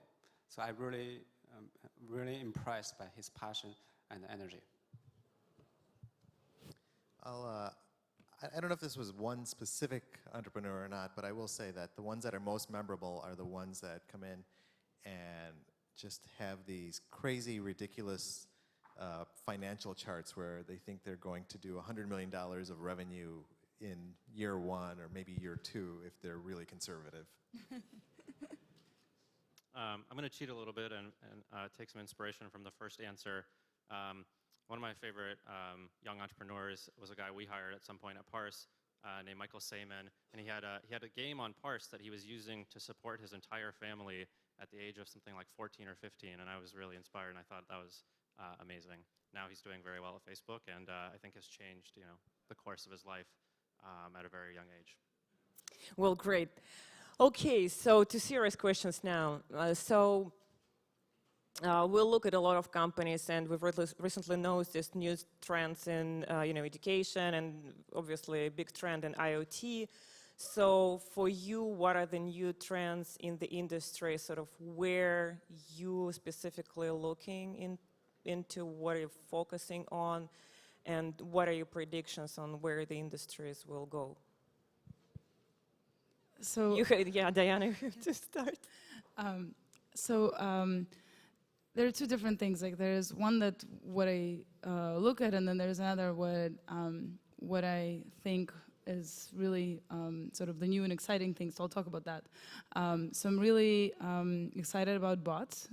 So I'm really impressed by his passion and energy. I don't know if this was one specific entrepreneur or not, but I will say that the ones that are most memorable are the ones that come in and just have these crazy, ridiculous financial charts where they think they're going to do $100 million of revenue in year one or maybe year two if they're really conservative. I'm going to cheat a little bit and take some inspiration from the first answer. One of my favorite young entrepreneurs was a guy we hired at some point at Parse. named Michael Saman, and he had a game on Parse that he was using to support his entire family at the age of something like 14 or 15, and I was really inspired, and I thought that was amazing. Now he's doing very well at Facebook, and I think has changed, the course of his life at a very young age. Well, great. Okay, so to serious questions now. We'll look at a lot of companies, and we've recently noticed new trends in education, and obviously a big trend in IoT. So for you, what are the new trends in the industry, sort of where you specifically looking into, what are you focusing on, and what are your predictions on where the industries will go? So yeah, Diana, you have to start. There are two different things. Like there's one that what I look at, and then there's another what I think is really sort of the new and exciting things. So I'll talk about that. So I'm really excited about bots.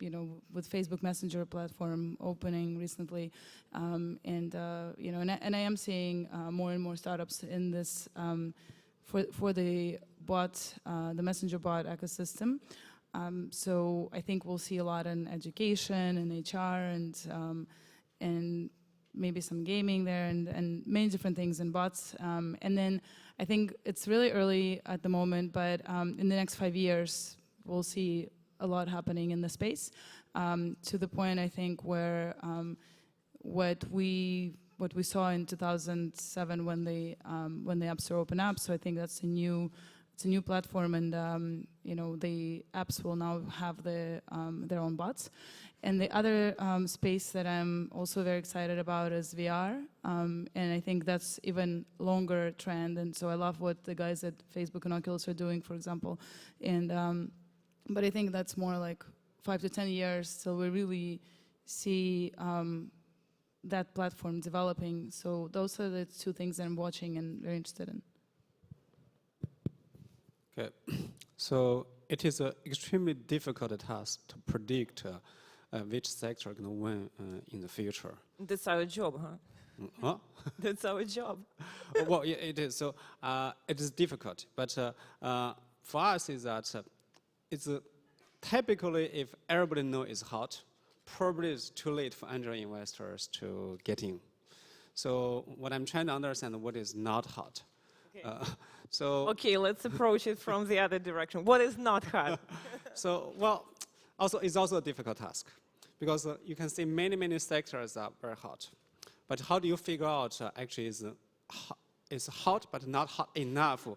With Facebook Messenger platform opening recently, and I am seeing more and more startups in this for the bot, the Messenger bot ecosystem. So I think we'll see a lot in education and HR and maybe some gaming there and many different things in bots. And then I think it's really early at the moment, but in the next 5 years, we'll see a lot happening in the space, to the point I think where what we saw in 2007 when the App Store opened up. So I think that's a new platform, and the apps will now have their own bots. And the other space that I'm also very excited about is VR, and I think that's even longer trend. And so I love what the guys at Facebook and Oculus are doing, for example. And but I think that's more like 5 to 10 years till we really see that platform developing. So those are the two things that I'm watching and very interested in. Okay, so it is an extremely difficult task to predict which sector is going to win in the future. That's our job, huh? Huh? That's our job. Well, yeah, it is. So it is difficult, but for us is that it's typically if everybody knows it's hot, probably it's too late for angel investors to get in. So what I'm trying to understand what is not hot. Okay. Okay, let's approach it from the other direction. What is not hot? It's also a difficult task because you can see many sectors are very hot. But how do you figure out actually it's hot but not hot enough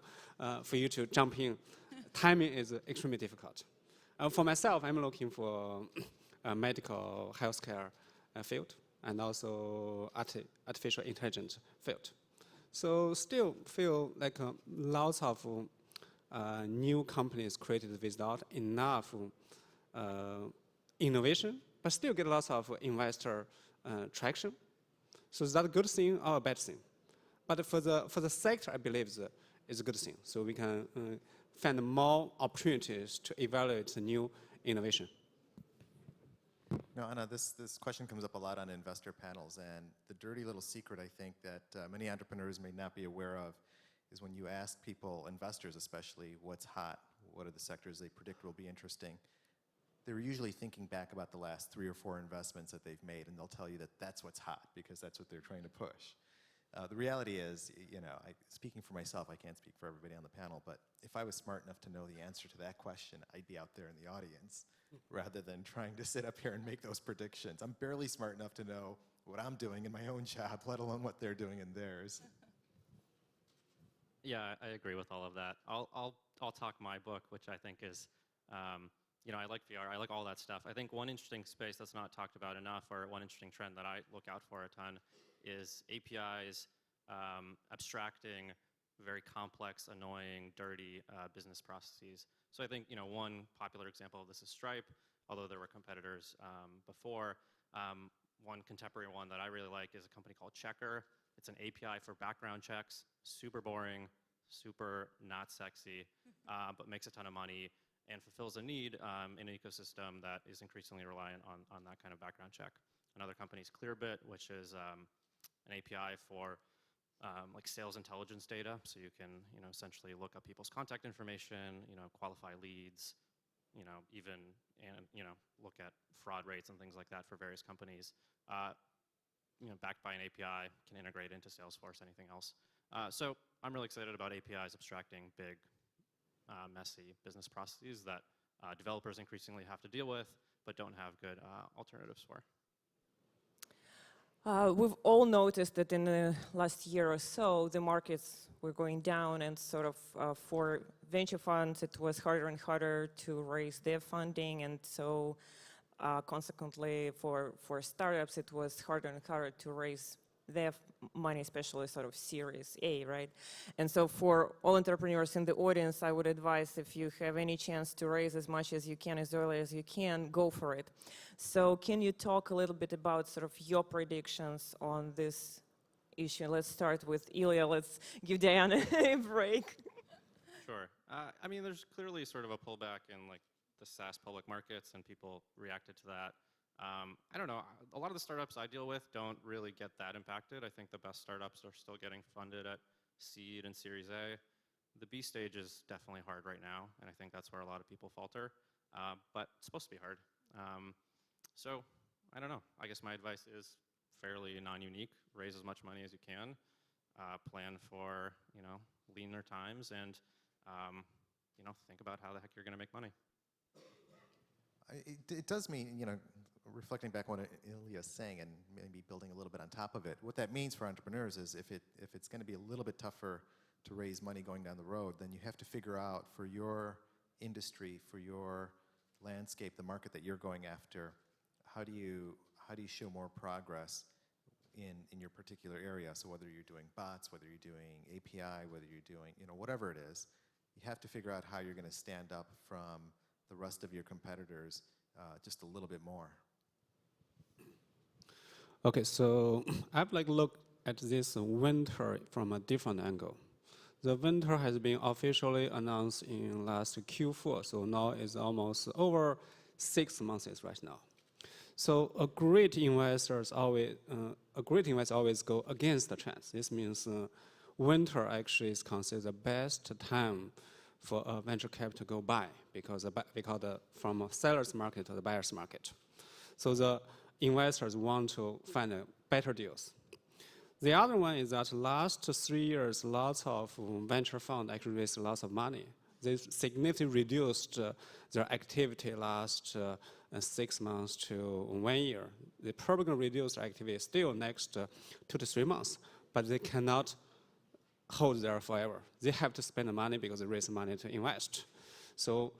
for you to jump in? Timing is extremely difficult. For myself, I'm looking for a medical healthcare field and also artificial intelligence field. So still feel like lots of new companies created without enough innovation, but still get lots of investor traction. So is that a good thing or a bad thing? But for the sector, I believe it's a good thing. So we can find more opportunities to evaluate the new innovation. No, Anna, this question comes up a lot on investor panels, and the dirty little secret I think that many entrepreneurs may not be aware of is when you ask people, investors especially, what's hot, what are the sectors they predict will be interesting, they're usually thinking back about the last 3 or 4 investments that they've made, and they'll tell you that that's what's hot because that's what they're trying to push. The reality is, speaking for myself, I can't speak for everybody on the panel, but if I was smart enough to know the answer to that question, I'd be out there in the audience rather than trying to sit up here and make those predictions. I'm barely smart enough to know what I'm doing in my own job, let alone what they're doing in theirs. Yeah, I agree with all of that. I'll talk my book, which I think is, I like VR, I like all that stuff. I think one interesting space that's not talked about enough, or one interesting trend that I look out for a ton, is APIs abstracting very complex, annoying, dirty business processes. So I think one popular example of this is Stripe, although there were competitors before. One contemporary one that I really like is a company called Checker. It's an API for background checks, super boring, super not sexy, but makes a ton of money and fulfills a need in an ecosystem that is increasingly reliant on that kind of background check. Another company is Clearbit, which is an API for like sales intelligence data, so you can, essentially look up people's contact information, qualify leads, even, and, look at fraud rates and things like that for various companies. Backed by an API, can integrate into Salesforce, anything else. So I'm really excited about APIs abstracting big, messy business processes that developers increasingly have to deal with, but don't have good alternatives for. We've all noticed that in the last year or so, the markets were going down, and sort of for venture funds, it was harder and harder to raise their funding, and so consequently for startups, it was harder and harder to raise their money, especially sort of Series A, right? And so for all entrepreneurs in the audience, I would advise, if you have any chance to raise as much as you can, as early as you can, go for it. So can you talk a little bit about sort of your predictions on this issue? Let's start with Ilya. Let's give Diana a break. Sure. I mean, there's clearly sort of a pullback in like the SaaS public markets, and people reacted to that. I don't know, a lot of the startups I deal with don't really get that impacted. I think the best startups are still getting funded at seed and Series A. The B stage is definitely hard right now, and I think that's where a lot of people falter, but it's supposed to be hard. So I don't know, I guess my advice is fairly non-unique. Raise as much money as you can, plan for, leaner times, and, think about how the heck you're gonna make money. It does mean, reflecting back on what Ilya's saying and maybe building a little bit on top of it, what that means for entrepreneurs is if it's going to be a little bit tougher to raise money going down the road, then you have to figure out for your industry, for your landscape, the market that you're going after, how do you show more progress in your particular area? So whether you're doing bots, whether you're doing API, whether you're doing, whatever it is, you have to figure out how you're going to stand up from the rest of your competitors just a little bit more. Okay, so I'd like to look at this winter from a different angle. The winter has been officially announced in last Q4, so now it's almost over 6 months right now. So a great investor always go against the trends. This means winter actually is considered the best time for a venture capital to go buy, because from a seller's market to the buyer's market. So the investors want to find better deals. The other one is that last 3 years, lots of venture funds actually raised lots of money. They significantly reduced their activity last 6 months to 1 year. They probably going to reduce their activity still next 2 to 3 months, but they cannot hold there forever. They have to spend the money because they raise money to invest. So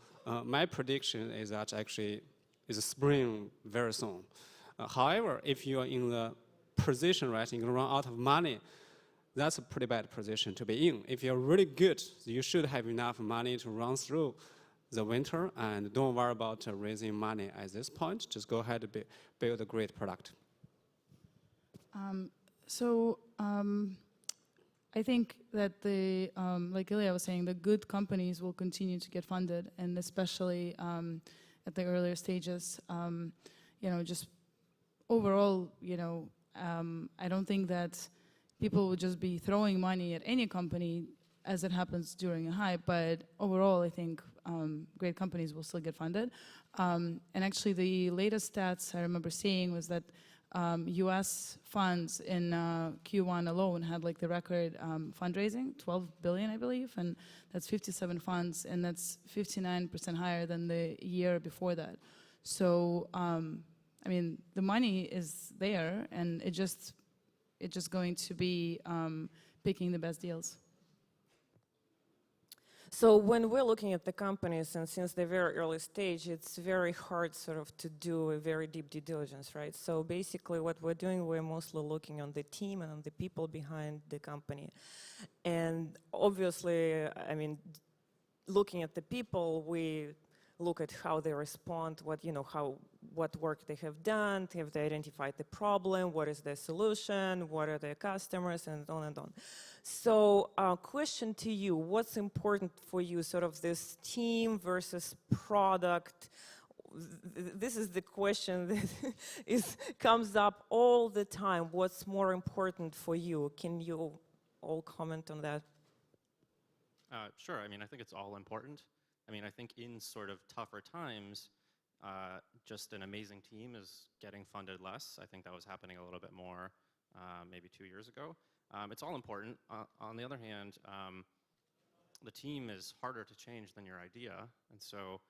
my prediction is that actually it's spring very soon. However, if you are in the position, right, you're going to run out of money, that's a pretty bad position to be in. If you're really good, you should have enough money to run through the winter, and don't worry about raising money at this point. Just go ahead and build a great product. I think that like Ilya was saying, the good companies will continue to get funded, and especially at the earlier stages. Just overall, I don't think that people would just be throwing money at any company as it happens during a hype, but overall, I think great companies will still get funded. And actually, the latest stats I remember seeing was that US funds in Q1 alone had like the record fundraising, 12 billion, I believe, and that's 57 funds, and that's 59% higher than the year before that. So, I mean, the money is there, and it's just going to be picking the best deals. So when we're looking at the companies, and since they're very early stage, it's very hard sort of to do a very deep due diligence, right? So basically what we're doing, we're mostly looking on the team and on the people behind the company. And obviously, I mean, looking at the people, we look at how they respond, what work they have done, have they identified the problem, what is their solution, what are their customers, and on and on. So question to you, what's important for you, sort of this team versus product? This is the question that comes up all the time. What's more important for you? Can you all comment on that? Sure. I mean, I think it's all important. I mean, I think in sort of tougher times, just an amazing team is getting funded less. I think that was happening a little bit more maybe 2 years ago. It's all important. On the other hand, the team is harder to change than your idea. And so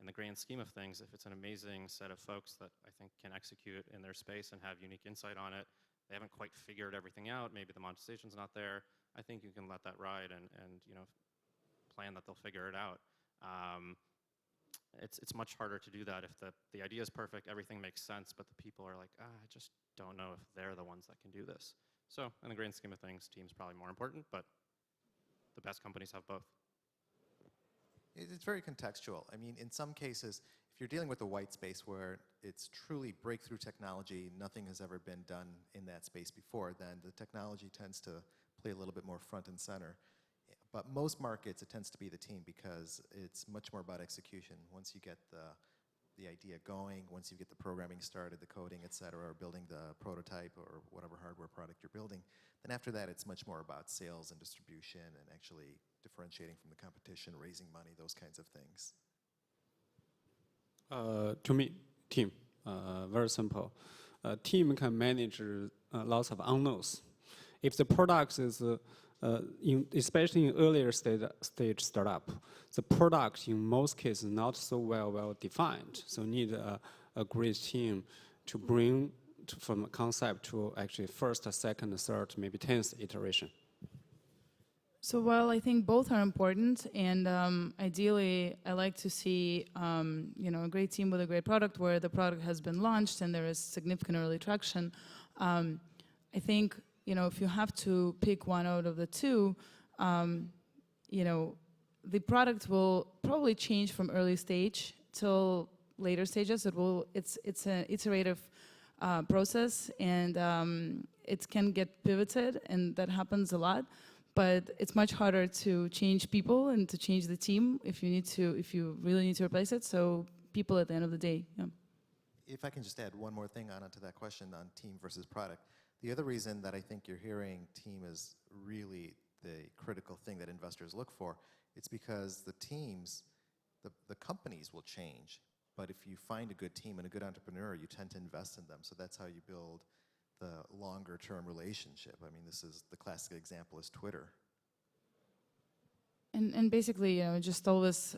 in the grand scheme of things, if it's an amazing set of folks that I think can execute in their space and have unique insight on it, they haven't quite figured everything out, maybe the monetization's not there, I think you can let that ride and plan that they'll figure it out. It's much harder to do that if the idea is perfect, everything makes sense, but the people are like, I just don't know if they're the ones that can do this. So in the grand scheme of things, team's probably more important, but the best companies have both. It's very contextual. I mean, in some cases, if you're dealing with a white space where it's truly breakthrough technology, nothing has ever been done in that space before, then the technology tends to play a little bit more front and center. But most markets, it tends to be the team because it's much more about execution. Once you get the idea going, once you get the programming started, the coding, et cetera, or building the prototype or whatever hardware product you're building, then after that, it's much more about sales and distribution and actually differentiating from the competition, raising money, those kinds of things. To me, team, very simple. Team can manage lots of unknowns. If the product is, especially in earlier stage startup, the product in most cases not so well defined. So need a great team to bring from concept to actually first, second, third, maybe 10th iteration. So while I think both are important, and ideally I like to see a great team with a great product where the product has been launched and there is significant early traction, I think if you have to pick one out of the two, the product will probably change from early stage till later stages. It's an iterative process, and it can get pivoted, and that happens a lot. But it's much harder to change people and to change the team if you really need to replace it. So people at the end of the day. Yeah. If I can just add one more thing onto that question on team versus product. The other reason that I think you're hearing team is really the critical thing that investors look for, it's because the teams, the companies will change. But if you find a good team and a good entrepreneur, you tend to invest in them. So that's how you build the longer term relationship. I mean, this is the classic example is Twitter. And basically, just always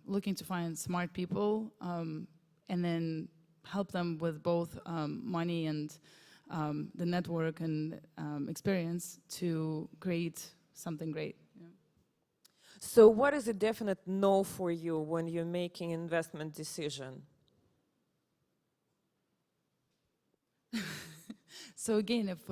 looking to find smart people and then help them with both money and the network and experience to create something great. Yeah. So what is a definite no for you when you're making investment decision? So again, if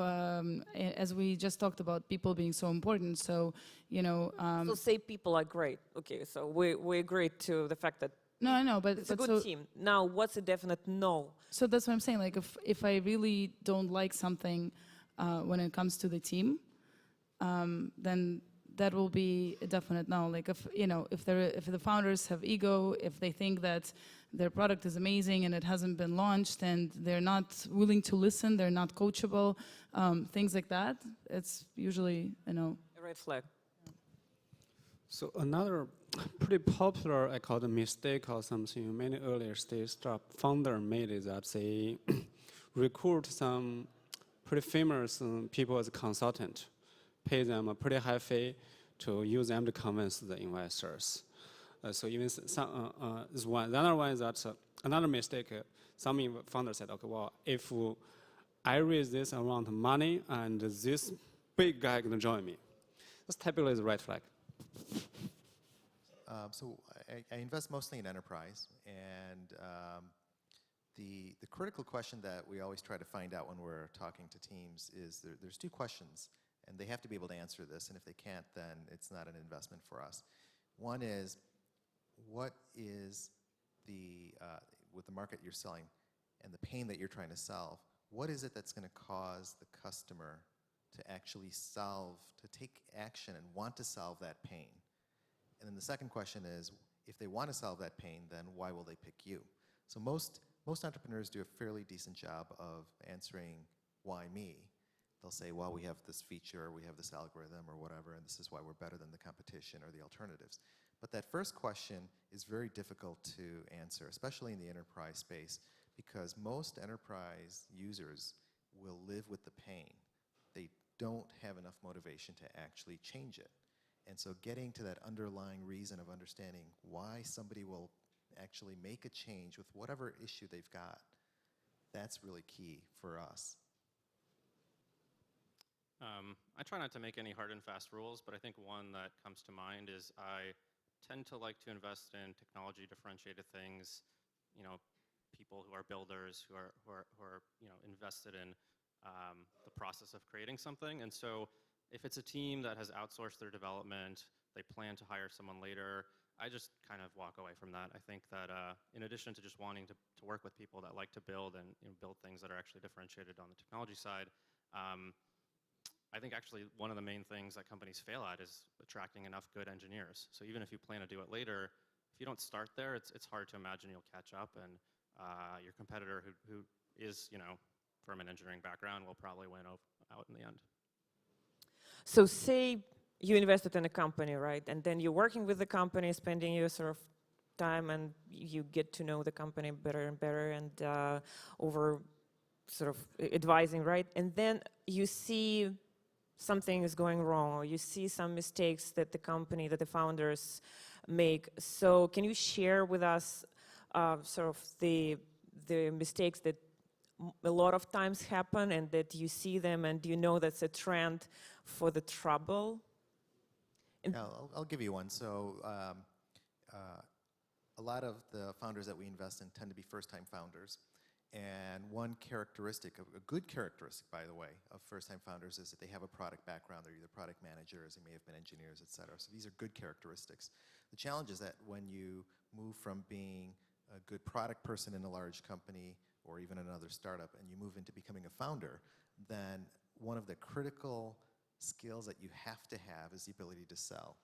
as we just talked about people being so important, so so say people are great. Okay, so we agree to the fact that I know, but it's a good team. Now, what's a definite no? So that's what I'm saying. Like if I really don't like something when it comes to the team, then that will be a definite no. Like if the founders have ego, if they think that their product is amazing and it hasn't been launched and they're not willing to listen, they're not coachable, things like that, it's usually a no. A red flag. So another pretty popular, I call it a mistake or something, many earlier stage startup founder made is that they recruit some pretty famous people as a consultant, pay them a pretty high fee to use them to convince the investors. So even some, is one. The other one is that another mistake, some founders said, okay, well, if I raise this amount of money and this big guy going to join me, that's typically the red flag. So I invest mostly in enterprise, and the critical question that we always try to find out when we're talking to teams is there's two questions, and they have to be able to answer this, and if they can't, then it's not an investment for us. One is, what is with the market you're selling and the pain that you're trying to solve, what is it that's going to cause the customer to actually to take action and want to solve that pain? And then the second question is, if they want to solve that pain, then why will they pick you? So most entrepreneurs do a fairly decent job of answering why me. they'll say, well, we have this feature, we have this algorithm or whatever, and this is why we're better than the competition or the alternatives. But that first question is very difficult to answer, especially in the enterprise space, because most enterprise users will live with the pain. They don't have enough motivation to actually change it. And so getting to that underlying reason of understanding why somebody will actually make a change with whatever issue they've got, that's really key for us. I try not to make any hard and fast rules, but I think one that comes to mind is I tend to like to invest in technology differentiated things, people who are builders, who are invested in the process of creating something. And so if it's a team that has outsourced their development, they plan to hire someone later, I just kind of walk away from that. I think that in addition to just wanting to work with people that like to build and build things that are actually differentiated on the technology side, I think actually one of the main things that companies fail at is attracting enough good engineers. So even if you plan to do it later, if you don't start there, it's hard to imagine you'll catch up, and your competitor who is from an engineering background will probably win out in the end. So say you invested in a company, right? And then you're working with the company, spending your sort of time, and you get to know the company better and better, and over sort of advising, right? And then you see something is going wrong, or you see some mistakes that the company, that the founders make. So can you share with us sort of the mistakes that a lot of times happen, and that you see them, and you know that's a trend for the trouble? Yeah, I'll give you one. So a lot of the founders that we invest in tend to be first-time founders. And one characteristic, a good characteristic, by the way, of first-time founders is that they have a product background. They're either product managers, they may have been engineers, et cetera. So these are good characteristics. The challenge is that when you move from being a good product person in a large company or even another startup, and you move into becoming a founder, then one of the critical skills that you have to have is the ability to sell.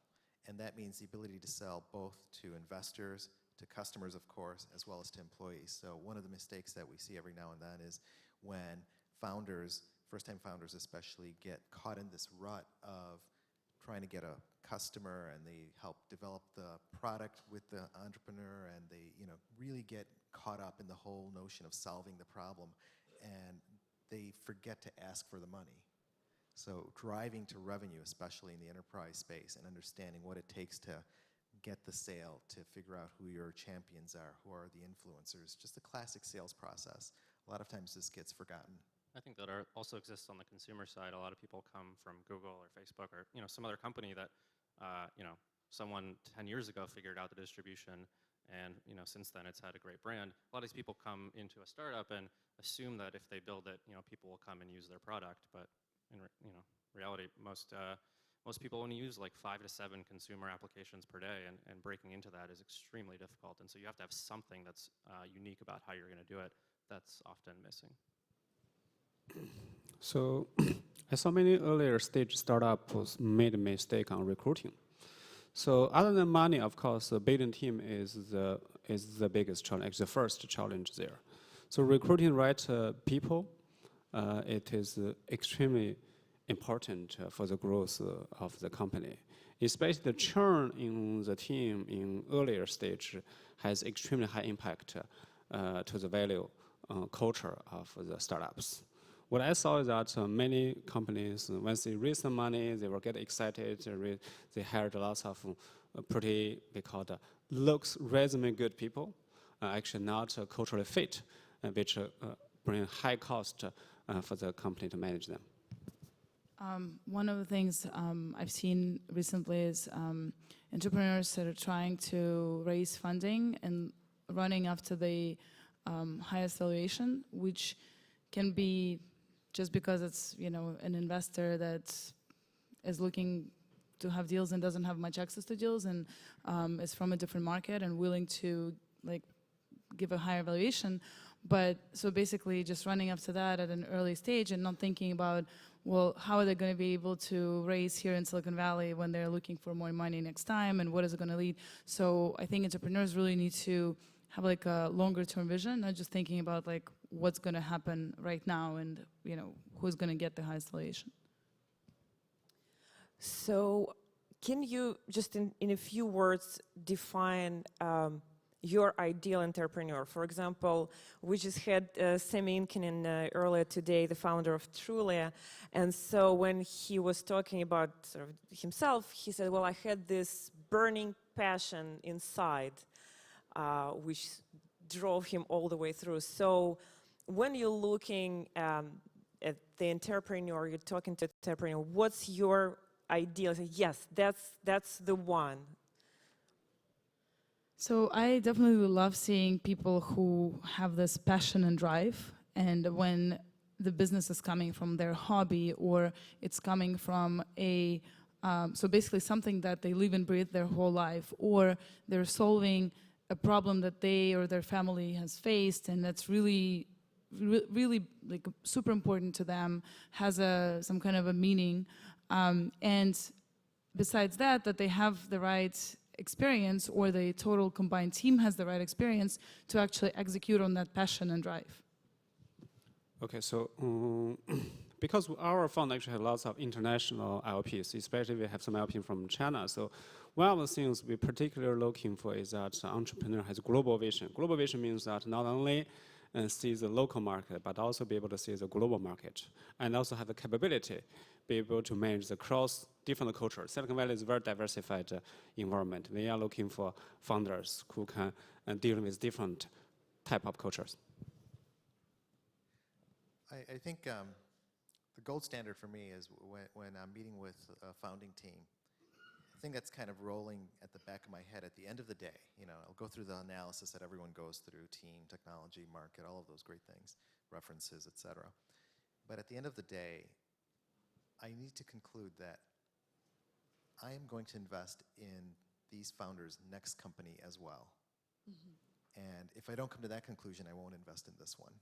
And that means the ability to sell both to investors, to customers, of course, as well as to employees. So one of the mistakes that we see every now and then is when founders, first-time founders especially, get caught in this rut of trying to get a customer, and they help develop the product with the entrepreneur, and they really get caught up in the whole notion of solving the problem, and they forget to ask for the money. So driving to revenue, especially in the enterprise space, and understanding what it takes to get the sale, to figure out who your champions are, who are the influencers, just the classic sales process. A lot of times this gets forgotten. I think that also exists on the consumer side. A lot of people come from Google or Facebook or some other company that someone 10 years ago figured out the distribution, and since then it's had a great brand. A lot of these people come into a startup and assume that if they build it, people will come and use their product. But in reality, most people only use like 5 to 7 consumer applications per day, and breaking into that is extremely difficult. And so you have to have something that's unique about how you're going to do it that's often missing. So I saw many earlier stage startups made a mistake on recruiting. So other than money, of course, the building team is the biggest challenge, the first challenge there. So recruiting right people, it is extremely important for the growth of the company. Especially the churn in the team in earlier stage has extremely high impact to the value culture of the startups. What I saw is that many companies, once they raise some money, they will get excited. They hired lots of pretty, they call it looks resume good people, actually not culturally fit, which bring high cost for the company to manage them. One of the things I've seen recently is entrepreneurs that are trying to raise funding and running after the highest valuation, which can be just because it's an investor that is looking to have deals and doesn't have much access to deals, and is from a different market and willing to give a higher valuation. But so basically just running up to that at an early stage and not thinking about, well, how are they going to be able to raise here in Silicon Valley when they're looking for more money next time, and what is it going to lead? So I think entrepreneurs really need to have a longer term vision, not just thinking about what's going to happen right now and who's going to get the highest valuation. So can you just in a few words define your ideal entrepreneur? For example, we just had Sami Inkinen earlier today, the founder of Trulia, and so when he was talking about sort of himself, he said, well, I had this burning passion inside, which drove him all the way through. So when you're looking at the entrepreneur, you're talking to the entrepreneur, what's your ideal? Yes, that's the one. So I definitely love seeing people who have this passion and drive, and when the business is coming from their hobby or it's coming from a, so basically something that they live and breathe their whole life, or they're solving a problem that they or their family has faced, and that's really like super important to them, has some kind of a meaning, and besides that they have the right experience, or the total combined team has the right experience to actually execute on that passion and drive. Okay, so because our fund actually has lots of international LPs, especially we have some LP from China. So one of the things we're particularly looking for is that the entrepreneur has global vision. Global vision means that not only see the local market, but also be able to see the global market, and also have the capability, be able to manage the cross different cultures. Silicon Valley is a very diversified environment. We are looking for founders who can deal with different type of cultures. I think the gold standard for me is when I'm meeting with a founding team, the thing that's kind of rolling at the back of my head at the end of the day, you know, I'll go through the analysis that everyone goes through, team, technology, market, all of those great things, references, etc. But at the end of the day, I need to conclude that I am going to invest in these founders' next company as well. Mm-hmm. And if I don't come to that conclusion, I won't invest in this one.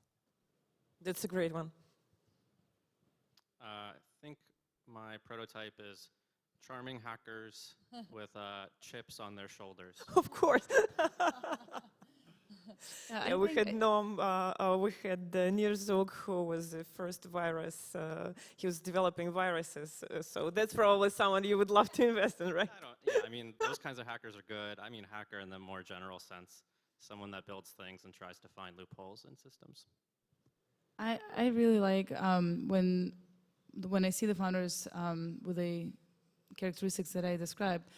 That's a great one. I think my prototype is charming hackers with chips on their shoulders. Of course. Yeah, we had Noam, we had Nir Zug, who was the first virus. He was developing viruses, so that's probably someone you would love to invest in, right? I mean, those kinds of hackers are good. I mean, hacker in the more general sense, someone that builds things and tries to find loopholes in systems. I really like when I see the founders with the characteristics that I described,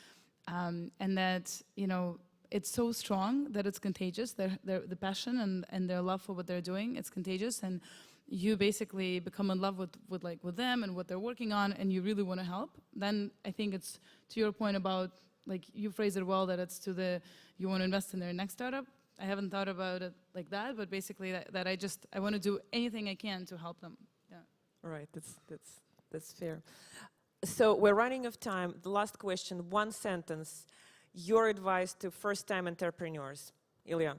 and that, you know, it's so strong that it's contagious. The passion and their love for what they're doing, it's contagious, and you basically become in love with them and what they're working on, and you really want to help. Then I think it's to your point about, like, you phrased it well, that it's you want to invest in their next startup. I haven't thought about it like that, but basically that I want to do anything I can to help them. Yeah. All right, that's fair. So we're running out of time. The last question, one sentence. Your advice to first-time entrepreneurs. Ilya.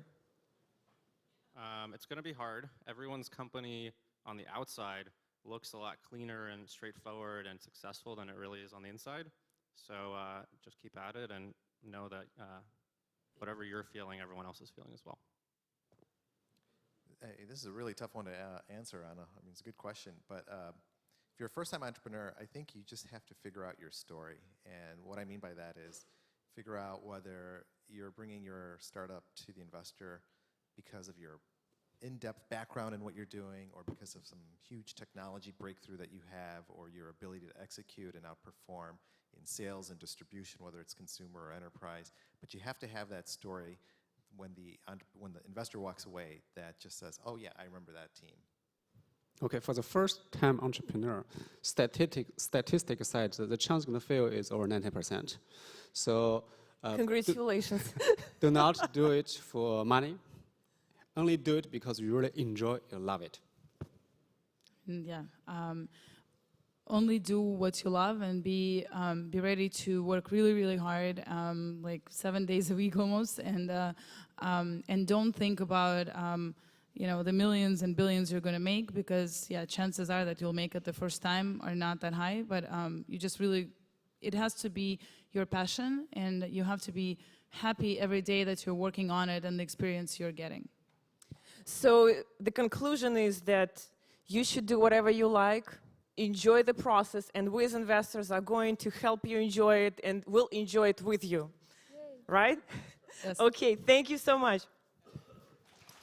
It's going to be hard. Everyone's company on the outside looks a lot cleaner and straightforward and successful than it really is on the inside. So just keep at it and know that whatever you're feeling, everyone else is feeling as well. Hey, this is a really tough one to answer, Anna. I mean, it's a good question, but if you're a first-time entrepreneur, I think you just have to figure out your story. And what I mean by that is figure out whether you're bringing your startup to the investor because of your in-depth background in what you're doing, or because of some huge technology breakthrough that you have, or your ability to execute and outperform in sales and distribution, whether it's consumer or enterprise. But you have to have that story when the investor walks away that just says, oh yeah, I remember that team. Okay, for the first-time entrepreneur, statistic side, the chance going to fail is over 90%. So congratulations. Do not do it for money. Only do it because you really enjoy, you love it. Yeah. Only do what you love, and be ready to work really, really hard, like 7 days a week almost, and don't think about you know, the millions and billions you're going to make, because yeah, chances are that you'll make it the first time are not that high. But you just really, it has to be your passion, and you have to be happy every day that you're working on it and the experience you're getting. So the conclusion is that You should do whatever you like, enjoy the process, and we as investors are going to help you enjoy it and we'll enjoy it with you. Yay. Right? Yes. Okay, thank you so much.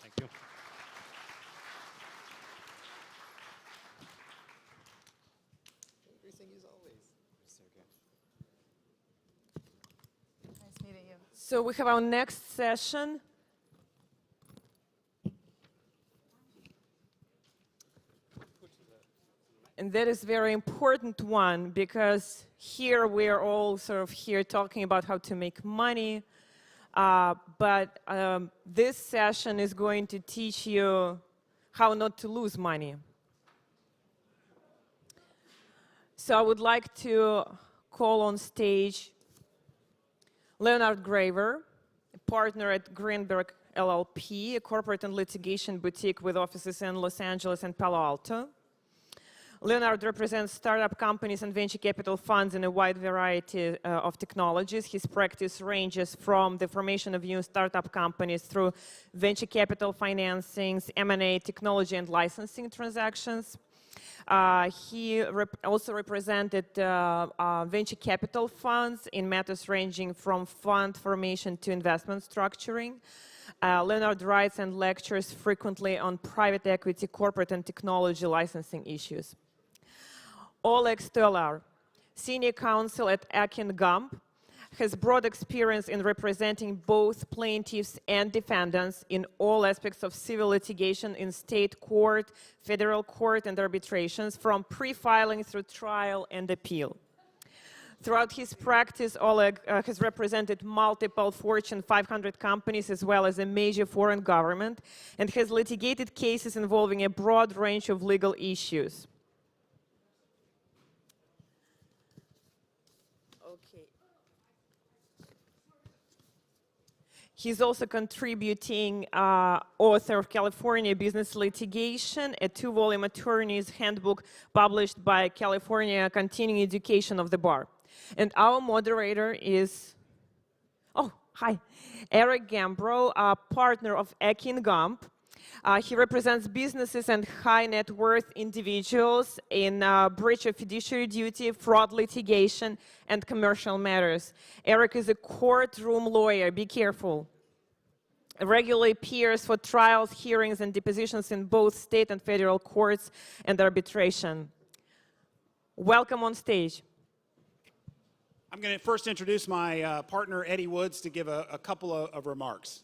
Thank you. Nice meeting you. So we have our next session. And that is a very important one because here we are all sort of here talking about how to make money. But this session is going to teach you how not to lose money. So I would like to call on stage Leonard Graver, a partner at Greenberg LLP, a corporate and litigation boutique with offices in Los Angeles and Palo Alto. Leonard represents startup companies and venture capital funds in a wide variety of technologies. His practice ranges from the formation of new startup companies through venture capital financings, M&A, technology and licensing transactions. He also represented venture capital funds in matters ranging from fund formation to investment structuring. Leonard writes and lectures frequently on private equity, corporate and technology licensing issues. Oleg Stolar, senior counsel at Akin Gump, has broad experience in representing both plaintiffs and defendants in all aspects of civil litigation in state court, federal court, and arbitrations, from pre-filing through trial and appeal. Throughout his practice, Oleg has represented multiple Fortune 500 companies as well as a major foreign government and has litigated cases involving a broad range of legal issues. He's also contributing author of California Business Litigation, a 2-volume attorney's handbook published by California Continuing Education of the Bar. And our moderator is, oh, hi, Eric Gambrell, a partner of Akin Gump. He represents businesses and high net worth individuals in breach of fiduciary duty, fraud litigation, and commercial matters. Eric is a courtroom lawyer, be careful. Regularly appears for trials, hearings, and depositions in both state and federal courts and arbitration. Welcome on stage. I'm going to first introduce my partner, Eddie Woods, to give a couple of remarks.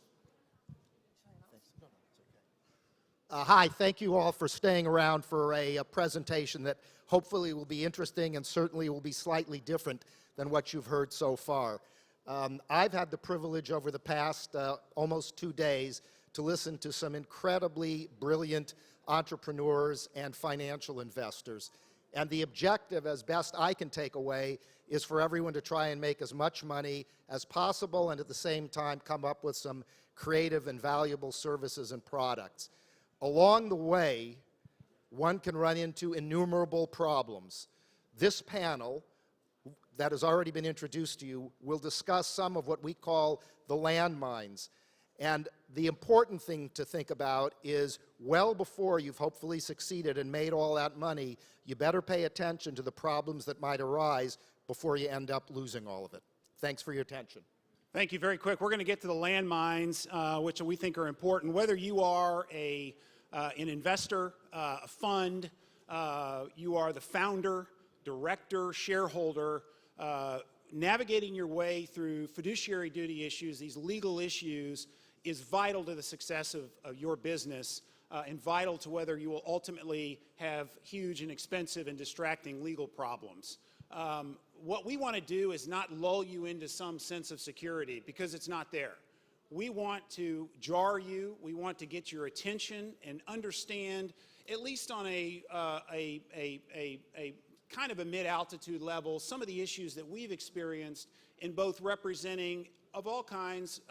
Hi, thank you all for staying around for a presentation that hopefully will be interesting and certainly will be slightly different than what you've heard so far. I've had the privilege over the past almost 2 days to listen to some incredibly brilliant entrepreneurs and financial investors. And the objective, as best I can take away, is for everyone to try and make as much money as possible and at the same time come up with some creative and valuable services and products. Along the way, one can run into innumerable problems. This panel that has already been introduced to you will discuss some of what we call the landmines. And the important thing to think about is well before you've hopefully succeeded and made all that money, you better pay attention to the problems that might arise before you end up losing all of it. Thanks for your attention. Thank you. Very quick. We're going to get to the landmines, which we think are important. Whether you are an investor, a fund, you are the founder, director, shareholder, navigating your way through fiduciary duty issues, these legal issues, is vital to the success of your business and vital to whether you will ultimately have huge and expensive and distracting legal problems. What we want to do is not lull you into some sense of security because it's not there. We want to jar you. We want to get your attention and understand, at least on a kind of a mid-altitude level, some of the issues that we've experienced in both representing of all kinds,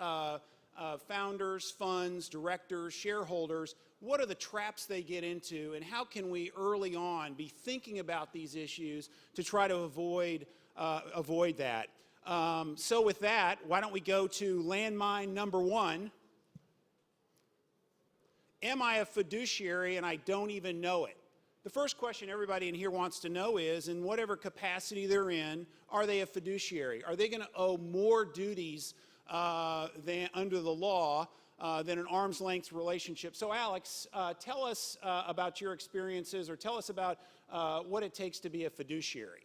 founders, funds, directors, shareholders. What are the traps they get into, and how can we early on be thinking about these issues to try to avoid that? So with that, why don't we go to landmine number 1. Am I a fiduciary and I don't even know it? The first question everybody in here wants to know is, in whatever capacity they're in, are they a fiduciary? Are they going to owe more duties than under the law than an arm's length relationship? So Alex, tell us about your experiences, or tell us about what it takes to be a fiduciary.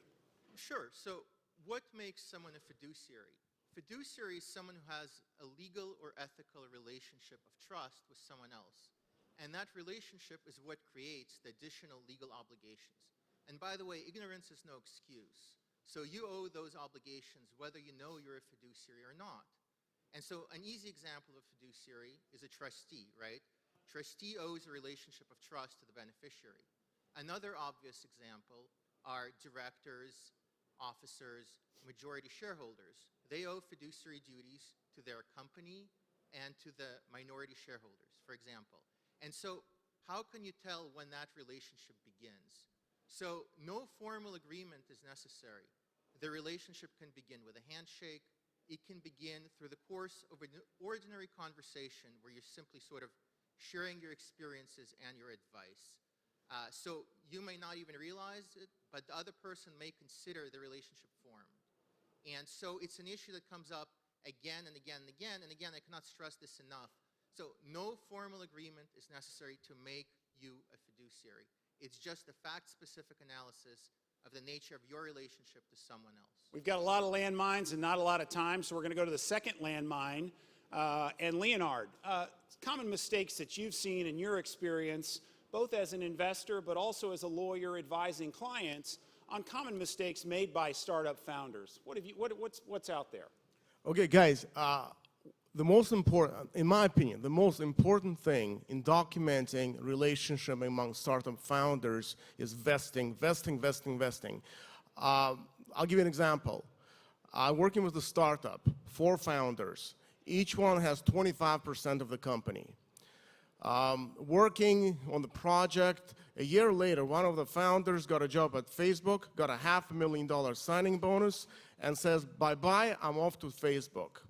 Sure. So what makes someone a fiduciary? Fiduciary is someone who has a legal or ethical relationship of trust with someone else. And that relationship is what creates the additional legal obligations. And by the way, ignorance is no excuse. So you owe those obligations whether you know you're a fiduciary or not. And so an easy example of fiduciary is a trustee, right? Trustee owes a relationship of trust to the beneficiary. Another obvious example are directors, officers, majority shareholders. They owe fiduciary duties to their company and to the minority shareholders, for example. And so how can you tell when that relationship begins? So no formal agreement is necessary. The relationship can begin with a handshake. It can begin through the course of an ordinary conversation where you're simply sort of sharing your experiences and your advice. So you may not even realize it, but the other person may consider the relationship formed. And so it's an issue that comes up again and again and again. And again, I cannot stress this enough. So no formal agreement is necessary to make you a fiduciary. It's just a fact-specific analysis of the nature of your relationship to someone else. We've got a lot of landmines and not a lot of time, so we're going to go to the second landmine. And Leonard, common mistakes that you've seen in your experience, both as an investor but also as a lawyer advising clients on common mistakes made by startup founders. What's out there? Okay, guys. The most important, in my opinion, the most important thing in documenting relationship among startup founders is vesting. I'll give you an example. I'm working with a startup, 4 founders. Each one has 25% of the company. Working on the project, a year later, one of the founders got a job at Facebook, got a $500,000 signing bonus, and says, bye-bye, I'm off to Facebook.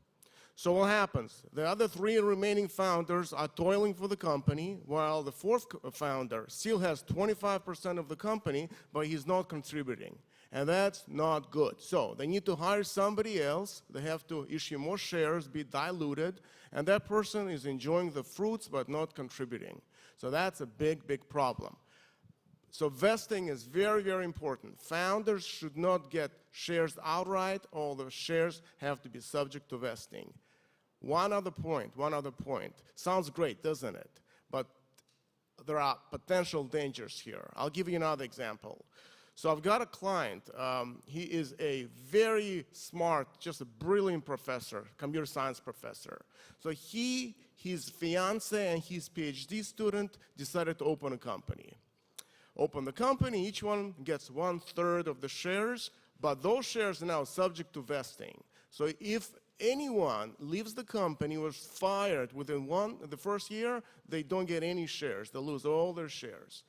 So what happens? The other 3 remaining founders are toiling for the company, while the 4th founder still has 25% of the company, but he's not contributing. And that's not good. So they need to hire somebody else. They have to issue more shares, be diluted, and that person is enjoying the fruits but not contributing. So that's a big, big problem. So vesting is very, very important. Founders should not get shares outright. All the shares have to be subject to vesting. One other point. Sounds great, doesn't it? But there are potential dangers here. I'll give you another example. So I've got a client. He is a very smart, just a brilliant professor, computer science professor. So his fiance, and his PhD student decided to open a company. Open the company, each one gets 1/3 of the shares, but those shares are now subject to vesting. So if anyone leaves the company, was fired within the first year, they don't get any shares. They lose all their shares.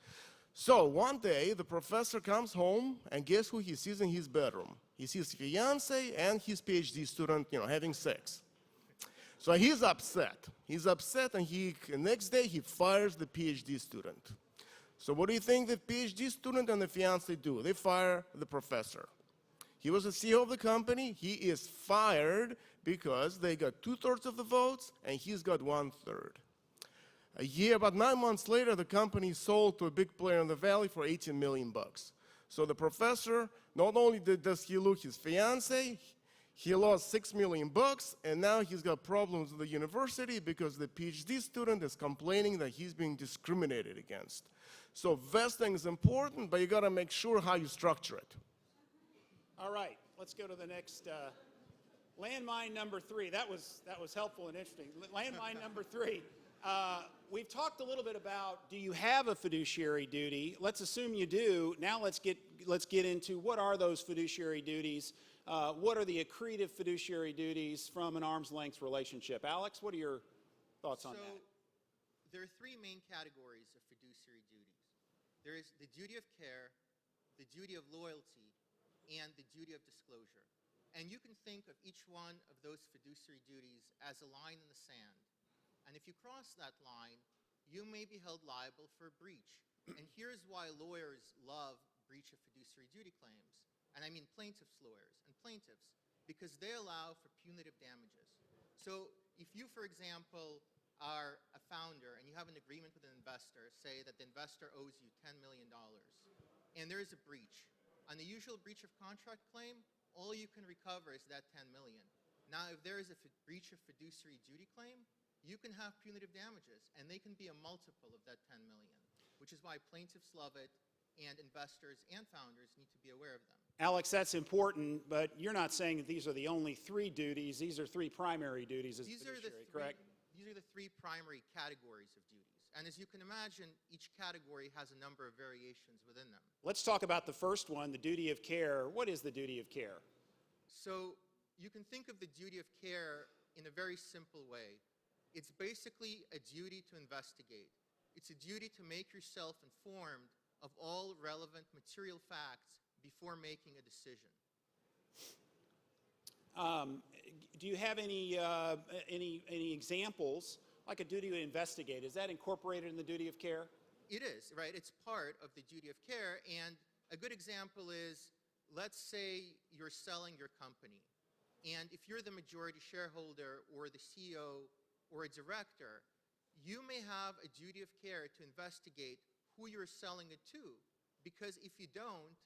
So one day, the professor comes home, and guess who he sees in his bedroom? He sees fiance and his PhD student, having sex. So he's upset. And the next day, he fires the PhD student. So what do you think the PhD student and the fiance do? They fire the professor. He was the CEO of the company. He is fired because they got 2/3 of the votes, and he's got 1/3. A year, about 9 months later, the company sold to a big player in the valley for $18 million. So the professor, not only does he lose his fiance, he lost $6 million, and now he's got problems with the university because the PhD student is complaining that he's being discriminated against. So vesting is important, but you got to make sure how you structure it. All right, let's go to the next landmine number 3. That was helpful and interesting. Landmine number 3. We've talked a little bit about, do you have a fiduciary duty? Let's assume you do. Now let's get into what are those fiduciary duties? What are the accretive fiduciary duties from an arm's length relationship? Alex, what are your thoughts on that? There are 3 main categories of fiduciary duties. There is the duty of care, the duty of loyalty, and the duty of disclosure. And you can think of each one of those fiduciary duties as a line in the sand. And if you cross that line, you may be held liable for a breach. And here's why lawyers love breach of fiduciary duty claims. And I mean plaintiffs' lawyers and plaintiffs, because they allow for punitive damages. So if you, for example, are a founder and you have an agreement with an investor, say that the investor owes you $10 million, and there is a breach. On the usual breach of contract claim, all you can recover is that $10 million. Now, if there is a breach of fiduciary duty claim, you can have punitive damages, and they can be a multiple of that $10 million, which is why plaintiffs love it, and investors and founders need to be aware of them. Alex, that's important, but you're not saying that these are the only three duties. These are three primary duties as fiduciary, correct? These are the three primary categories of duties. And as you can imagine, each category has a number of variations within them. Let's talk about the first one, the duty of care. What is the duty of care? So you can think of the duty of care in a very simple way. It's basically a duty to investigate. It's a duty to make yourself informed of all relevant material facts before making a decision. Do you have any examples, like a duty to investigate? Is that incorporated in the duty of care? It is, right? It's part of the duty of care. And a good example is, let's say you're selling your company. And if you're the majority shareholder or the CEO or a director, you may have a duty of care to investigate who you're selling it to. Because if you don't,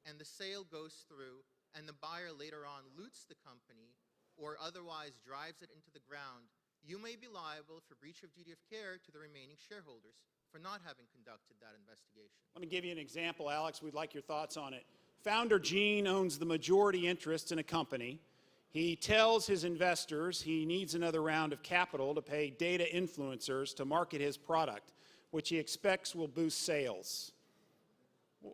and the sale goes through, and the buyer later on loots the company or otherwise drives it into the ground, you may be liable for breach of duty of care to the remaining shareholders for not having conducted that investigation. Let me give you an example, Alex. We'd like your thoughts on it. Founder Gene owns the majority interest in a company. He tells his investors he needs another round of capital to pay data influencers to market his product, which he expects will boost sales.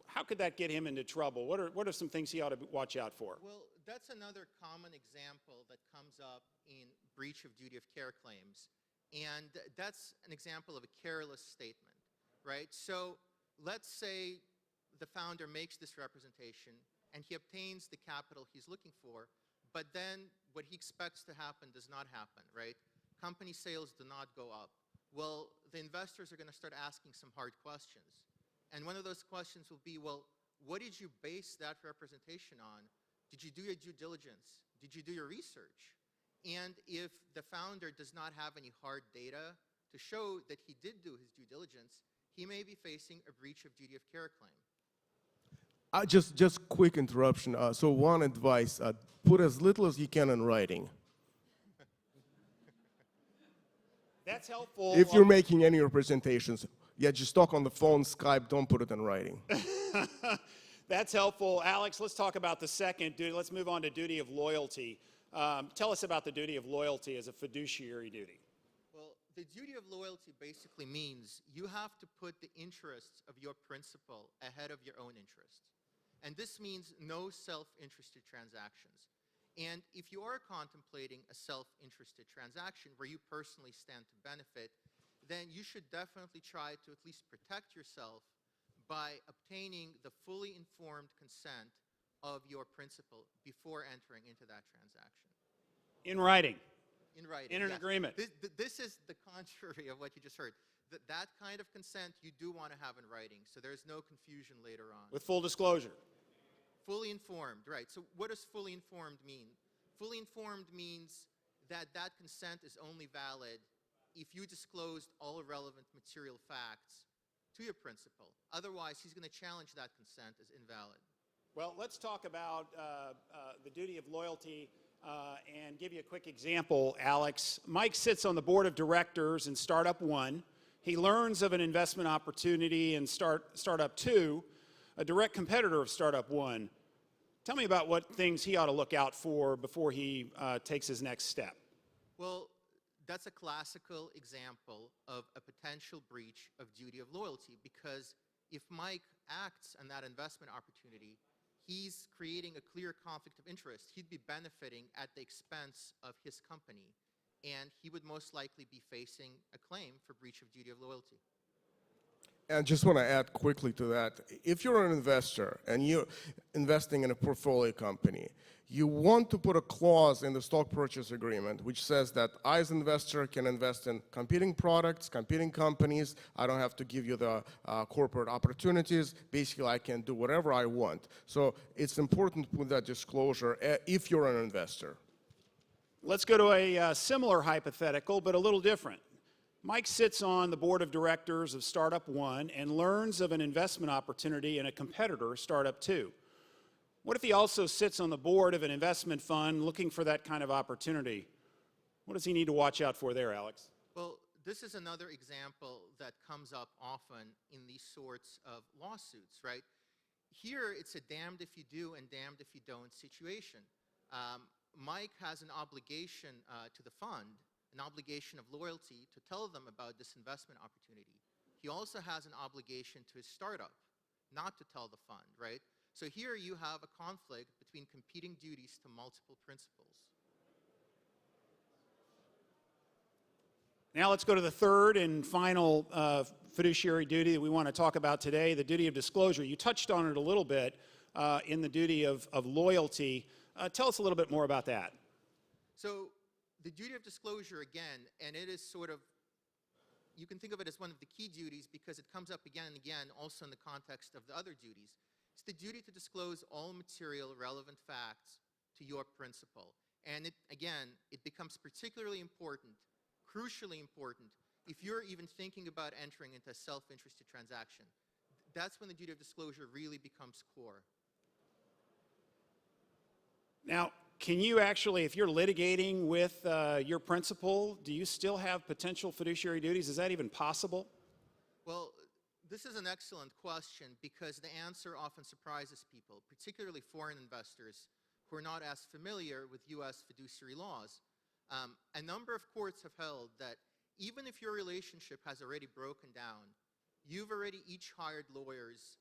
How could that get him into trouble? What are some things he ought to watch out for? Well, that's another common example that comes up in breach of duty of care claims. And that's an example of a careless statement, right? So let's say the founder makes this representation and he obtains the capital he's looking for, but then what he expects to happen does not happen, right? Company sales do not go up. Well, the investors are going to start asking some hard questions. And one of those questions will be, well, what did you base that representation on? Did you do your due diligence? Did you do your research? And if the founder does not have any hard data to show that he did do his due diligence, he may be facing a breach of duty of care claim. Just quick interruption. So one advice, put as little as you can in writing. That's helpful. If you're making any representations, yeah, just talk on the phone, Skype, don't put it in writing. That's helpful. Alex, let's talk about the second duty. Let's move on to duty of loyalty. Tell us about the duty of loyalty as a fiduciary duty. Well, the duty of loyalty basically means you have to put the interests of your principal ahead of your own interests. And this means no self-interested transactions. And if you are contemplating a self-interested transaction where you personally stand to benefit, then you should definitely try to at least protect yourself by obtaining the fully informed consent of your principal before entering into that transaction. In writing. In writing. In an agreement. This is the contrary of what you just heard. That kind of consent you do want to have in writing, so there's no confusion later on. With full disclosure. Fully informed, right. So what does fully informed mean? Fully informed means that that consent is only valid if you disclosed all relevant material facts to your principal. Otherwise, he's going to challenge that consent as invalid. Well, let's talk about the duty of loyalty and give you a quick example, Alex. Mike sits on the board of directors in Startup 1. He learns of an investment opportunity in Startup 2, a direct competitor of Startup 1. Tell me about what things he ought to look out for before he takes his next step. Well, that's a classical example of a potential breach of duty of loyalty, because if Mike acts on that investment opportunity, he's creating a clear conflict of interest. He'd be benefiting at the expense of his company, and he would most likely be facing a claim for breach of duty of loyalty. And just want to add quickly to that. If you're an investor and you're investing in a portfolio company, you want to put a clause in the stock purchase agreement which says that I as an investor can invest in competing products, competing companies. I don't have to give you the corporate opportunities. Basically, I can do whatever I want. So it's important to put that disclosure if you're an investor. Let's go to a similar hypothetical, but a little different. Mike sits on the board of directors of Startup One and learns of an investment opportunity in a competitor, Startup Two. What if he also sits on the board of an investment fund looking for that kind of opportunity? What does he need to watch out for there, Alex? Well, this is another example that comes up often in these sorts of lawsuits, right? Here, it's a damned if you do and damned if you don't situation. Mike has an obligation to the fund, an obligation of loyalty to tell them about this investment opportunity. He also has an obligation to his startup, not to tell the fund, right? So here you have a conflict between competing duties to multiple principles. Now let's go to the third and final fiduciary duty that we want to talk about today, the duty of disclosure. You touched on it a little bit in the duty of loyalty. Tell us a little bit more about that. So the duty of disclosure, again, and it is sort of, you can think of it as one of the key duties because it comes up again and again also in the context of the other duties. It's the duty to disclose all material relevant facts to your principal. And again, it becomes particularly important, crucially important, if you're even thinking about entering into a self-interested transaction. That's when the duty of disclosure really becomes core. Now, can you actually, if you're litigating with your principal, do you still have potential fiduciary duties? Is that even possible? Well, this is an excellent question because the answer often surprises people, particularly foreign investors who are not as familiar with U.S. fiduciary laws. A number of courts have held that even if your relationship has already broken down, you've already each hired lawyers,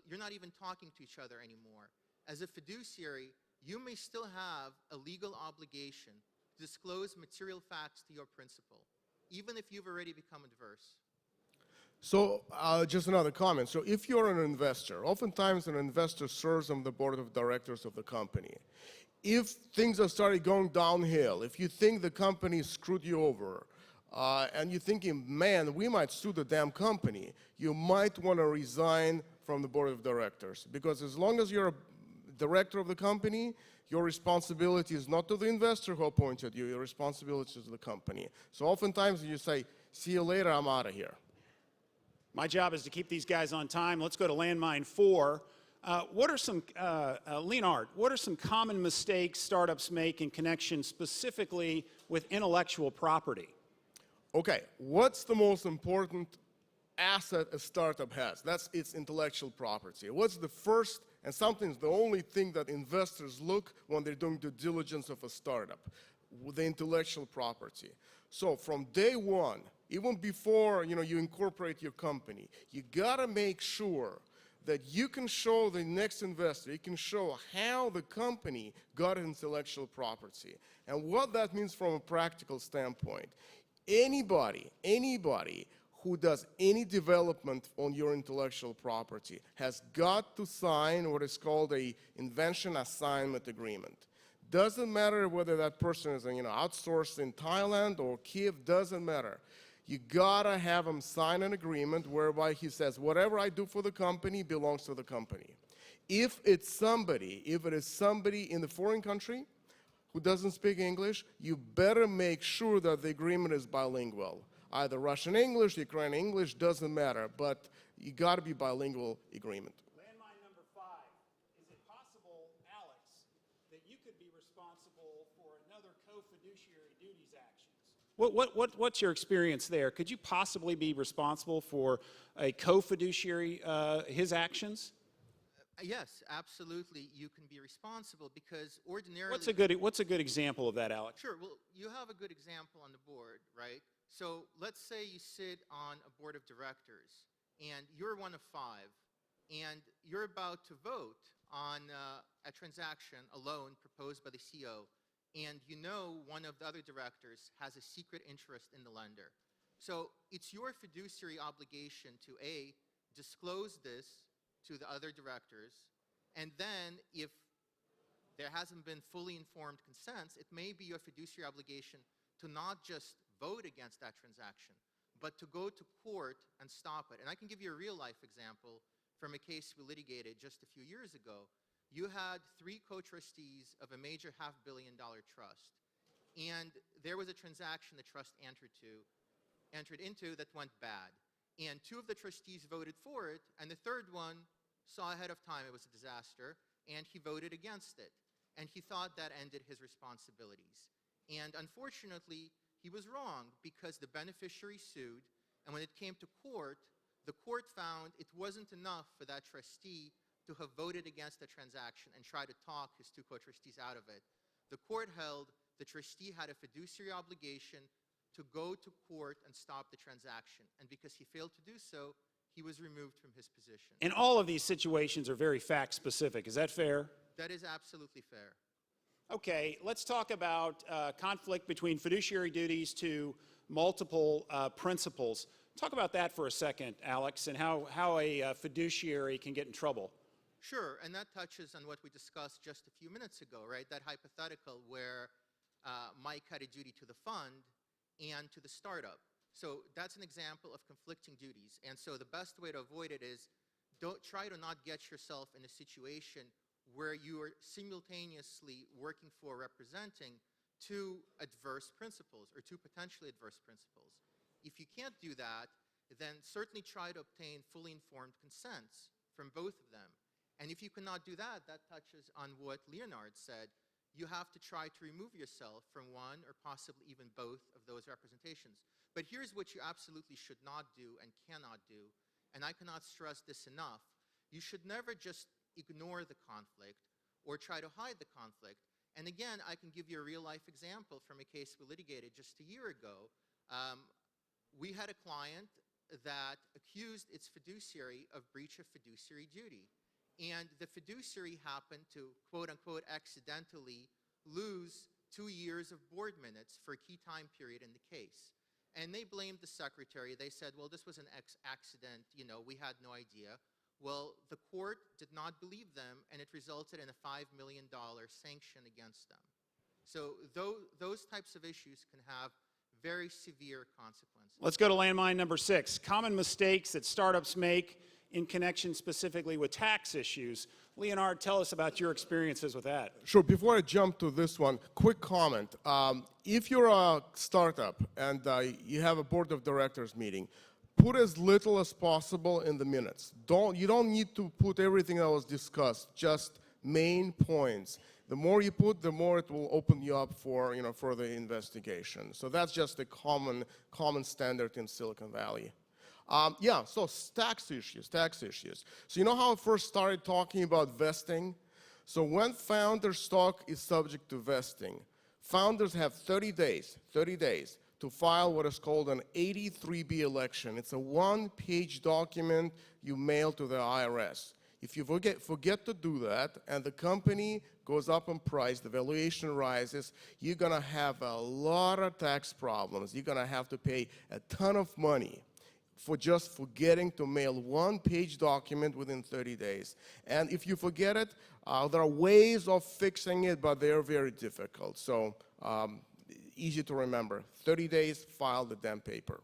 you're not even talking to each other anymore. As a fiduciary, you may still have a legal obligation to disclose material facts to your principal, even if you've already become adverse. So just another comment. So if you're an investor, oftentimes an investor serves on the board of directors of the company. If things are starting going downhill, if you think the company screwed you over, and you're thinking, man, we might sue the damn company, you might want to resign from the board of directors. Because as long as you're a director of the company, your responsibility is not to the investor who appointed you, your responsibility is to the company. So oftentimes you say, see you later, I'm out of here. My job is to keep these guys on time. Let's go to landmine 4. What are some, Leonard, what are some common mistakes startups make in connection specifically with intellectual property? Okay, what's the most important asset a startup has? That's its intellectual property. What's the first, and sometimes the only thing that investors look when they're doing due diligence of a startup, the intellectual property. So from day one, even before you incorporate your company, you gotta make sure that you can show the next investor, you can show how the company got intellectual property and what that means from a practical standpoint. Anybody who does any development on your intellectual property has got to sign what is called a invention assignment agreement. Doesn't matter whether that person is outsourced in Thailand or Kiev, doesn't matter. You gotta have him sign an agreement whereby he says, whatever I do for the company belongs to the company. If it is somebody in the foreign country who doesn't speak English, you better make sure that the agreement is bilingual. Either Russian English, Ukrainian English, doesn't matter, but you gotta be bilingual agreement. Landmine number 5. Is it possible, Alex, that you could be responsible for another co-fiduciary duties actions? What's your experience there? Could you possibly be responsible for a co-fiduciary, his actions? Yes, absolutely. You can be responsible because ordinarily. What's a good example of that, Alex? Sure. Well, you have a good example on the board, right? So let's say you sit on a board of directors and you're one of 5 and you're about to vote on a transaction, a loan proposed by the CEO, and you know one of the other directors has a secret interest in the lender. So it's your fiduciary obligation to A, disclose this to the other directors, and then if there hasn't been fully informed consents, it may be your fiduciary obligation to not just vote against that transaction, but to go to court and stop it. And I can give you a real-life example from a case we litigated just a few years ago. You had 3 co-trustees of a major $500 million trust, and there was a transaction the trust entered into that went bad. And 2 of the trustees voted for it, and the 3rd one saw ahead of time it was a disaster, and he voted against it. And he thought that ended his responsibilities. And unfortunately, he was wrong, because the beneficiary sued, and when it came to court, the court found it wasn't enough for that trustee to have voted against the transaction and try to talk his 2 co-trustees out of it. The court held the trustee had a fiduciary obligation to go to court and stop the transaction. And because he failed to do so, he was removed from his position. And all of these situations are very fact-specific. Is that fair? That is absolutely fair. Okay, let's talk about conflict between fiduciary duties to multiple principals. Talk about that for a second, Alex, and how a fiduciary can get in trouble. Sure, and that touches on what we discussed just a few minutes ago, right? That hypothetical where Mike had a duty to the fund and to the startup. So that's an example of conflicting duties. And so the best way to avoid it is don't try to not get yourself in a situation where you are simultaneously working for representing 2 adverse principles or 2 potentially adverse principles. If you can't do that, then certainly try to obtain fully informed consents from both of them. And if you cannot do that, that touches on what Leonard said. You have to try to remove yourself from one or possibly even both of those representations. But here's what you absolutely should not do and cannot do, and I cannot stress this enough. You should never just ignore the conflict or try to hide the conflict. And again, I can give you a real-life example from a case we litigated just a year ago. We had a client that accused its fiduciary of breach of fiduciary duty. And the fiduciary happened to, quote-unquote, accidentally lose 2 years of board minutes for a key time period in the case. And they blamed the secretary. They said, well, this was an accident. You know, we had no idea. Well, the court did not believe them, and it resulted in a $5 million sanction against them. So those types of issues can have very severe consequences. Let's go to landmine number 6. Common mistakes that startups make in connection specifically with tax issues. Leonard, tell us about your experiences with that. Sure. Before I jump to this one, quick comment. If you're a startup and you have a board of directors meeting, put as little as possible in the minutes. You don't need to put everything that was discussed, just main points. The more you put, the more it will open you up for further investigation. So that's just a common standard in Silicon Valley. Yeah, so tax issues. So you know how I first started talking about vesting? So when founder stock is subject to vesting, founders have 30 days to file what is called an 83B election. It's a 1-page document you mail to the IRS. If you forget to do that and the company goes up in price, the valuation rises, you're gonna have a lot of tax problems. You're gonna have to pay a ton of money for just forgetting to mail 1-page document within 30 days. And if you forget it, there are ways of fixing it, but they're very difficult. So easy to remember. 30 days, file the damn paper.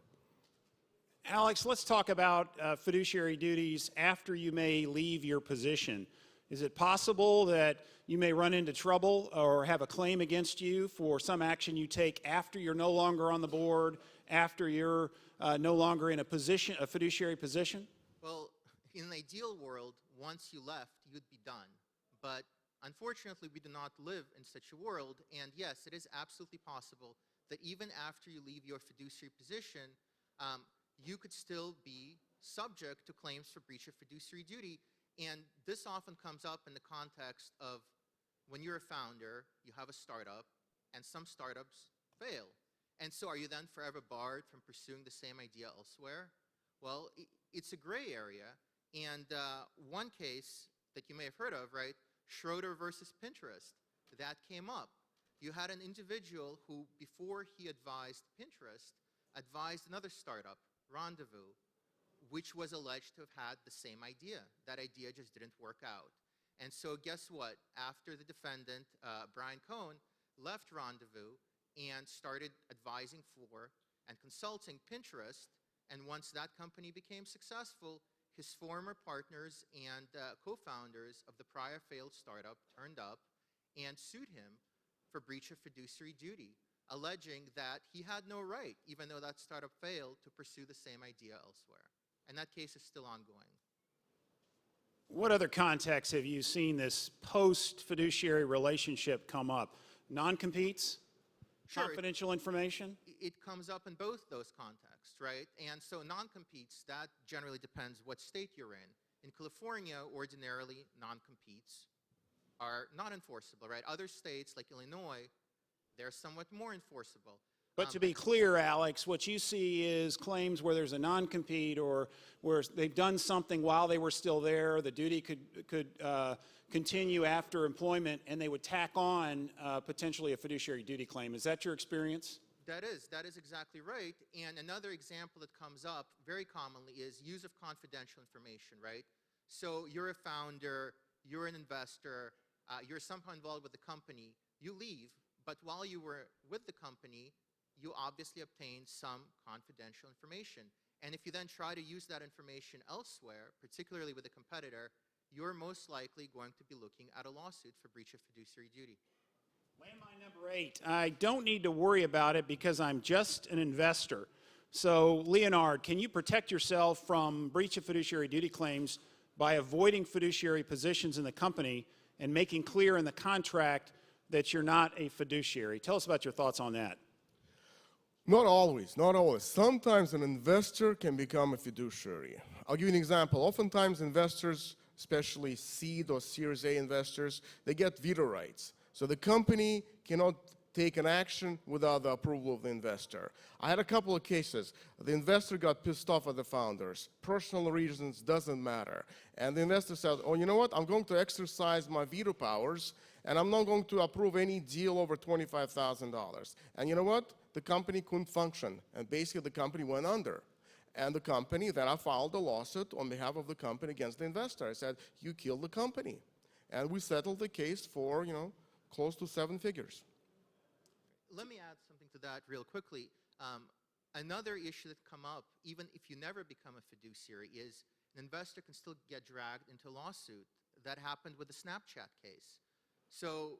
Alex, let's talk about fiduciary duties after you may leave your position. Is it possible that you may run into trouble or have a claim against you for some action you take after you're no longer on the board, after you're no longer in a fiduciary position? Well, in an ideal world, once you left, you'd be done. But unfortunately, we do not live in such a world. And yes, it is absolutely possible that even after you leave your fiduciary position, you could still be subject to claims for breach of fiduciary duty. And this often comes up in the context of when you're a founder, you have a startup, and some startups fail. And so are you then forever barred from pursuing the same idea elsewhere? Well, it's a gray area. And one case that you may have heard of, right, Schroeder versus Pinterest, that came up. You had an individual who, before he advised Pinterest, advised another startup, Rendezvous. which was alleged to have had the same idea. That idea just didn't work out. And so guess what? After the defendant, Brian Cohen, left Rendezvous and started advising for and consulting Pinterest, and once that company became successful, his former partners and co-founders of the prior failed startup turned up and sued him for breach of fiduciary duty, alleging that he had no right, even though that startup failed, to pursue the same idea elsewhere. And that case is still ongoing. What other contexts have you seen this post-fiduciary relationship come up? Non-competes? Sure, confidential information? It comes up in both those contexts, right? And so non-competes, that generally depends what state you're in. In California, ordinarily, non-competes are not enforceable, right? Other states, like Illinois, they're somewhat more enforceable. But to be clear, Alex, what you see is claims where there's a non-compete or where they've done something while they were still there, the duty could continue after employment, and they would tack on potentially a fiduciary duty claim. Is that your experience? That is exactly right. And another example that comes up very commonly is use of confidential information, right? So you're a founder, you're an investor, you're somehow involved with the company, you leave, but while you were with the company, you obviously obtained some confidential information. And if you then try to use that information elsewhere, particularly with a competitor, you're most likely going to be looking at a lawsuit for breach of fiduciary duty. Landmine number 8. I don't need to worry about it because I'm just an investor. So, Leonard, can you protect yourself from breach of fiduciary duty claims by avoiding fiduciary positions in the company and making clear in the contract that you're not a fiduciary? Tell us about your thoughts on that. Not always, not always. Sometimes an investor can become a fiduciary. I'll give you an example. Oftentimes investors, especially seed or Series A investors, they get veto rights. So the company cannot take an action without the approval of the investor. I had a couple of cases. The investor got pissed off at the founders. Personal reasons doesn't matter. And the investor said, oh, you know what? I'm going to exercise my veto powers, and I'm not going to approve any deal over $25,000. And you know what? The company couldn't function, and basically the company went under. And the company, then I filed a lawsuit on behalf of the company against the investor. I said, you killed the company. And we settled the case for, close to 7 figures. Let me add something to that real quickly. Another issue that come up, even if you never become a fiduciary, is an investor can still get dragged into a lawsuit. That happened with the Snapchat case. So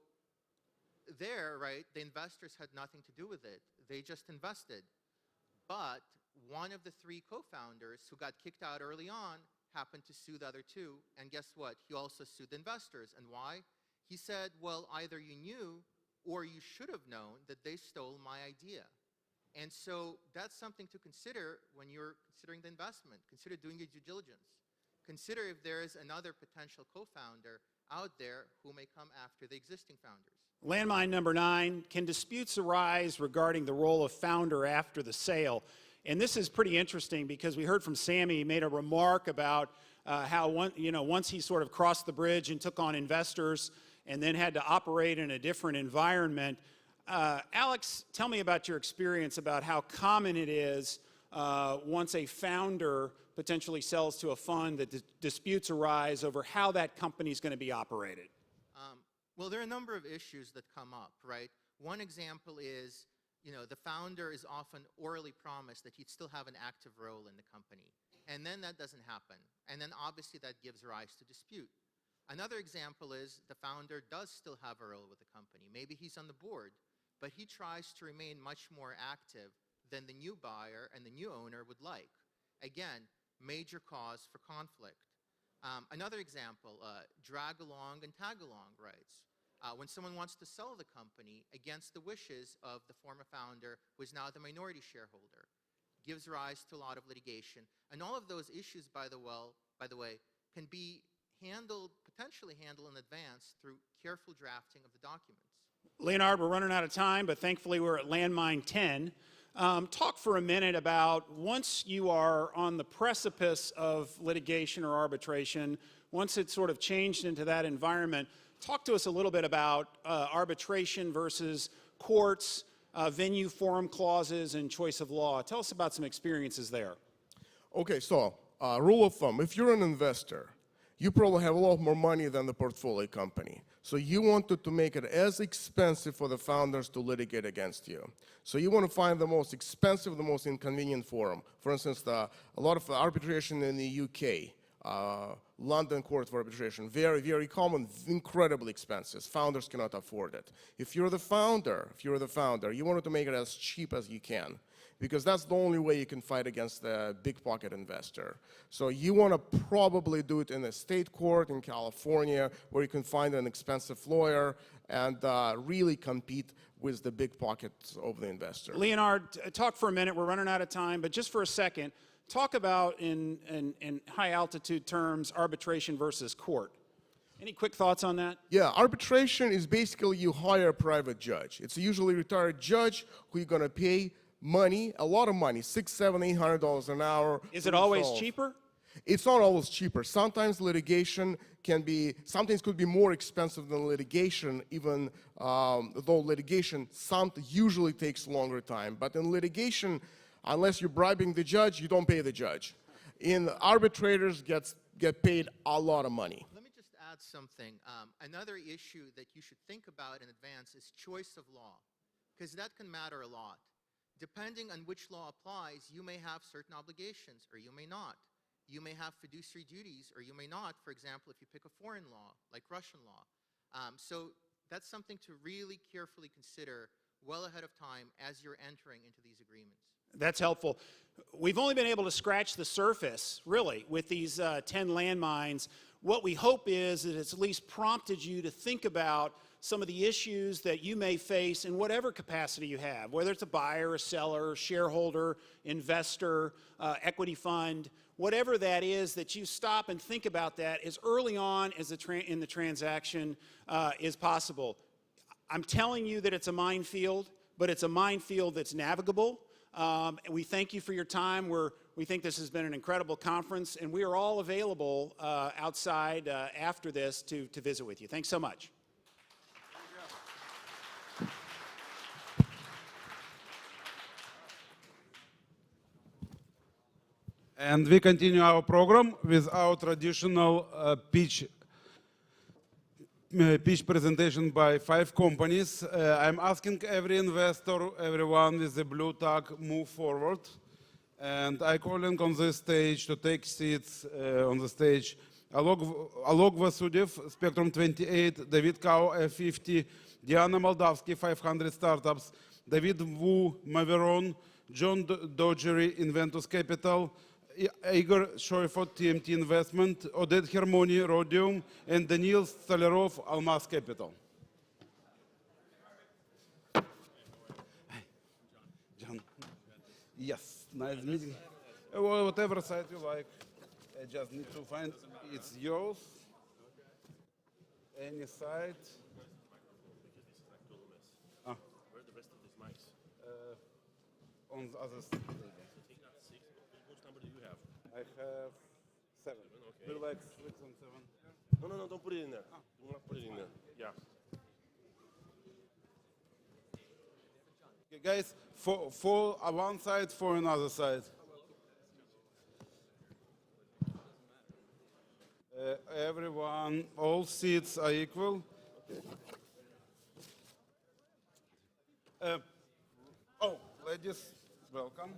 there, right, the investors had nothing to do with it. They just invested. But one of the 3 co-founders who got kicked out early on happened to sue the other 2. And guess what? He also sued the investors. And why? He said, well, either you knew or you should have known that they stole my idea. And so that's something to consider when you're considering the investment. Consider doing your due diligence. Consider if there is another potential co-founder out there who may come after the existing founders. Landmine number 9, can disputes arise regarding the role of founder after the sale? And this is pretty interesting because we heard from Sami, he made a remark about how once he sort of crossed the bridge and took on investors and then had to operate in a different environment. Alex, tell me about your experience about how common it is once a founder potentially sells to a fund that disputes arise over how that company is going to be operated. Well, there are a number of issues that come up, right? One example is, the founder is often orally promised that he'd still have an active role in the company. And then that doesn't happen. And then obviously that gives rise to dispute. Another example is the founder does still have a role with the company. Maybe he's on the board, but he tries to remain much more active than the new buyer and the new owner would like. Again, major cause for conflict. Another example, drag-along and tag-along rights. When someone wants to sell the company against the wishes of the former founder, who is now the minority shareholder, gives rise to a lot of litigation. And all of those issues, by the way, can be potentially handled in advance through careful drafting of the documents. Leonard, we're running out of time, but thankfully we're at landmine 10. Talk for a minute about once you are on the precipice of litigation or arbitration, once it's sort of changed into that environment, talk to us a little bit about arbitration versus courts, venue forum clauses, and choice of law. Tell us about some experiences there. Okay, so rule of thumb, if you're an investor, you probably have a lot more money than the portfolio company. So you wanted to make it as expensive for the founders to litigate against you. So you want to find the most expensive, the most inconvenient forum. For instance, a lot of arbitration in the UK, London Court of Arbitration, very, very common, incredibly expensive. Founders cannot afford it. If you're the founder, you want to make it as cheap as you can, because that's the only way you can fight against the big pocket investor. So you want to probably do it in a state court in California, where you can find an expensive lawyer and really compete with the big pockets of the investor. Leonard, talk for a minute. We're running out of time, but just for a second, talk about in high altitude terms arbitration versus court. Any quick thoughts on that? Yeah, arbitration is basically you hire a private judge. It's usually a retired judge who you're going to pay money, a lot of money, $600, $700, $800 an hour. Is it always cheaper? It's not always cheaper. Sometimes litigation sometimes could be more expensive than litigation, even though litigation usually takes longer time. But in litigation, unless you're bribing the judge, you don't pay the judge. Arbitrators get paid a lot of money. Let me just add something. Another issue that you should think about in advance is choice of law, because that can matter a lot. Depending on which law applies, you may have certain obligations, or you may not. You may have fiduciary duties, or you may not, for example, if you pick a foreign law, like Russian law. So that's something to really carefully consider well ahead of time as you're entering into these agreements. That's helpful. We've only been able to scratch the surface, really, with these 10 landmines. What we hope is that it's at least prompted you to think about some of the issues that you may face in whatever capacity you have, whether it's a buyer, a seller, shareholder, investor, equity fund, whatever that is, that you stop and think about that as early on as in the transaction is possible. I'm telling you that it's a minefield, but it's a minefield that's navigable. We thank you for your time. We think this has been an incredible conference, and we are all available outside after this to visit with you. Thanks so much. And we continue our program with our traditional pitch presentation by 5 companies. I'm asking every investor, everyone with the blue tag, move forward. And I'm calling on this stage to take seats on the stage. Alok Vasudev, Spectrum 28, David Kau, F50, Diana Moldavsky, 500 Startups, David Wu, Maveron, John Dogery, Inventus Capital, Igor Shoifot, TMT Investment, Odette Hermoni, Rhodium, and Daniil Stolarov, Almaz Capital. John. Yes, nice meeting. Well, whatever side you like, I just need to find it's yours. Any side. Ah. Where are the rest of these mics? On the other side. Which number do you have? I have 7. Okay. Do you like 6 and 7? No, don't put it in there. Do not put it in there. Yeah. Okay, guys, 4 on one side, 4 on another side. Everyone, all seats are equal. Ladies, welcome.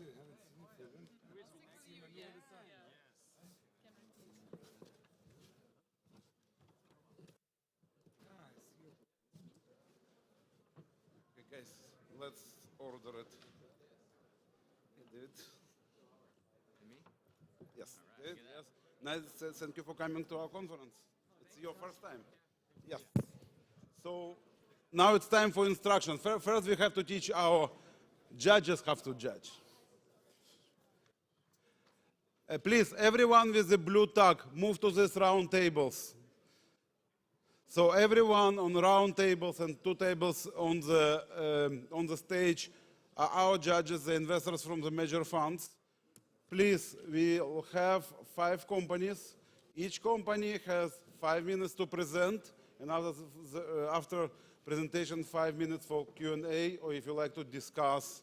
Okay, guys, let's order it. David? Me? Yes. David, yes. Nice. Thank you for coming to our conference. It's your first time. Yes. So now it's time for instructions. First, we have to teach our judges have to judge. Please, everyone with the blue tag, move to these round tables. So everyone on round tables and 2 tables on the stage are our judges, the investors from the major funds. Please, we will have 5 companies. Each company has 5 minutes to present, and after presentation, 5 minutes for Q&A, or if you like to discuss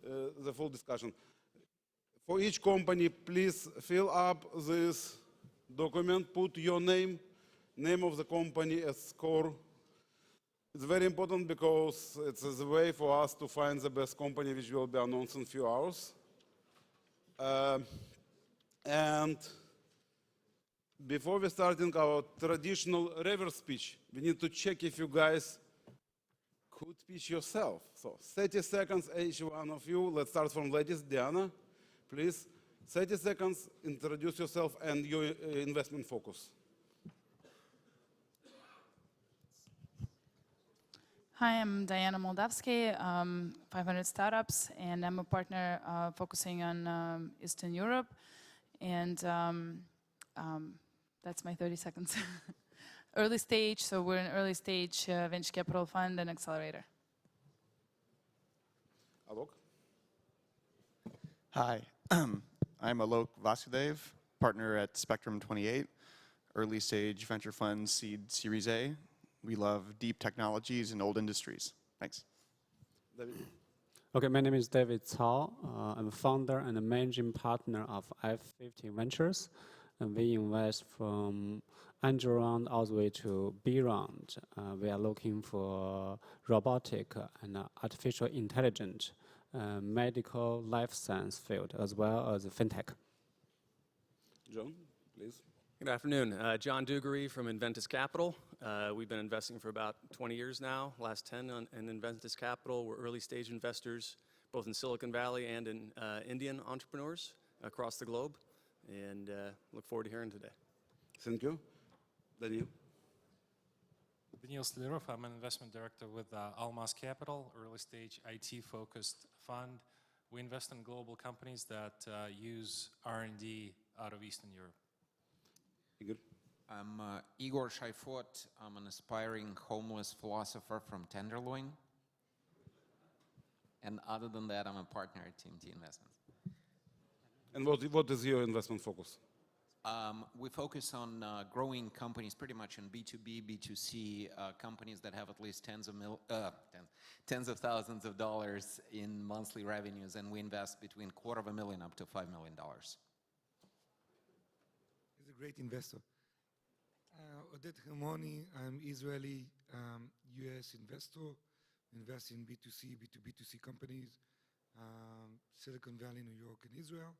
the full discussion. For each company, please fill up this document, put your name of the company as score. It's very important because it's a way for us to find the best company, which will be announced in a few hours. And before we starting our traditional reverse pitch, we need to check if you guys could pitch yourself. So 30 seconds, each one of you. Let's start from ladies. Diana, please. 30 seconds, introduce yourself and your investment focus. Hi, I'm Diana Moldavsky, 500 Startups, and I'm a partner focusing on Eastern Europe. And that's my 30 seconds. Early stage, so we're an early stage venture capital fund and accelerator. Alok? Hi, I'm Alok Vasudev, partner at Spectrum 28, early stage venture fund seed Series A. We love deep technologies and old industries. Thanks. David. Okay, my name is David Cao. I'm a founder and a managing partner of F50 Ventures. And we invest from angel round all the way to B round. We are looking for robotic and artificial intelligence, medical life science field, as well as fintech. John, please. Good afternoon. John Dugarry from Inventus Capital. We've been investing for about 20 years now, last 10 in Inventus Capital. We're early stage investors, both in Silicon Valley and in Indian entrepreneurs across the globe. And look forward to hearing today. Thank you. Daniel? Daniel Slirov, I'm an investment director with Almas Capital, early stage IT-focused fund. We invest in global companies that use R&D out of Eastern Europe. Igor? I'm Igor Shaifot. I'm an aspiring homeless philosopher from Tenderloin. And other than that, I'm a partner at TMT Investments. And what is your investment focus? We focus on growing companies pretty much in B2B, B2C, companies that have at least tens of thousands of dollars in monthly revenues, and we invest between $250,000 up to $5 million. He's a great investor. Oded Hermoni, I'm Israeli US investor, invest in B2C, B2B2C companies, Silicon Valley, New York, and Israel.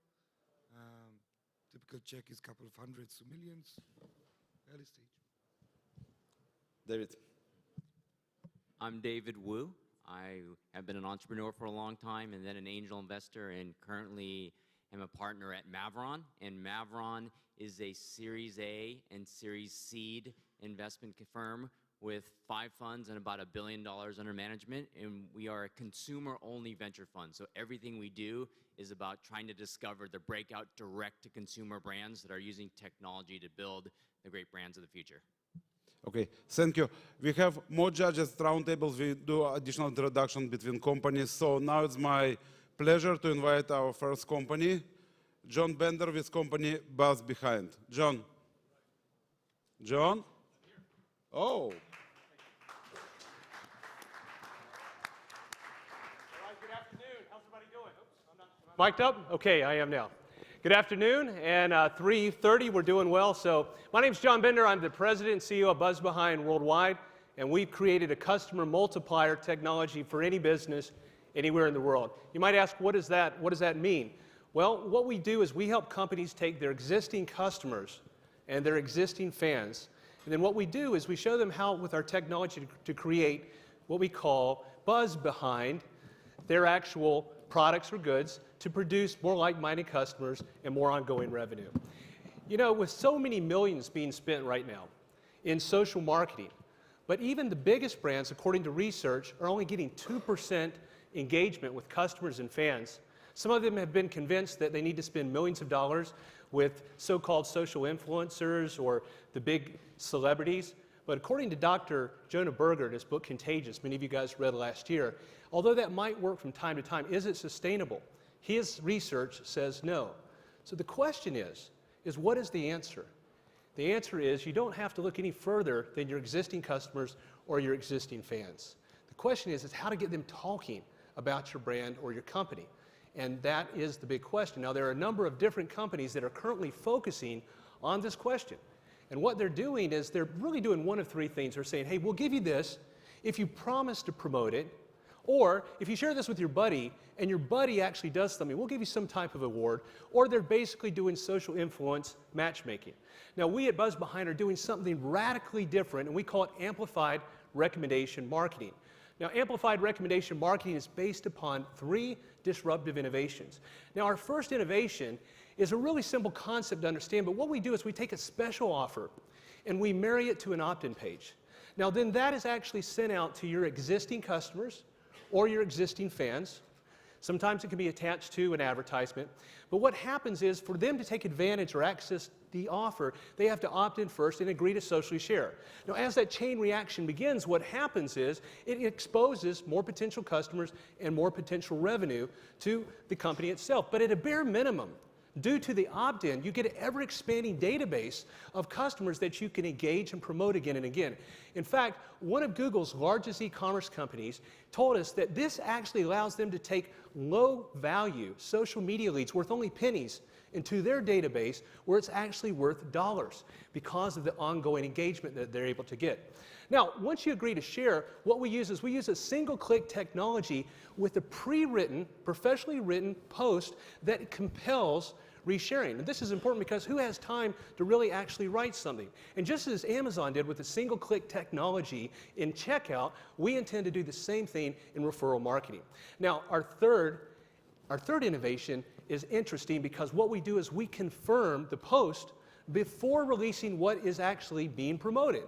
Typical check is a couple of hundreds to millions, early stage. David. I'm David Wu. I have been an entrepreneur for a long time and then an angel investor, and currently am a partner at Mavron. And Mavron is a Series A and Series Seed investment firm with 5 funds and about $1 billion under management, and we are a consumer-only venture fund. So everything we do is about trying to discover the breakout direct-to-consumer brands that are using technology to build the great brands of the future. Okay, thank you. We have more judges at roundtables. We do additional introduction between companies. So now it's my pleasure to invite our first company, John Bender with company BuzzBehind. John? John? Oh. Mic'd up? Okay, I am now. Good afternoon, and 3:30, we're doing well. So my name's John Bender. I'm the president and CEO of BuzzBehind Worldwide, and we've created a customer multiplier technology for any business anywhere in the world. You might ask, what does that mean? Well, what we do is we help companies take their existing customers and their existing fans, and then what we do is we show them how, with our technology, to create what we call buzz behind their actual products or goods to produce more like-minded customers and more ongoing revenue. You know, with so many millions being spent right now in social marketing, but even the biggest brands, according to research, are only getting 2% engagement with customers and fans. Some of them have been convinced that they need to spend millions of dollars with so-called social influencers or the big celebrities. But according to Dr. Jonah Berger in his book Contagious, many of you guys read last year, although that might work from time to time, is it sustainable? His research says no. So the question is what is the answer? The answer is you don't have to look any further than your existing customers or your existing fans. The question is how to get them talking about your brand or your company. And that is the big question. Now, there are a number of different companies that are currently focusing on this question. And what they're doing is they're really doing one of three things. They're saying, hey, we'll give you this if you promise to promote it, or if you share this with your buddy and your buddy actually does something, we'll give you some type of award, or they're basically doing social influence matchmaking. Now, we at BuzzBehind are doing something radically different, and we call it amplified recommendation marketing. Now, amplified recommendation marketing is based upon three disruptive innovations. Now, our first innovation is a really simple concept to understand, but what we do is we take a special offer and we marry it to an opt-in page. Now, then that is actually sent out to your existing customers or your existing fans. Sometimes it can be attached to an advertisement. But what happens is for them to take advantage or access the offer, they have to opt in first and agree to socially share. Now, as that chain reaction begins, what happens is it exposes more potential customers and more potential revenue to the company itself. But at a bare minimum, due to the opt-in, you get an ever-expanding database of customers that you can engage and promote again and again. In fact, one of Google's largest e-commerce companies told us that this actually allows them to take low-value social media leads worth only pennies into their database where it's actually worth dollars because of the ongoing engagement that they're able to get. Now, once you agree to share, what we use is we use a single-click technology with a pre-written, professionally written post that compels resharing. And this is important because who has time to really actually write something? And just as Amazon did with a single-click technology in checkout, we intend to do the same thing in referral marketing. Now, our third innovation is interesting because what we do is we confirm the post before releasing what is actually being promoted.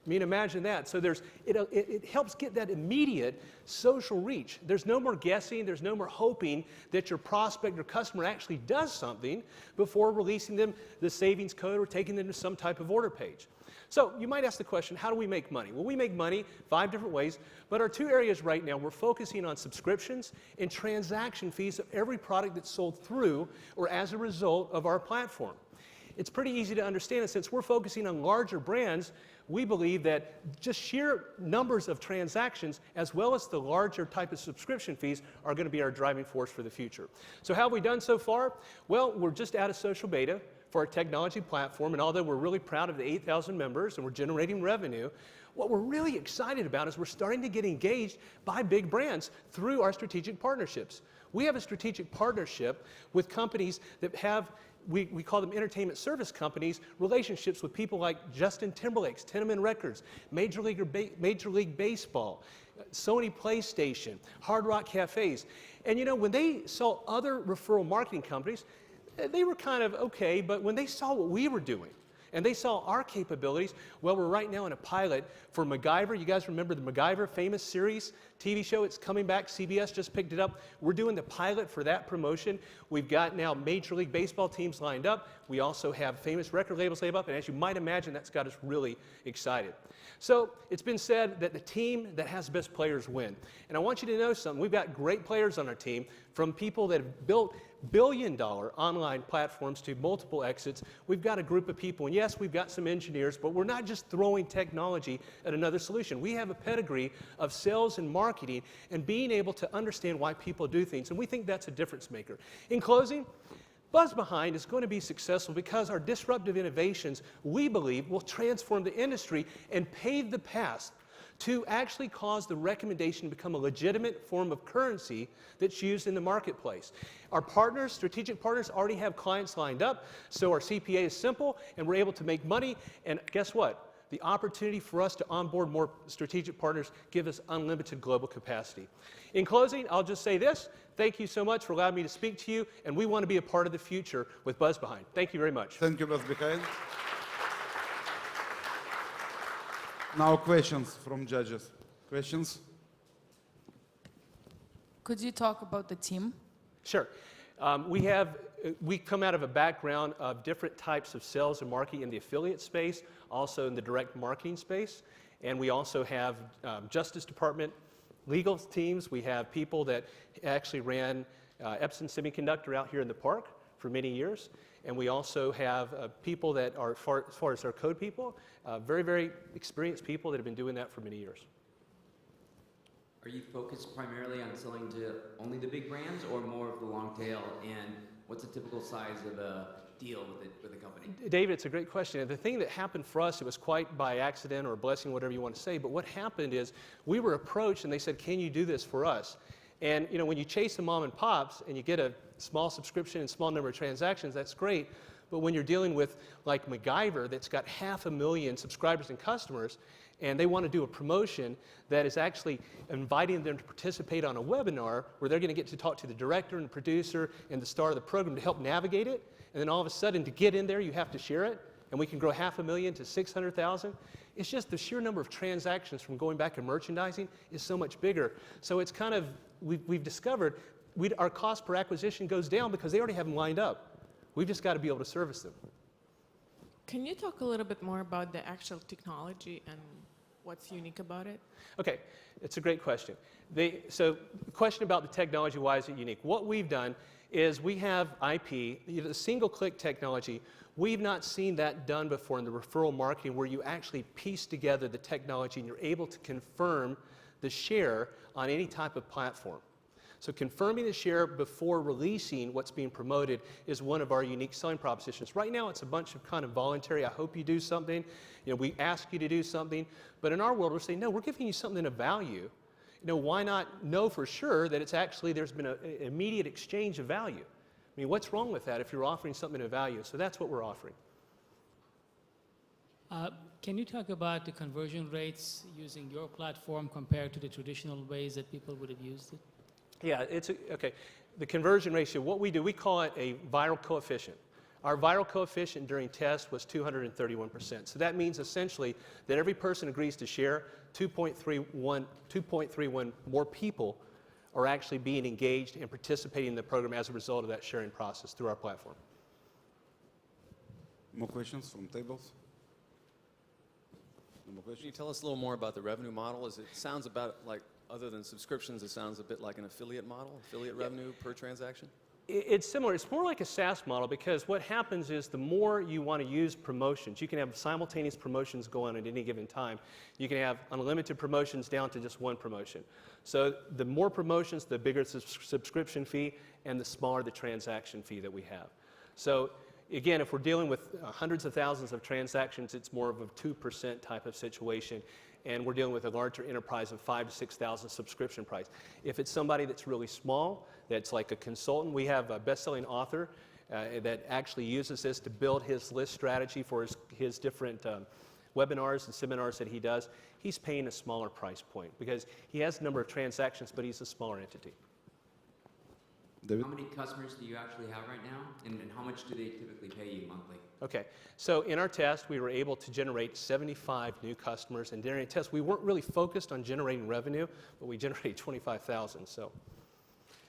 I mean, imagine that. So it helps get that immediate social reach. There's no more guessing. There's no more hoping that your prospect or customer actually does something before releasing them the savings code or taking them to some type of order page. So you might ask the question, how do we make money? Well, we make money 5 different ways, but our 2 areas right now, we're focusing on subscriptions and transaction fees of every product that's sold through or as a result of our platform. It's pretty easy to understand, and since we're focusing on larger brands, we believe that just sheer numbers of transactions as well as the larger type of subscription fees are going to be our driving force for the future. So how have we done so far? Well, we're just out of social beta for our technology platform, and although we're really proud of the 8,000 members and we're generating revenue, what we're really excited about is we're starting to get engaged by big brands through our strategic partnerships. We have a strategic partnership with companies that have we call them entertainment service companies, relationships with people like Justin Timberlake's Tenement Records, Major League Baseball, Sony PlayStation, Hard Rock Cafes. And you know, when they saw other referral marketing companies, they were kind of okay, but when they saw what we were doing, and they saw our capabilities, well, we're right now in a pilot for MacGyver. You guys remember the MacGyver famous series, TV show? It's coming back. CBS just picked it up. We're doing the pilot for that promotion. We've got now Major League Baseball teams lined up. We also have famous record labels lined up, and as you might imagine, that's got us really excited. So it's been said that the team that has the best players win. And I want you to know something. We've got great players on our team, from people that have built billion-dollar online platforms to multiple exits. We've got a group of people, and yes, we've got some engineers, but we're not just throwing technology at another solution. We have a pedigree of sales and marketing and being able to understand why people do things, and we think that's a difference maker. In closing, BuzzBehind is going to be successful because our disruptive innovations, we believe, will transform the industry and pave the path to actually cause the recommendation to become a legitimate form of currency that's used in the marketplace. Our partners, strategic partners, already have clients lined up, so our CPA is simple, and we're able to make money, and guess what? The opportunity for us to onboard more strategic partners give us unlimited global capacity. In closing, I'll just say this. Thank you so much for allowing me to speak to you, and we want to be a part of the future with BuzzBehind. Thank you very much. Thank you, BuzzBehind. Now questions from judges. Questions? Could you talk about the team? Sure. We come out of a background of different types of sales and marketing in the affiliate space, also in the direct marketing space, and we also have Justice Department legal teams. We have people that actually ran Epson Semiconductor out here in the park for many years. And we also have people that are, as far as our code people, very, very experienced people that have been doing that for many years. Are you focused primarily on selling to only the big brands or more of the long tail? And what's a typical size of a deal with a company? David, it's a great question. And the thing that happened for us, it was quite by accident or blessing, whatever you want to say, but what happened is we were approached and they said, can you do this for us? And you know, when you chase the mom and pops and you get a small subscription and small number of transactions, that's great. But when you're dealing with like MacGyver that's got 500,000 subscribers and customers, and they want to do a promotion that is actually inviting them to participate on a webinar where they're going to get to talk to the director and the producer and the star of the program to help navigate it, and then all of a sudden to get in there you have to share it, and we can grow 500,000 to 600,000. It's just the sheer number of transactions from going back and merchandising is so much bigger. So it's kind of, we've discovered our cost per acquisition goes down because they already have them lined up. We've just got to be able to service them. Can you talk a little bit more about the actual technology and what's unique about it? Okay, it's a great question. So the question about the technology, why is it unique? What we've done is we have IP, the single-click technology. We've not seen that done before in the referral marketing where you actually piece together the technology and you're able to confirm the share on any type of platform. So confirming the share before releasing what's being promoted is one of our unique selling propositions. Right now, it's a bunch of kind of voluntary, I hope you do something. You know, we ask you to do something. But in our world, we're saying, no, we're giving you something of value. You know, why not know for sure that it's actually, there's been an immediate exchange of value? I mean, what's wrong with that if you're offering something of value? So that's what we're offering. Can you talk about the conversion rates using your platform compared to the traditional ways that people would have used it? Yeah, okay. The conversion ratio, what we do, we call it a viral coefficient. Our viral coefficient during test was 231%. So that means essentially that every person agrees to share, 2.31 more people are actually being engaged and participating in the program as a result of that sharing process through our platform. More questions from tables? No more questions? Can you tell us a little more about the revenue model? It sounds about like, other than subscriptions, it sounds a bit like an affiliate model, affiliate revenue per transaction? It's similar. It's more like a SaaS model because what happens is the more you want to use promotions, you can have simultaneous promotions go on at any given time. You can have unlimited promotions down to just one promotion. So the more promotions, the bigger the subscription fee, and the smaller the transaction fee that we have. So again, if we're dealing with hundreds of thousands of transactions, it's more of a 2% type of situation. And we're dealing with a larger enterprise of 5,000 to 6,000 subscription price. If it's somebody that's really small, that's like a consultant, we have a best-selling author that actually uses this to build his list strategy for his different webinars and seminars that he does. He's paying a smaller price point because he has a number of transactions, but he's a smaller entity. David? How many customers do you actually have right now, and how much do they typically pay you monthly? Okay, so in our test, we were able to generate 75 new customers, and during the test, we weren't really focused on generating revenue, but we generated 25,000.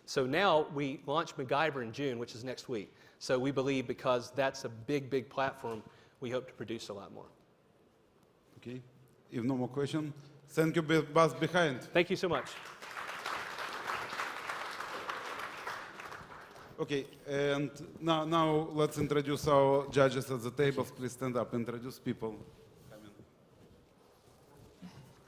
So now we launched MacGyver in June, which is next week. So we believe because that's a big, big platform, we hope to produce a lot more. Okay, if no more questions, thank you, BuzzBehind. Thank you so much. Okay, and now let's introduce our judges at the tables. Please stand up, introduce people.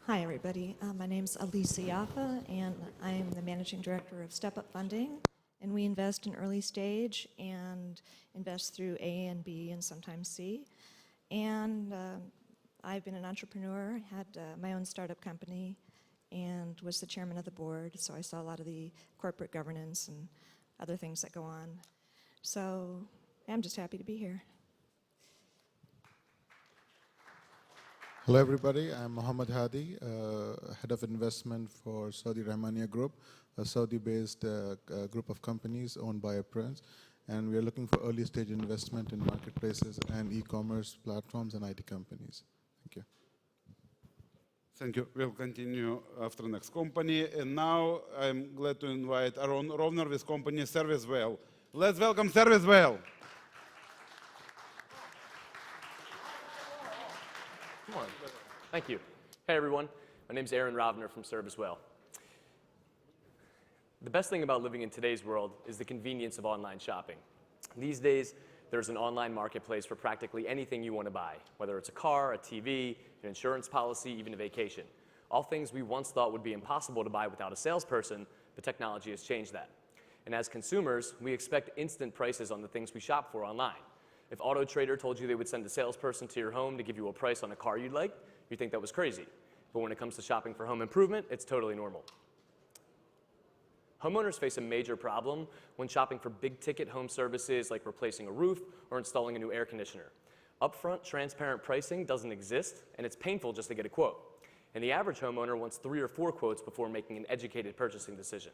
Hi, everybody. My name's Alisa Yaffa, and I'm the Managing Director of Step Up Funding. And we invest in early stage and invest through A and B and sometimes C. And I've been an entrepreneur, had my own startup company, and was the chairman of the board. So I saw a lot of the corporate governance and other things that go on. So I'm just happy to be here. Hello, everybody. I'm Mohammed Hadi, Head of Investment for Saudi Rahmania Group, a Saudi-based group of companies owned by a prince. And we are looking for early-stage investment in marketplaces and e-commerce platforms and IT companies. Thank you. Thank you. We'll continue after the next company. And now I'm glad to invite Aaron Rovner with company ServiceWhale. Let's welcome ServiceWhale. Come on. Thank you. Hey, everyone. My name is Aaron Rovner from ServiceWhale. The best thing about living in today's world is the convenience of online shopping. These days, there's an online marketplace for practically anything you want to buy, whether it's a car, a TV, an insurance policy, even a vacation. All things we once thought would be impossible to buy without a salesperson, but technology has changed that. And as consumers, we expect instant prices on the things we shop for online. If AutoTrader told you they would send a salesperson to your home to give you a price on a car you'd like, you'd think that was crazy. But when it comes to shopping for home improvement, it's totally normal. Homeowners face a major problem when shopping for big-ticket home services like replacing a roof or installing a new air conditioner. Upfront, transparent pricing doesn't exist, and it's painful just to get a quote. And the average homeowner wants 3 or 4 quotes before making an educated purchasing decision.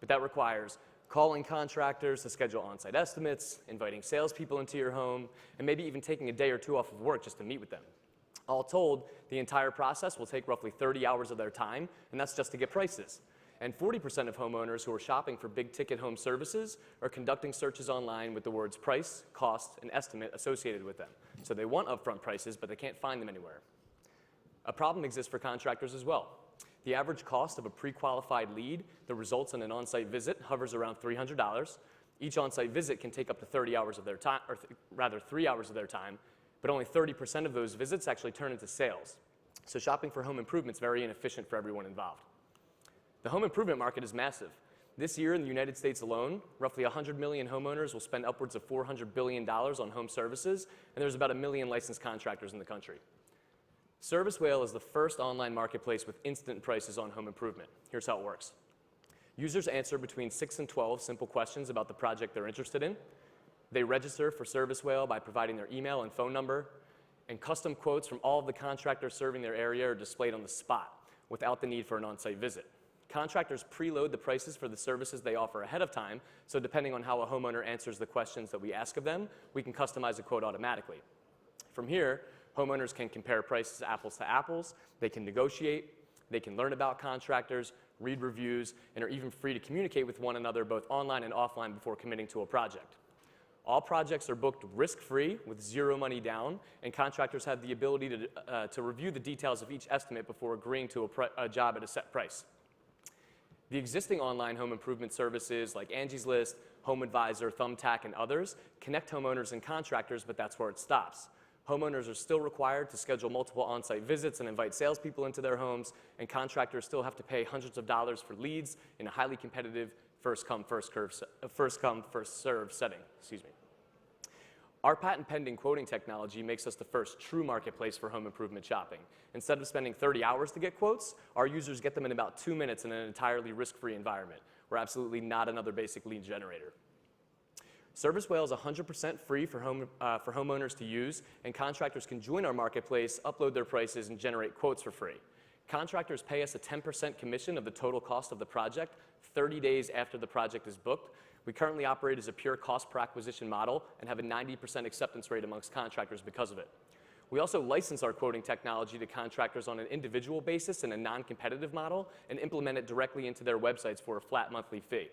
But that requires calling contractors to schedule on-site estimates, inviting salespeople into your home, and maybe even taking a day or 2 off of work just to meet with them. All told, the entire process will take roughly 30 hours of their time, and that's just to get prices. And 40% of homeowners who are shopping for big-ticket home services are conducting searches online with the words price, cost, and estimate associated with them. So they want upfront prices, but they can't find them anywhere. A problem exists for contractors as well. The average cost of a pre-qualified lead that results in an on-site visit hovers around $300. Each on-site visit can take up to 30 hours of their time, or rather 3 hours of their time, but only 30% of those visits actually turn into sales. So shopping for home improvement is very inefficient for everyone involved. The home improvement market is massive. This year in the United States alone, roughly 100 million homeowners will spend upwards of $400 billion on home services, and there's about 1 million licensed contractors in the country. Service Whale is the first online marketplace with instant prices on home improvement. Here's how it works. Users answer between 6 and 12 simple questions about the project they're interested in. They register for Service Whale by providing their email and phone number, and custom quotes from all of the contractors serving their area are displayed on the spot without the need for an on-site visit. Contractors preload the prices for the services they offer ahead of time, so depending on how a homeowner answers the questions that we ask of them, we can customize a quote automatically. From here, homeowners can compare prices apples to apples, they can negotiate, they can learn about contractors, read reviews, and are even free to communicate with one another both online and offline before committing to a project. All projects are booked risk-free with 0 money down, and contractors have the ability to review the details of each estimate before agreeing to a job at a set price. The existing online home improvement services like Angie's List, Home Advisor, Thumbtack, and others connect homeowners and contractors, but that's where it stops. Homeowners are still required to schedule multiple on-site visits and invite salespeople into their homes, and contractors still have to pay hundreds of dollars for leads in a highly competitive first-come, first-serve setting. Our patent-pending quoting technology makes us the first true marketplace for home improvement shopping. Instead of spending 30 hours to get quotes, our users get them in about 2 minutes in an entirely risk-free environment. We're absolutely not another basic lead generator. Service Whale is 100% free for homeowners to use, and contractors can join our marketplace, upload their prices, and generate quotes for free. Contractors pay us a 10% commission of the total cost of the project 30 days after the project is booked. We currently operate as a pure cost per acquisition model and have a 90% acceptance rate amongst contractors because of it. We also license our quoting technology to contractors on an individual basis in a non-competitive model and implement it directly into their websites for a flat monthly fee.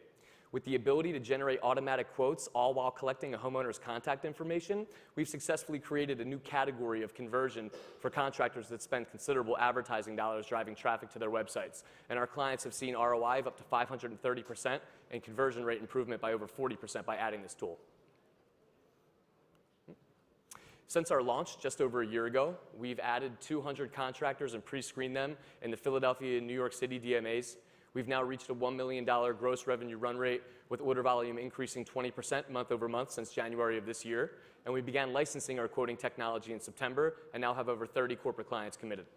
With the ability to generate automatic quotes, all while collecting a homeowner's contact information, we've successfully created a new category of conversion for contractors that spend considerable advertising dollars driving traffic to their websites. And our clients have seen ROI of up to 530% and conversion rate improvement by over 40% by adding this tool. Since our launch just over a year ago, we've added 200 contractors and pre-screened them in the Philadelphia and New York City DMAs. We've now reached a $1 million gross revenue run rate, with order volume increasing 20% month over month since January of this year. And we began licensing our quoting technology in September and now have over 30 corporate clients committed.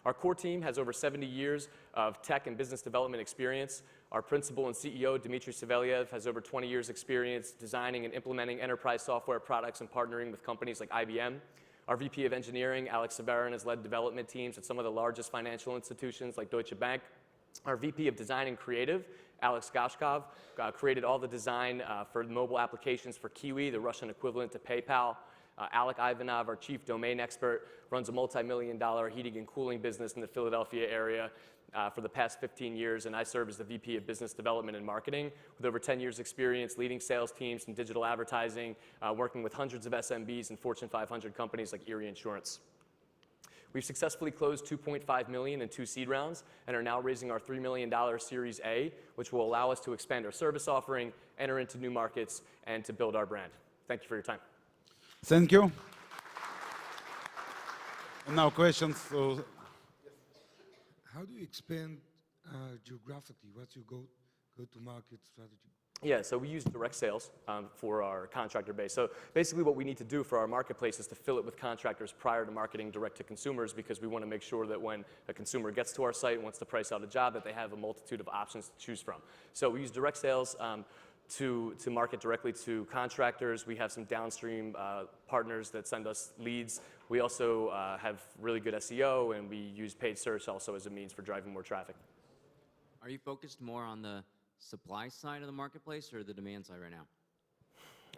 Our core team has over 70 years of tech and business development experience. Our principal and CEO, Dmitry Savelyev, has over 20 years experience designing and implementing enterprise software products and partnering with companies like IBM. Our VP of engineering, Alex Severin, has led development teams at some of the largest financial institutions like Deutsche Bank. Our VP of Design and Creative, Alex Agratchev, created all the design for mobile applications for Kiwi, the Russian equivalent to PayPal. Alec Ivanov, our chief domain expert, runs a multi-million-dollar heating and cooling business in the Philadelphia area for the past 15 years, and I serve as the VP of Business Development and Marketing with over 10 years experience leading sales teams in digital advertising, working with hundreds of SMBs and Fortune 500 companies like Erie Insurance. We've successfully closed $2.5 million in 2 seed rounds and are now raising our $3 million Series A, which will allow us to expand our service offering, enter into new markets, and to build our brand. Thank you for your time. Thank you. And now questions. how do you expand geographically? What's your go-to-market strategy? Yeah, so we use direct sales for our contractor base. So basically what we need to do for our marketplace is to fill it with contractors prior to marketing direct to consumers, because we want to make sure that when a consumer gets to our site and wants to price out a job, that they have a multitude of options to choose from. So we use direct sales to market directly to contractors. We have some downstream partners that send us leads. We also have really good SEO, and we use paid search also as a means for driving more traffic. Are you focused more on the supply side of the marketplace or the demand side right now?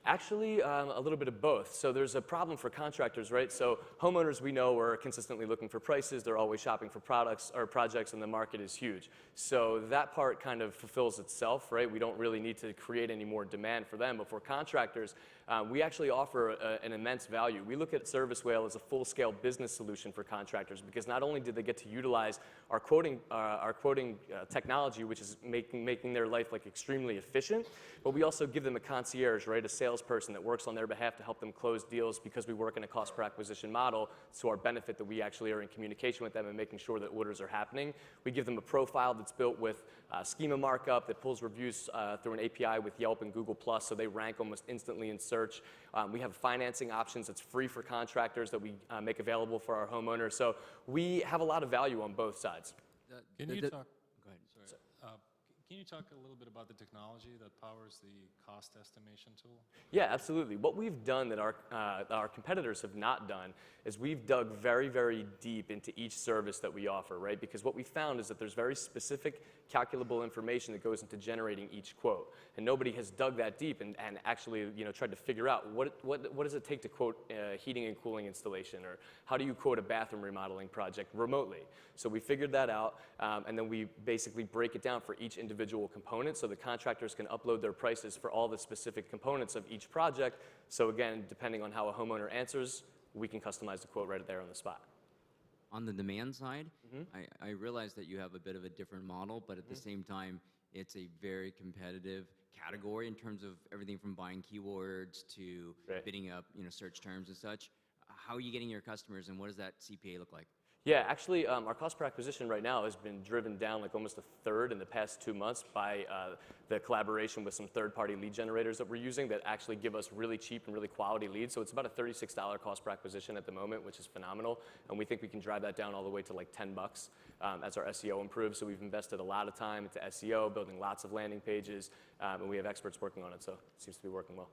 Actually, a little bit of both. So there's a problem for contractors, right? So homeowners, we know, are consistently looking for prices. They're always shopping for products or projects, and the market is huge. So that part kind of fulfills itself, right? We don't really need to create any more demand for them. But for contractors, we actually offer an immense value. We look at Service Whale as a full-scale business solution for contractors, because not only do they get to utilize our quoting technology, which is making their life like extremely efficient, but we also give them a concierge, right? A salesperson that works on their behalf to help them close deals, because we work in a cost per acquisition model. It's to our benefit that we actually are in communication with them and making sure that orders are happening. We give them a profile that's built with schema markup that pulls reviews through an API with Yelp and Google+, so they rank almost instantly in search. We have financing options that's free for contractors that we make available for our homeowners. So we have a lot of value on both sides. Can you talk? Go ahead. Sorry. Can you talk a little bit about the technology that powers the cost estimation tool? Yeah, absolutely. What we've done that our competitors have not done is we've dug very, very deep into each service that we offer, right? Because what we found is that there's very specific calculable information that goes into generating each quote. And nobody has dug that deep and actually tried to figure out what does it take to quote heating and cooling installation, or how do you quote a bathroom remodeling project remotely? So we figured that out, and then we basically break it down for each individual component, so the contractors can upload their prices for all the specific components of each project. So again, depending on how a homeowner answers, we can customize the quote right there on the spot. On the demand side, I realize that you have a bit of a different model, but at the same time, it's a very competitive category in terms of everything from buying keywords to bidding up search terms and such. How are you getting your customers, and what does that CPA look like? Yeah, actually, our cost per acquisition right now has been driven down like almost a third in the past 2 months by the collaboration with some third-party lead generators that we're using that actually give us really cheap and really quality leads. So it's about a $36 cost per acquisition at the moment, which is phenomenal. And we think we can drive that down all the way to like $10 as our SEO improves. So we've invested a lot of time into SEO, building lots of landing pages, and we have experts working on it. So it seems to be working well.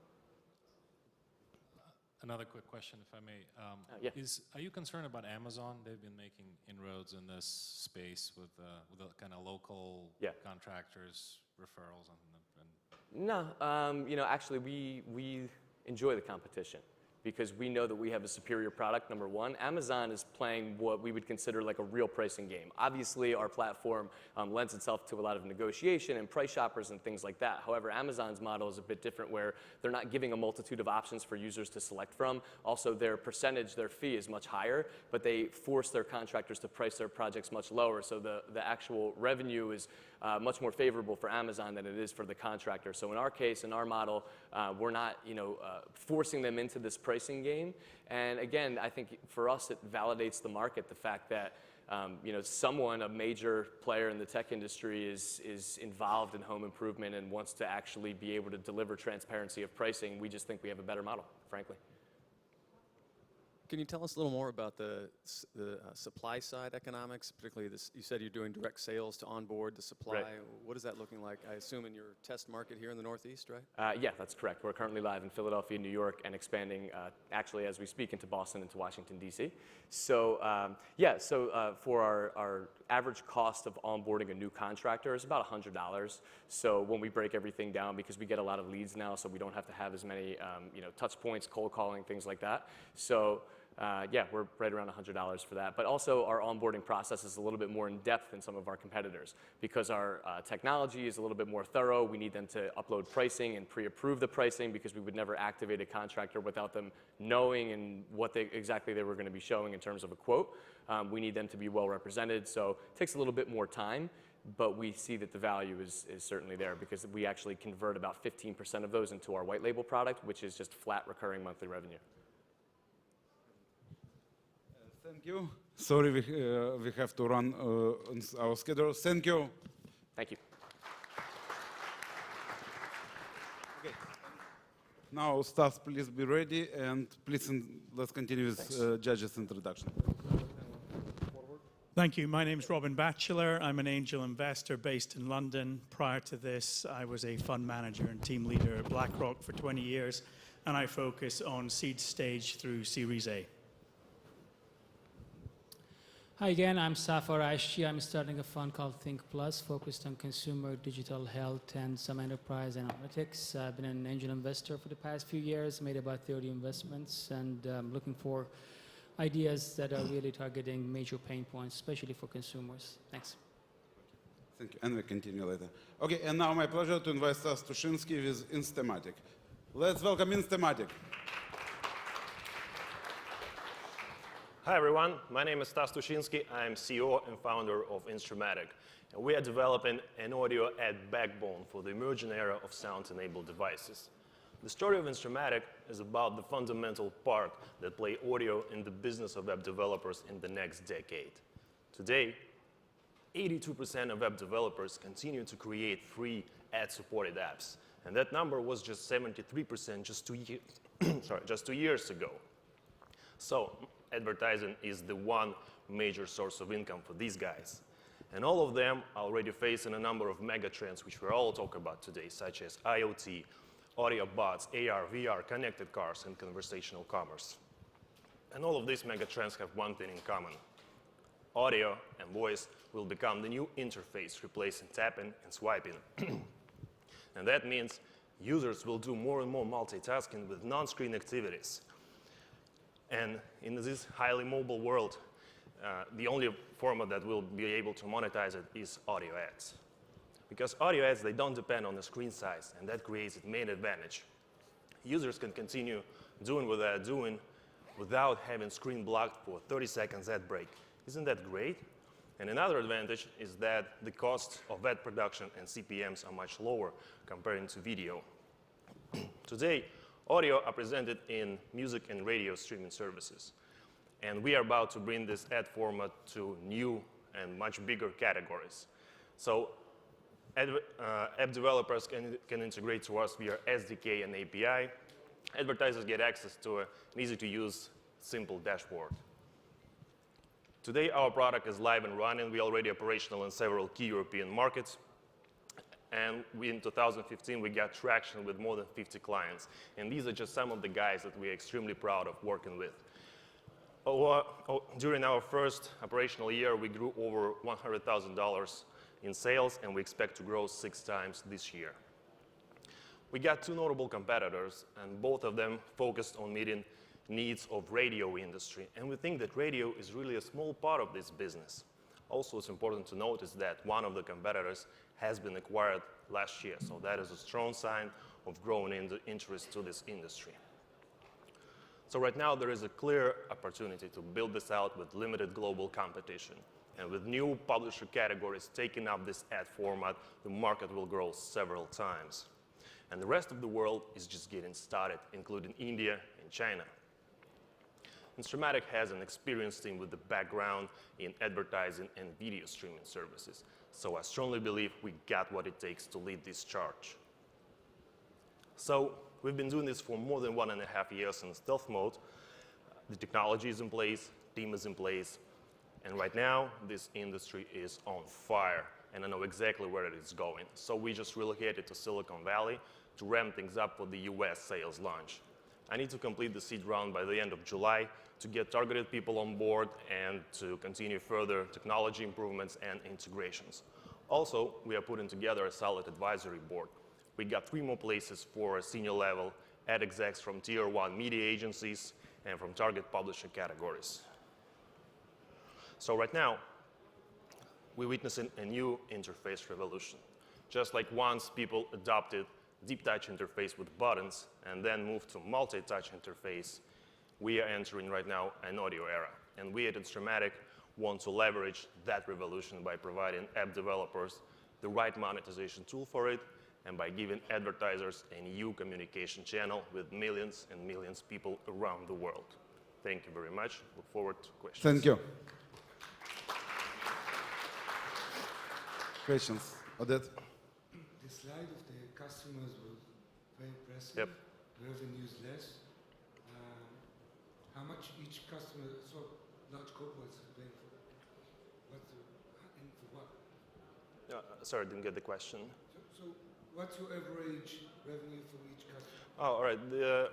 Another quick question, if I may. Are you concerned about Amazon? They've been making inroads in this space with the kind of local contractors, referrals, No, actually, we enjoy the competition, because we know that we have a superior product, number one. Amazon is playing what we would consider like a real pricing game. Obviously, our platform lends itself to a lot of negotiation and price shoppers and things like that. However, Amazon's model is a bit different, where they're not giving a multitude of options for users to select from. Also, their percentage, their fee is much higher, but they force their contractors to price their projects much lower. So the actual revenue is much more favorable for Amazon than it is for the contractor. So in our case, in our model, we're not forcing them into this pricing game. And again, I think for us it validates the market, the fact that someone, a major player in the tech industry, is involved in home improvement and wants to actually be able to deliver transparency of pricing. We just think we have a better model, frankly. Can you tell us a little more about the supply side economics, particularly this? You said you're doing direct sales to onboard the supply. Right. What is that looking like? I assume in your test market here in the Northeast, right? Yeah, that's correct. We're currently live in Philadelphia, New York, and expanding actually as we speak into Boston and to Washington, D.C. So for our average cost of onboarding a new contractor is about $100. So when we break everything down, because we get a lot of leads now, so we don't have to have as many touch points, cold calling, things like that. So we're right around $100 for that. But also our onboarding process is a little bit more in depth than some of our competitors, because our technology is a little bit more thorough. We need them to upload pricing and pre-approve the pricing, because we would never activate a contractor without them knowing and what exactly they were going to be showing in terms of a quote. We need them to be well represented, so it takes a little bit more time. But we see that the value is certainly there, because we actually convert about 15% of those into our white label product, which is just flat recurring monthly revenue. Thank you. Sorry, we have to run on our schedule. Thank you. Thank you. Okay. Now, Stas, please be ready, and please let's continue with judges' introduction. Thank you. My name is Robin Batchelor. I'm an angel investor based in London. Prior to this, I was a fund manager and team leader at BlackRock for 20 years, and I focus on seed stage through Series A. Hi again, I'm Safar Aishi. I'm starting a fund called Think Plus, focused on consumer digital health and some enterprise and Orotics. I've been an angel investor for the past few years, made about 30 investments, and looking for ideas that are really targeting major pain points, especially for consumers. Thanks. Thank you, and we continue later. Okay, and now my pleasure to invite Stas Tushinsky with Instamatic. Let's welcome Instamatic. Hi everyone, my name is Stas Tushinsky. I'm CEO and founder of Instamatic. And we are developing an audio ad backbone for the emerging era of sound-enabled devices. The story of Instamatic is about the fundamental part that play audio in the business of web developers in the next decade. Today, 82% of web developers continue to create free ad-supported apps. And that number was just 73% just 2 years ago. So, advertising is the one major source of income for these guys. And all of them are already facing a number of mega trends which we're all talking about today, such as IoT, audio bots, AR, VR, connected cars, and conversational commerce. And all of these mega trends have one thing in common. Audio and voice will become the new interface, replacing tapping and swiping. And that means users will do more and more multitasking with non-screen activities. And in this highly mobile world, the only format that will be able to monetize it is audio ads. Because audio ads, they don't depend on the screen size, and that creates its main advantage. Users can continue doing what they're doing without having screen blocked for 30 seconds ad break. Isn't that great? And another advantage is that the cost of ad production and CPMs are much lower compared to video. Today, audio are presented in music and radio streaming services. And we are about to bring this ad format to new and much bigger categories. So app developers can integrate to us via SDK and API. Advertisers get access to an easy-to-use, simple dashboard. Today, our product is live and running. We're already operational in several key European markets. And in 2015, we got traction with more than 50 clients. And these are just some of the guys that we're extremely proud of working with. During our first operational year, we grew over $100,000 in sales, and we expect to grow 6 times this year. We got 2 notable competitors, and both of them focused on meeting needs of radio industry. And we think that radio is really a small part of this business. Also, it's important to notice that one of the competitors has been acquired last year, so that is a strong sign of growing interest to this industry. So right now, there is a clear opportunity to build this out with limited global competition. And with new publisher categories taking up this ad format, the market will grow several times. And the rest of the world is just getting started, including India and China. Instamatic has an experienced team with the background in advertising and video streaming services. So I strongly believe we got what it takes to lead this charge. So we've been doing this for more than 1.5 years in stealth mode. The technology is in place, team is in place, and right now this industry is on fire, and I know exactly where it is going. So we just relocated to Silicon Valley to ramp things up for the US sales launch. I need to complete the seed round by the end of July to get targeted people on board and to continue further technology improvements and integrations. Also, we are putting together a solid advisory board. We got 3 more places for senior level ad execs from tier 1 media agencies and from target publisher categories. So right now, we're witnessing a new interface revolution. Just like once people adopted deep touch interface with buttons and then moved to multi-touch interface, we are entering right now an audio era. And we at Instamatic want to leverage that revolution by providing app developers the right monetization tool for it, and by giving advertisers a new communication channel with millions and millions of people around the world. Thank you very much. Look forward to questions. Thank you. Questions? Odette? The slide of the customers was very impressive. Yep. Revenues less. How much each customer, so large corporates are paying for? And for what? Sorry, I didn't get the question. So what's your average revenue from each customer? Oh, all right.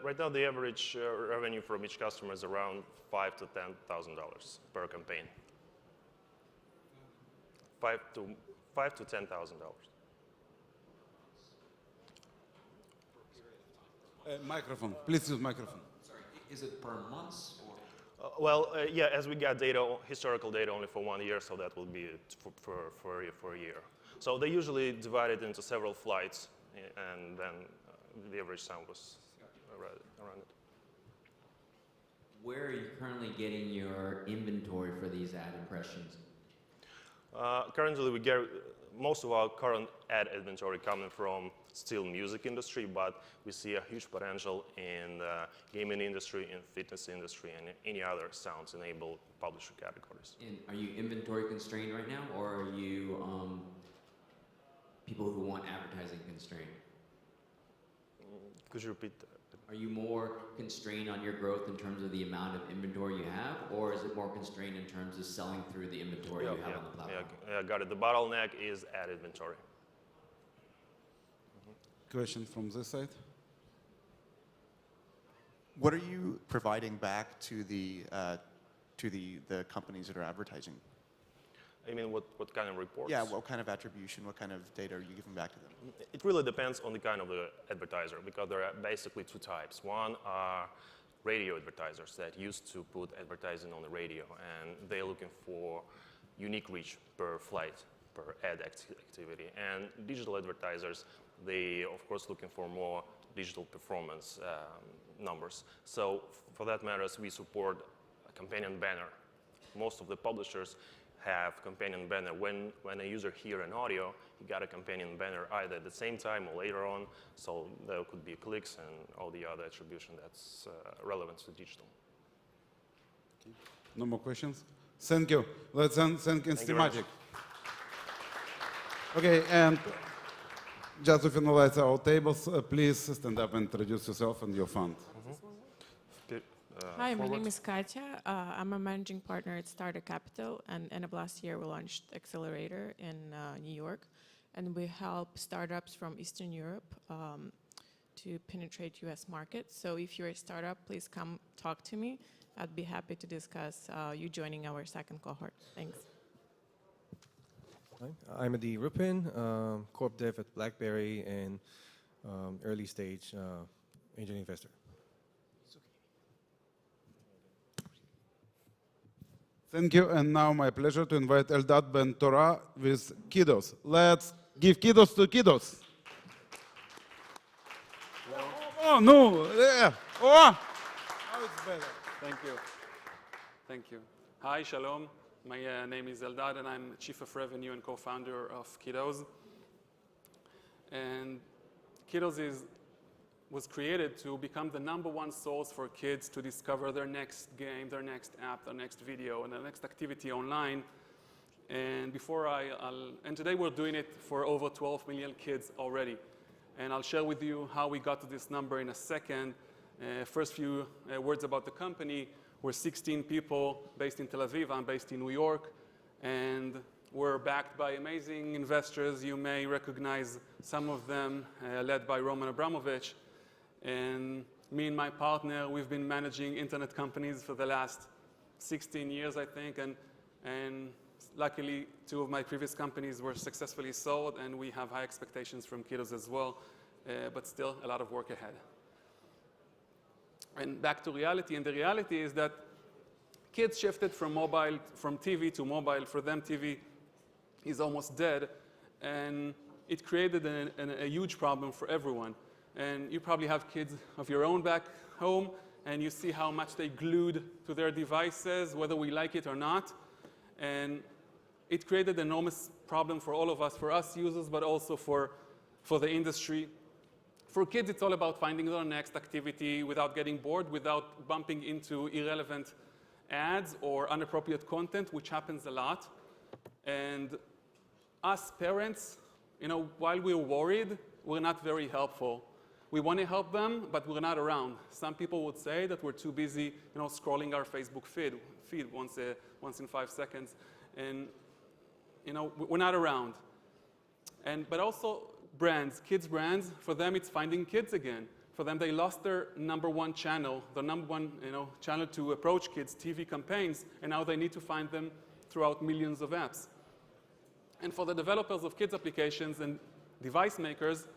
Right now, the average revenue from each customer is around $5,000 to $10,000 per campaign. $5,000 to $10,000. Microphone. Please use microphone. Sorry, is it per month or? Yeah, as we got data, historical data only for 1 year, so that will be it for a year. So they usually divide it into several flights, and then the average sum was around it. Where are you currently getting your inventory for these ad impressions? Currently, we get most of our current ad inventory coming from still music industry, but we see a huge potential in the gaming industry, in fitness industry, and any other sounds-enabled publisher categories. And are you inventory constrained right now, or are you people who want advertising constrained? Could you repeat that? Are you more constrained on your growth in terms of the amount of inventory you have, or is it more constrained in terms of selling through the inventory you have on the platform? Yeah, got it. The bottleneck is ad inventory. Question from this side. What are you providing back to the companies that are advertising? I mean, what kind of reports? Yeah, what kind of attribution, what kind of data are you giving back to them? It really depends on the kind of the advertiser, because there are basically two types. One are radio advertisers that used to put advertising on the radio, and they're looking for unique reach per flight, per ad activity. And digital advertisers, they, of course, looking for more digital performance numbers. So for that matters, we support a companion banner. Most of the publishers have companion banner. When a user hear an audio, you got a companion banner either at the same time or later on. So there could be clicks and all the other attribution that's relevant to digital. Okay. No more questions? Thank you. Let's thank Instamatic. Okay, and just to finalize our tables, please stand up and introduce yourself and your fund. Hi, my name is Katya. I'm a managing partner at Starter Capital, and end of last year we launched Accelerator in New York, and we help startups from Eastern Europe to penetrate US markets. So if you're a startup, please come talk to me. I'd be happy to discuss you joining our second cohort. Thanks. Hi, I'm Adi Rupin, Corp Dev at BlackBerry and early stage angel investor. Thank you, and now my pleasure to invite Eldad Ben Torah with Kiddos. Let's give Kiddos to Kiddos. Oh, no, yeah. Oh, now it's better. Thank you. Thank you. Hi, Shalom. My name is Eldad, and I'm Chief of Revenue and co-founder of Kiddos. And Kiddos was created to become the #1 source for kids to discover their next game, their next app, their next video, and their next activity online. And and today we're doing it for over 12 million kids already. And I'll share with you how we got to this number in a second. First few words about the company. We're 16 people based in Tel Aviv. I'm based in New York. And we're backed by amazing investors. You may recognize some of them, led by Roman Abramovich. And me and my partner, we've been managing internet companies for the last 16 years, I think. And luckily, 2 of my previous companies were successfully sold, and we have high expectations from Kiddos as well, but still a lot of work ahead. And back to reality, and the reality is that kids shifted from TV to mobile. For them, TV is almost dead, and it created a huge problem for everyone. And you probably have kids of your own back home, and you see how much they glued to their devices, whether we like it or not. And it created an enormous problem for all of us, for us users, but also for the industry. For kids, it's all about finding their next activity without getting bored, without bumping into irrelevant ads or inappropriate content, which happens a lot. And us parents, while we're worried, we're not very helpful. We want to help them, but we're not around. Some people would say that we're too busy, scrolling our Facebook feed once in 5 seconds, and we're not around. But also brands, kids brands, for them it's finding kids again. For them, they lost their #1 channel, the #1 channel to approach kids, TV campaigns, and now they need to find them throughout millions of apps. And for the developers of kids applications and device makers,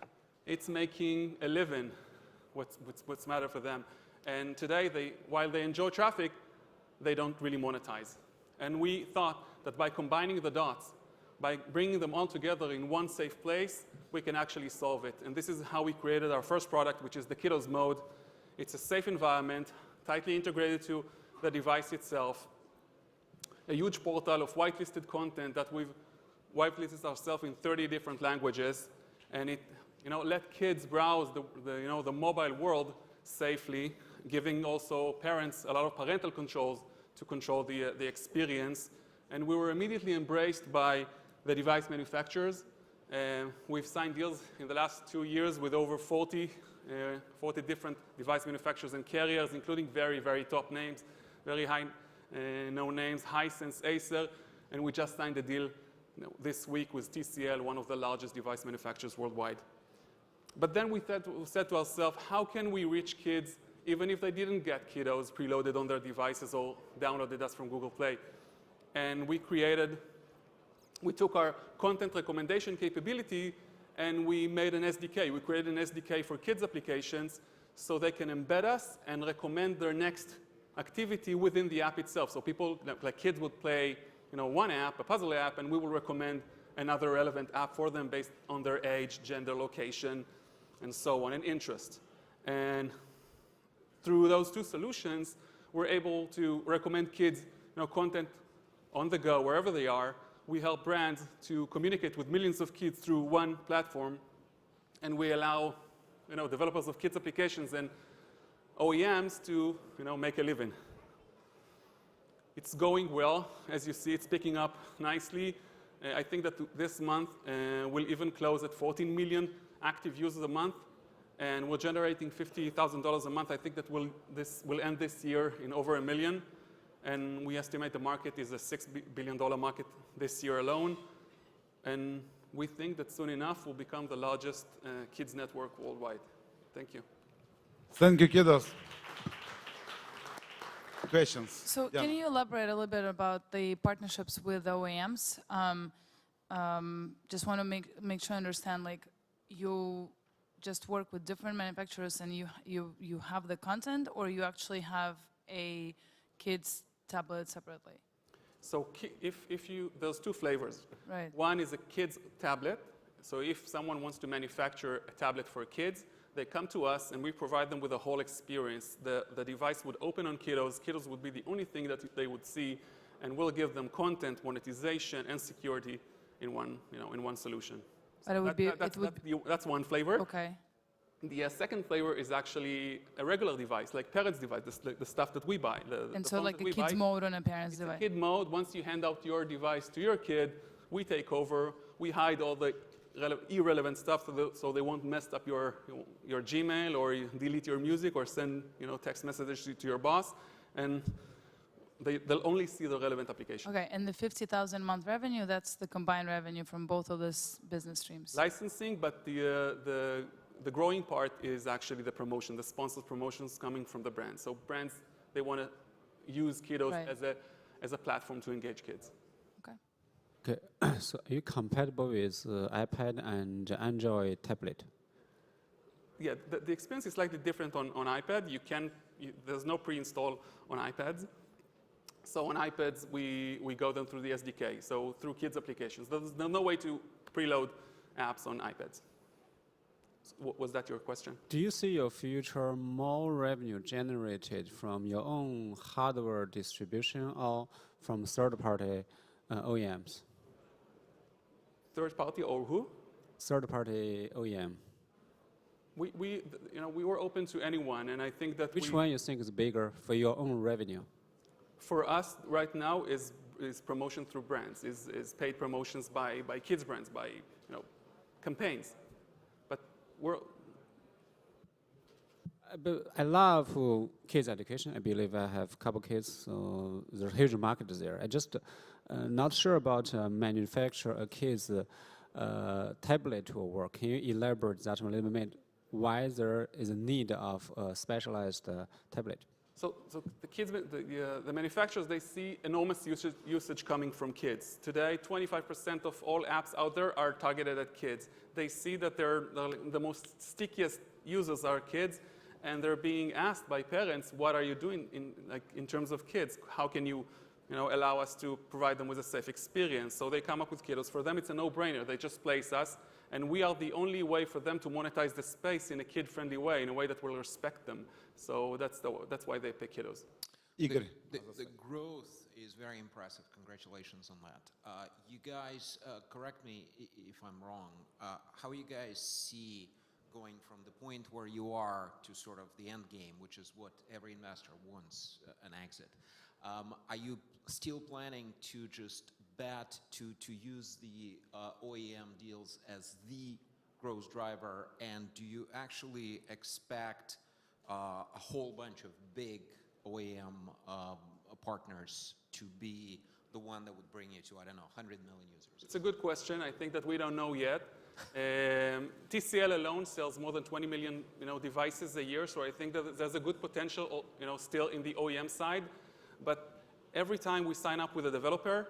it's making a living, what's matter for them. And today, while they enjoy traffic, they don't really monetize. And we thought that by combining the dots, by bringing them all together in one safe place, we can actually solve it. And this is how we created our first product, which is the Kiddos Mode. It's a safe environment, tightly integrated to the device itself, a huge portal of whitelisted content that we've whitelisted ourselves in 30 different languages, and it let kids browse the mobile world safely, giving also parents a lot of parental controls to control the experience. And we were immediately embraced by the device manufacturers. We've signed deals in the last 2 years with over 40 different device manufacturers and carriers, including very, very top names, very high known names, Hisense, Acer, and we just signed a deal this week with TCL, one of the largest device manufacturers worldwide. But then we said to ourselves, how can we reach kids even if they didn't get Kiddos preloaded on their devices or downloaded us from Google Play? And we took our content recommendation capability and we made an SDK. We created an SDK for kids applications so they can embed us and recommend their next activity within the app itself. So people, like kids would play one app, a puzzle app, and we will recommend another relevant app for them based on their age, gender, location, and so on, and interest. And through those two solutions, we're able to recommend kids content on the go, wherever they are. We help brands to communicate with millions of kids through one platform, and we allow developers of kids applications and OEMs to make a living. It's going well. As you see, it's picking up nicely. I think that this month we'll even close at 14 million active users a month, and we're generating $50,000 a month. I think that this will end this year in over $1 million, and we estimate the market is a $6 billion market this year alone. And we think that soon enough we'll become the largest kids network worldwide. Thank you. Thank you, Kiddos. Questions? So can you elaborate a little bit about the partnerships with OEMs? Just want to make sure I understand, like, you just work with different manufacturers and you have the content, or you actually have a kids tablet separately? So there's two flavors. Right. One is a kids tablet. So if someone wants to manufacture a tablet for kids, they come to us and we provide them with a whole experience. The device would open on Kiddos. Kiddos would be the only thing that they would see, and we'll give them content, monetization, and security in one solution. But that's one flavor. Okay. The second flavor is actually a regular device, like parents' device, the stuff that we buy. So like a kids mode on a parent's device. Kid mode. Once you hand out your device to your kid, we take over. We hide all the irrelevant stuff so they won't mess up your Gmail or delete your music or send text messages to your boss, and they'll only see the relevant application. Okay, and the 50,000 month revenue, that's the combined revenue from both of those business streams. Licensing, but the growing part is actually the promotion, the sponsored promotions coming from the brands. So brands, they want to use Kiddos as a platform to engage kids. Okay, so are you compatible with iPad and Android tablet? Yeah, the experience is slightly different on iPad. There's no pre-install on iPads. So on iPads, we go them through the SDK, so through kids applications. There's no way to preload apps on iPads. So was that your question? Do you see your future more revenue generated from your own hardware distribution or from third-party OEMs? Third party or who? Third-party OEM. We were open to anyone, and I think that Which one you think is bigger for your own revenue? For us right now is is promotion through brands, is paid promotions by kids brands, by campaigns. But But I love kids education. I believe I have a couple kids, so there's a huge market there. I just not sure about manufacture a kid's tablet to work. Can you elaborate that a little bit? Why there is a need of a specialized tablet? So the kids, the manufacturers, they see enormous usage coming from kids. Today, 25% of all apps out there are targeted at kids. They see that the most stickiest users are kids, and they're being asked by parents, what are you doing in terms of kids? How can you allow us to provide them with a safe experience? So they come up with kiddos. For them, it's a no-brainer. They just place us, and we are the only way for them to monetize the space in a kid-friendly way, in a way that will respect them. So that's why they pick kiddos. Igor. The growth is very impressive. Congratulations on that. You guys, correct me if I'm wrong, how you guys see going from the point where you are to sort of the end game, which is what every investor wants, an exit. Are you still planning to just bet to use the OEM deals as the growth driver, and do you actually expect a whole bunch of big OEM partners to be the one that would bring you to, I don't know, 100 million users? It's a good question. I think that we don't know yet. TCL alone sells more than 20 million devices a year, so I think that there's a good potential still in the OEM side. But every time we sign up with a developer,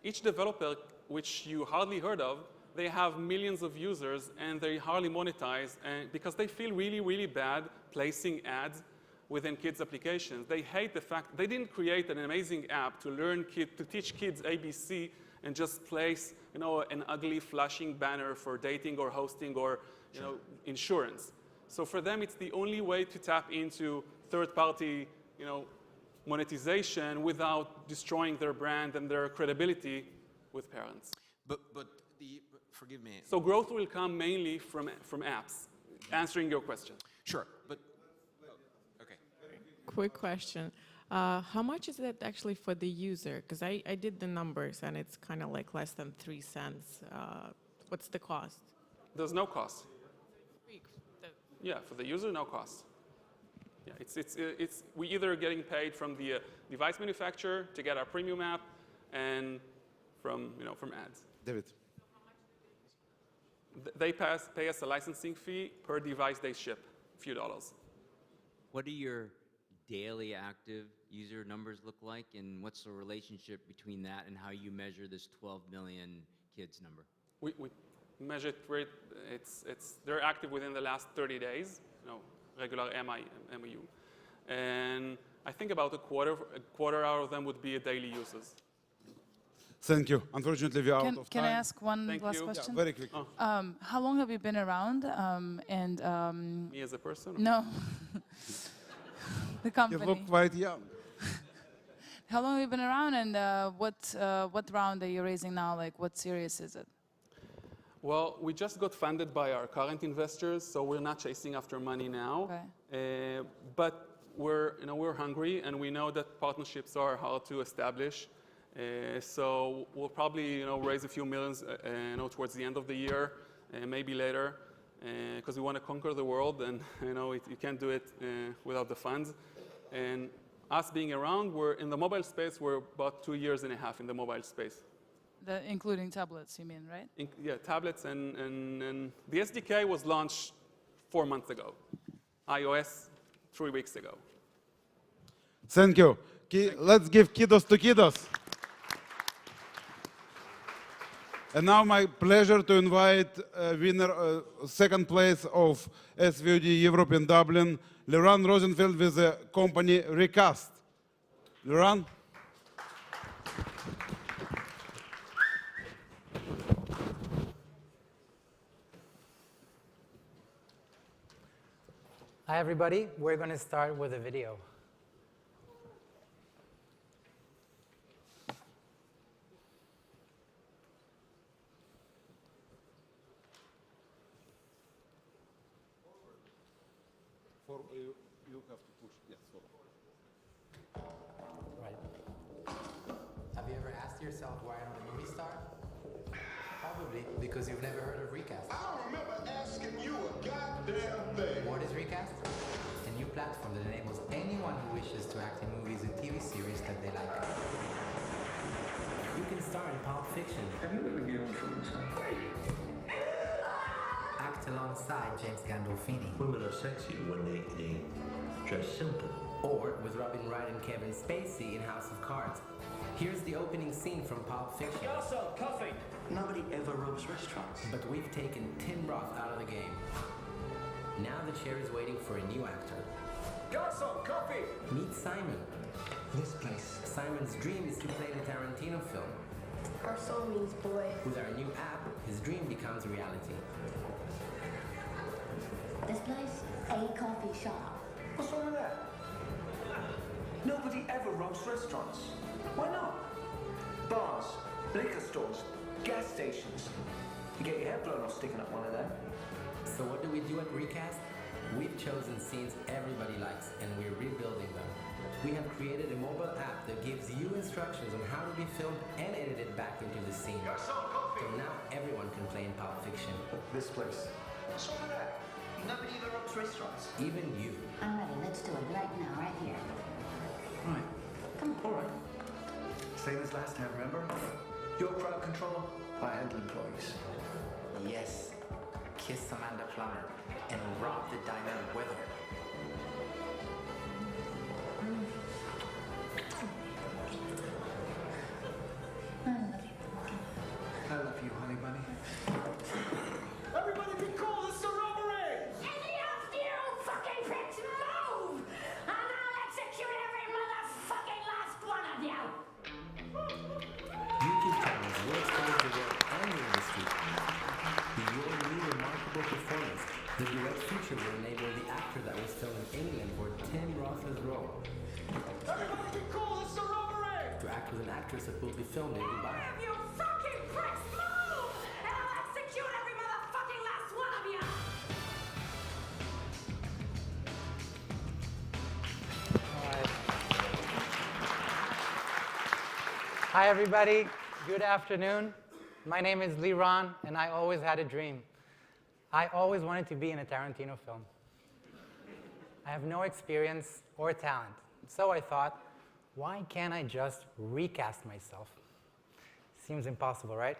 each developer, which you hardly heard of, they have millions of users and they hardly monetize, and because they feel really, really bad placing ads within kids' applications. They hate the fact they didn't create an amazing app to teach kids ABC and just place an ugly flashing banner for dating or hosting or insurance. So for them, it's the only way to tap into third-party monetization without destroying their brand and their credibility with parents. But forgive me. So growth will come mainly from apps, answering your question. Sure, but okay. Quick question. How much is it actually for the user? Because I did the numbers and it's kind of like less than 3 cents. What's the cost? There's no cost. Yeah, for the user, no cost. Yeah, we either getting paid from the device manufacturer to get our premium app, and from ads. David. They pay us a licensing fee per device they ship, a few dollars. What do your daily active user numbers look like, and what's the relationship between that and how you measure this 12 million kids number? We measure it. They're active within the last 30 days, regular MAU, and I think about a quarter out of them would be daily users. Thank you. Unfortunately, we are out of time. Can I ask one last question? Yeah, very quick. How long have you been around? Me as a person? No. The company. You look quite young. How long have you been around, and what round are you raising now? Like, what series is it? Well, we just got funded by our current investors, so we're not chasing after money now. Okay. But we're hungry, and we know that partnerships are hard to establish. So we'll probably raise a few millions towards the end of the year, maybe later, because we want to conquer the world, and you can't do it without the funds. And us being around, we're in the mobile space. We're about 2.5 years in the mobile space. Including tablets, you mean, right? Yeah, tablets, and the SDK was launched 4 months ago. iOS 3 weeks ago. Thank you. Let's give kiddos to kiddos. And now my pleasure to invite winner, second place of SVOD Europe in Dublin, Liran Rosenfeld with the company Recast. Liran. Hi, everybody. We're going to start with a video. You have to push, yes, forward. Right. you ever asked yourself why I'm a movie star? Probably because you've never heard of Recast. I don't remember asking you a goddamn thing. What is Recast? A new platform that enables anyone who wishes to act in movies and TV series that they like. You can star in Pulp Fiction. Have you ever given from something? Act alongside James Gandolfini. Women are sexy when they dress simple. Or with Robin Wright and Kevin Spacey in House of Cards. Here's the opening scene from Pulp Fiction. Also, coffee. Nobody ever robs restaurants. But we've taken Tim Roth out of the game. Now the chair is waiting for a new actor. Garçon, coffee. Meet Simon. This place. Simon's dream is to play the Tarantino film. Garçon means boy. With our new app, his dream becomes reality. This place, a coffee shop. What's wrong with that? Nobody ever robs restaurants. Why not? Bars, liquor stores, gas stations. You get your head blown off sticking up one of them. So what do we do at Recast? We've chosen scenes everybody likes and we're rebuilding them. We have created a mobile app that gives you instructions on how to be filmed and edited back into the scene. So now everyone can play in Pulp Fiction. This place. What's wrong with that? Nobody ever robs restaurants. Even you. I'm ready. Let's do it right now, right here. Right. Come on. All right. Same as last time, remember? Your crowd control, I handle employees. Yes. Kiss Amanda Plummer and rob the diner with her. I love you, honey bunny. Everybody be cool, this is a robbery! Any of you fucking pricks move! And I'll execute every motherfucking last one of you! YouTube channels will expose the world and the industry. Your new remarkable performance, the duet feature will enable the actor that was filmed in England for Tim Roth's role. Everybody be cool, this is a robbery! To act with an actress that will be filmed in Dubai. Any of you fucking pricks move! And I'll execute every motherfucking last one of you! Hi everybody, good afternoon. My name is Lee Ron, and I always had a dream. I always wanted to be in a Tarantino film. I have no experience or talent, so I thought, why can't I just recast myself? Seems impossible, right?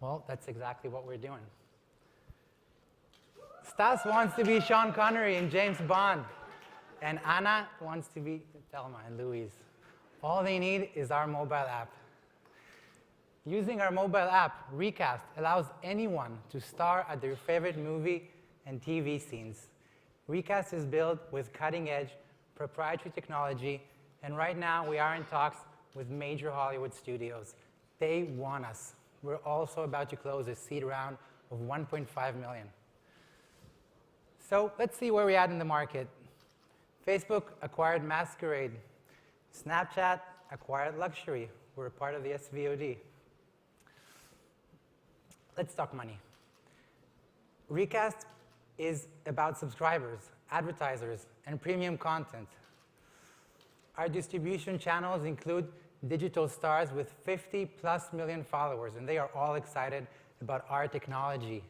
Well, that's exactly what we're doing. Stas wants to be Sean Connery in James Bond, and Anna wants to be Thelma and Louise. All they need is our mobile app. Using our mobile app, Recast allows anyone to star at their favorite movie and TV scenes. Recast is built with cutting-edge proprietary technology, and right now we are in talks with major Hollywood studios. They want us. We're also about to close a seed round of $1.5 million. So let's see where we're at in the market. Facebook acquired Masquerade. Snapchat acquired Luxury. We're a part of the SVOD. Let's talk money. Recast is about subscribers, advertisers, and premium content. Our distribution channels include digital stars with 50+ million followers, and they are all excited about our technology.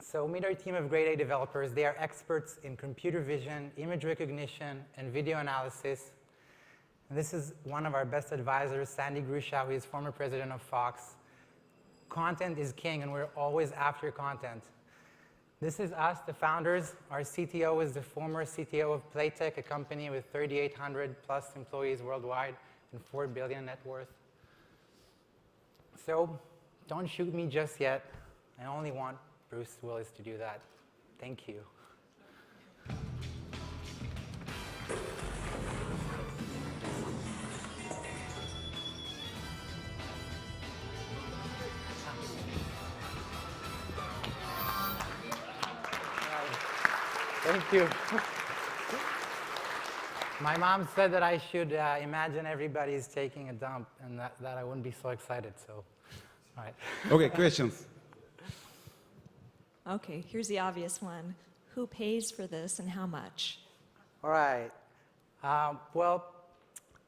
So meet our team of grade A developers. They are experts in computer vision, image recognition, and video analysis. And this is one of our best advisors, Sandy Grusha, who is former president of Fox. Content is king, and we're always after content. This is us, the founders. Our CTO is the former CTO of Playtech, a company with 3,800+ employees worldwide and $4 billion net worth. So don't shoot me just yet. I only want Bruce Willis to do that. Thank you. Thank you. My mom said that I should imagine everybody's taking a dump and that I wouldn't be so excited, so, all right. Okay, questions? Okay, here's the obvious one. Who pays for this and how much? All right. Well,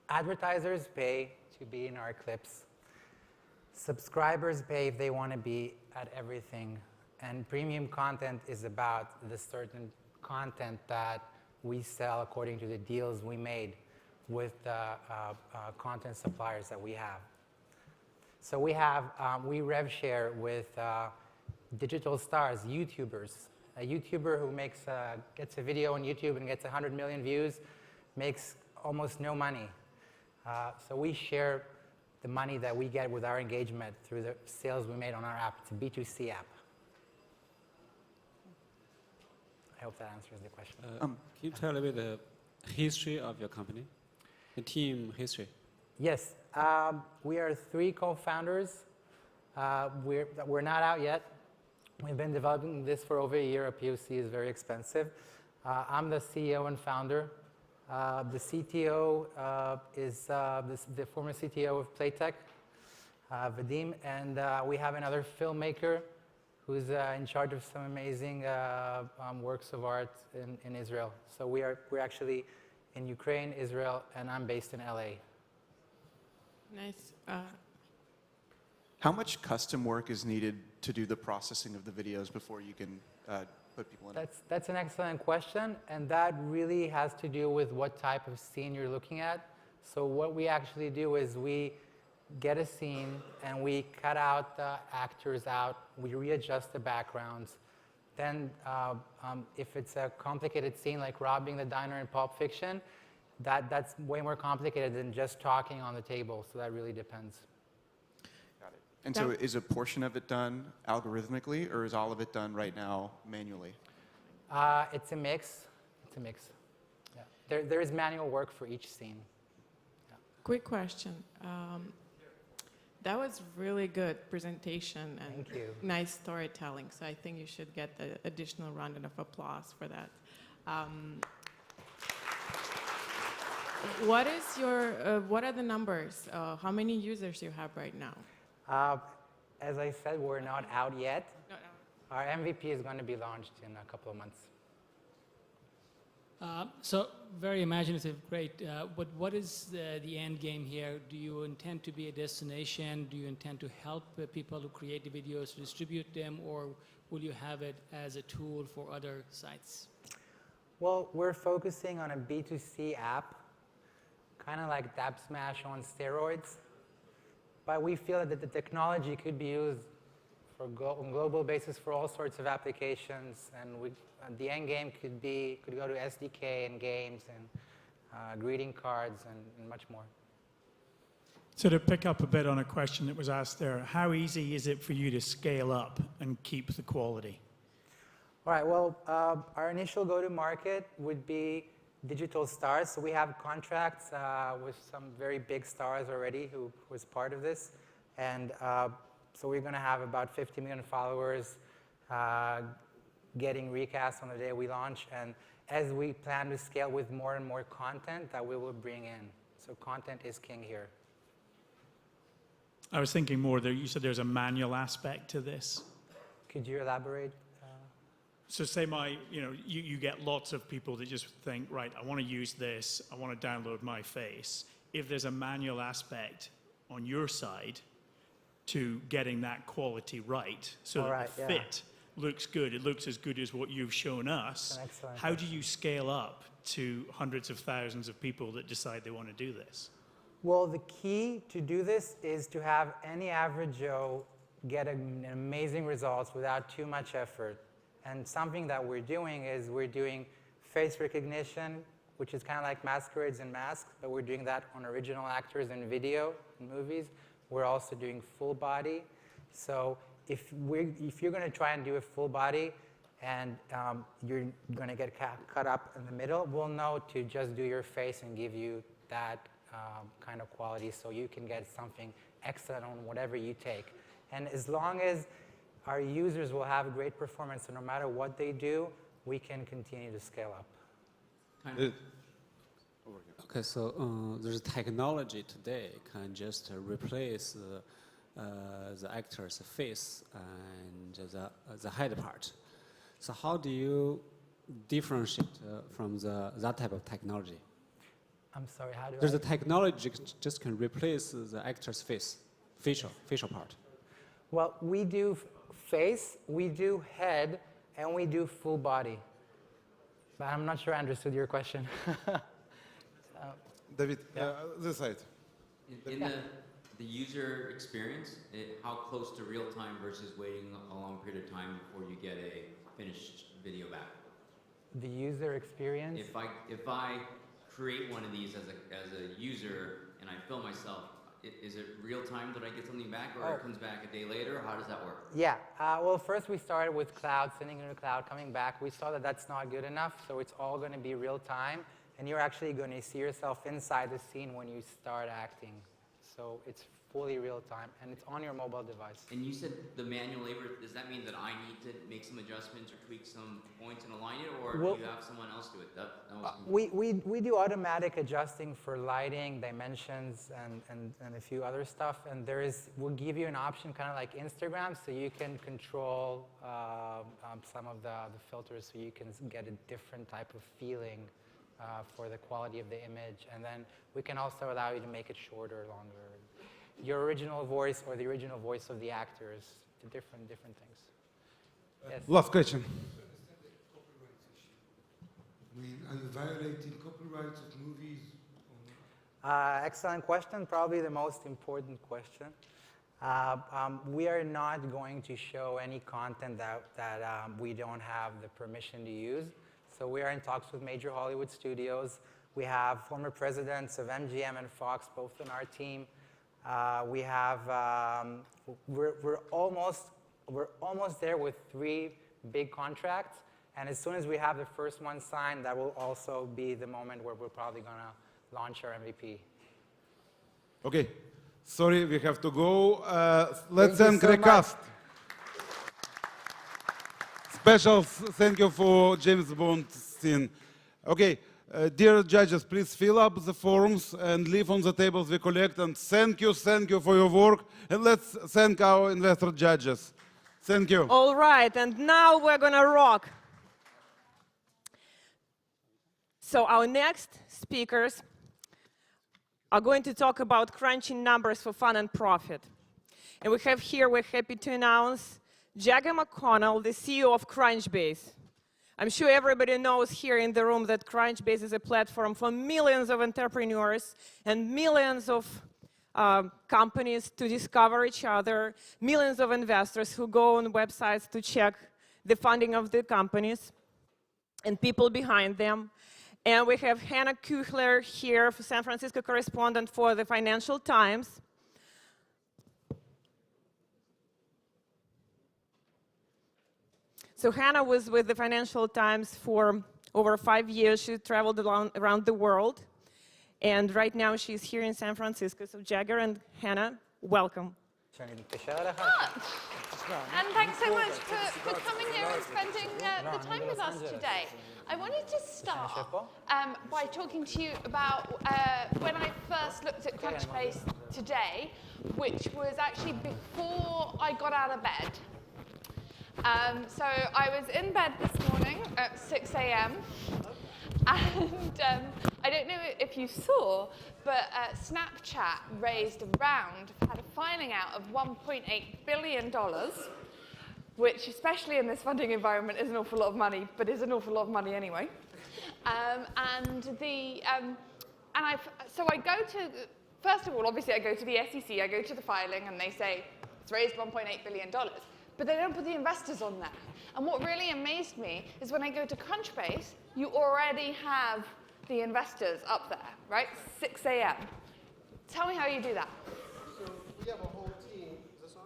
advertisers pay to be in our clips. Subscribers pay if they want to be at everything. And premium content is about the certain content that we sell according to the deals we made with content suppliers that we have. So we rev share with digital stars, YouTubers. A YouTuber who gets a video on YouTube and gets 100 million views makes almost no money. So we share the money that we get with our engagement through the sales we made on our app. It's a B2C app. I hope that answers the question. Can you tell a bit the history of your company, the team history? Yes, we are 3 co-founders. We're not out yet. We've been developing this for over a year. A POC is very expensive. I'm the CEO and founder. The CTO is the former CTO of Playtech, Vadim, and we have another filmmaker who's in charge of some amazing works of art in Israel. So we're actually in Ukraine, Israel, and I'm based in LA. Nice. How much custom work is needed to do the processing of the videos before you can put people in? That's an excellent question, and that really has to do with what type of scene you're looking at. So what we actually do is we get a scene and we cut out the actors out, we readjust the backgrounds. Then if it's a complicated scene like robbing the diner in Pulp Fiction, that's way more complicated than just talking on the table, so that really depends. Got it. And so is a portion of it done algorithmically, or is all of it done right now manually? It's a mix. It's a mix. Yeah. There is manual work for each scene. Yeah. Quick question. That was really good presentation and Thank you. Nice storytelling. So I think you should get the additional round of applause for that. What are the numbers? How many users you have right now? As I said, we're not out yet. No. Our MVP is going to be launched in a couple of months. So very imaginative, great. But what is the end game here? Do you intend to be a destination? Do you intend to help people who create the videos to distribute them, or will you have it as a tool for other sites? Well, we're focusing on a B2C app, kind of like Dab Smash on steroids. But we feel that the technology could be used on a global basis for all sorts of applications, and the end game could go to SDK and games and greeting cards and much more. So to pick up a bit on a question that was asked there, how easy is it for you to scale up and keep the quality? All right, well, our initial go-to-market would be digital stars. So we have contracts with some very big stars already who was part of this. And so we're going to have about 50 million followers getting recasts on the day we launch. And as we plan to scale with more and more content that we will bring in. So content is king here. I was thinking more that you said there's a manual aspect to this. Could you elaborate? So say you get lots of people that just think, right, I want to use this, I want to download my face. If there's a manual aspect on your side to getting that quality right, so that the fit looks good, it looks as good as what you've shown us, how do you scale up to hundreds of thousands of people that decide they want to do this? Well, the key to do this is to have any average Joe get amazing results without too much effort. And something that we're doing is we're doing face recognition, which is kind of like masquerades and masks, but we're doing that on original actors in video, in movies. We're also doing full body. So if you're going to try and do a full body and you're going to get cut up in the middle, we'll know to just do your face and give you that kind of quality so you can get something excellent on whatever you take. And as long as our users will have great performance, so no matter what they do, we can continue to scale up. Okay, so there's technology today can just replace the actor's face and the head part. So how do you differentiate from that type of technology? I'm sorry, how do There's a technology just can replace the actor's facial part. Well, we do face, we do head, and we do full body. But I'm not sure I understood your question. David, this side. In the user experience, how close to real time versus waiting a long period of time before you get a finished video back? The user experience? If I create one of these as a user and I film myself, is it real time that I get something back, or it comes back a day later? How does that work? Yeah. Well, first we started with cloud, sending it to the cloud, coming back. We saw that that's not good enough, so it's all going to be real time, and you're actually going to see yourself inside the scene when you start acting. So it's fully real time, and it's on your mobile device. And you said the manual labor, does that mean that I need to make some adjustments or tweak some points and align it, or do you have someone else do it? That was we do automatic adjusting for lighting, dimensions, and a few other stuff. And we'll give you an option kind of like Instagram, so you can control some of the filters, so you can get a different type of feeling for the quality of the image. And then we can also allow you to make it shorter, longer. Your original voice or the original voice of the actors, the different things. Yes. Last question. I mean, are you violating copyrights of movies? Excellent question, probably the most important question. We are not going to show any content that we don't have the permission to use. So we are in talks with major Hollywood studios. We have former presidents of MGM and Fox both on our team. We have, we're almost there with 3 big contracts. And as soon as we have the first one signed, that will also be the moment where we're probably going to launch our MVP. Okay. Sorry, we have to go. Let's thank Recast. Special thank you for James Bond scene. Okay. Dear judges, please fill up the forms and leave on the tables we collect. And thank you for your work. And let's thank our investor judges. Thank you. All right, and now we're going to rock. So our next speakers are going to talk about crunching numbers for fun and profit. And we're happy to announce Jagger McConnell, the CEO of Crunchbase. I'm sure everybody knows here in the room that Crunchbase is a platform for millions of entrepreneurs and millions of companies to discover each other, millions of investors who go on websites to check the funding of the companies and people behind them. And we have Hannah Kuchler here, San Francisco correspondent for the Financial Times. So Hannah was with the Financial Times for over 5 years. She traveled around the world. And right now she's here in San Francisco. So Jagger and Hannah, welcome. And thanks so much for coming here and spending the time with us today. I wanted to start by talking to you about when I first looked at Crunchbase today, which was actually before I got out of bed. So I was in bed this morning at 6 a.m. And I don't know if you saw, but Snapchat raised had a filing out of $1.8 billion, which, especially in this funding environment, is an awful lot of money, but is an awful lot of money anyway. So I go to, first of all, obviously I go to the SEC, I go to the filing, and they say it's raised $1.8 billion. But they don't put the investors on there. And what really amazed me is when I go to Crunchbase, you already have the investors up there, right? 6 a.m. Tell me how you do that. So we have a whole team. Is this on?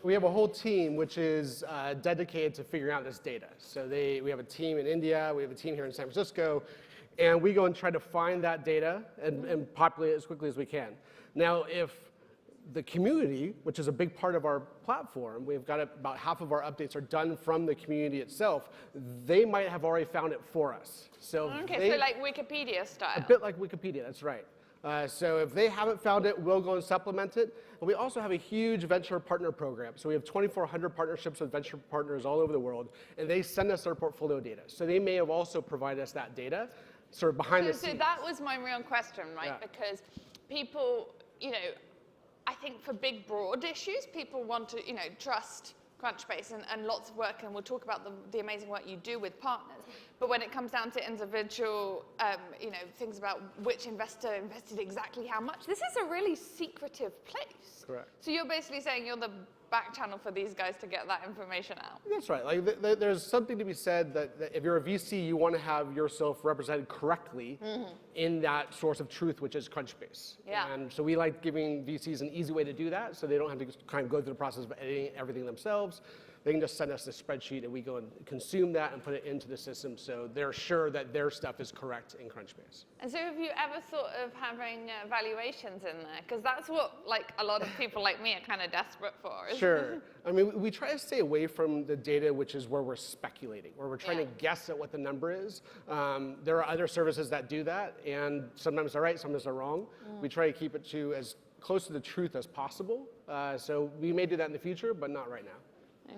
We have a whole team which is dedicated to figuring out this data. So we have a team in India, we have a team here in San Francisco, and we go and try to find that data and populate it as quickly as we can. Now, if the community, which is a big part of our platform, we've got about half of our updates are done from the community itself. They might have already found it for us. So Okay, so like Wikipedia style. A bit like Wikipedia, that's right. So if they haven't found it, we'll go and supplement it. And we also have a huge venture partner program. So we have 2,400 partnerships with venture partners all over the world, and they send us their portfolio data. So they may have also provided us that data. sort of behind the So scenes. that was my real question, right? Yeah. Because people, I think for big, broad issues, people want to, trust Crunchbase and lots of work, and we'll talk about the amazing work you do with partners. But when it comes down to individual, things about which investor invested exactly how much, this is a really secretive place. Correct. So you're basically saying you're the back channel for these guys to get that information out. That's right. Like, there's something to be said that if you're a VC, you want to have yourself represented correctly in that source of truth, which is Crunchbase. Yeah. And so we like giving VCs an easy way to do that, so they don't have to kind of go through the process of editing everything themselves. They can just send us this spreadsheet, and we go and consume that and put it into the system, so they're sure that their stuff is correct in Crunchbase. And so have you ever thought of having valuations in there? Because that's what a lot of people like me are kind of desperate for. Sure. I mean, we try to stay away from the data, which is where we're speculating, where we're trying to guess at what the number is. There are other services that do that, and sometimes they're right, sometimes they're wrong. We try to keep it to as close to the truth as possible. So we may do that in the future, but not right now.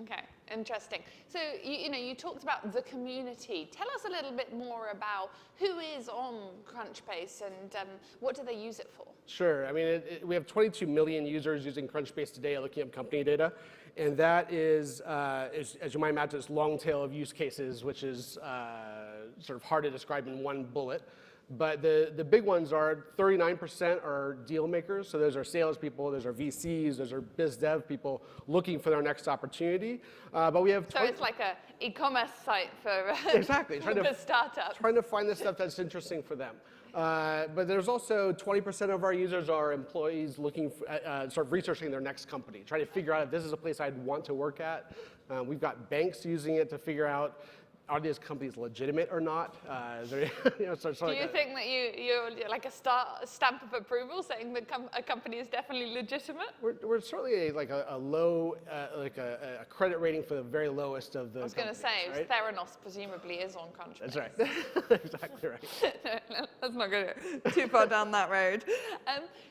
Okay, interesting. So you talked about the community. Tell us a little bit more about who is on Crunchbase and what do they use it for? Sure. I mean, we have 22 million users using Crunchbase today, looking at company data, and that is, as you might imagine, this long tail of use cases, which is sort of hard to describe in one bullet. But the big ones are 39% are deal makers. So those are salespeople, those are VCs, those are biz dev people looking for their next opportunity. But we have so it's like an e-commerce site for exactly for startups. Trying to find the stuff that's interesting for them. But there's also 20% of our users are employees looking for, sort of researching their next company, trying to figure out if this is a place I'd want to work at. We've got banks using it to figure out, are these companies legitimate or not? Do you think that you're like a stamp of approval saying that a company is definitely legitimate? We're certainly a low, a credit rating for the very lowest of the I was going to say, right? Theranos presumably is on Crunchbase. That's right. Exactly right. Let's not go too far down that road.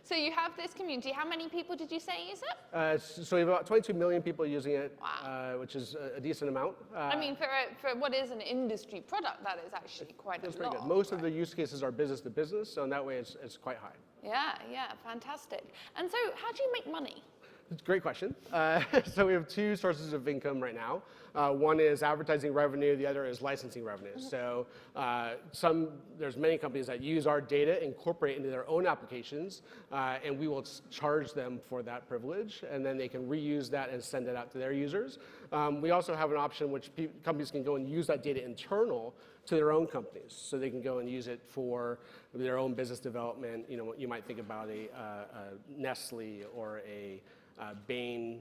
So you have this community. How many people did you say use it? So we have about 22 million people using it, which is a decent amount. I mean, for what is an industry product, that is actually quite a lot. Good. Most of the use cases are business to business, so in that way it's quite high. Yeah, fantastic. And so how do you make money? It's a great question. So we have two sources of income right now. One is advertising revenue, the other is licensing revenue. So there's many companies that use our data, incorporate into their own applications, and we will charge them for that privilege, and then they can reuse that and send it out to their users. We also have an option which companies can go and use that data internal to their own companies. So they can go and use it for their own business development. You might think about a Nestle or a Bain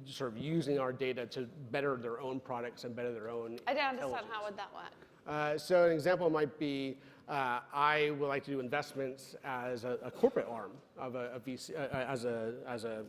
sort of using our data to better their own products and better their own I don't understand, how would that work? So an example might be, I would like to do investments as a corporate arm of a VC, as a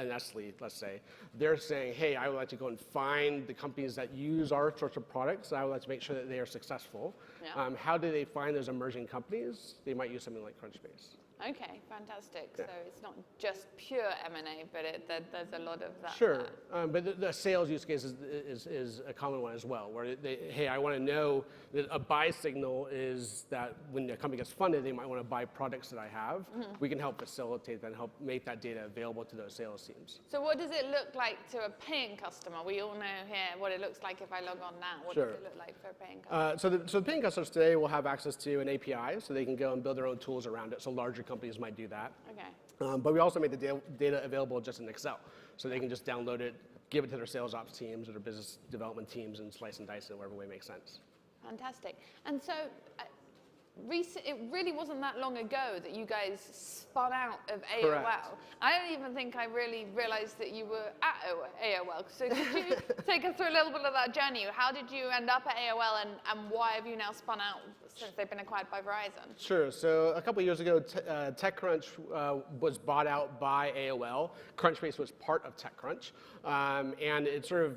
Nestle, let's say. They're saying, hey, I would like to go and find the companies that use our sorts of products, and I would like to make sure that they are successful. Yeah. How do they find those emerging companies? They might use something like Crunchbase. Okay, fantastic. Yeah. So it's not just pure M&A, but there's a lot of that. Sure, but the sales use case is a common one as well, where hey, I want to know that a buy signal is that when a company gets funded, they might want to buy products that I have. We can help facilitate that and help make that data available to those sales teams. So what does it look like to a paying customer? We all know here what it looks like if I log on now. What does it look like for a paying customer? So the paying customers today will have access to an API, so they can go and build their own tools around it. So larger companies might do that. Okay. But we also made the data available just in Excel. So they can just download it, give it to their sales ops teams or their business development teams and slice and dice it whatever way makes sense. Fantastic. And so it really wasn't that long ago that you guys spun out of AOL. Correct. I don't even think I really realized that you were at AOL. So could you take us through a little bit of that journey? How did you end up at AOL and why have you now spun out since they've been acquired by Verizon? Sure. So a couple of years ago, TechCrunch was bought out by AOL. Crunchbase was part of TechCrunch. And it sort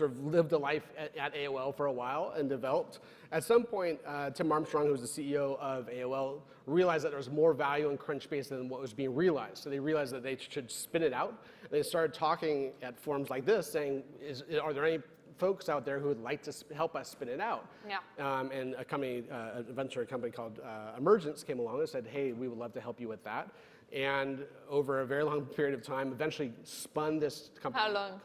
of lived a life at AOL for a while and developed. At some point, Tim Armstrong, who was the CEO of AOL, realized that there was more value in Crunchbase than what was being realized. So they realized that they should spin it out. They started talking at forums like this, saying, are there any folks out there who would like to help us spin it out. Yeah. And a company, a venture company called Emergence came along and said, hey, we would love to help you with that. And over a very long period of time, eventually spun this company. How long?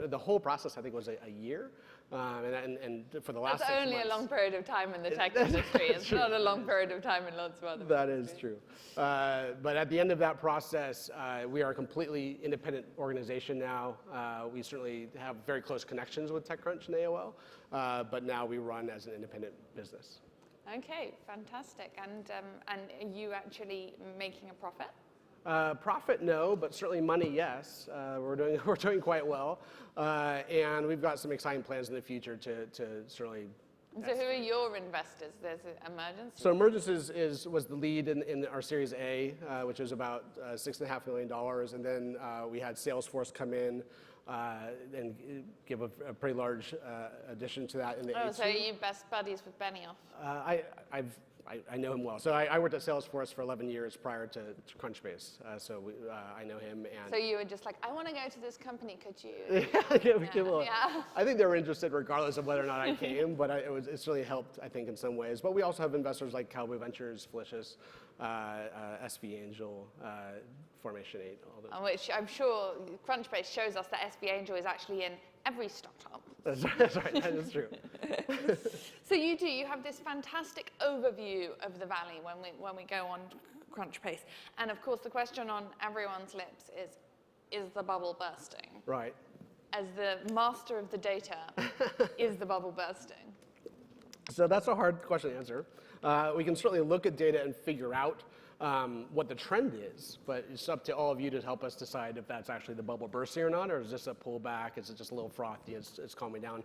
The whole process, I think, was a year. And for the last That's 6 only months, a long period of time in the tech industry. It's not a long period of time in lots of other that is true. But at the end of that process, we are a completely independent organization now. We certainly have very close connections with TechCrunch and AOL, but now we run as an independent business. Okay, fantastic. And are you actually making a profit? Profit, no, but certainly money, yes. We're doing quite well, and we've got some exciting plans in the future to certainly. So who are your investors? There's Emergence. So Emergence was the lead in our Series A, which was about $6.5 million, and then we had Salesforce come in and give a pretty large addition to that in the A2. So are you best buddies with Benioff? I know him well. So I worked at Salesforce for 11 years prior to Crunchbase. So I know him. And So you were just like, I want to go to this company, could you? yeah. I think they were interested regardless of whether or not I came, but it's really helped, I think, in some ways. But we also have investors like Cowboy Ventures, Felicius, SV Angel, Formation 8, all those. Which I'm sure Crunchbase shows us that SV Angel is actually in every startup. That's right, that is true. So you have this fantastic overview of the valley when we go on Crunchbase. And of course the question on everyone's lips is the bubble bursting? Right. As the master of the data, is the bubble bursting? So that's a hard question to answer. We can certainly look at data and figure out what the trend is, but it's up to all of you to help us decide if that's actually the bubble bursting or not, or is this a pullback? Is it just a little frothy? It's calming down.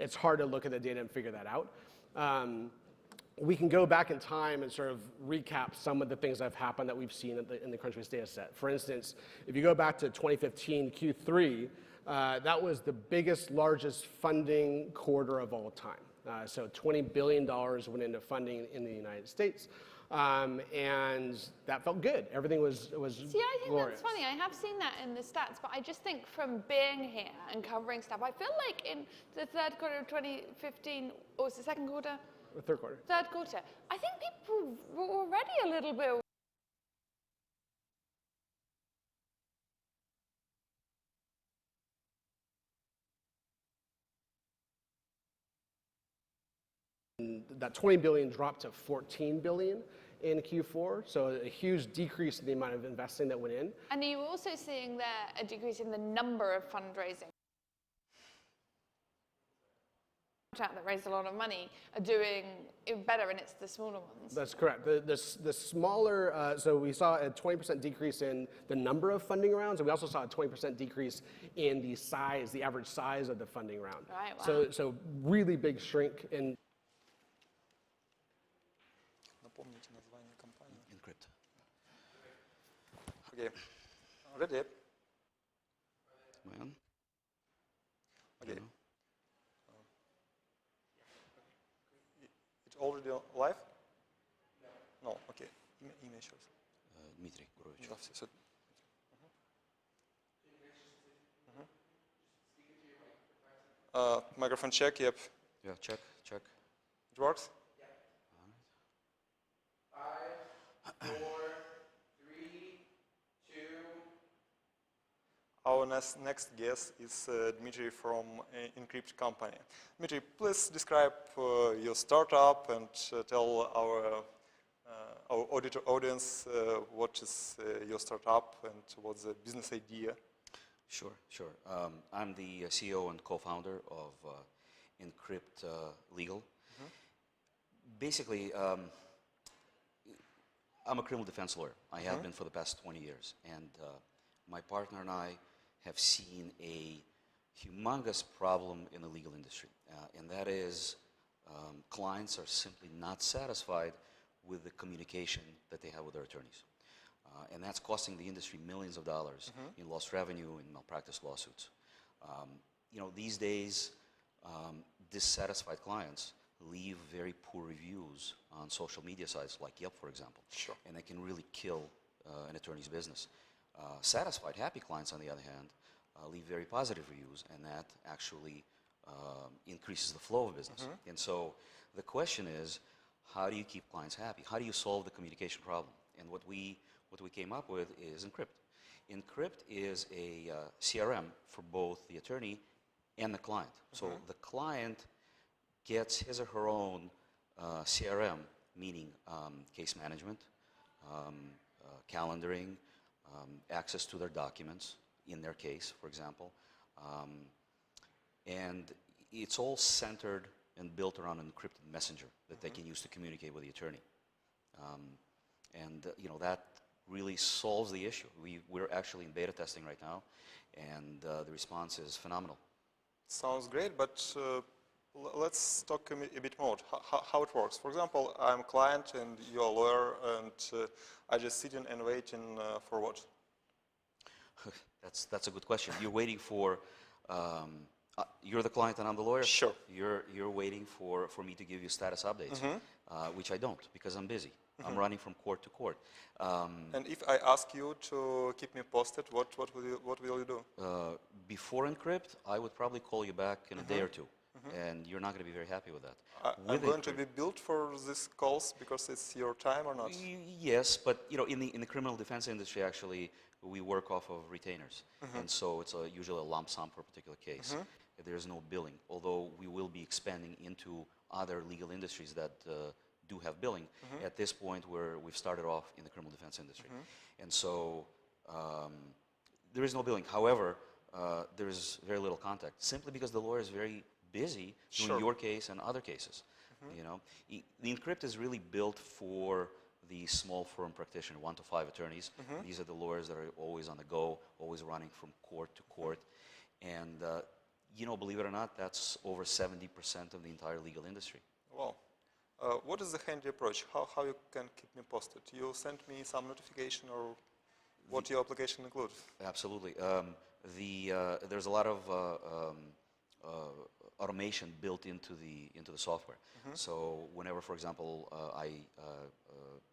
It's hard to look at the data and figure that out. We can go back in time and sort of recap some of the things that have happened that we've seen in the Crunchbase data set. For instance, if you go back to 2015 Q3, that was the biggest, largest funding quarter of all time. So $20 billion went into funding in the United States. And that felt good. Everything was See, I think glorious. that's funny. I have seen that in the stats, but I just think from being here and covering stuff, I feel like in the third quarter of 2015, or was it second quarter? The third quarter. Third quarter. I think people were already a little bit that 20 billion dropped to 14 billion in Q4, so a huge decrease in the amount of investing that went in. And are you also seeing there a decrease in the number of fundraising? That raised a lot of money are doing better, and it's the smaller ones. That's correct. The smaller, so we saw a 20% decrease in the number of funding rounds, and we also saw a 20% decrease in the size, the average size of the funding round. Right, wow. So really big shrink in. Encrypt. Okay. Ready? Man. Okay. It's already live? No. Okay. Имя еще раз. Дмитрий Гурович. Да, все. Microphone check, yep. Yeah, check. It works? 5, 4, 3, 2. Our next guest is Dmitry from Encrypt company. Dmitry, please describe your startup and tell our audience what is your startup and what's the business idea. Sure. I'm the CEO and co-founder of Encrypt Legal. Basically, I'm a criminal defense lawyer. I have been for the past 20 years. And my partner and I have seen a humongous problem in the legal industry. And that is clients are simply not satisfied with the communication that they have with their attorneys. And that's costing the industry millions of dollars in lost revenue and malpractice lawsuits. These days, dissatisfied clients leave very poor reviews on social media sites like Yelp, for example. Sure. And they can really kill an attorney's business. Satisfied, happy clients, on the other hand, leave very positive reviews, and that actually increases the flow of business. And so the question is, how do you keep clients happy? How do you solve the communication problem? And what we came up with is Encrypt. Encrypt is a CRM for both the attorney and the client. So the client gets his or her own CRM, meaning case management, calendaring, access to their documents in their case, for example. And it's all centered and built around an encrypted messenger that they can use to communicate with the attorney. That really solves the issue. We're actually in beta testing right now, and the response is phenomenal. Sounds great, but let's talk a bit more. How it works. For example, I'm a client and you're a lawyer, and I just sitting and waiting for what? That's a good question. You're waiting for, you're the client and I'm the lawyer? Sure. You're waiting for me to give you status updates, which I don't because I'm busy. I'm running from court to court. And if I ask you to keep me posted, what will you do? Before Encrypt, I would probably call you back in a day or two, and you're not going to be very happy with that. I'm going to be built for these calls because it's your time or not? Yes, but in the criminal defense industry, actually, we work off of retainers, and so it's usually a lump sum for a particular case. There is no billing, although we will be expanding into other legal industries that do have billing. At this point, we've started off in the criminal defense industry, and so there is no billing. However, there is very little contact, simply because the lawyer is very busy doing your case and other cases. The Encrypt is really built for the small firm practitioner, 1 to 5 attorneys. These are the lawyers that are always on the go, always running from court to court. And, believe it or not, that's over 70% of the entire legal industry. Wow. What is the handy approach? How you can keep me posted? You send me some notification or what your application includes? Absolutely. There's a lot of automation built into the software. So whenever, for example, I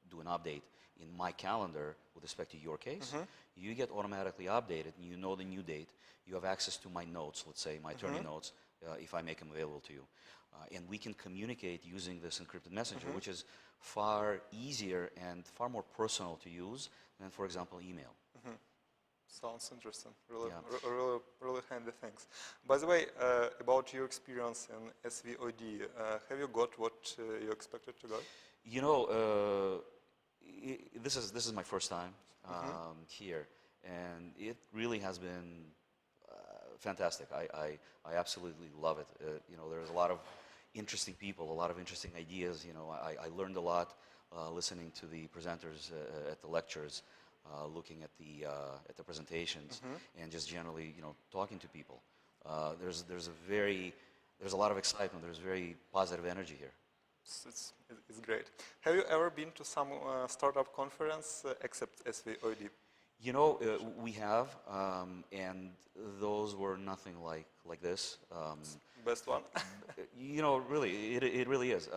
do an update in my calendar with respect to your case, you get automatically updated, and you know the new date. You have access to my notes, let's say my attorney notes, if I make them available to you. And we can communicate using this encrypted messenger, which is far easier and far more personal to use than, for example, email. Sounds interesting. Really handy things. By the way, about your experience in SVOD, have you got what you expected to get? This is my first time here, and it really has been fantastic. I absolutely love it. There's a lot of interesting people, a lot of interesting ideas. I learned a lot listening to the presenters at the lectures. Looking at the presentations and just generally, talking to people. There's a lot of excitement. There's very positive energy here. It's great. Have you ever been to some startup conference except SVOD? We have, and those were nothing like this. Best one. Really, it really is.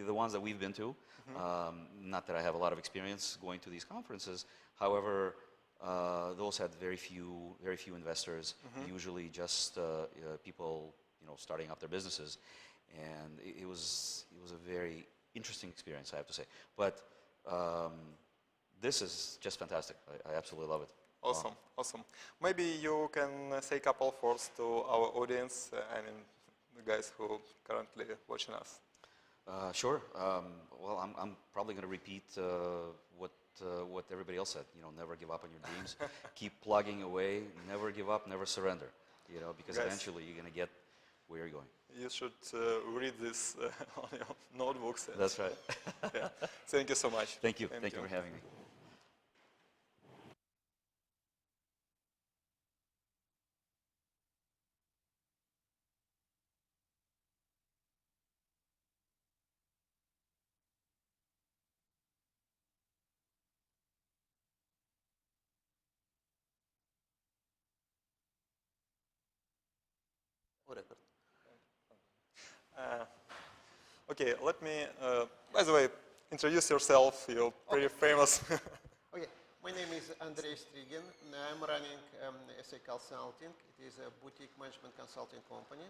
The ones that we've been to, not that I have a lot of experience going to these conferences. However, those had very few investors. Usually, just people starting up their businesses, and it was a very interesting experience, I have to say. But this is just fantastic. I absolutely love it. Awesome, awesome. Maybe you can say a couple of words to our audience. The guys who are currently watching us. Sure. Well, I'm probably going to repeat what everybody else said. Never give up on your dreams. Keep plugging away. Never give up. Never surrender. Because eventually you're going to get where you're going. You should read this on your notebooks. That's right. Yeah. Thank you so much. Thank you. Thank you for having me. Okay, let me, by the way, introduce yourself. You're pretty famous. Okay, my name is Andrei Strigin. I'm running SA Consulting. It is a boutique management consulting company.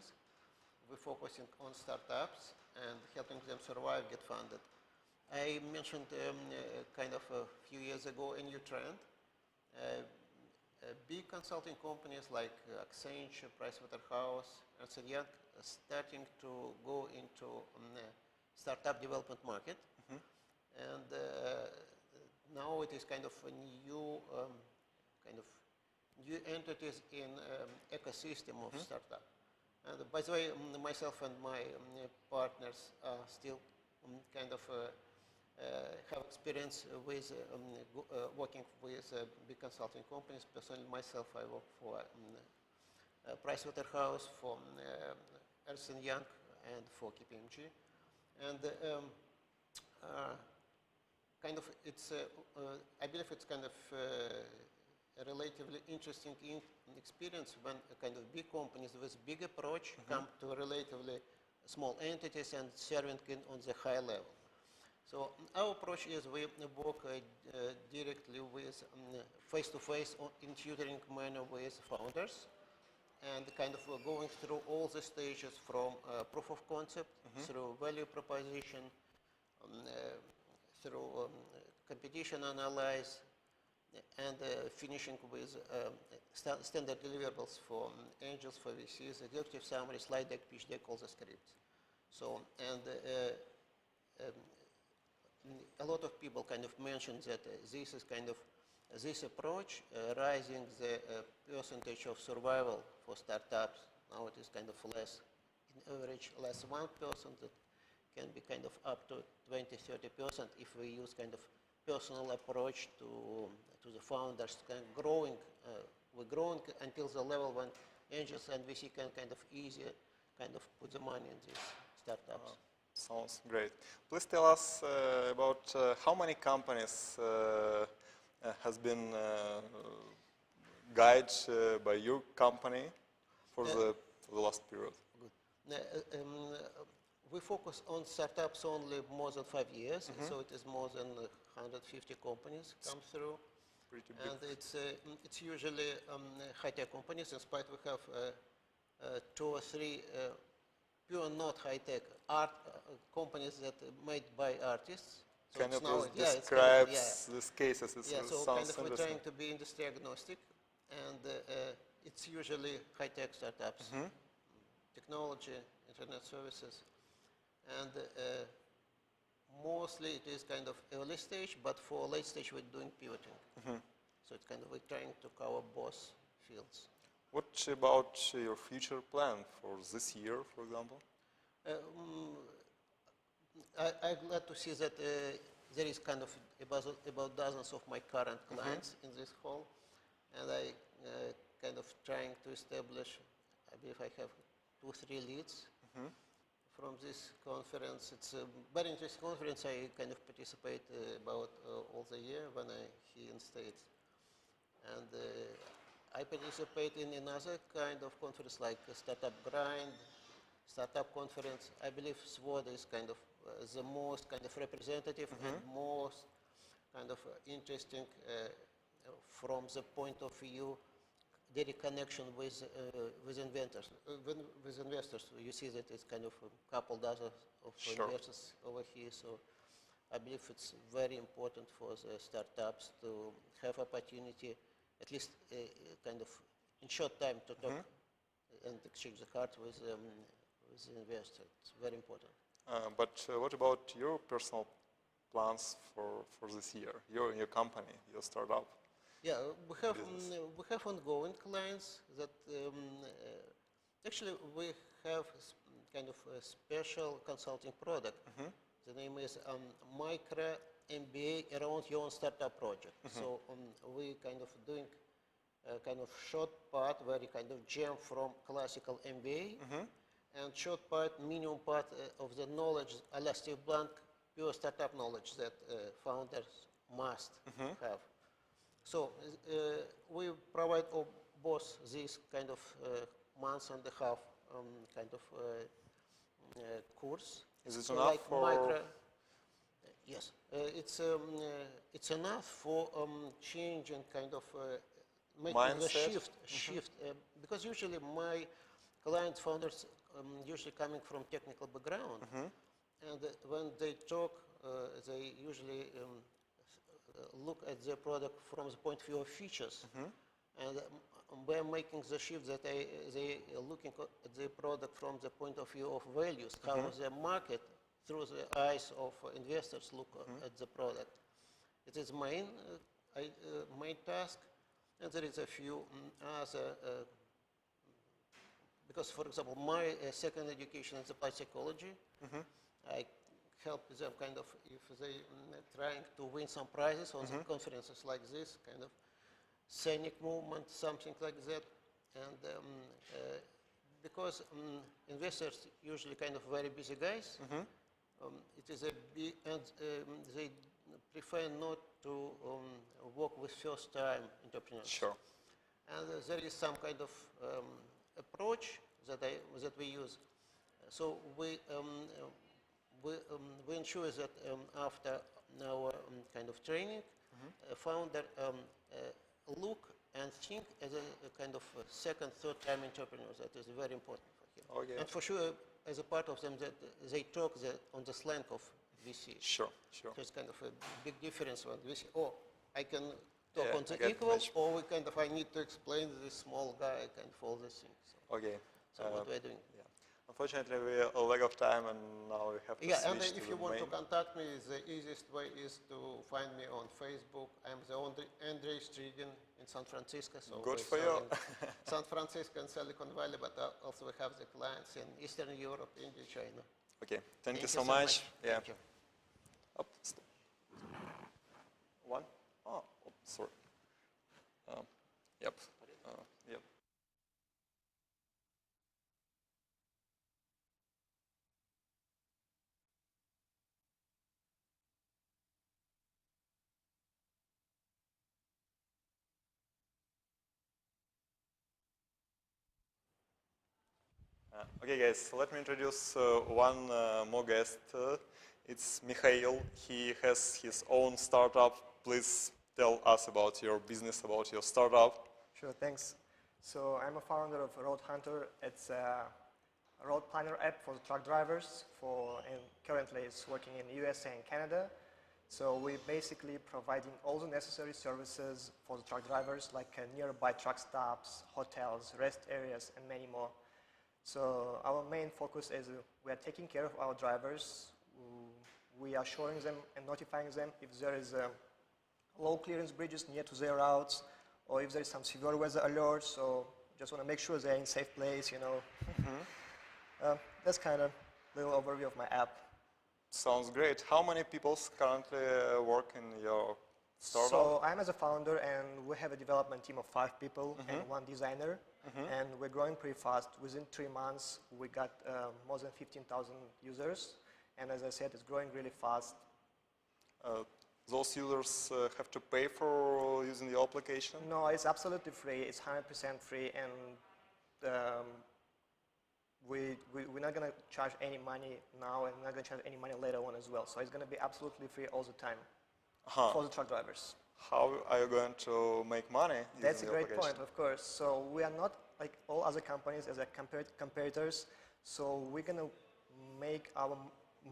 we're focusing on startups and helping them survive, get funded. I mentioned kind of a few years ago a new trend. Big consulting companies like Accenture, Pricewaterhouse, Ernst & Young are starting to go into startup development market. And now it is kind of a new new entities in ecosystem of startup. And by the way, myself and my partners are still kind of have experience with working with big consulting companies. Personally, myself, I work for Pricewaterhouse, for Ernst & Young, and for KPMG. And kind of it's, I believe it's kind of a relatively interesting experience when kind of big companies with big approach come to relatively small entities and serving on the high level. So our approach is we work directly with face-to-face in tutoring manner with founders, and kind of going through all the stages from proof of concept, through value proposition, through competition analyze, and finishing with standard deliverables for angels, for VCs, executive summary, slide deck, pitch deck, all the scripts. So, and a lot of people kind of mentioned that this is kind of, this approach rising the percentage of survival for startups. Now it is kind of less, in average, less 1%. That can be kind of up to 20–30% if we use kind of personal approach to the founders, kind of growing. We're growing until the level when angels and VC can kind of easier kind of put the money in these startups. Sounds great. Please tell us about how many companies has been guided by your company for the last period. Good. We focus on startups only more than 5 years, so it is more than 150 companies come through. Pretty big. And it's usually high-tech companies. In spite, we have 2 or 3 pure not high-tech art companies that made by artists. So kind of now, describes these cases. So kind of we're trying to be industry agnostic, and it's usually high-tech startups, technology, internet services, and mostly it is kind of early stage, but for late stage we're doing pivoting. So it's kind of we're trying to cover both fields. What about your future plan for this year, for example? I'm glad to see that there is kind of about dozens of my current clients in this hall, and I kind of trying to establish, I believe I have 2–3 leads from this conference. It's a very interesting conference. I kind of participate about all the year when I here in States. And I participate in another kind of conference like Startup Grind, Startup Conference. I believe SVOD is kind of the most kind of representative and most kind of interesting from the point of view direct connection with investors. With investors, you see that it's kind of a couple dozen of investors over here. So I believe it's very important for the startups to have opportunity, at least kind of in short time, to talk and exchange the cards with the investor. It's very important. But what about your personal plans for this year? Your company, your startup? Yeah, we have ongoing clients that actually we have kind of a special consulting product. The name is Micro MBA around your own startup project. So we kind of doing a kind of short part where you kind of jump from classical MBA and short part, minimum part of the knowledge, elastic blank, pure startup knowledge that founders must have. So we provide both this kind of months and a half kind of course. Is it so enough like for? Yes, it's enough for changing kind of making mindset? the shift, because usually my client founders usually coming from technical background, and when they talk, they usually look at their product from the point of view of features. And we're making the shift that they are looking at the product from the point of view of values, how the market, through the eyes of investors, look at the product. It is main task, and there is a few other, because for example, my second education is applied psychology. I help them kind of, if they trying to win some prizes on the conferences like this, kind of scenic movement, something like that. And because investors usually kind of very busy guys, it is a big, and they prefer not to work with first-time entrepreneurs. Sure. And there is some kind of approach that we use. So we ensure that after our kind of training, a founder look and think as a kind of second, third-time entrepreneurs. That is very important for him. Okay. And for sure, as a part of them, that they talk on the slang of VC. Sure, sure. So it's kind of a big difference when VC. Oh, I can talk Yeah, on I the get equal, much. or we kind of I need to explain to this small guy kind of all these things. So, Okay. so what we're doing. Yeah. Unfortunately, we are a lack of time, and now we have to Yeah, and switch if to you the want main. to contact me, the easiest way is to find me on Facebook. I'm the Andrei Strigin in San Francisco. So Good we for sell you. in San Francisco and Silicon Valley, but also we have the clients in Eastern Europe, India, China. Okay, thank you so much. Yeah. Thank you. Up, stop. One? Oh, sorry. Yep. Yep. Okay, guys, let me introduce one more guest. It's Mikhail. He has his own startup. Please tell us about your business, about your startup. Sure, thanks. So I'm a founder of Road Hunter. It's a road planner app for truck drivers, and currently it's working in USA and Canada. So we're basically providing all the necessary services for the truck drivers, like nearby truck stops, hotels, rest areas, and many more. So our main focus is we are taking care of our drivers. We are showing them and notifying them if there is low clearance bridges near to their routes, or if there is some severe weather alert. So just want to make sure they're in safe place, you know. That's kind of a little overview of my app. Sounds great. How many people currently work in your startup? So I'm as a founder, and we have a development team of 5 people and 1 designer. And we're growing pretty fast. Within 3 months, we got more than 15,000 users. And as I said, it's growing really fast. Those users have to pay for using the application? No, it's absolutely free. It's 100% free. And we're not going to charge any money now, and we're not going to charge any money later on as well. So it's going to be absolutely free all the time for the truck drivers. How are you going to make money using That's a the great application? point, of course. So we are not like all other companies as a competitors. So we're going to make our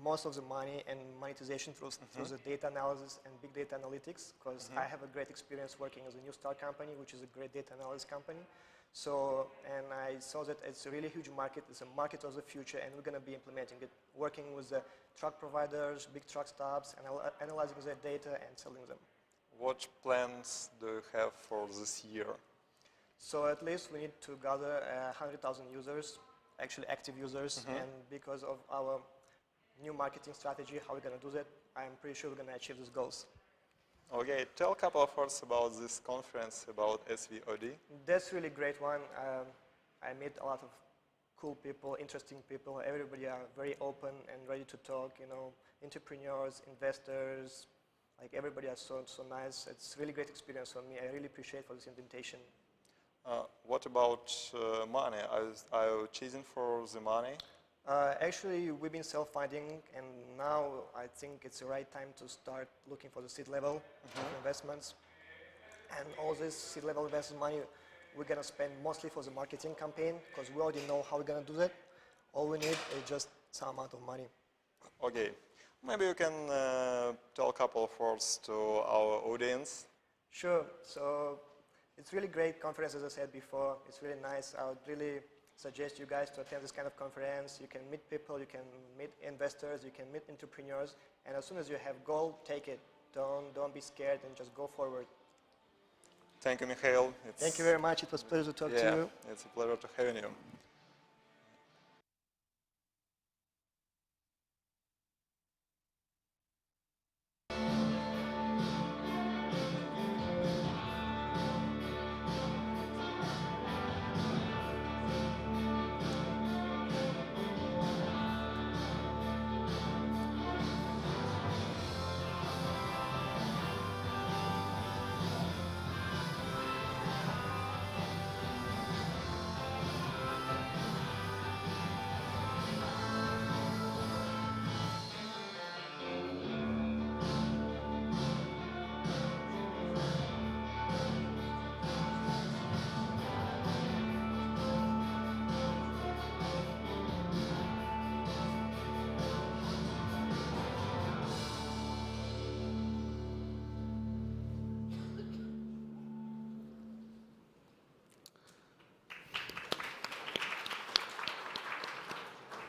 most of the money and monetization through the data analysis and big data analytics, because I have a great experience working as a new start company, which is a great data analysis company. So, and I saw that it's a really huge market. It's a market of the future, and we're going to be implementing it, working with the truck providers, big truck stops, and analyzing their data and selling them. What plans do you have for this year? So at least we need to gather 100,000 users, actually active users, and because of our new marketing strategy, how we're going to do that, I'm pretty sure we're going to achieve these goals. Okay, tell a couple of words about this conference, about SVOD. That's really great one. I met a lot of cool people, interesting people. Everybody are very open and ready to talk, you know, entrepreneurs, investors, like everybody are so nice. It's a really great experience for me. I really appreciate for this invitation. What about money? Are you chasing for the money? Actually, we've been self-funding, and now I think it's the right time to start looking for the seed level investments. And all this seed level investment money, we're going to spend mostly for the marketing campaign, because we already know how we're going to do that. All we need is just some amount of money. Okay. Maybe you can tell a couple of words to our audience. Sure. So it's really great conference, as I said before. It's really nice. I would really suggest you guys to attend this kind of conference. You can meet people, you can meet investors, you can meet entrepreneurs, and as soon as you have goal, take it. Don't be scared and just go forward. Thank you, Mikhail. Thank you very much. It was a pleasure to talk to you. It's a pleasure to having you.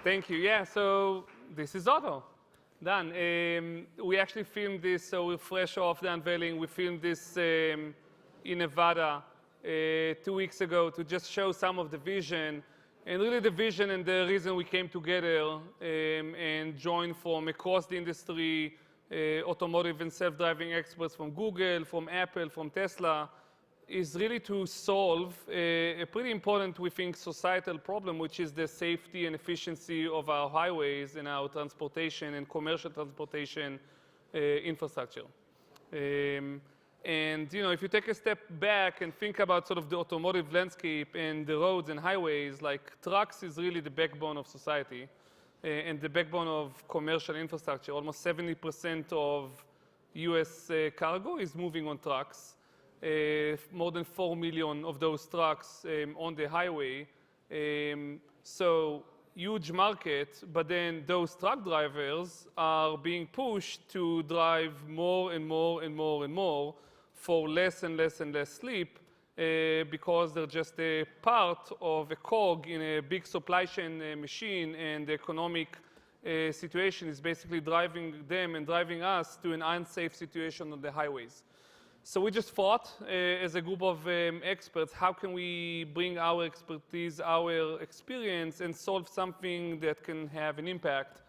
Thank you. Yeah, so this is Otto. Done. We actually filmed this, so we're fresh off the unveiling. We filmed this in Nevada 2 weeks ago to just show some of the vision. And really the vision and the reason we came together and joined from across the industry, automotive and self-driving experts from Google, from Apple, from Tesla, is really to solve a pretty important, we think, societal problem, which is the safety and efficiency of our highways and our transportation and commercial transportation infrastructure. And if you take a step back and think about sort of the automotive landscape and the roads and highways, like trucks is really the backbone of society and the backbone of commercial infrastructure. Almost 70% of US cargo is moving on trucks. More than 4 million of those trucks on the highway. So huge market, but then those truck drivers are being pushed to drive more and more and more and more for less and less and less sleep because they're just a part of a cog in a big supply chain machine, and the economic situation is basically driving them and driving us to an unsafe situation on the highways. So we just thought, as a group of experts, how can we bring our expertise, our experience, and solve something that can have an impact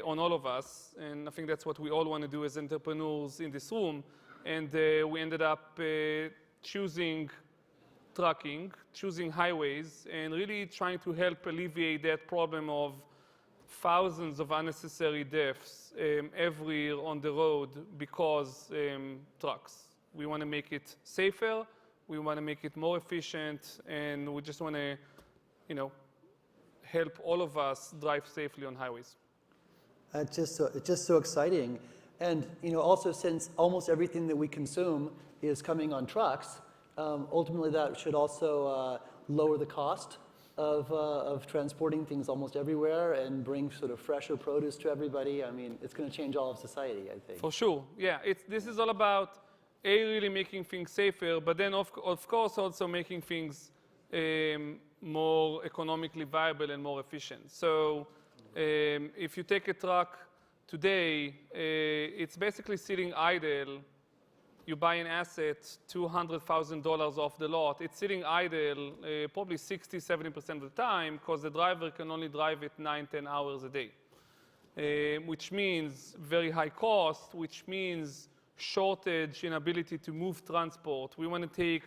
on all of us? And I think that's what we all want to do as entrepreneurs in this room. And we ended up choosing trucking, choosing highways, and really trying to help alleviate that problem of thousands of unnecessary deaths every year on the road because trucks. We want to make it safer, we want to make it more efficient, and we just want to, help all of us drive safely on highways. It's just so exciting. And also, since almost everything that we consume is coming on trucks, ultimately that should also lower the cost of transporting things almost everywhere and bring sort of fresher produce to everybody. I mean, it's going to change all of society, I think. For sure, yeah. This is all about really making things safer, but then of course also making things more economically viable and more efficient. So if you take a truck today, it's basically sitting idle. You buy an asset, $200,000 off the lot. It's sitting idle probably 60, 70% of the time because the driver can only drive it 9, 10 hours a day, which means very high cost, which means shortage in ability to move transport. We want to take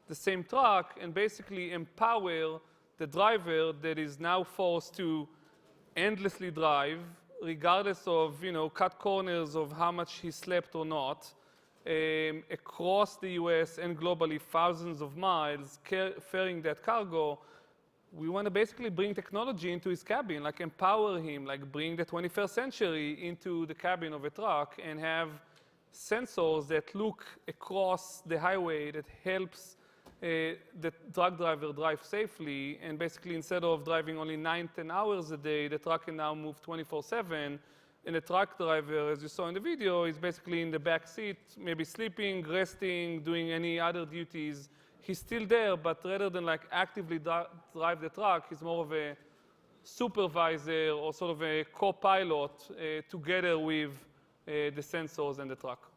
the same truck and basically empower the driver that is now forced to endlessly drive, regardless of, cut corners of how much he slept or not, across the US and globally, thousands of miles, carrying that cargo. We want to basically bring technology into his cabin, like empower him, like bring the 21st century into the cabin of a truck and have sensors that look across the highway that helps the truck driver drive safely, and basically instead of driving only 9-10 hours a day, the truck can now move 24/7. And the truck driver, as you saw in the video, is basically in the back seat, maybe sleeping, resting, doing any other duties. He's still there, but rather than like actively drive the truck, he's more of a supervisor or sort of a co-pilot together with the sensors and the truck.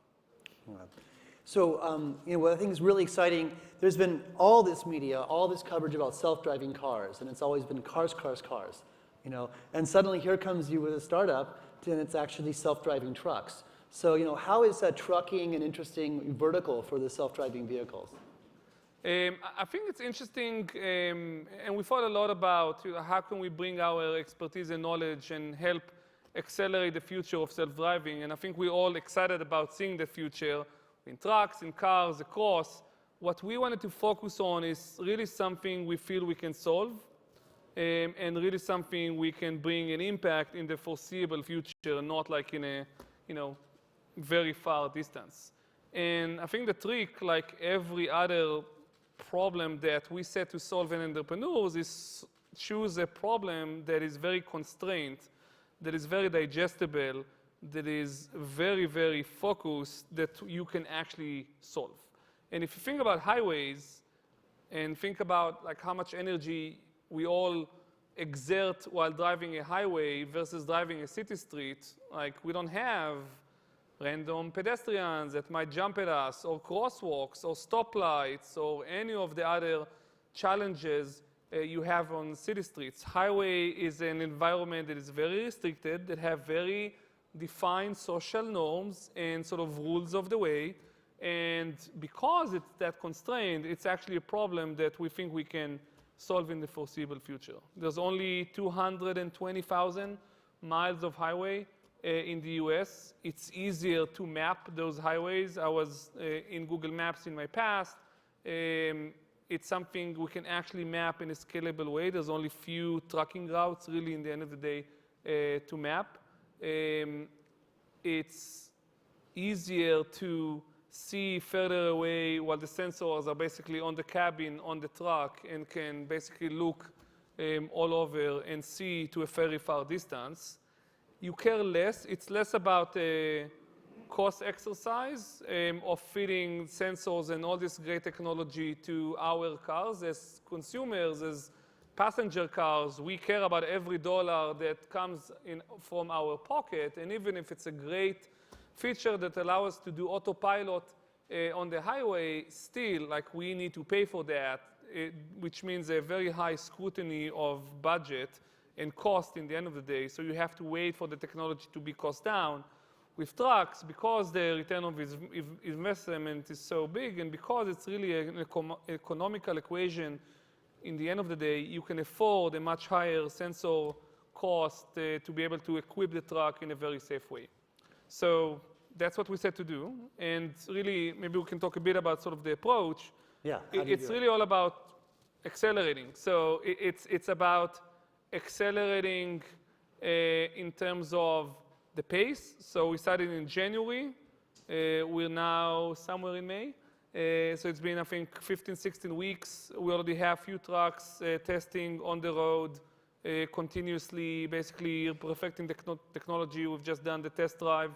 So, what I think is really exciting, there's been all this media, all this coverage about self-driving cars, and it's always been cars, cars, cars, and suddenly here comes you with a startup, and it's actually self-driving trucks. So, how is trucking an interesting vertical for the self-driving vehicles? I think it's interesting, and we thought a lot about how can we bring our expertise and knowledge and help accelerate the future of self-driving. And I think we're all excited about seeing the future in trucks, in cars, across. What we wanted to focus on is really something we feel we can solve, and really something we can bring an impact in the foreseeable future, not like in a very far distance. And I think the trick, like every other problem that we set to solve in entrepreneurs, is choose a problem that is very constrained, that is very digestible, that is very, very focused, that you can actually solve. And if you think about highways and think about like how much energy we all exert while driving a highway versus driving a city street, like we don't have random pedestrians that might jump at us, or crosswalks, or stoplights, or any of the other challenges you have on city streets. Highway is an environment that is very restricted, that have very defined social norms and sort of rules of the way. And because it's that constrained, it's actually a problem that we think we can solve in the foreseeable future. There's only 220,000 miles of highway in the US. It's easier to map those highways. I was in Google Maps in my past. It's something we can actually map in a scalable way. There's only few trucking routes really in the end of the day to map. It's easier to see further away while the sensors are basically on the cabin, on the truck, and can basically look all over and see to a very far distance. You care less. It's less about cost exercise of fitting sensors and all this great technology to our cars. As consumers, as passenger cars, we care about every dollar that comes in from our pocket. And even if it's a great feature that allows us to do autopilot on the highway, still, like, we need to pay for that, which means a very high scrutiny of budget and cost in the end of the day. So you have to wait for the technology to be cost down. With trucks, because the return of investment is so big, and because it's really an economical equation, in the end of the day, you can afford a much higher sensor cost to be able to equip the truck in a very safe way. So that's what we set to do. And really, maybe we can talk a bit about sort of the approach. Yeah. It's really all about accelerating. So it's about accelerating in terms of the pace. So we started in January. We're now somewhere in May. So it's been, I think, 15, 16 weeks. We already have a few trucks testing on the road continuously, basically perfecting the technology. We've just done the test drive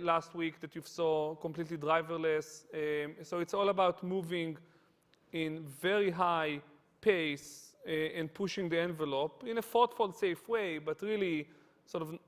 last week that you saw, completely driverless. So it's all about moving in very high pace and pushing the envelope in a thoughtful, safe way, but really sort of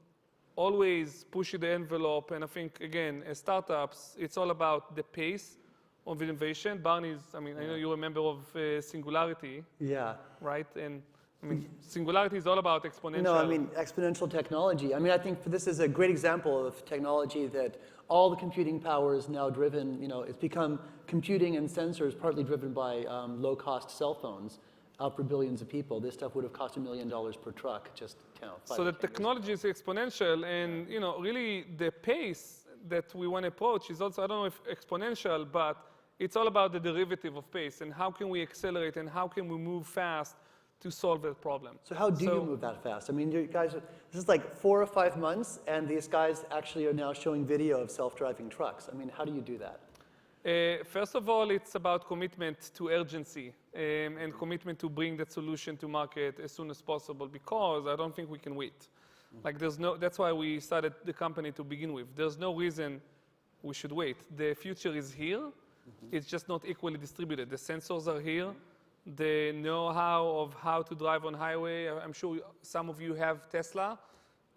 always pushing the envelope. And I think, again, as startups, it's all about the pace of innovation. Barney's, I mean, I know you're a member of Singularity. Yeah. Right? And I mean, Singularity is all about exponential. No, I mean, exponential technology. I mean, I think this is a great example of technology that all the computing power is now driven, it's become computing and sensors partly driven by low-cost cell phones out for billions of people. This stuff would have cost $1 million per truck, just So the technology is exponential, and really the pace that we want to approach is also, I don't know if exponential, but it's all about the derivative of pace and how can we accelerate and how can we move fast to solve that problem. So how do you move that fast? I mean, you guys, this is like 4 or 5 months, and these guys actually are now showing video of self-driving trucks. I mean, how do you do that? First of all, it's about commitment to urgency and commitment to bring that solution to market as soon as possible, because I don't think we can wait. Like that's why we started the company to begin with. There's no reason we should wait. The future is here. It's just not equally distributed. The sensors are here. The know-how of how to drive on highway. I'm sure some of you have Tesla.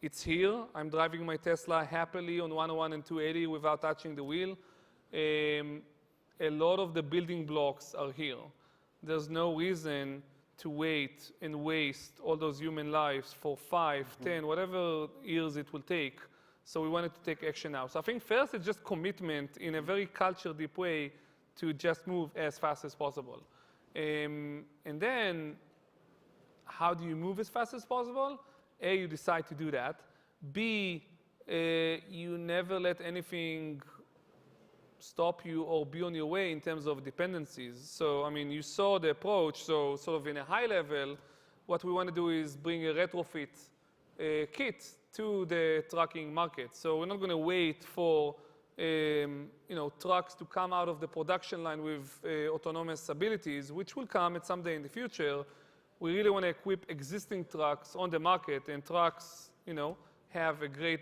It's here. I'm driving my Tesla happily on 101 and 280 without touching the wheel. A lot of the building blocks are here. There's no reason to wait and waste all those human lives for 5, 10, whatever years it will take. So we wanted to take action now. So I think first it's just commitment in a very culture deep way to just move as fast as possible. And then how do you move as fast as possible? A, you decide to do that. B, you never let anything stop you or be on your way in terms of dependencies. So, I mean, you saw the approach. So, sort of in a high level, what we want to do is bring a retrofit kit to the trucking market. So, we're not going to wait for trucks to come out of the production line with autonomous abilities, which will come at some day in the future. We really want to equip existing trucks on the market, and trucks, have a great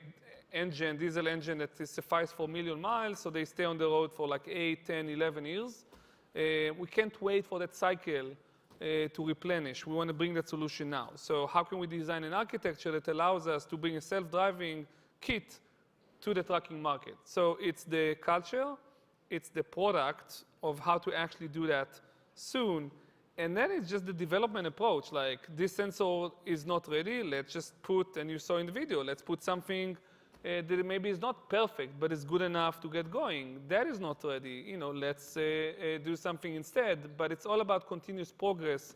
engine, diesel engine that is suffice for 1 million miles, so they stay on the road for like 8, 10, 11 years. We can't wait for that cycle to replenish. We want to bring that solution now. So how can we design an architecture that allows us to bring a self-driving kit to the trucking market? So it's the culture, it's the product of how to actually do that soon. And then it's just the development approach. Like, this sensor is not ready. Let's just put, and you saw in the video, let's put something that maybe is not perfect, but is good enough to get going. That is not ready. Let's do something instead. But it's all about continuous progress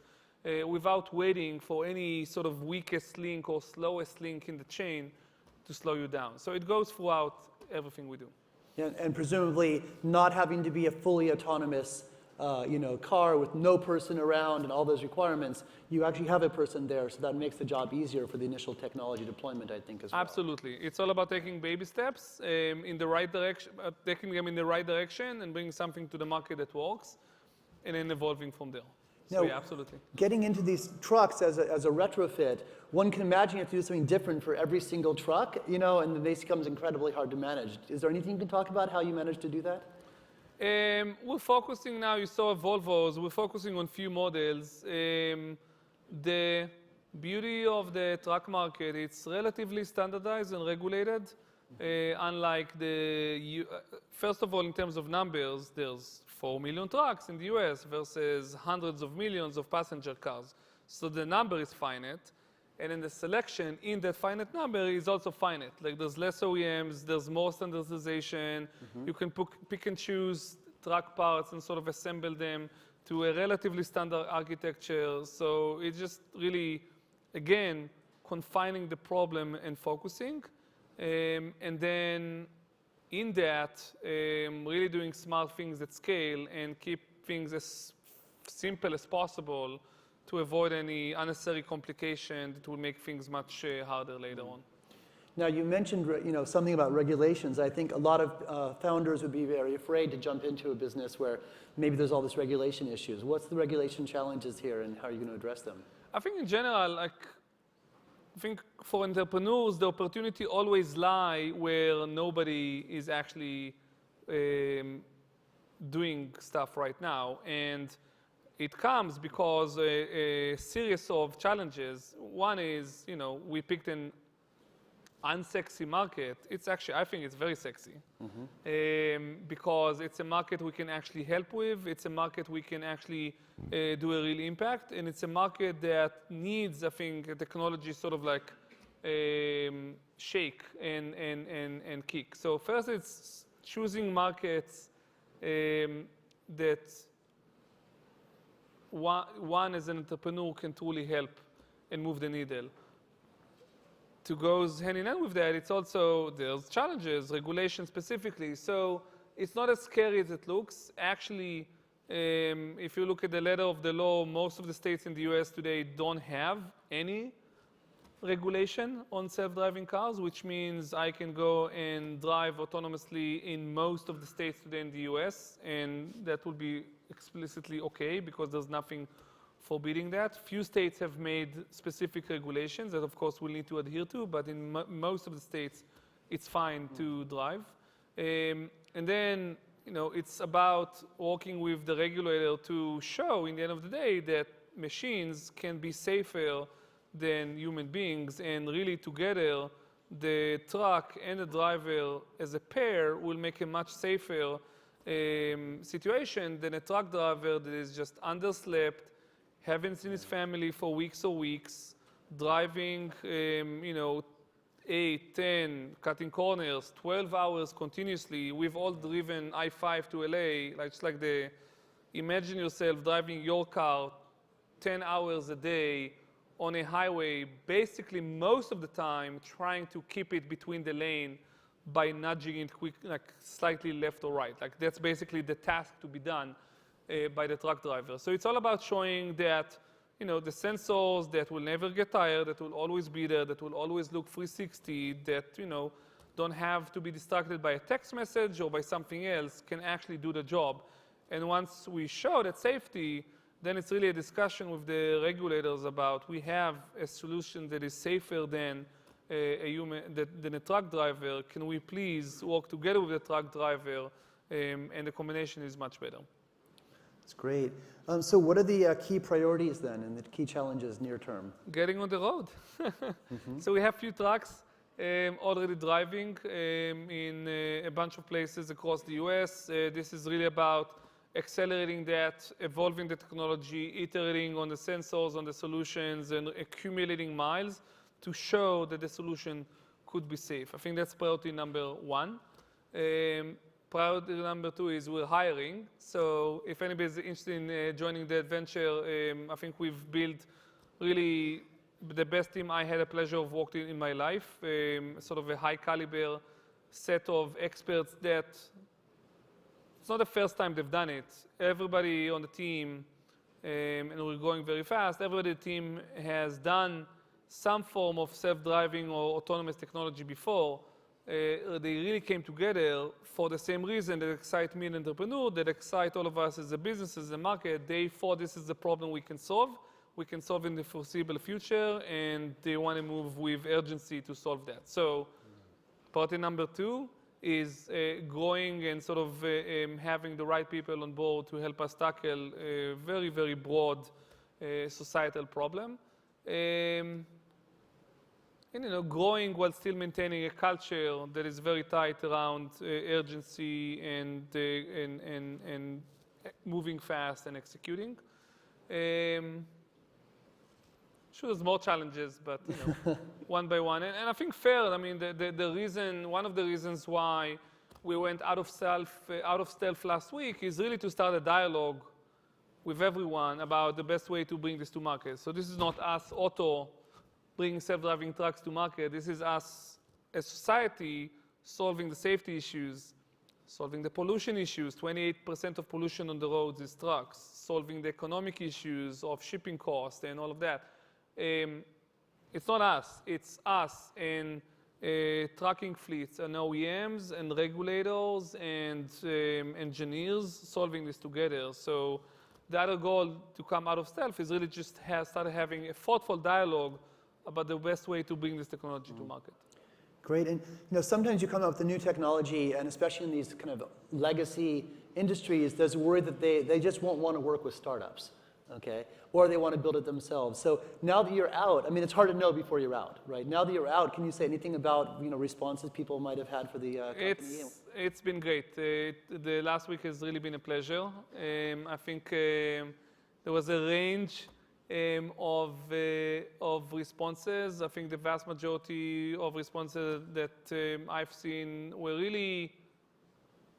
without waiting for any sort of weakest link or slowest link in the chain to slow you down. So it goes throughout everything we do. Yeah, and presumably not having to be a fully autonomous car with no person around and all those requirements, you actually have a person there, so that makes the job easier for the initial technology deployment, I think, as well. Absolutely. It's all about taking baby steps in the right direction, taking them in the right direction and bringing something to the market that works, and then evolving from there. So yeah, absolutely. Getting into these trucks as a retrofit, one can imagine you have to do something different for every single truck, and then this becomes incredibly hard to manage. Is there anything you can talk about how you managed to do that? We're focusing now, you saw Volvos, we're focusing on few models. The beauty of the truck market, it's relatively standardized and regulated. Unlike first of all, in terms of numbers, there's 4 million trucks in the US versus hundreds of millions of passenger cars. So the number is finite. And then the selection in that finite number is also finite. Like, there's less OEMs, there's more standardization. You can pick and choose truck parts and sort of assemble them to a relatively standard architecture. So it's just really, again, confining the problem and focusing. And then in that, really doing smart things at scale and keep things as simple as possible to avoid any unnecessary complication that will make things much harder later on. Now, you mentioned something about regulations. I think a lot of founders would be very afraid to jump into a business where maybe there's all this regulation issues. What's the regulation challenges here, and how are you going to address them? I think in general, I think for entrepreneurs, the opportunity always lie where nobody is actually doing stuff right now. And it comes because a series of challenges. One is, we picked an unsexy market. It's actually, I think it's very sexy because it's a market we can actually help with. It's a market we can actually do a real impact. And it's a market that needs, I think, a technology sort of like shake and kick. So first it's choosing markets that one as an entrepreneur can truly help and move the needle. To go hand in hand with that, it's also, there's challenges, regulation specifically. So it's not as scary as it looks. Actually, if you look at the letter of the law, most of the states in the US today don't have any regulation on self-driving cars, which means I can go and drive autonomously in most of the states today in the US, and that will be explicitly okay because there's nothing forbidding that. Few states have made specific regulations that, of course, we'll need to adhere to, but in most of the states, it's fine to drive. And then, it's about working with the regulator to show, in the end of the day, that machines can be safer than human beings, and really together, the truck and the driver as a pair will make a much safer situation than a truck driver that is just underslept, haven't seen his family for weeks or weeks, driving, 8, 10, cutting corners, 12 hours continuously. We've all driven I-5 to LA, imagine yourself driving your car 10 hours a day on a highway, basically most of the time trying to keep it between the lane by nudging it slightly left or right. That's basically the task to be done by the truck driver. So it's all about showing that the sensors that will never get tired, that will always be there, that will always look 360, that don't have to be distracted by a text message or by something else, can actually do the job. And once we show that safety, then it's really a discussion with the regulators about we have a solution that is safer than than a truck driver. Can we please work together with the truck driver? And the combination is much better. That's great. So what are the key priorities then and the key challenges near term? Getting on the road. So we have few trucks already driving in a bunch of places across the US. This is really about accelerating that, evolving the technology, iterating on the sensors, on the solutions, and accumulating miles to show that the solution could be safe. I think that's priority number one. Priority number two is we're hiring. So if anybody's interested in joining the adventure, I think we've built really the best team I had a pleasure of working in my life, sort of a high caliber set of experts that it's not the first time they've done it. Everybody on the team, and we're going very fast, everybody on the team has done some form of self-driving or autonomous technology before. They really came together for the same reason that excite me, an entrepreneur, that excite all of us as a business, as a market. They thought this is a problem we can solve. We can solve in the foreseeable future, and they want to move with urgency to solve that. So priority number two is growing and sort of having the right people on board to help us tackle a very, very broad societal problem. And growing while still maintaining a culture that is very tight around urgency and moving fast and executing. Sure, there's more challenges, but one by one. And I think fair. I mean, the reason, one of the reasons why we went out of stealth last week is really to start a dialogue with everyone about the best way to bring this to market. So this is not us, Auto, bringing self-driving trucks to market. This is us as society solving the safety issues, solving the pollution issues. 28% of pollution on the roads is trucks. Solving the economic issues of shipping costs and all of that. It's not us. It's us and trucking fleets and OEMs and regulators and engineers solving this together. So the other goal to come out of stealth is really just start having a thoughtful dialogue about the best way to bring this technology to market. Great, and sometimes you come up with a new technology, and especially in these kind of legacy industries, there's a worry that they just won't want to work with startups, okay? Or they want to build it themselves. So now that you're out, I mean, it's hard to know before you're out, right? Now that you're out, can you say anything about responses people might have had for the company? It's been great. The last week has really been a pleasure. I think there was a range of responses. I think the vast majority of responses that I've seen were really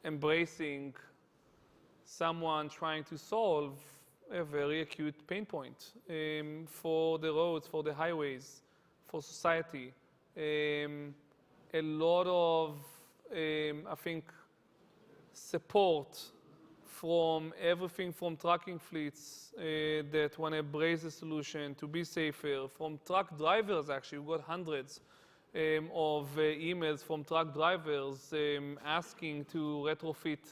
embracing someone trying to solve a very acute pain point for the roads, for the highways, for society. A lot of, I think, support from everything from trucking fleets that want to embrace the solution to be safer, from truck drivers actually. We got hundreds of emails from truck drivers asking to retrofit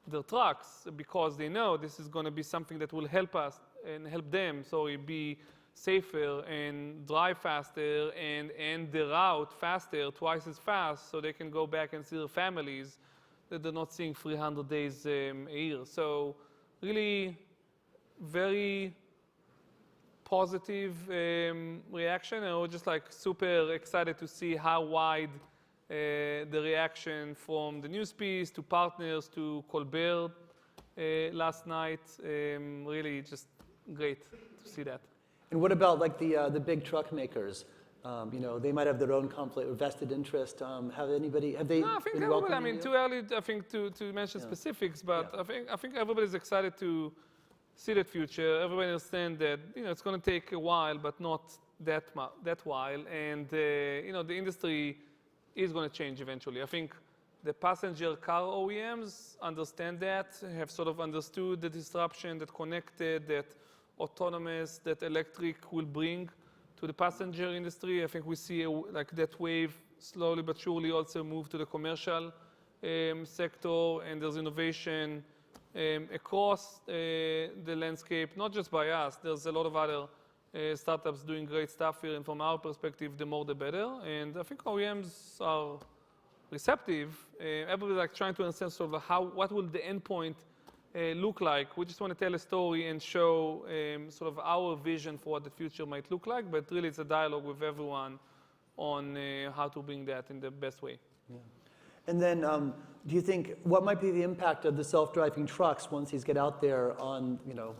their trucks because they know this is going to be something that will help us and help them, be safer and drive faster and end the route faster, twice as fast, so they can go back and see their families that they're not seeing 300 days a year. So really very positive reaction. And we're just like super excited to see how wide the reaction from the news piece to partners to Colbert last night. Really just great to see that. And what about like the big truck makers? You know, they might have their own conflict or vested interest. Have they? No, I think everybody. I mean, too early. I think to mention specifics, but I think everybody's excited to see that future. Everybody understands that it's going to take a while, but not that while. And the industry is going to change eventually. I think the passenger car OEMs understand that, have sort of understood the disruption that connected, that autonomous, that electric will bring to the passenger industry. I think we see like that wave slowly but surely also move to the commercial sector, and there's innovation across the landscape, not just by us. There's a lot of other startups doing great stuff here, and from our perspective, the more the better. And I think OEMs are receptive. Everybody's like trying to understand sort of what will the endpoint look like. We just want to tell a story and show sort of our vision for what the future might look like, but really it's a dialogue with everyone on how to bring that in the best way. Yeah. And then do you think, what might be the impact of the self-driving trucks once these get out there on,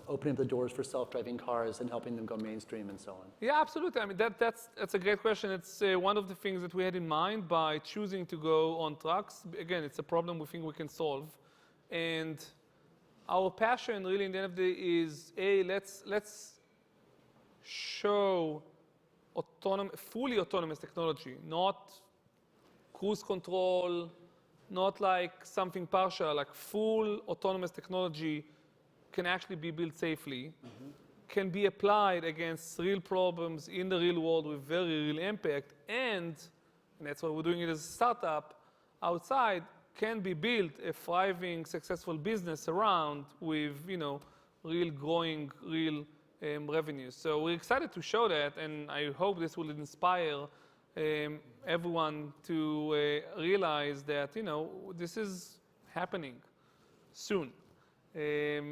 opening up the doors for self-driving cars and helping them go mainstream and so on? Yeah, absolutely. I mean, that's a great question. It's one of the things that we had in mind by choosing to go on trucks. Again, it's a problem we think we can solve. And our passion really in the end of the day is, let's show fully autonomous technology, not cruise control, not like something partial, like full autonomous technology can actually be built safely, can be applied against real problems in the real world with very real impact, and that's why we're doing it as a startup outside, can be built a thriving, successful business around with, real growing, real revenues. So we're excited to show that, and I hope this will inspire everyone to realize that, this is happening soon.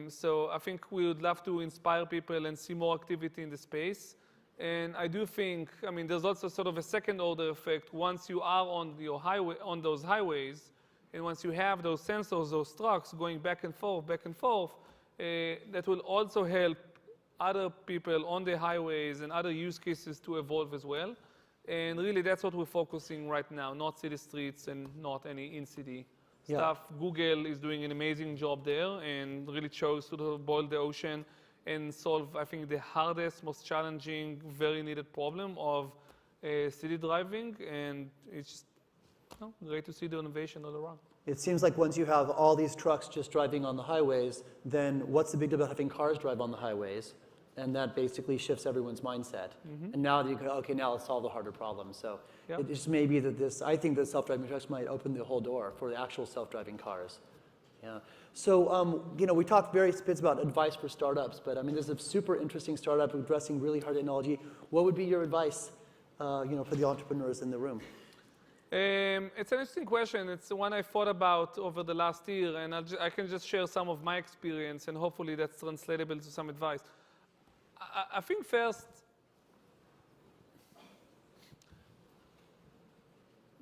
So I think we would love to inspire people and see more activity in the space. And I do think, there's also sort of a second order effect. Once you are on your highway, on those highways, and once you have those sensors, those trucks going back and forth, that will also help other people on the highways and other use cases to evolve as well. And really, that's what we're focusing right now, not city streets and not any in-city stuff. Google is doing an amazing job there and really chose to boil the ocean and solve, I think, the hardest, most challenging, very needed problem of city driving. And it's great to see the innovation all around. It seems like once you have all these trucks just driving on the highways, then what's the big deal about having cars drive on the highways? And that basically shifts everyone's mindset. And now you go, okay, now let's solve the harder problem. So it just may be that I think that self-driving trucks might open the whole door for the actual self-driving cars. Yeah. So, we talked various bits about advice for startups, but this is a super interesting startup addressing really hard technology. What would be your advice, for the entrepreneurs in the room? It's an interesting question. It's the one I thought about over the last year, and I can just share some of my experience, and hopefully that's translatable to some advice. I think first,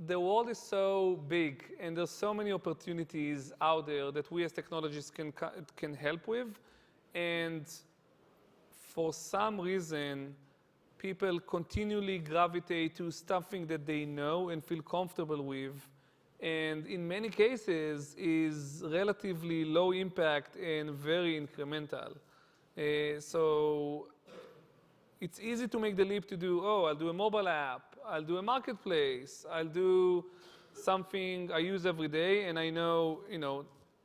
the world is so big, and there's so many opportunities out there that we as technologists can help with, and for some reason, people continually gravitate to something that they know and feel comfortable with, and in many cases is relatively low impact and very incremental. So it's easy to make the leap to do, I'll do a mobile app, I'll do a marketplace, I'll do something I use every day, and I know,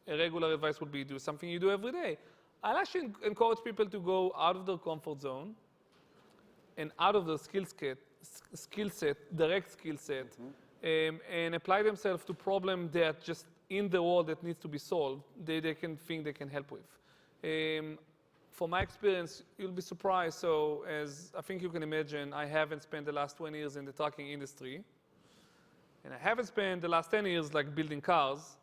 a regular advice would be do something you do every day. I'll actually encourage people to go out of their comfort zone and out of their direct skill set, and apply themselves to problems that just in the world that needs to be solved, they can think they can help with. From my experience, you'll be surprised. So as I think you can imagine, I haven't spent the last 20 years in the trucking industry. And I haven't spent the last 10 years like building cars.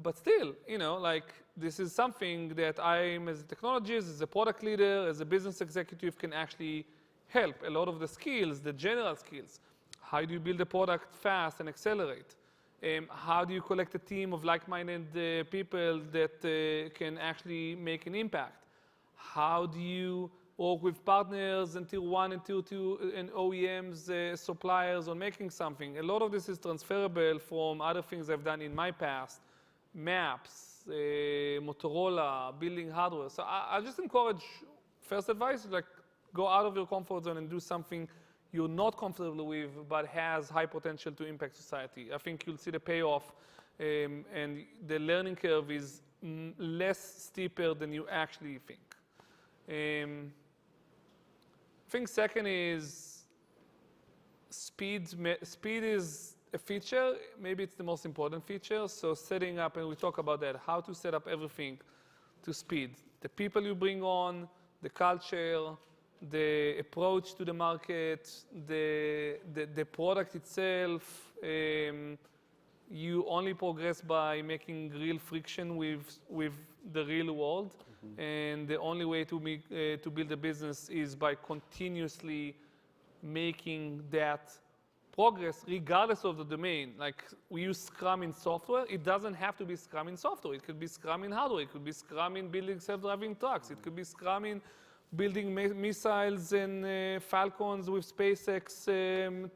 But still, like this is something that I'm, as a technologist, as a product leader, as a business executive, can actually help. A lot of the skills, the general skills. How do you build a product fast and accelerate? How do you collect a team of like-minded people that can actually make an impact? How do you work with partners and tier 1 and tier 2 and OEMs, suppliers on making something? A lot of this is transferable from other things I've done in my past. Maps, Motorola, building hardware. So I just encourage, first advice, like go out of your comfort zone and do something you're not comfortable with, but has high potential to impact society. I think you'll see the payoff, and the learning curve is less steeper than you actually think. I think second is speed. Speed is a feature. Maybe it's the most important feature. So setting up, and we talk about that, how to set up everything to speed. The people you bring on, the culture, the approach to the market, the product itself. You only progress by making real friction with the real world. And the only way to build a business is by continuously making that progress regardless of the domain. Like we use Scrum in software. It doesn't have to be Scrum in software. It could be Scrum in hardware. It could be Scrum in building self-driving trucks. It could be Scrum in building missiles and Falcons with SpaceX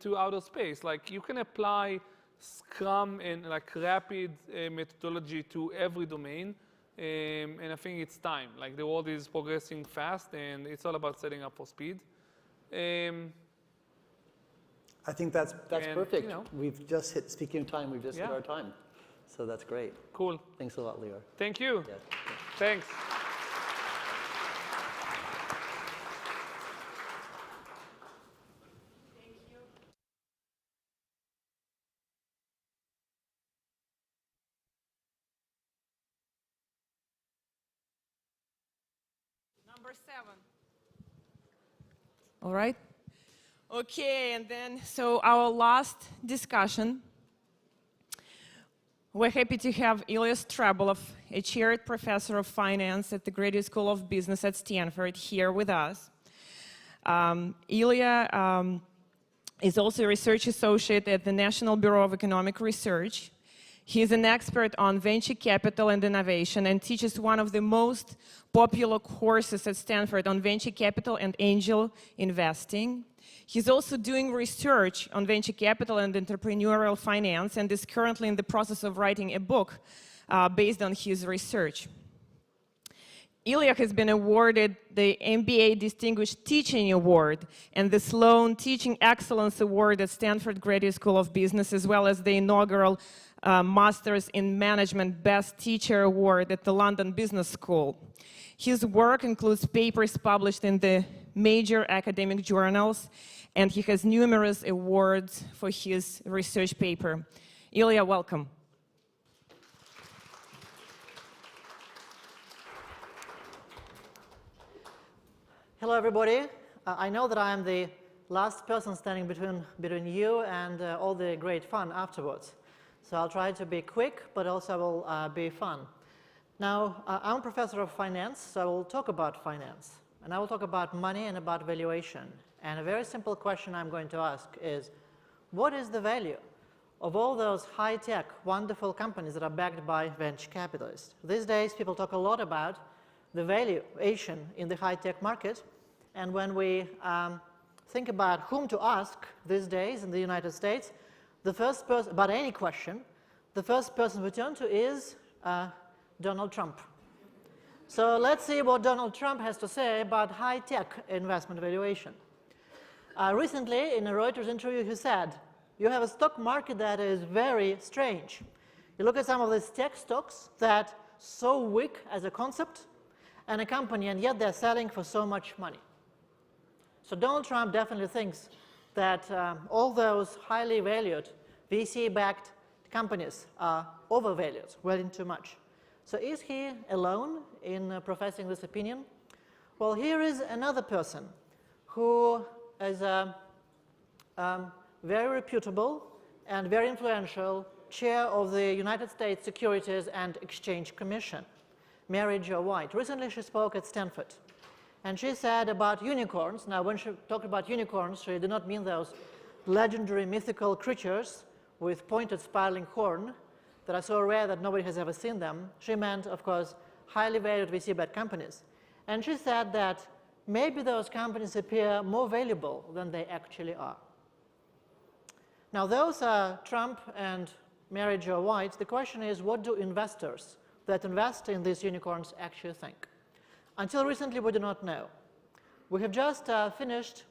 to outer space. Like you can apply Scrum and like rapid methodology to every domain. And I think it's time. Like the world is progressing fast, and it's all about setting up for speed. I think that's perfect. We've just hit, speaking of time, we've just hit our time. So that's great. Cool. Thanks a lot, Lior. Thank you. Yes. Thanks. Number 7. All right. Okay, and then, so our last discussion. We're happy to have Ilya Strabolov, a chaired professor of finance at the Graduate School of Business at Stanford, here with us. Ilya is also a research associate at the National Bureau of Economic Research. He is an expert on venture capital and innovation and teaches one of the most popular courses at Stanford on venture capital and angel investing. He's also doing research on venture capital and entrepreneurial finance and is currently in the process of writing a book based on his research. Ilya has been awarded the MBA Distinguished Teaching Award and the Sloan Teaching Excellence Award at Stanford Graduate School of Business, as well as the inaugural Masters in Management Best Teacher Award at the London Business School. His work includes papers published in the major academic journals, and he has numerous awards for his research paper. Ilya, welcome. Hello, everybody. I know that I am the last person standing between you and all the great fun afterwards. So I'll try to be quick, but also will be fun. Now, I'm a professor of finance, so I will talk about finance. And I will talk about money and about valuation. And a very simple question I'm going to ask is, what is the value of all those high-tech, wonderful companies that are backed by venture capitalists? These days, people talk a lot about the valuation in the high-tech market. And when we think about whom to ask these days in the United States, the first person, about any question, the first person we turn to is Donald Trump. So let's see what Donald Trump has to say about high-tech investment valuation. Recently, in a Reuters interview, he said, you have a stock market that is very strange. You look at some of these tech stocks that so weak as a concept and a company, and yet they're selling for so much money. So Donald Trump definitely thinks that all those highly valued VC-backed companies are overvalued, well too much. So is he alone in professing this opinion? Well, here is another person who is a very reputable and very influential chair of the United States Securities and Exchange Commission, Mary Jo White. Recently she spoke at Stanford. And she said about unicorns, now when she talked about unicorns, she did not mean those legendary mythical creatures with pointed spiraling horn that are so rare that nobody has ever seen them. She meant, of course, highly valued VC-backed companies. And she said that maybe those companies appear more valuable than they actually are. Now those are Trump and Mary Jo White. The question is, what do investors that invest in these unicorns actually think? Until recently, we do not know. We have just finished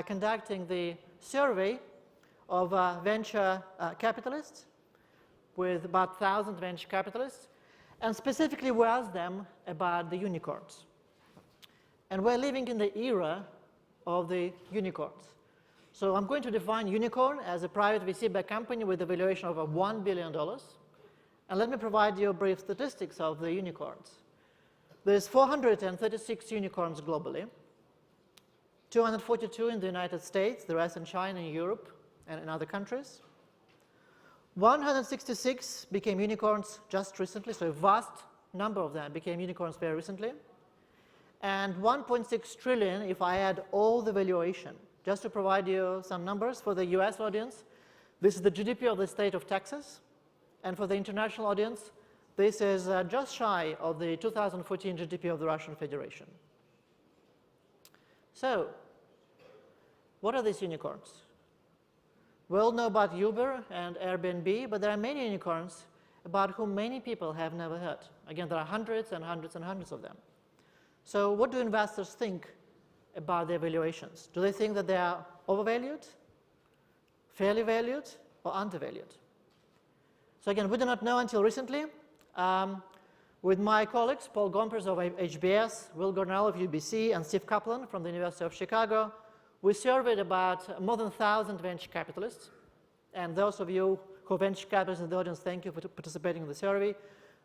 conducting the survey of venture capitalists with about 1,000 venture capitalists, and specifically we asked them about the unicorns. And we're living in the era of the unicorns. So I'm going to define unicorn as a private VC-backed company with a valuation of over $1 billion. And let me provide you brief statistics of the unicorns. There's 436 unicorns globally, 242 in the United States, the rest in China and Europe and in other countries. 166 became unicorns just recently, so a vast number of them became unicorns very recently. And 1.6 trillion if I add all the valuation. Just to provide you some numbers for the US audience, this is the GDP of the state of Texas. And for the international audience, this is just shy of the 2014 GDP of the Russian Federation. So, what are these unicorns? We all know about Uber and Airbnb, but there are many unicorns about whom many people have never heard. Again, there are hundreds and hundreds and hundreds of them. So what do investors think about their valuations? Do they think that they are overvalued, fairly valued, or undervalued? So again, we do not know until recently. With my colleagues, Paul Gompers of HBS, Will Gornell of UBC, and Steve Kaplan from the University of Chicago, we surveyed about more than 1,000 venture capitalists. And those of you who are venture capitalists in the audience, thank you for participating in the survey.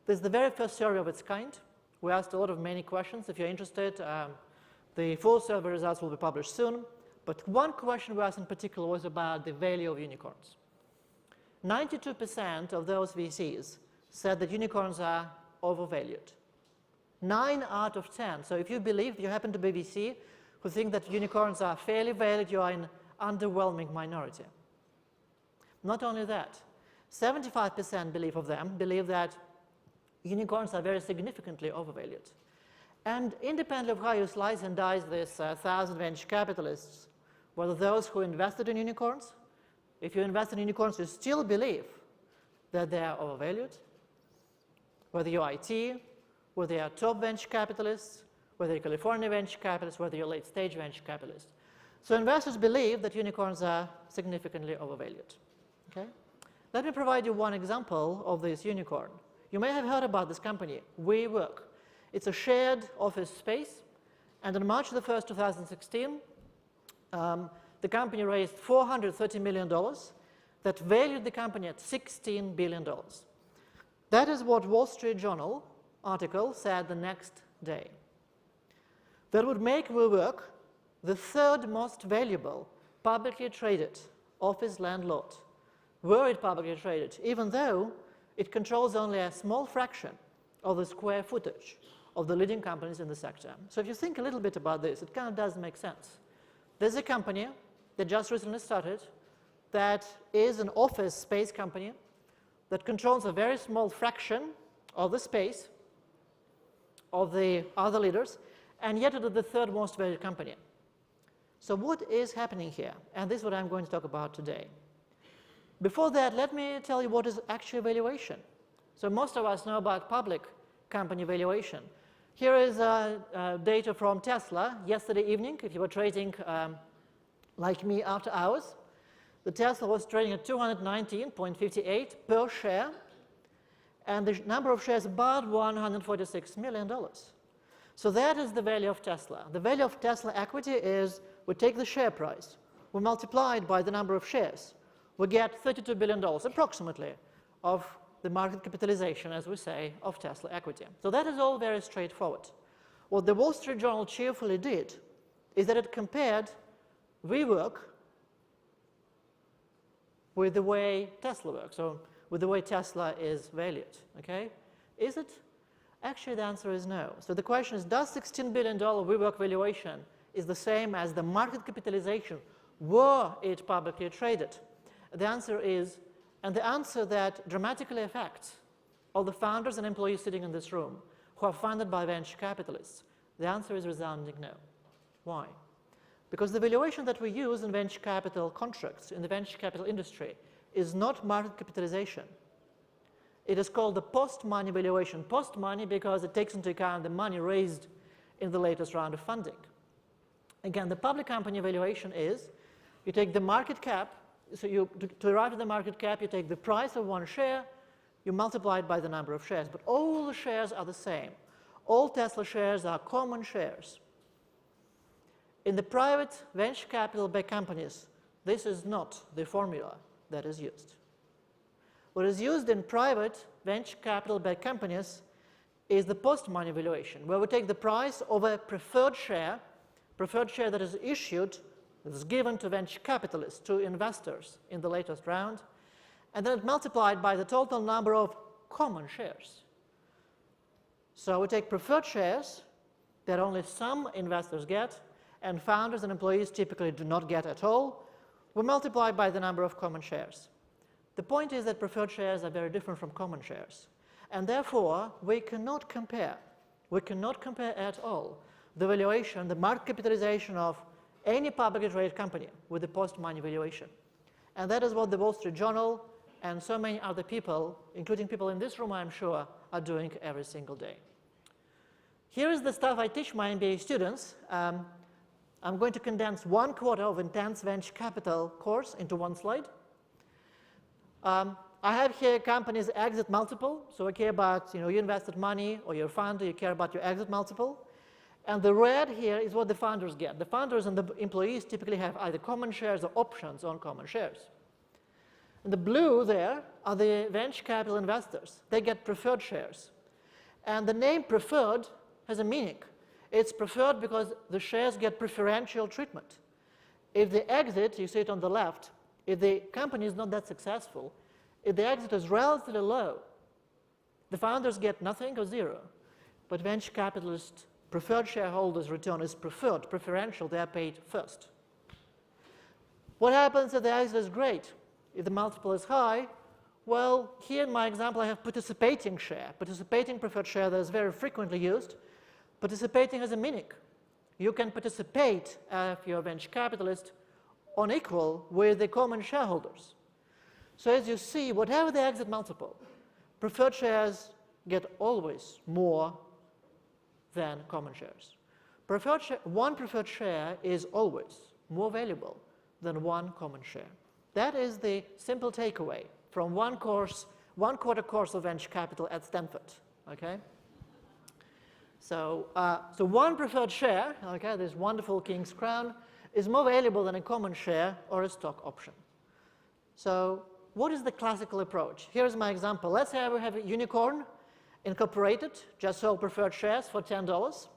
This is the very first survey of its kind. We asked a lot of many questions. If you're interested, the full survey results will be published soon. But one question we asked in particular was about the value of unicorns. 92% of those VCs said that unicorns are overvalued. 9 out of 10. So if you believe, you happen to be VC, who think that unicorns are fairly valued, you are in underwhelming minority. Not only that, 75% believe that unicorns are very significantly overvalued. And independently of how you slice and dice this 1,000 venture capitalists, whether those who invested in unicorns, if you invest in unicorns, you still believe that they are overvalued, whether you're IT, whether you're top venture capitalists, whether you're California venture capitalists, whether you're late-stage venture capitalists. So investors believe that unicorns are significantly overvalued. Okay? Let me provide you one example of this unicorn. You may have heard about this company, WeWork. It's a shared office space, and on March the 1st, 2016, the company raised $430 million that valued the company at $16 billion. That is what Wall Street Journal article said the next day. That would make WeWork the third most valuable publicly traded office landlord, were it publicly traded, even though it controls only a small fraction of the square footage of the leading companies in the sector. So if you think a little bit about this, it kind of does make sense. There's a company that just recently started that is an office space company that controls a very small fraction of the space of the other leaders, and yet it is the third most valued company. So what is happening here? And this is what I'm going to talk about today. Before that, let me tell you what is actual valuation. So most of us know about public company valuation. Here is data from Tesla yesterday evening. If you were trading like me after hours, the Tesla was trading at 219.58 per share. and the number of shares about $146 million. So that is the value of Tesla. The value of Tesla equity is we take the share price, we multiply it by the number of shares, we get $32 billion approximately of the market capitalization, as we say, of Tesla equity. So that is all very straightforward. What the Wall Street Journal cheerfully did is that it compared WeWork with the way Tesla works, or with the way Tesla is valued. Okay? Is it? Actually, the answer is no. So the question is, does $16 billion WeWork valuation is the same as the market capitalization were it publicly traded? The answer is, and the answer that dramatically affects all the founders and employees sitting in this room who are funded by venture capitalists, the answer is resounding no. Why? Because the valuation that we use in venture capital contracts, in the venture capital industry, is not market capitalization. It is called the post-money valuation. Post-money because it takes into account the money raised in the latest round of funding. Again, the public company valuation is, you take the market cap, so to arrive at the market cap, you take the price of one share, you multiply it by the number of shares. But all the shares are the same. All Tesla shares are common shares. In the private venture capital-backed companies, this is not the formula that is used. What is used in private venture capital-backed companies is the post-money valuation, where we take the price of a preferred share that is issued, that is given to venture capitalists, to investors in the latest round, and then multiplied by the total number of common shares. So we take preferred shares that only some investors get, and founders and employees typically do not get at all. We multiply by the number of common shares. The point is that preferred shares are very different from common shares. And therefore, we cannot compare. We cannot compare at all the valuation, the market capitalization of any publicly traded company with the post-money valuation. And that is what the Wall Street Journal and so many other people, including people in this room, I'm sure, are doing every single day. Here is the stuff I teach my MBA students. I'm going to condense 1/4 of intense venture capital course into one slide. I have here company's exit multiple. So I care about, you invested money, or your founder, you care about your exit multiple. And the red here is what the founders get. The founders and the employees typically have either common shares or options on common shares. And the blue there are the venture capital investors. They get preferred shares. And the name preferred has a meaning. It's preferred because the shares get preferential treatment. If the exit, you see it on the left, if the company is not that successful, if the exit is relatively low, the founders get nothing or zero. But venture capitalist preferred shareholders' return is preferential, they are paid first. What happens if the exit is great? If the multiple is high, well, here in my example I have participating share, participating preferred share that is very frequently used. Participating has a meaning. You can participate if you're a venture capitalist on equal with the common shareholders. So as you see, whatever the exit multiple, preferred shares get always more than common shares. One preferred share is always more valuable than one common share. That is the simple takeaway from one quarter course of venture capital at Stanford. Okay? So one preferred share, okay, this wonderful king's crown, is more valuable than a common share or a stock option. So what is the classical approach? Here's my example. Let's say we have a unicorn incorporated, just sold preferred shares for $10.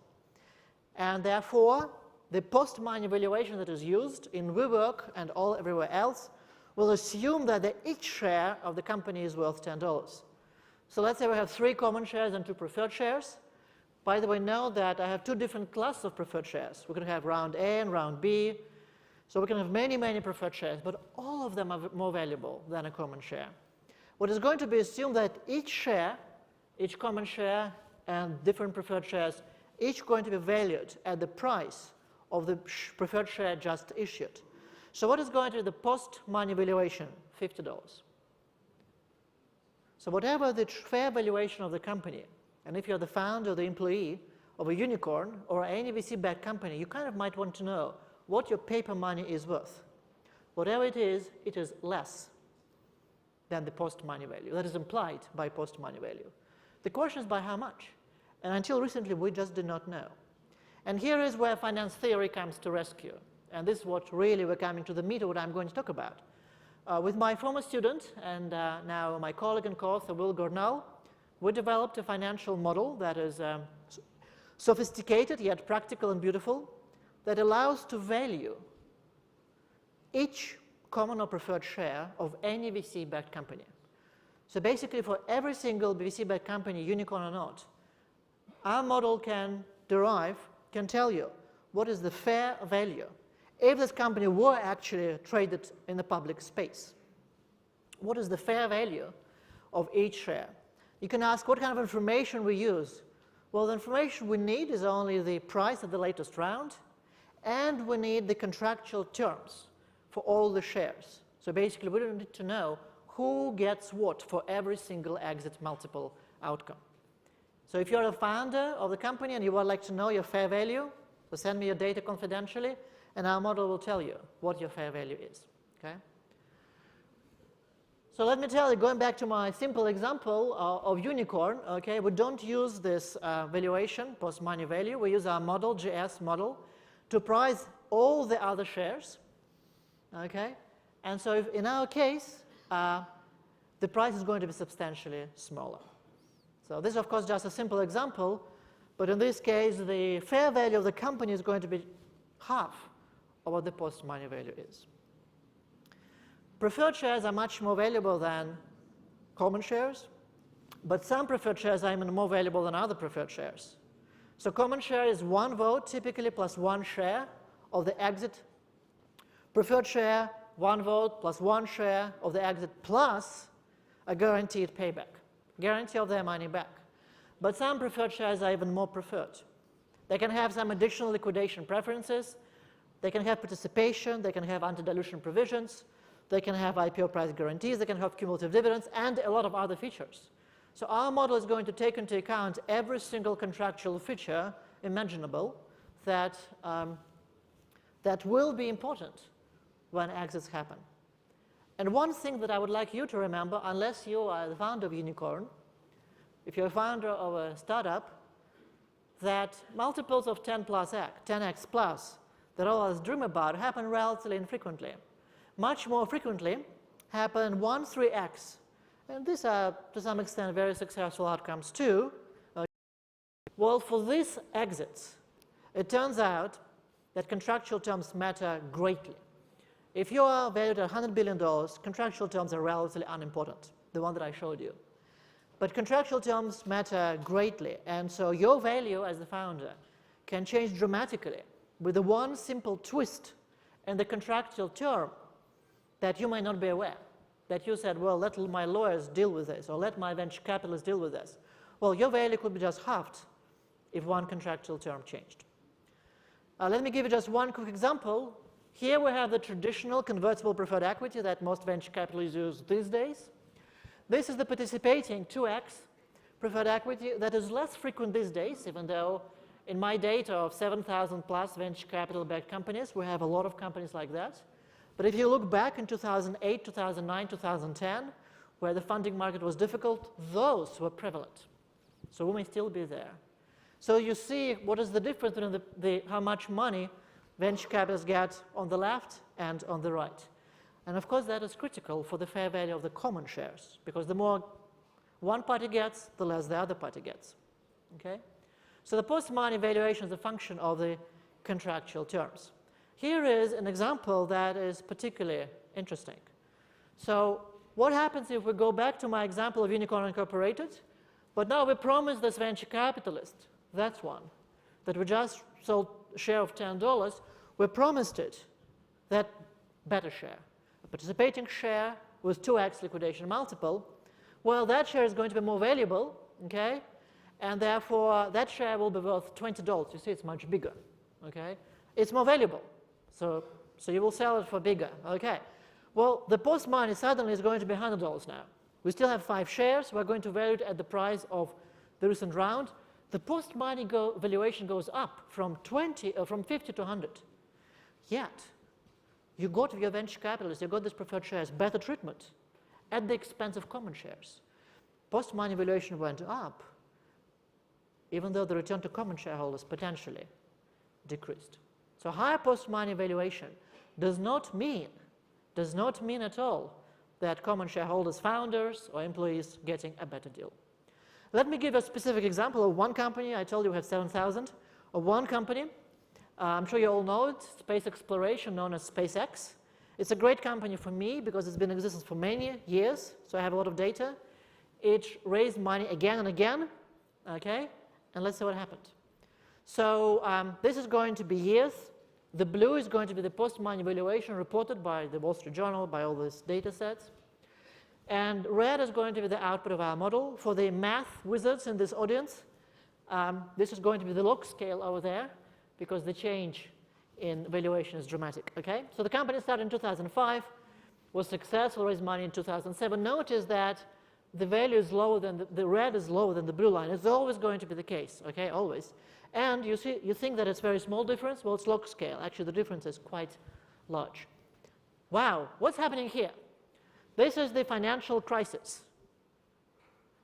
And therefore, the post-money valuation that is used in WeWork and everywhere else will assume that each share of the company is worth $10. So let's say we have 3 common shares and 2 preferred shares. By the way, know that I have 2 different classes of preferred shares. We can have round A and round B. So we can have many, many preferred shares, but all of them are more valuable than a common share. What is going to be assumed that each share, each common share and different preferred shares, each going to be valued at the price of the preferred share just issued. So what is going to be the post-money valuation? $50. So whatever the fair valuation of the company, and if you're the founder or the employee of a unicorn or any VC-backed company, you kind of might want to know what your paper money is worth. Whatever it is less than the post-money value. That is implied by post-money value. The question is by how much? And until recently, we just did not know. And here is where finance theory comes to rescue. And this is what really we're coming to the meat of what I'm going to talk about. With my former student and now my colleague and co-author, Will Gornall, we developed a financial model that is sophisticated yet practical and beautiful, that allows to value each common or preferred share of any VC-backed company. So basically, for every single VC-backed company, unicorn or not, our model can tell you what is the fair value if this company were actually traded in the public space. What is the fair value of each share? You can ask what kind of information we use. Well, the information we need is only the price of the latest round, and we need the contractual terms for all the shares. So basically, we don't need to know who gets what for every single exit multiple outcome. So if you're a founder of the company and you would like to know your fair value, so send me your data confidentially, and our model will tell you what your fair value is. Okay? So let me tell you, going back to my simple example of unicorn, okay, we don't use this valuation, post-money value. We use our model, GS model, to price all the other shares. Okay? And so if in our case, the price is going to be substantially smaller. So this is, of course, just a simple example. But in this case, the fair value of the company is going to be half of what the post-money value is. Preferred shares are much more valuable than common shares, but some preferred shares are even more valuable than other preferred shares. So common share is one vote, typically, plus one share of the exit. Preferred share, one vote plus one share of the exit plus a guaranteed payback, guarantee of their money back. But some preferred shares are even more preferred. They can have some additional liquidation preferences. They can have participation. They can have anti-dilution provisions. They can have IPO price guarantees. They can have cumulative dividends and a lot of other features. So our model is going to take into account every single contractual feature imaginable that, that will be important when exits happen. And one thing that I would like you to remember, unless you are the founder of Unicorn, if you're a founder of a startup, that multiples of 10x plus that all of us dream about happen relatively infrequently. Much more frequently happen 1, 3x. And these are, to some extent, very successful outcomes too. Well, for these exits, it turns out that contractual terms matter greatly. If you are valued at $100 billion, contractual terms are relatively unimportant, the one that I showed you. But contractual terms matter greatly, and so your value as the founder can change dramatically with the one simple twist in the contractual term that you might not be aware. That you said, well, let my lawyers deal with this, or let my venture capitalists deal with this. Well, your value could be just halved if one contractual term changed. Let me give you just one quick example. Here we have the traditional convertible preferred equity that most venture capitalists use these days. This is the participating 2x preferred equity that is less frequent these days, even though in my data of 7,000 plus venture capital-backed companies, we have a lot of companies like that. But if you look back in 2008, 2009, 2010, where the funding market was difficult, those were prevalent. So we may still be there. So you see what is the difference between how much money venture capitalists get on the left and on the right. And of course, that is critical for the fair value of the common shares, because the more one party gets, the less the other party gets. Okay? So the post-money valuation is a function of the contractual terms. Here is an example that is particularly interesting. So what happens if we go back to my example of Unicorn Incorporated, but now we promise this venture capitalist, that's one, that we just sold a share of $10, we promised it that better share, a participating share with 2x liquidation multiple. Well, that share is going to be more valuable, okay? And therefore, that share will be worth $20. You see, it's much bigger, okay? It's more valuable. So you will sell it for bigger, okay? Well, the post-money suddenly is going to be $100 now. We still have 5 shares. We're going to value it at the price of the recent round. The post-money valuation goes up from 50 to 100. Yet, you got your venture capitalists, you got these preferred shares, better treatment. at the expense of common shares. Post-money valuation went up, even though the return to common shareholders potentially decreased. So higher post-money valuation does not mean at all that common shareholders, founders, or employees getting a better deal. Let me give a specific example of one company. I told you we have 7,000. Of one company, I'm sure you all know it, space exploration known as SpaceX. It's a great company for me because it's been in existence for many years, so I have a lot of data. It raised money again and again, okay? And let's see what happened. So this is going to be years. The blue is going to be the post-money valuation reported by the Wall Street Journal, by all these data sets. And red is going to be the output of our model. For the math wizards in this audience, this is going to be the log scale over there because the change in valuation is dramatic, okay? So the company started in 2005, was successful, raised money in 2007. Notice that the value is lower than, the red is lower than the blue line. It's always going to be the case, okay, always. And you think that it's a very small difference? Well, it's log scale. Actually, the difference is quite large. Wow, what's happening here? This is the financial crisis.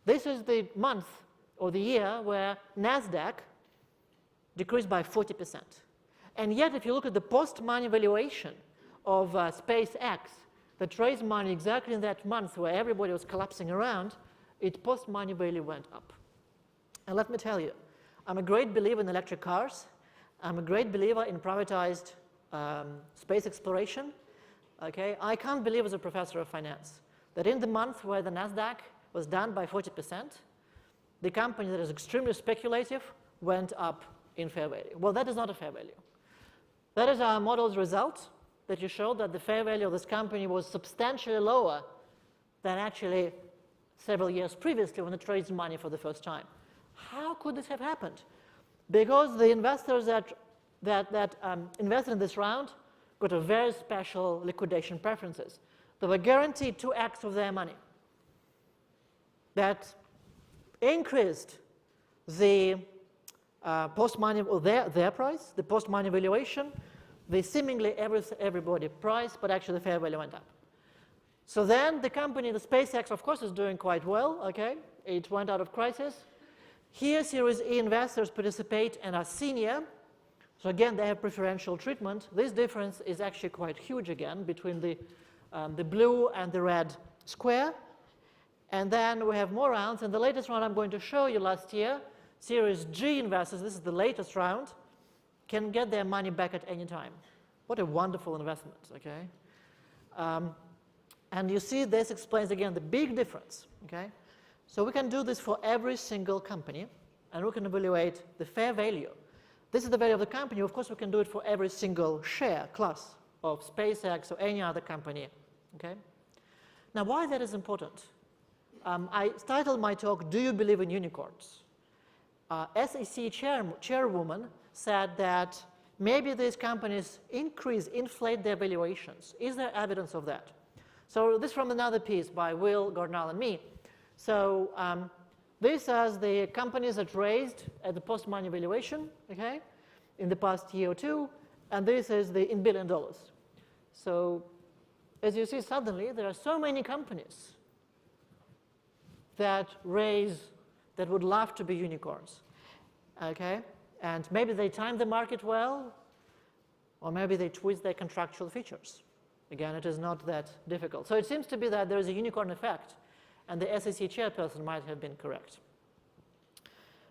This is the month or the year where NASDAQ decreased by 40%. And yet, if you look at the post-money valuation of SpaceX that raised money exactly in that month where everybody was collapsing around, its post-money value went up. And let me tell you, I'm a great believer in electric cars. I'm a great believer in privatized space exploration. Okay? I can't believe as a professor of finance that in the month where the NASDAQ was down by 40%, the company that is extremely speculative went up in fair value. Well, that is not a fair value. That is our model's result that you showed that the fair value of this company was substantially lower than actually several years previously when it raised money for the first time. How could this have happened? Because the investors that invested in this round got a very special liquidation preferences. They were guaranteed 2x of their money. That increased the post-money, or their price, the post-money valuation, the seemingly everybody price, but actually the fair value went up. So then the company, the SpaceX, of course, is doing quite well, okay? It went out of crisis. Here, Series E investors participate and are senior. So again, they have preferential treatment. This difference is actually quite huge again between the blue and the red square. And then we have more rounds. And the latest round I'm going to show you last year, Series G investors, this is the latest round, can get their money back at any time. What a wonderful investment, okay? And you see this explains again the big difference, okay? So we can do this for every single company, and we can evaluate the fair value. This is the value of the company. Of course, we can do it for every single share class of SpaceX or any other company, okay? Now, why that is important? I titled my talk, Do You Believe in Unicorns? SEC chairwoman said that maybe these companies inflate their valuations. Is there evidence of that? So this from another piece by Will, Gardnall, and me. So this is the companies that raised at the post-money valuation, okay, in the past year or two, and this is the in $1 billion. So as you see, suddenly there are so many companies that would love to be unicorns, okay? And maybe they time the market well, or maybe they twist their contractual features. Again, it is not that difficult. So it seems to be that there is a unicorn effect, and the SEC chairperson might have been correct.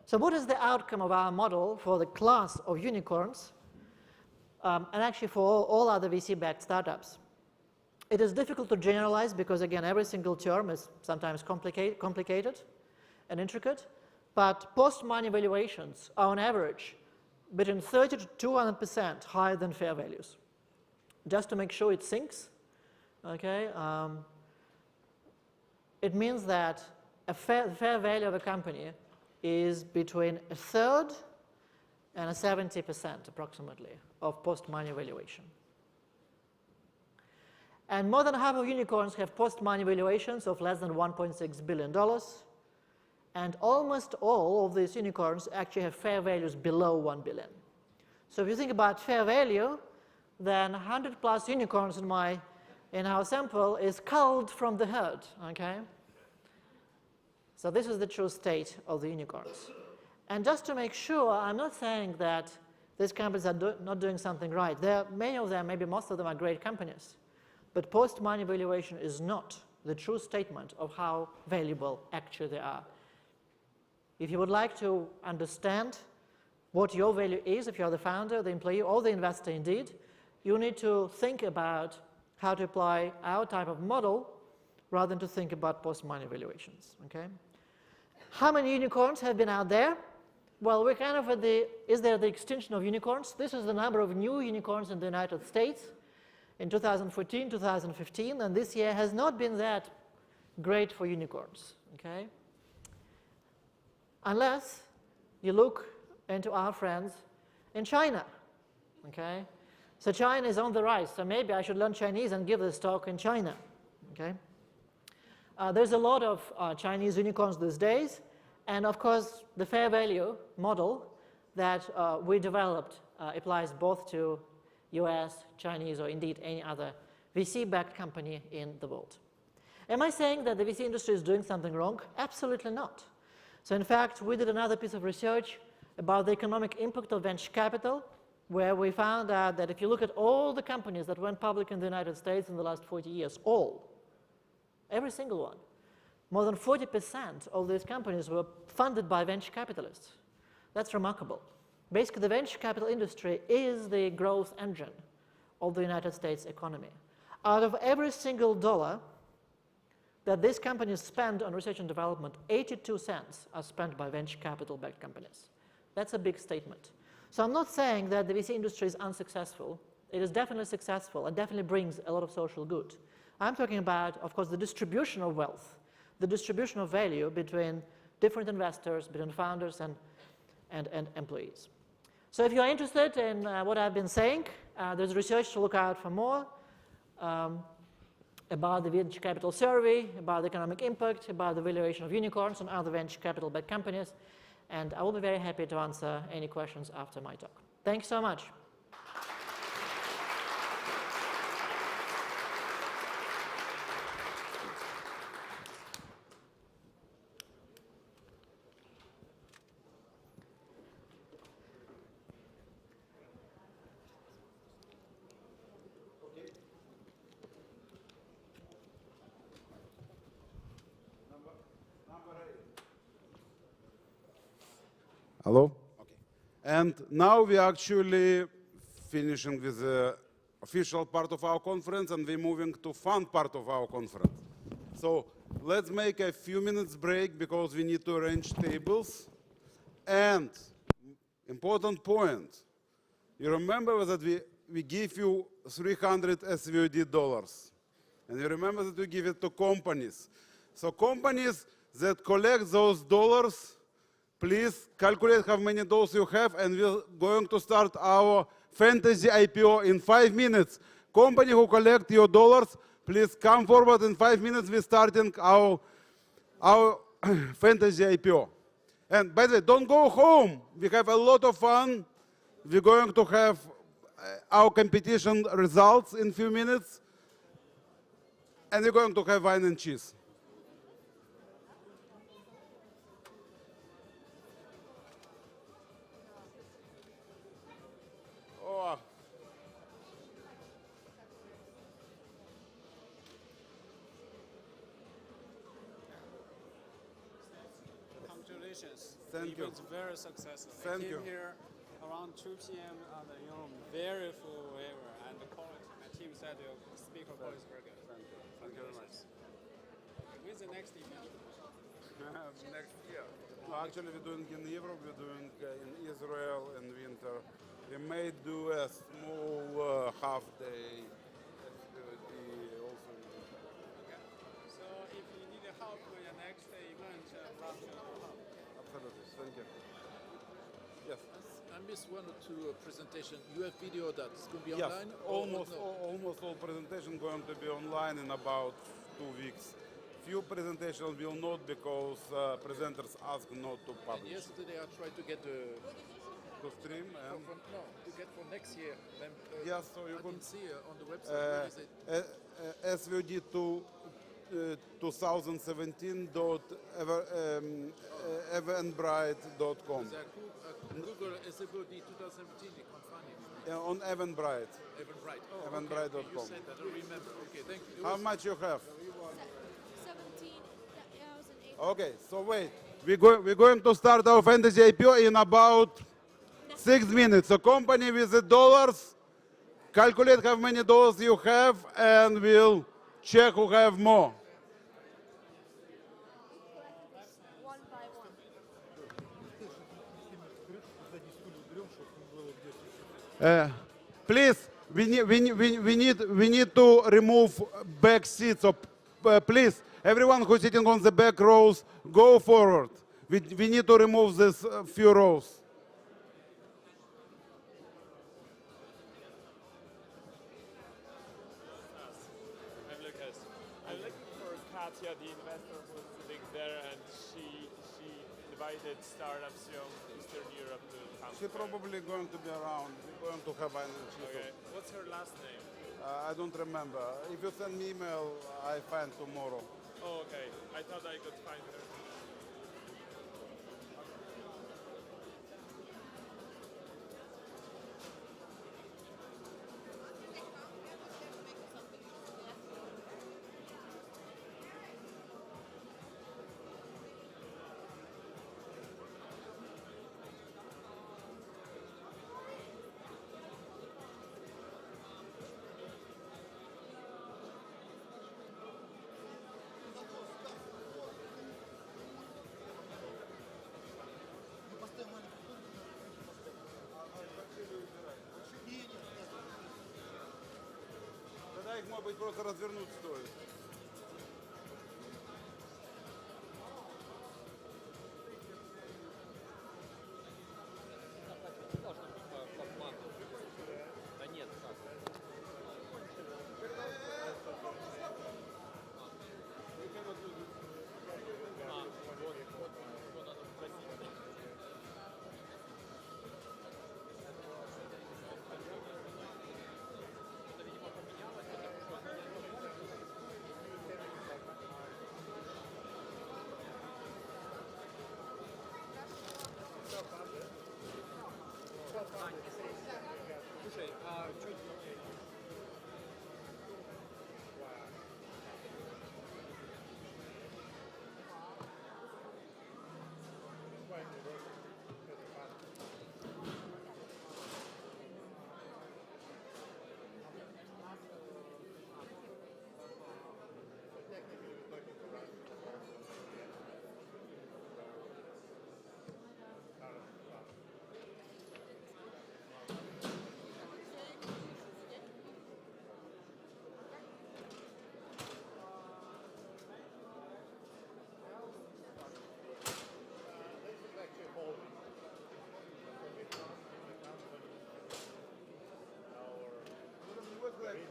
So what is the outcome of our model for the class of unicorns, and actually for all other VC-backed startups? It is difficult to generalize because, again, every single term is sometimes complicated and intricate, but post-money valuations are on average between 30 to 200% higher than fair values. Just to make sure it sinks, okay, it means that a fair value of a company is between 1/3 and 70% approximately of post-money valuation. And more than half of unicorns have post-money valuations of less than $1.6 billion. And almost all of these unicorns actually have fair values below 1 billion. So if you think about fair value, then 100+ unicorns in my in our sample is culled from the herd, okay? So this is the true state of the unicorns. And just to make sure, I'm not saying that these companies are not doing something right. Many of them, maybe most of them, are great companies. But post-money valuation is not the true statement of how valuable actually they are. If you would like to understand what your value is, if you're the founder, the employee, or the investor indeed, you need to think about how to apply our type of model rather than to think about post-money valuations, okay? How many unicorns have been out there? Well, we're kind of at is there the extinction of unicorns? This is the number of new unicorns in the United States in 2014, 2015, and this year has not been that great for unicorns, okay? Unless you look into our friends in China, okay? So China is on the rise, so maybe I should learn Chinese and give this talk in China, okay? There's a lot of Chinese unicorns these days, and of course, the fair value model that we developed applies both to US, Chinese, or indeed any other VC-backed company in the world. Am I saying that the VC industry is doing something wrong? Absolutely not. So in fact, we did another piece of research about the economic impact of venture capital, where we found out that if you look at all the companies that went public in the United States in the last 40 years, every single one, more than 40% of these companies were funded by venture capitalists. That's remarkable. Basically, the venture capital industry is the growth engine of the United States economy. Out of every single dollar that these companies spend on research and development, 82 cents are spent by venture capital-backed companies. That's a big statement. So I'm not saying that the VC industry is unsuccessful. It is definitely successful and definitely brings a lot of social good. I'm talking about, of course, the distribution of wealth, the distribution of value between different investors, between founders and employees. So if you're interested in what I've been saying, there's research to look out for more about the venture capital survey, about the economic impact, about the valuation of unicorns and other venture capital-backed companies. And I will be very happy to answer any questions after my talk. Thanks so much. Hello? Okay. And now we are actually finishing with the official part of our conference, and we're moving to fun part of our conference. So let's make a few minutes break because we need to arrange tables. And important point, you remember that we give you 300 SVOD dollars. And you remember that we give it to companies. So companies that collect those dollars, please calculate how many dollars you have, and we're going to start our fantasy IPO in 5 minutes. Company who collect your dollars, please come forward. In 5 minutes, we're starting our fantasy IPO. And by the way, don't go home. We have a lot of fun. We're going to have our competition results in a few minutes. And we're going to have wine and cheese. Thank you. It's very successful. Thank I you. came here around 2 p.m. and very full whatever, and the quality. My team said your speaker quality is very good. Thank you. Thank you very much. When's the next event? Next year. No, actually, we're doing in Europe. We're doing in Israel in winter. We may do a small half-day SVOD also. Okay. So if you need help with your next event, Absolutely. Thank you. Yes. I missed one or two presentation. You have video that's going to be Yes, online? almost all presentation going to be online in about 2 weeks. Few presentations will not because presenters ask not to publish. And yesterday I tried to get the to stream. And no, to get for next year. Then, yes, so you I can didn't see on the website. Where is it? SVOD to 2017.eventbrite.com. Google SVOD 2017, ich kann find it. On Eventbrite. Eventbrite. Oh, Eventbrite.com. Okay. You said that, I remember. Okay, thank you. How much you have? 17,008. Okay, so wait. We're going to start our fantasy IPO in about 6 minutes. So company with the dollars, calculate how many dollars you have, and we'll check who have more. One by one. Please, we need to remove back seats. So please, everyone who's sitting on the back rows, go forward. We need to remove this few rows. I'm Lucas. I'm looking for Katya, the investor who's sitting there, and she invited startups from Eastern Europe to come. She's probably going to be around. We're going to have an Okay. What's her last name? I don't remember. If you send me email, I find tomorrow. Oh, okay. I thought I could find her. Тогда их, может быть, просто развернуть стоит. Да нет, как? Слушай, а что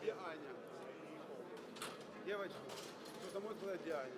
Где Аня? Девочки, кто-то может сказать, где Аня?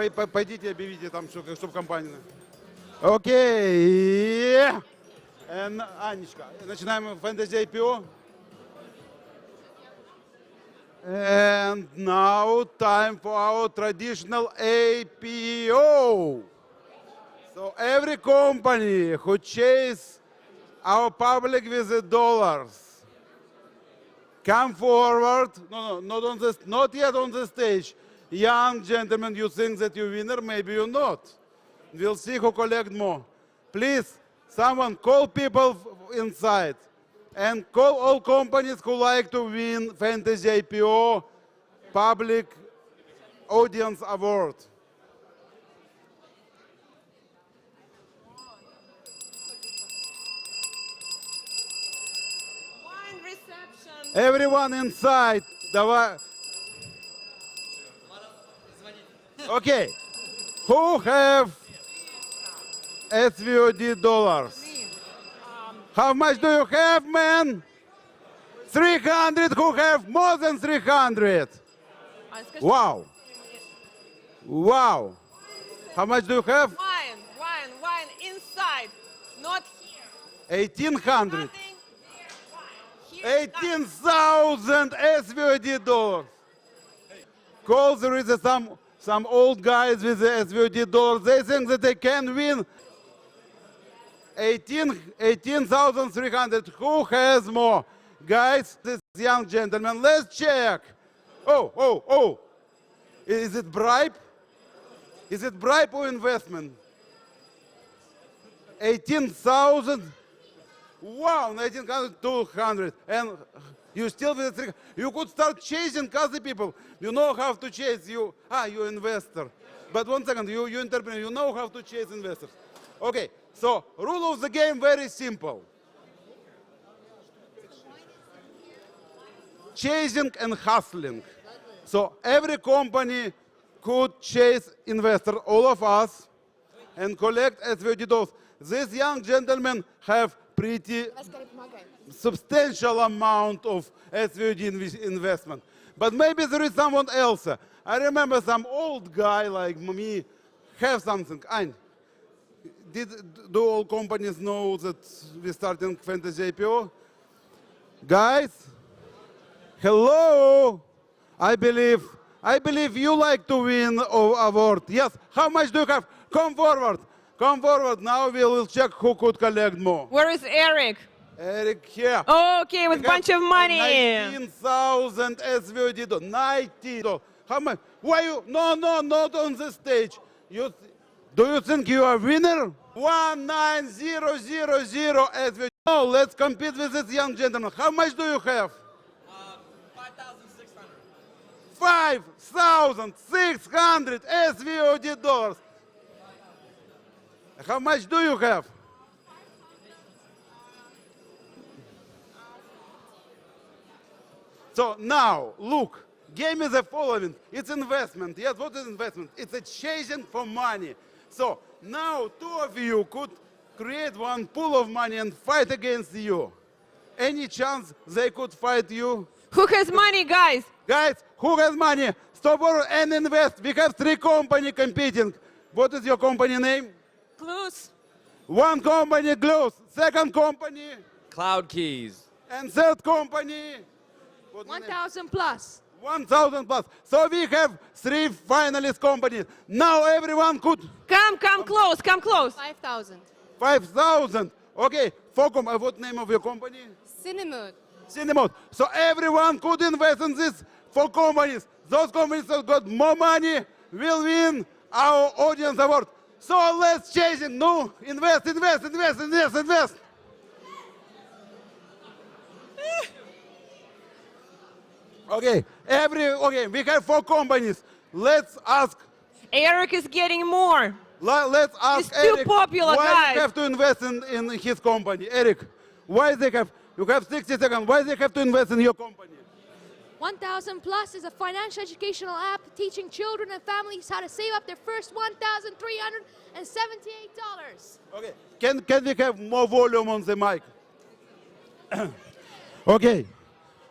Пойдите, объявите там, чтобы компания... Окей. Анечка, начинаем Fantasy IPO. And now time for our traditional IPO. So every company who chase our public with the dollars, come forward. No, not yet on the stage. Young gentlemen, you think that you're winner, maybe you're not. We'll see who collect more. Please, someone call people inside and call all companies who like to win Fantasy IPO Public Audience Award. Wine reception. Everyone inside. Давай. Okay. Who have SVOD dollars? How much do you have, man? 300. Who have more than 300? Wow. Wow. How much do you have? Wine inside, not here. 1,800. 18,000 SVOD dollars. Because there is some old guys with the SVOD dollars. They think that they can win 18,300. Who has more? Guys, this young gentleman, let's check. Oh. Is it bribe? Is it bribe or investment? 18,000. Wow, 19,200. And you still with the 300. You could start chasing other people. You know how to chase. You're investor. But one second, you entrepreneur. You know how to chase investors. Okay, so rule of the game very simple. Chasing and hustling. So every company could chase investor, all of us, and collect SVOD dollars. These young gentlemen have pretty substantial amount of SVOD investment. But maybe there is someone else. I remember some old guy like me have something. Do all companies know that we're starting Fantasy IPO? Guys, hello. I believe you like to win an award. Yes. How much do you have? Come forward. Come forward. Now we will check who could collect more. Where is Eric? Eric here. Okay, with a bunch of money. 19,000 SVOD dollars. 19 dollars. How much? Why you? No, not on the stage. Do you think you are a winner? 19,000 SVOD. No, let's compete with this young gentleman. How much do you have? 5,600 SVOD dollars. How much do you have? So now, look, game is the following. It's investment. Yes, what is investment? It's a chasing for money. So now two of you could create one pool of money and fight against you. Any chance they could fight you? Who has money, guys? Guys, who has money? Stop and invest. We have 3 companies competing. What is your company name? Clues. One company, Clues. Second company? CloudCase. And third company? 1,000 plus. 1,000 plus. So we have 3 finalist companies. Now everyone could... Come close, come close. 5,000. 5,000. Okay, what name of your company? Cinemode. So everyone could invest in these 4 companies. Those companies that got more money will win our audience award. So let's chase it. No, invest. Okay, we have 4 companies. Let's ask. Eric is getting more. Let's ask He's too Eric popular, why guys. they have to invest in his company. Eric, why they have? You have 60 seconds. Why they have to invest in your company? 1,000 plus is a financial educational app teaching children and families how to save up their first $1,378. Okay. Can we have more volume on the mic? Okay.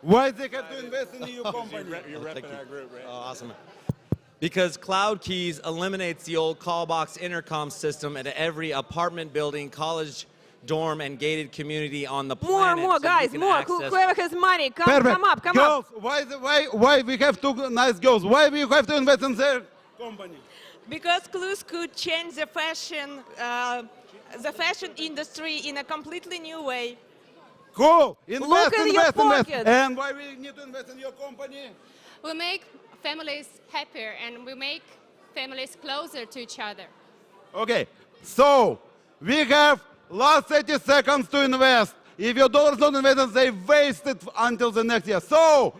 Why they have to invest in your company? You're repping our group, right? Oh, awesome. Because CloudKeys eliminates the old call box intercom system at every apartment building, college dorm, and gated community on the planet. More, so guys, you can more. access- Whoever has money, come up, come girls, up. Why we have two nice girls? Why we have to invest in their company? Because clues could change the fashion industry in a completely new way. Cool. Look at your pocket. And why we need to invest in your company? We make families happier and we make families closer to each other. Okay, so we have last 30 seconds to invest. If your dollars not invested, they waste it until the next year. So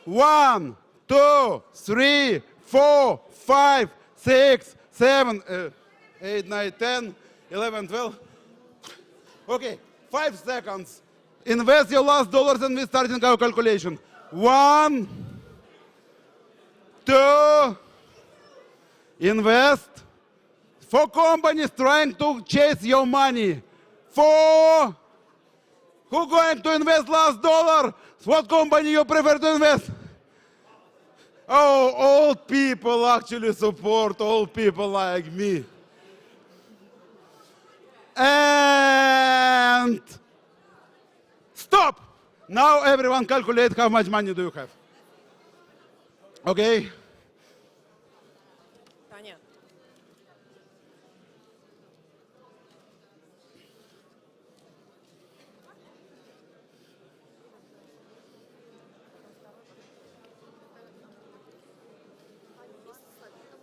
1, 2, 3, 4, 5, 6, 7, 8, 9, 10, 11, 12. Okay, 5 seconds. Invest your last dollars and we starting our calculation. 1, 2, invest. 4 companies trying to chase your money. 4. Who going to invest last dollar? What company you prefer to invest? Oh, old people actually support old people like me. And stop. Now everyone calculate how much money do you have. Okay.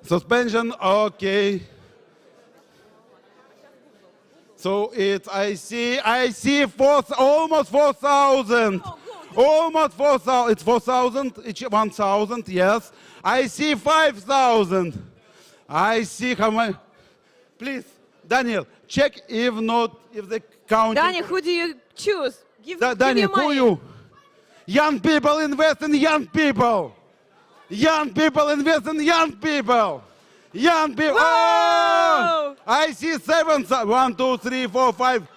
Suspension, okay. So it's, I see almost 4,000. Almost 4,000, it's 4,000, each 1,000, yes. I see 5,000. I see how much. Please, Daniel, check if the counting. Daniel, who do you choose? Give Daniel, your money. who you? Young people invest in young people. Young people invest in young people. Young people. Oh! I see 7,000. 1, 2, 3, 4, 5.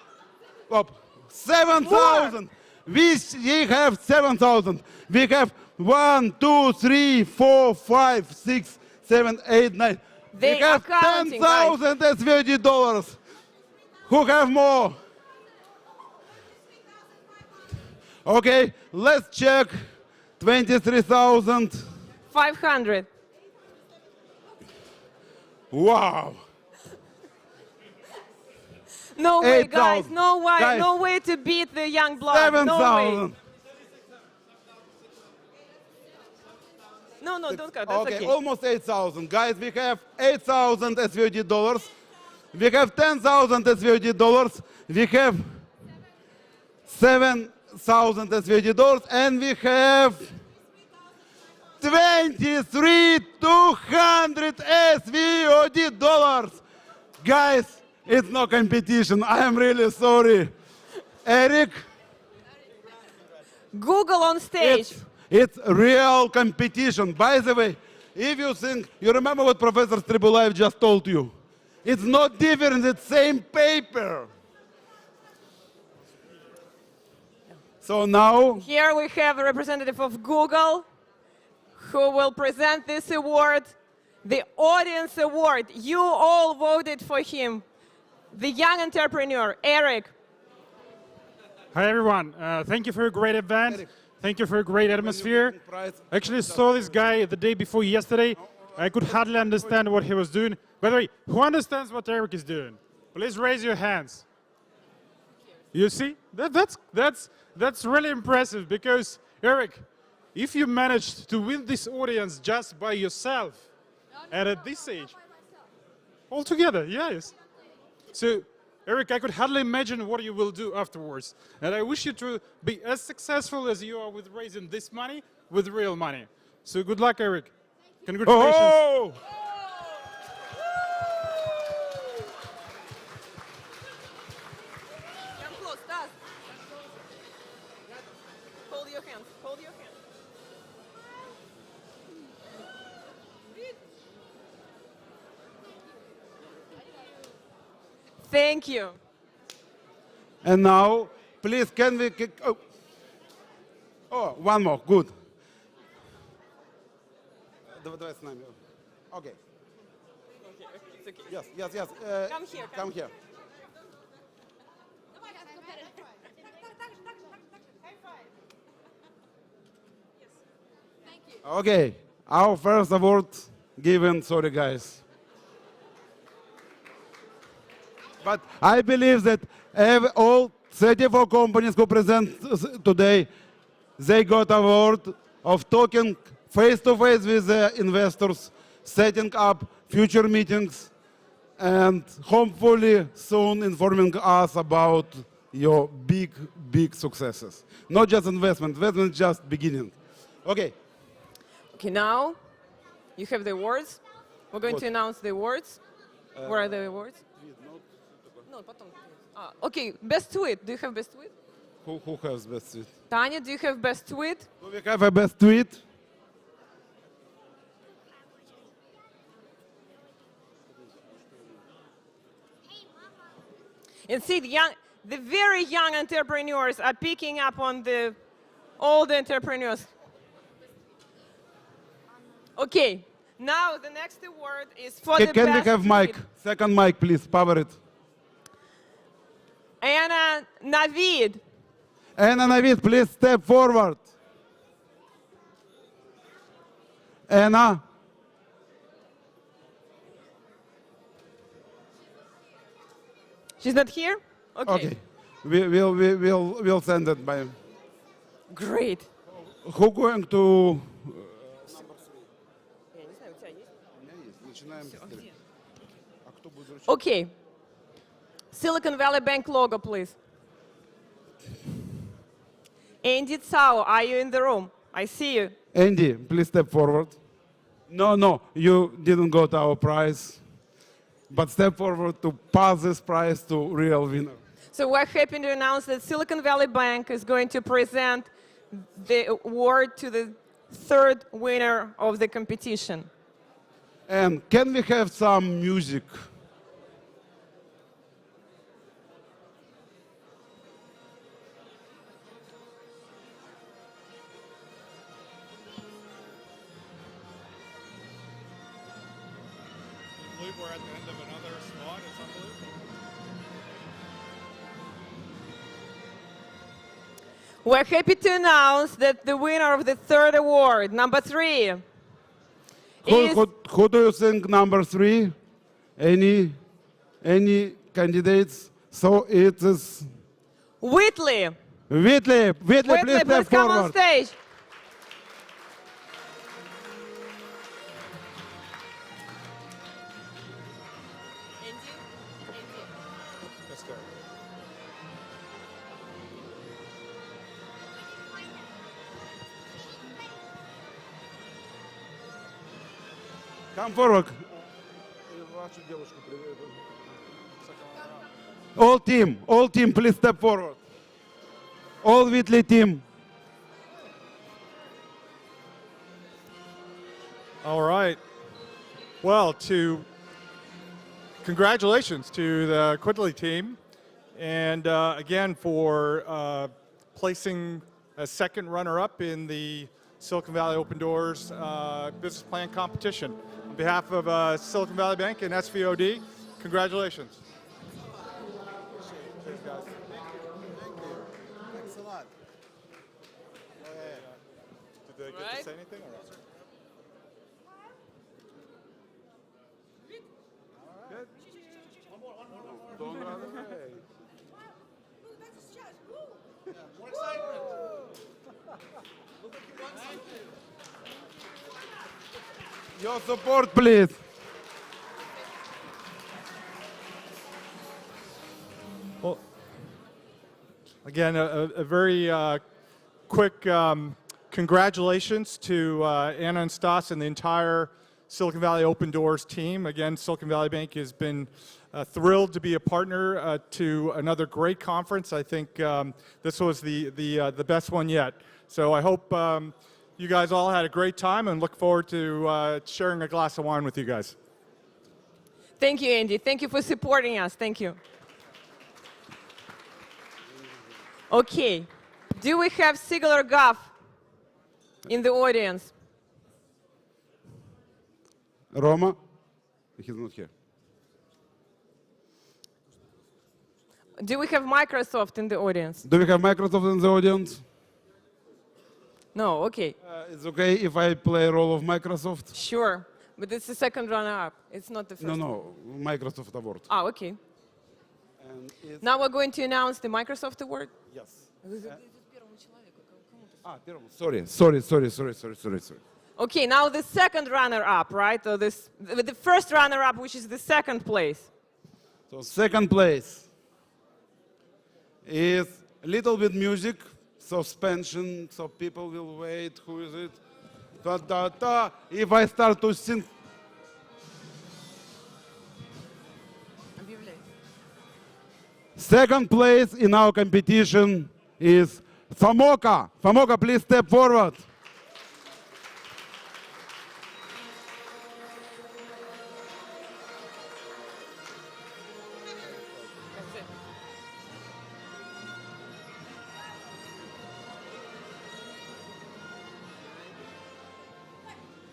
7,000. We have 7,000. We have 1, 2, 3, 4, 5, 6, 7, 8, 9. They we have 10,000 SVOD dollars. Who have more? Okay, let's check. 23,000. 500. Wow. No way, guys. 8,000. No way. Guys. No way to beat the young blood. No way. 7,000. No, don't cut. That's okay. Almost 8,000. Guys, we have 8,000 SVOD dollars. We have 10,000 SVOD dollars. We have 7,000 SVOD dollars. And we have 23,200 SVOD dollars. Guys, it's no competition. I am really sorry. Eric? Google on stage. It's real competition. By the way, if you think, you remember what Professor Stribulaev just told you. It's not different, it's same paper. So now, Here we have a representative of Google who will present this award, the Audience Award. You all voted for him. The young entrepreneur, Eric. Hi, everyone. Thank you for a great event. Thank you for a great atmosphere. I actually saw this guy the day before yesterday. I could hardly understand what he was doing. By the way, who understands what Eric is doing? Please raise your hands. You see? That's really impressive because, Eric, if you managed to win this audience just by yourself, and at this age, all together, yes. So, Eric, I could hardly imagine what you will do afterwards. And I wish you to be as successful as you are with raising this money with real money. So good luck, Eric. Congratulations. Oh! Come close, Stas. Hold your hands. Hold your hands. Thank you. and now, please, can we, one more, good. Давай с нами. Okay. It's okay. Yes, yes, yes. Come here. Come here. Okay, our first award given, sorry guys. But I believe that all 34 companies who present today, they got award of talking face-to-face with the investors, setting up future meetings, and hopefully soon informing us about your big, big successes. Not just investment is just beginning. Okay. Okay, now you have the awards. We're going to announce the awards. Where are the awards? No, потом. Okay, best tweet. Do you have best tweet? Who has best tweet? Tanya, do you have best tweet? Do we have a best tweet? And see, the very young entrepreneurs are picking up on the old entrepreneurs. Okay, now the next award is for the best Can we have mic? tweet. Second mic, please. Power it. Anna Navid. Anna Navid, please step forward. Anna. She's not here? Okay. We'll send it by. Great. Who going to? Okay. Silicon Valley Bank logo, please. Andy Tsao, are you in the room? I see you. Andy, please step forward. No, you didn't got our prize. But step forward to pass this prize to real winner. So we're happy to announce that Silicon Valley Bank is going to present the award to the third winner of the competition. And can we have some music? We're at the end of another SVOD. It's unbelievable. We're happy to announce that the winner of the third award, number 3, is Who do you think number 3? Any candidates? So it is Whitley. Whitley, please step come on forward. stage. Come forward. All team, please step forward. All Whitley team. All right. Well, congratulations to the Whitley team, and again for placing a second runner-up in the Silicon Valley Open Doors business plan competition. On behalf of Silicon Valley Bank and SVOD, congratulations. Cheers, guys. Thank you. Thanks a lot. Did they get to say anything? Or? Good. Don't run away. More excitement. Your support, please. Well, again, a very quick congratulations to Anna and Stas and the entire Silicon Valley Open Doors team. Again, Silicon Valley Bank has been thrilled to be a partner to another great conference. I think this was the best one yet. So I hope you guys all had a great time and look forward to sharing a glass of wine with you guys. Thank you, Andy. Thank you for supporting us. Thank you. Okay. Do we have Siguler Guff in the audience? Roma? He's not here. Do we have Microsoft in the audience? Do we have Microsoft in the audience? No, okay. It's okay if I play a role of Microsoft? Sure, but it's the second runner-up. It's not the first. No, Microsoft Award. Ah, okay. Now we're going to announce the Microsoft Award? Yes. Sorry. Okay, now the second runner-up, right? So the first runner-up, which is the second place. So second place is a little bit music, suspension, so people will wait. Who is it? Da, da, da. If I start to sing. Second place in our competition is Famoko. Famoko, please step forward.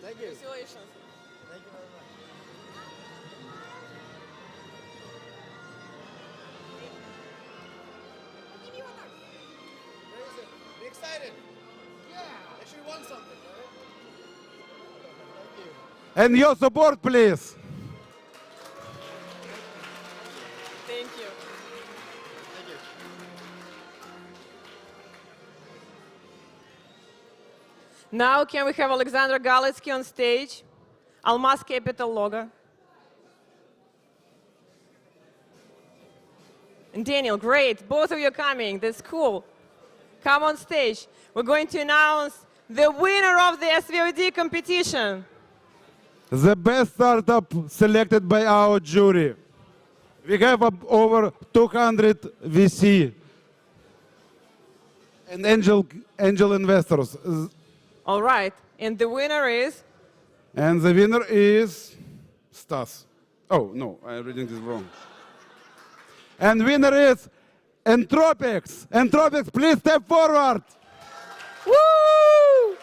Thank you. Congratulations. Thank you very much. Be excited. Yeah, actually won something, right? Thank you. And your support, please. Thank you. Now can we have Alexander Galitsky on stage? Almaz Capital logo. And Daniel, great. Both of you coming. That's cool. Come on stage. We're going to announce the winner of the SVOD competition. The best startup selected by our jury. We have over 200 VC and angel investors. All right. And the winner is? And the winner is Stas. Oh, no, I'm reading this wrong. And winner is Entropics. Entropics, please step forward. Woo!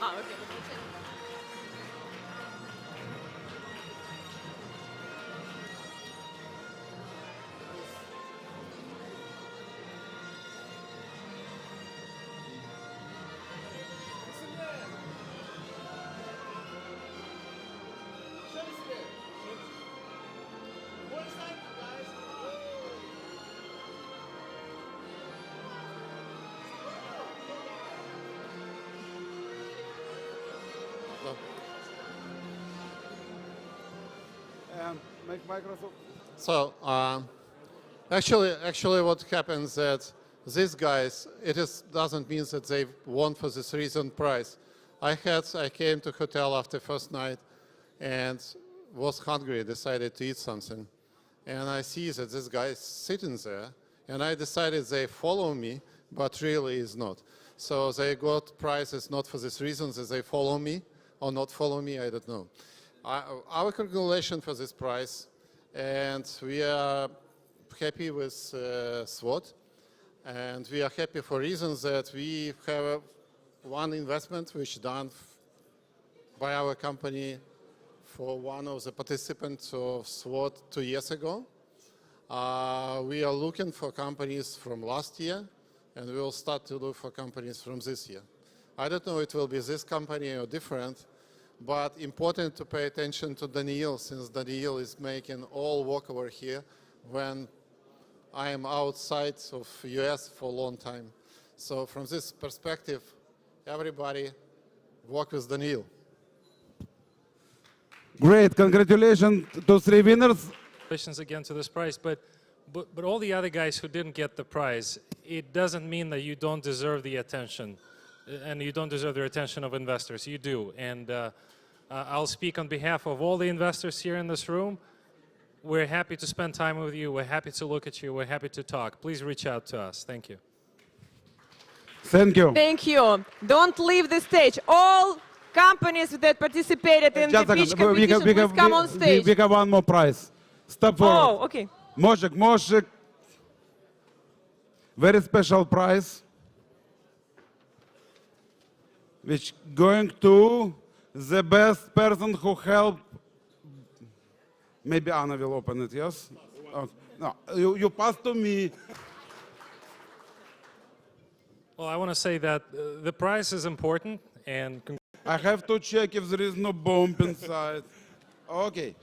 Ah, okay. Make Microsoft. So actually what happens that these guys, doesn't mean that they won for this reason price. I came to hotel after first night and was hungry, decided to eat something. And I see that this guy is sitting there and I decided they follow me, but really is not. So they got prices not for this reason that they follow me or not follow me, I don't know. Our congratulations for this prize, and we are happy with SVOD, and we are happy for reasons that we have one investment which done by our company for one of the participants of SVOD 2 years ago. We are looking for companies from last year, and we will start to look for companies from this year. I don't know if it will be this company or different, but important to pay attention to Daniil, since Daniil is making all work over here when I am outside of US for a long time. So from this perspective, everybody work with Daniil. Great, congratulations to 3 winners. Congratulations again to this prize, but all the other guys who didn't get the prize, it doesn't mean that you don't deserve the attention, and you don't deserve the attention of investors. You do, and I'll speak on behalf of all the investors here in this room. We're happy to spend time with you. We're happy to look at you. We're happy to talk. Please reach out to us. Thank you. Thank you. Thank you. Don't leave the stage. All companies that participated in the pitch competition, please come on stage. We have one more prize. Step forward. Oh, okay. Moshik. Very special prize. which going to the best person who helped. Maybe Anna will open it, yes? Okay. No, you pass to me. Well, I want to say that the price is important, and I have to check if there is no bomb inside. Okay,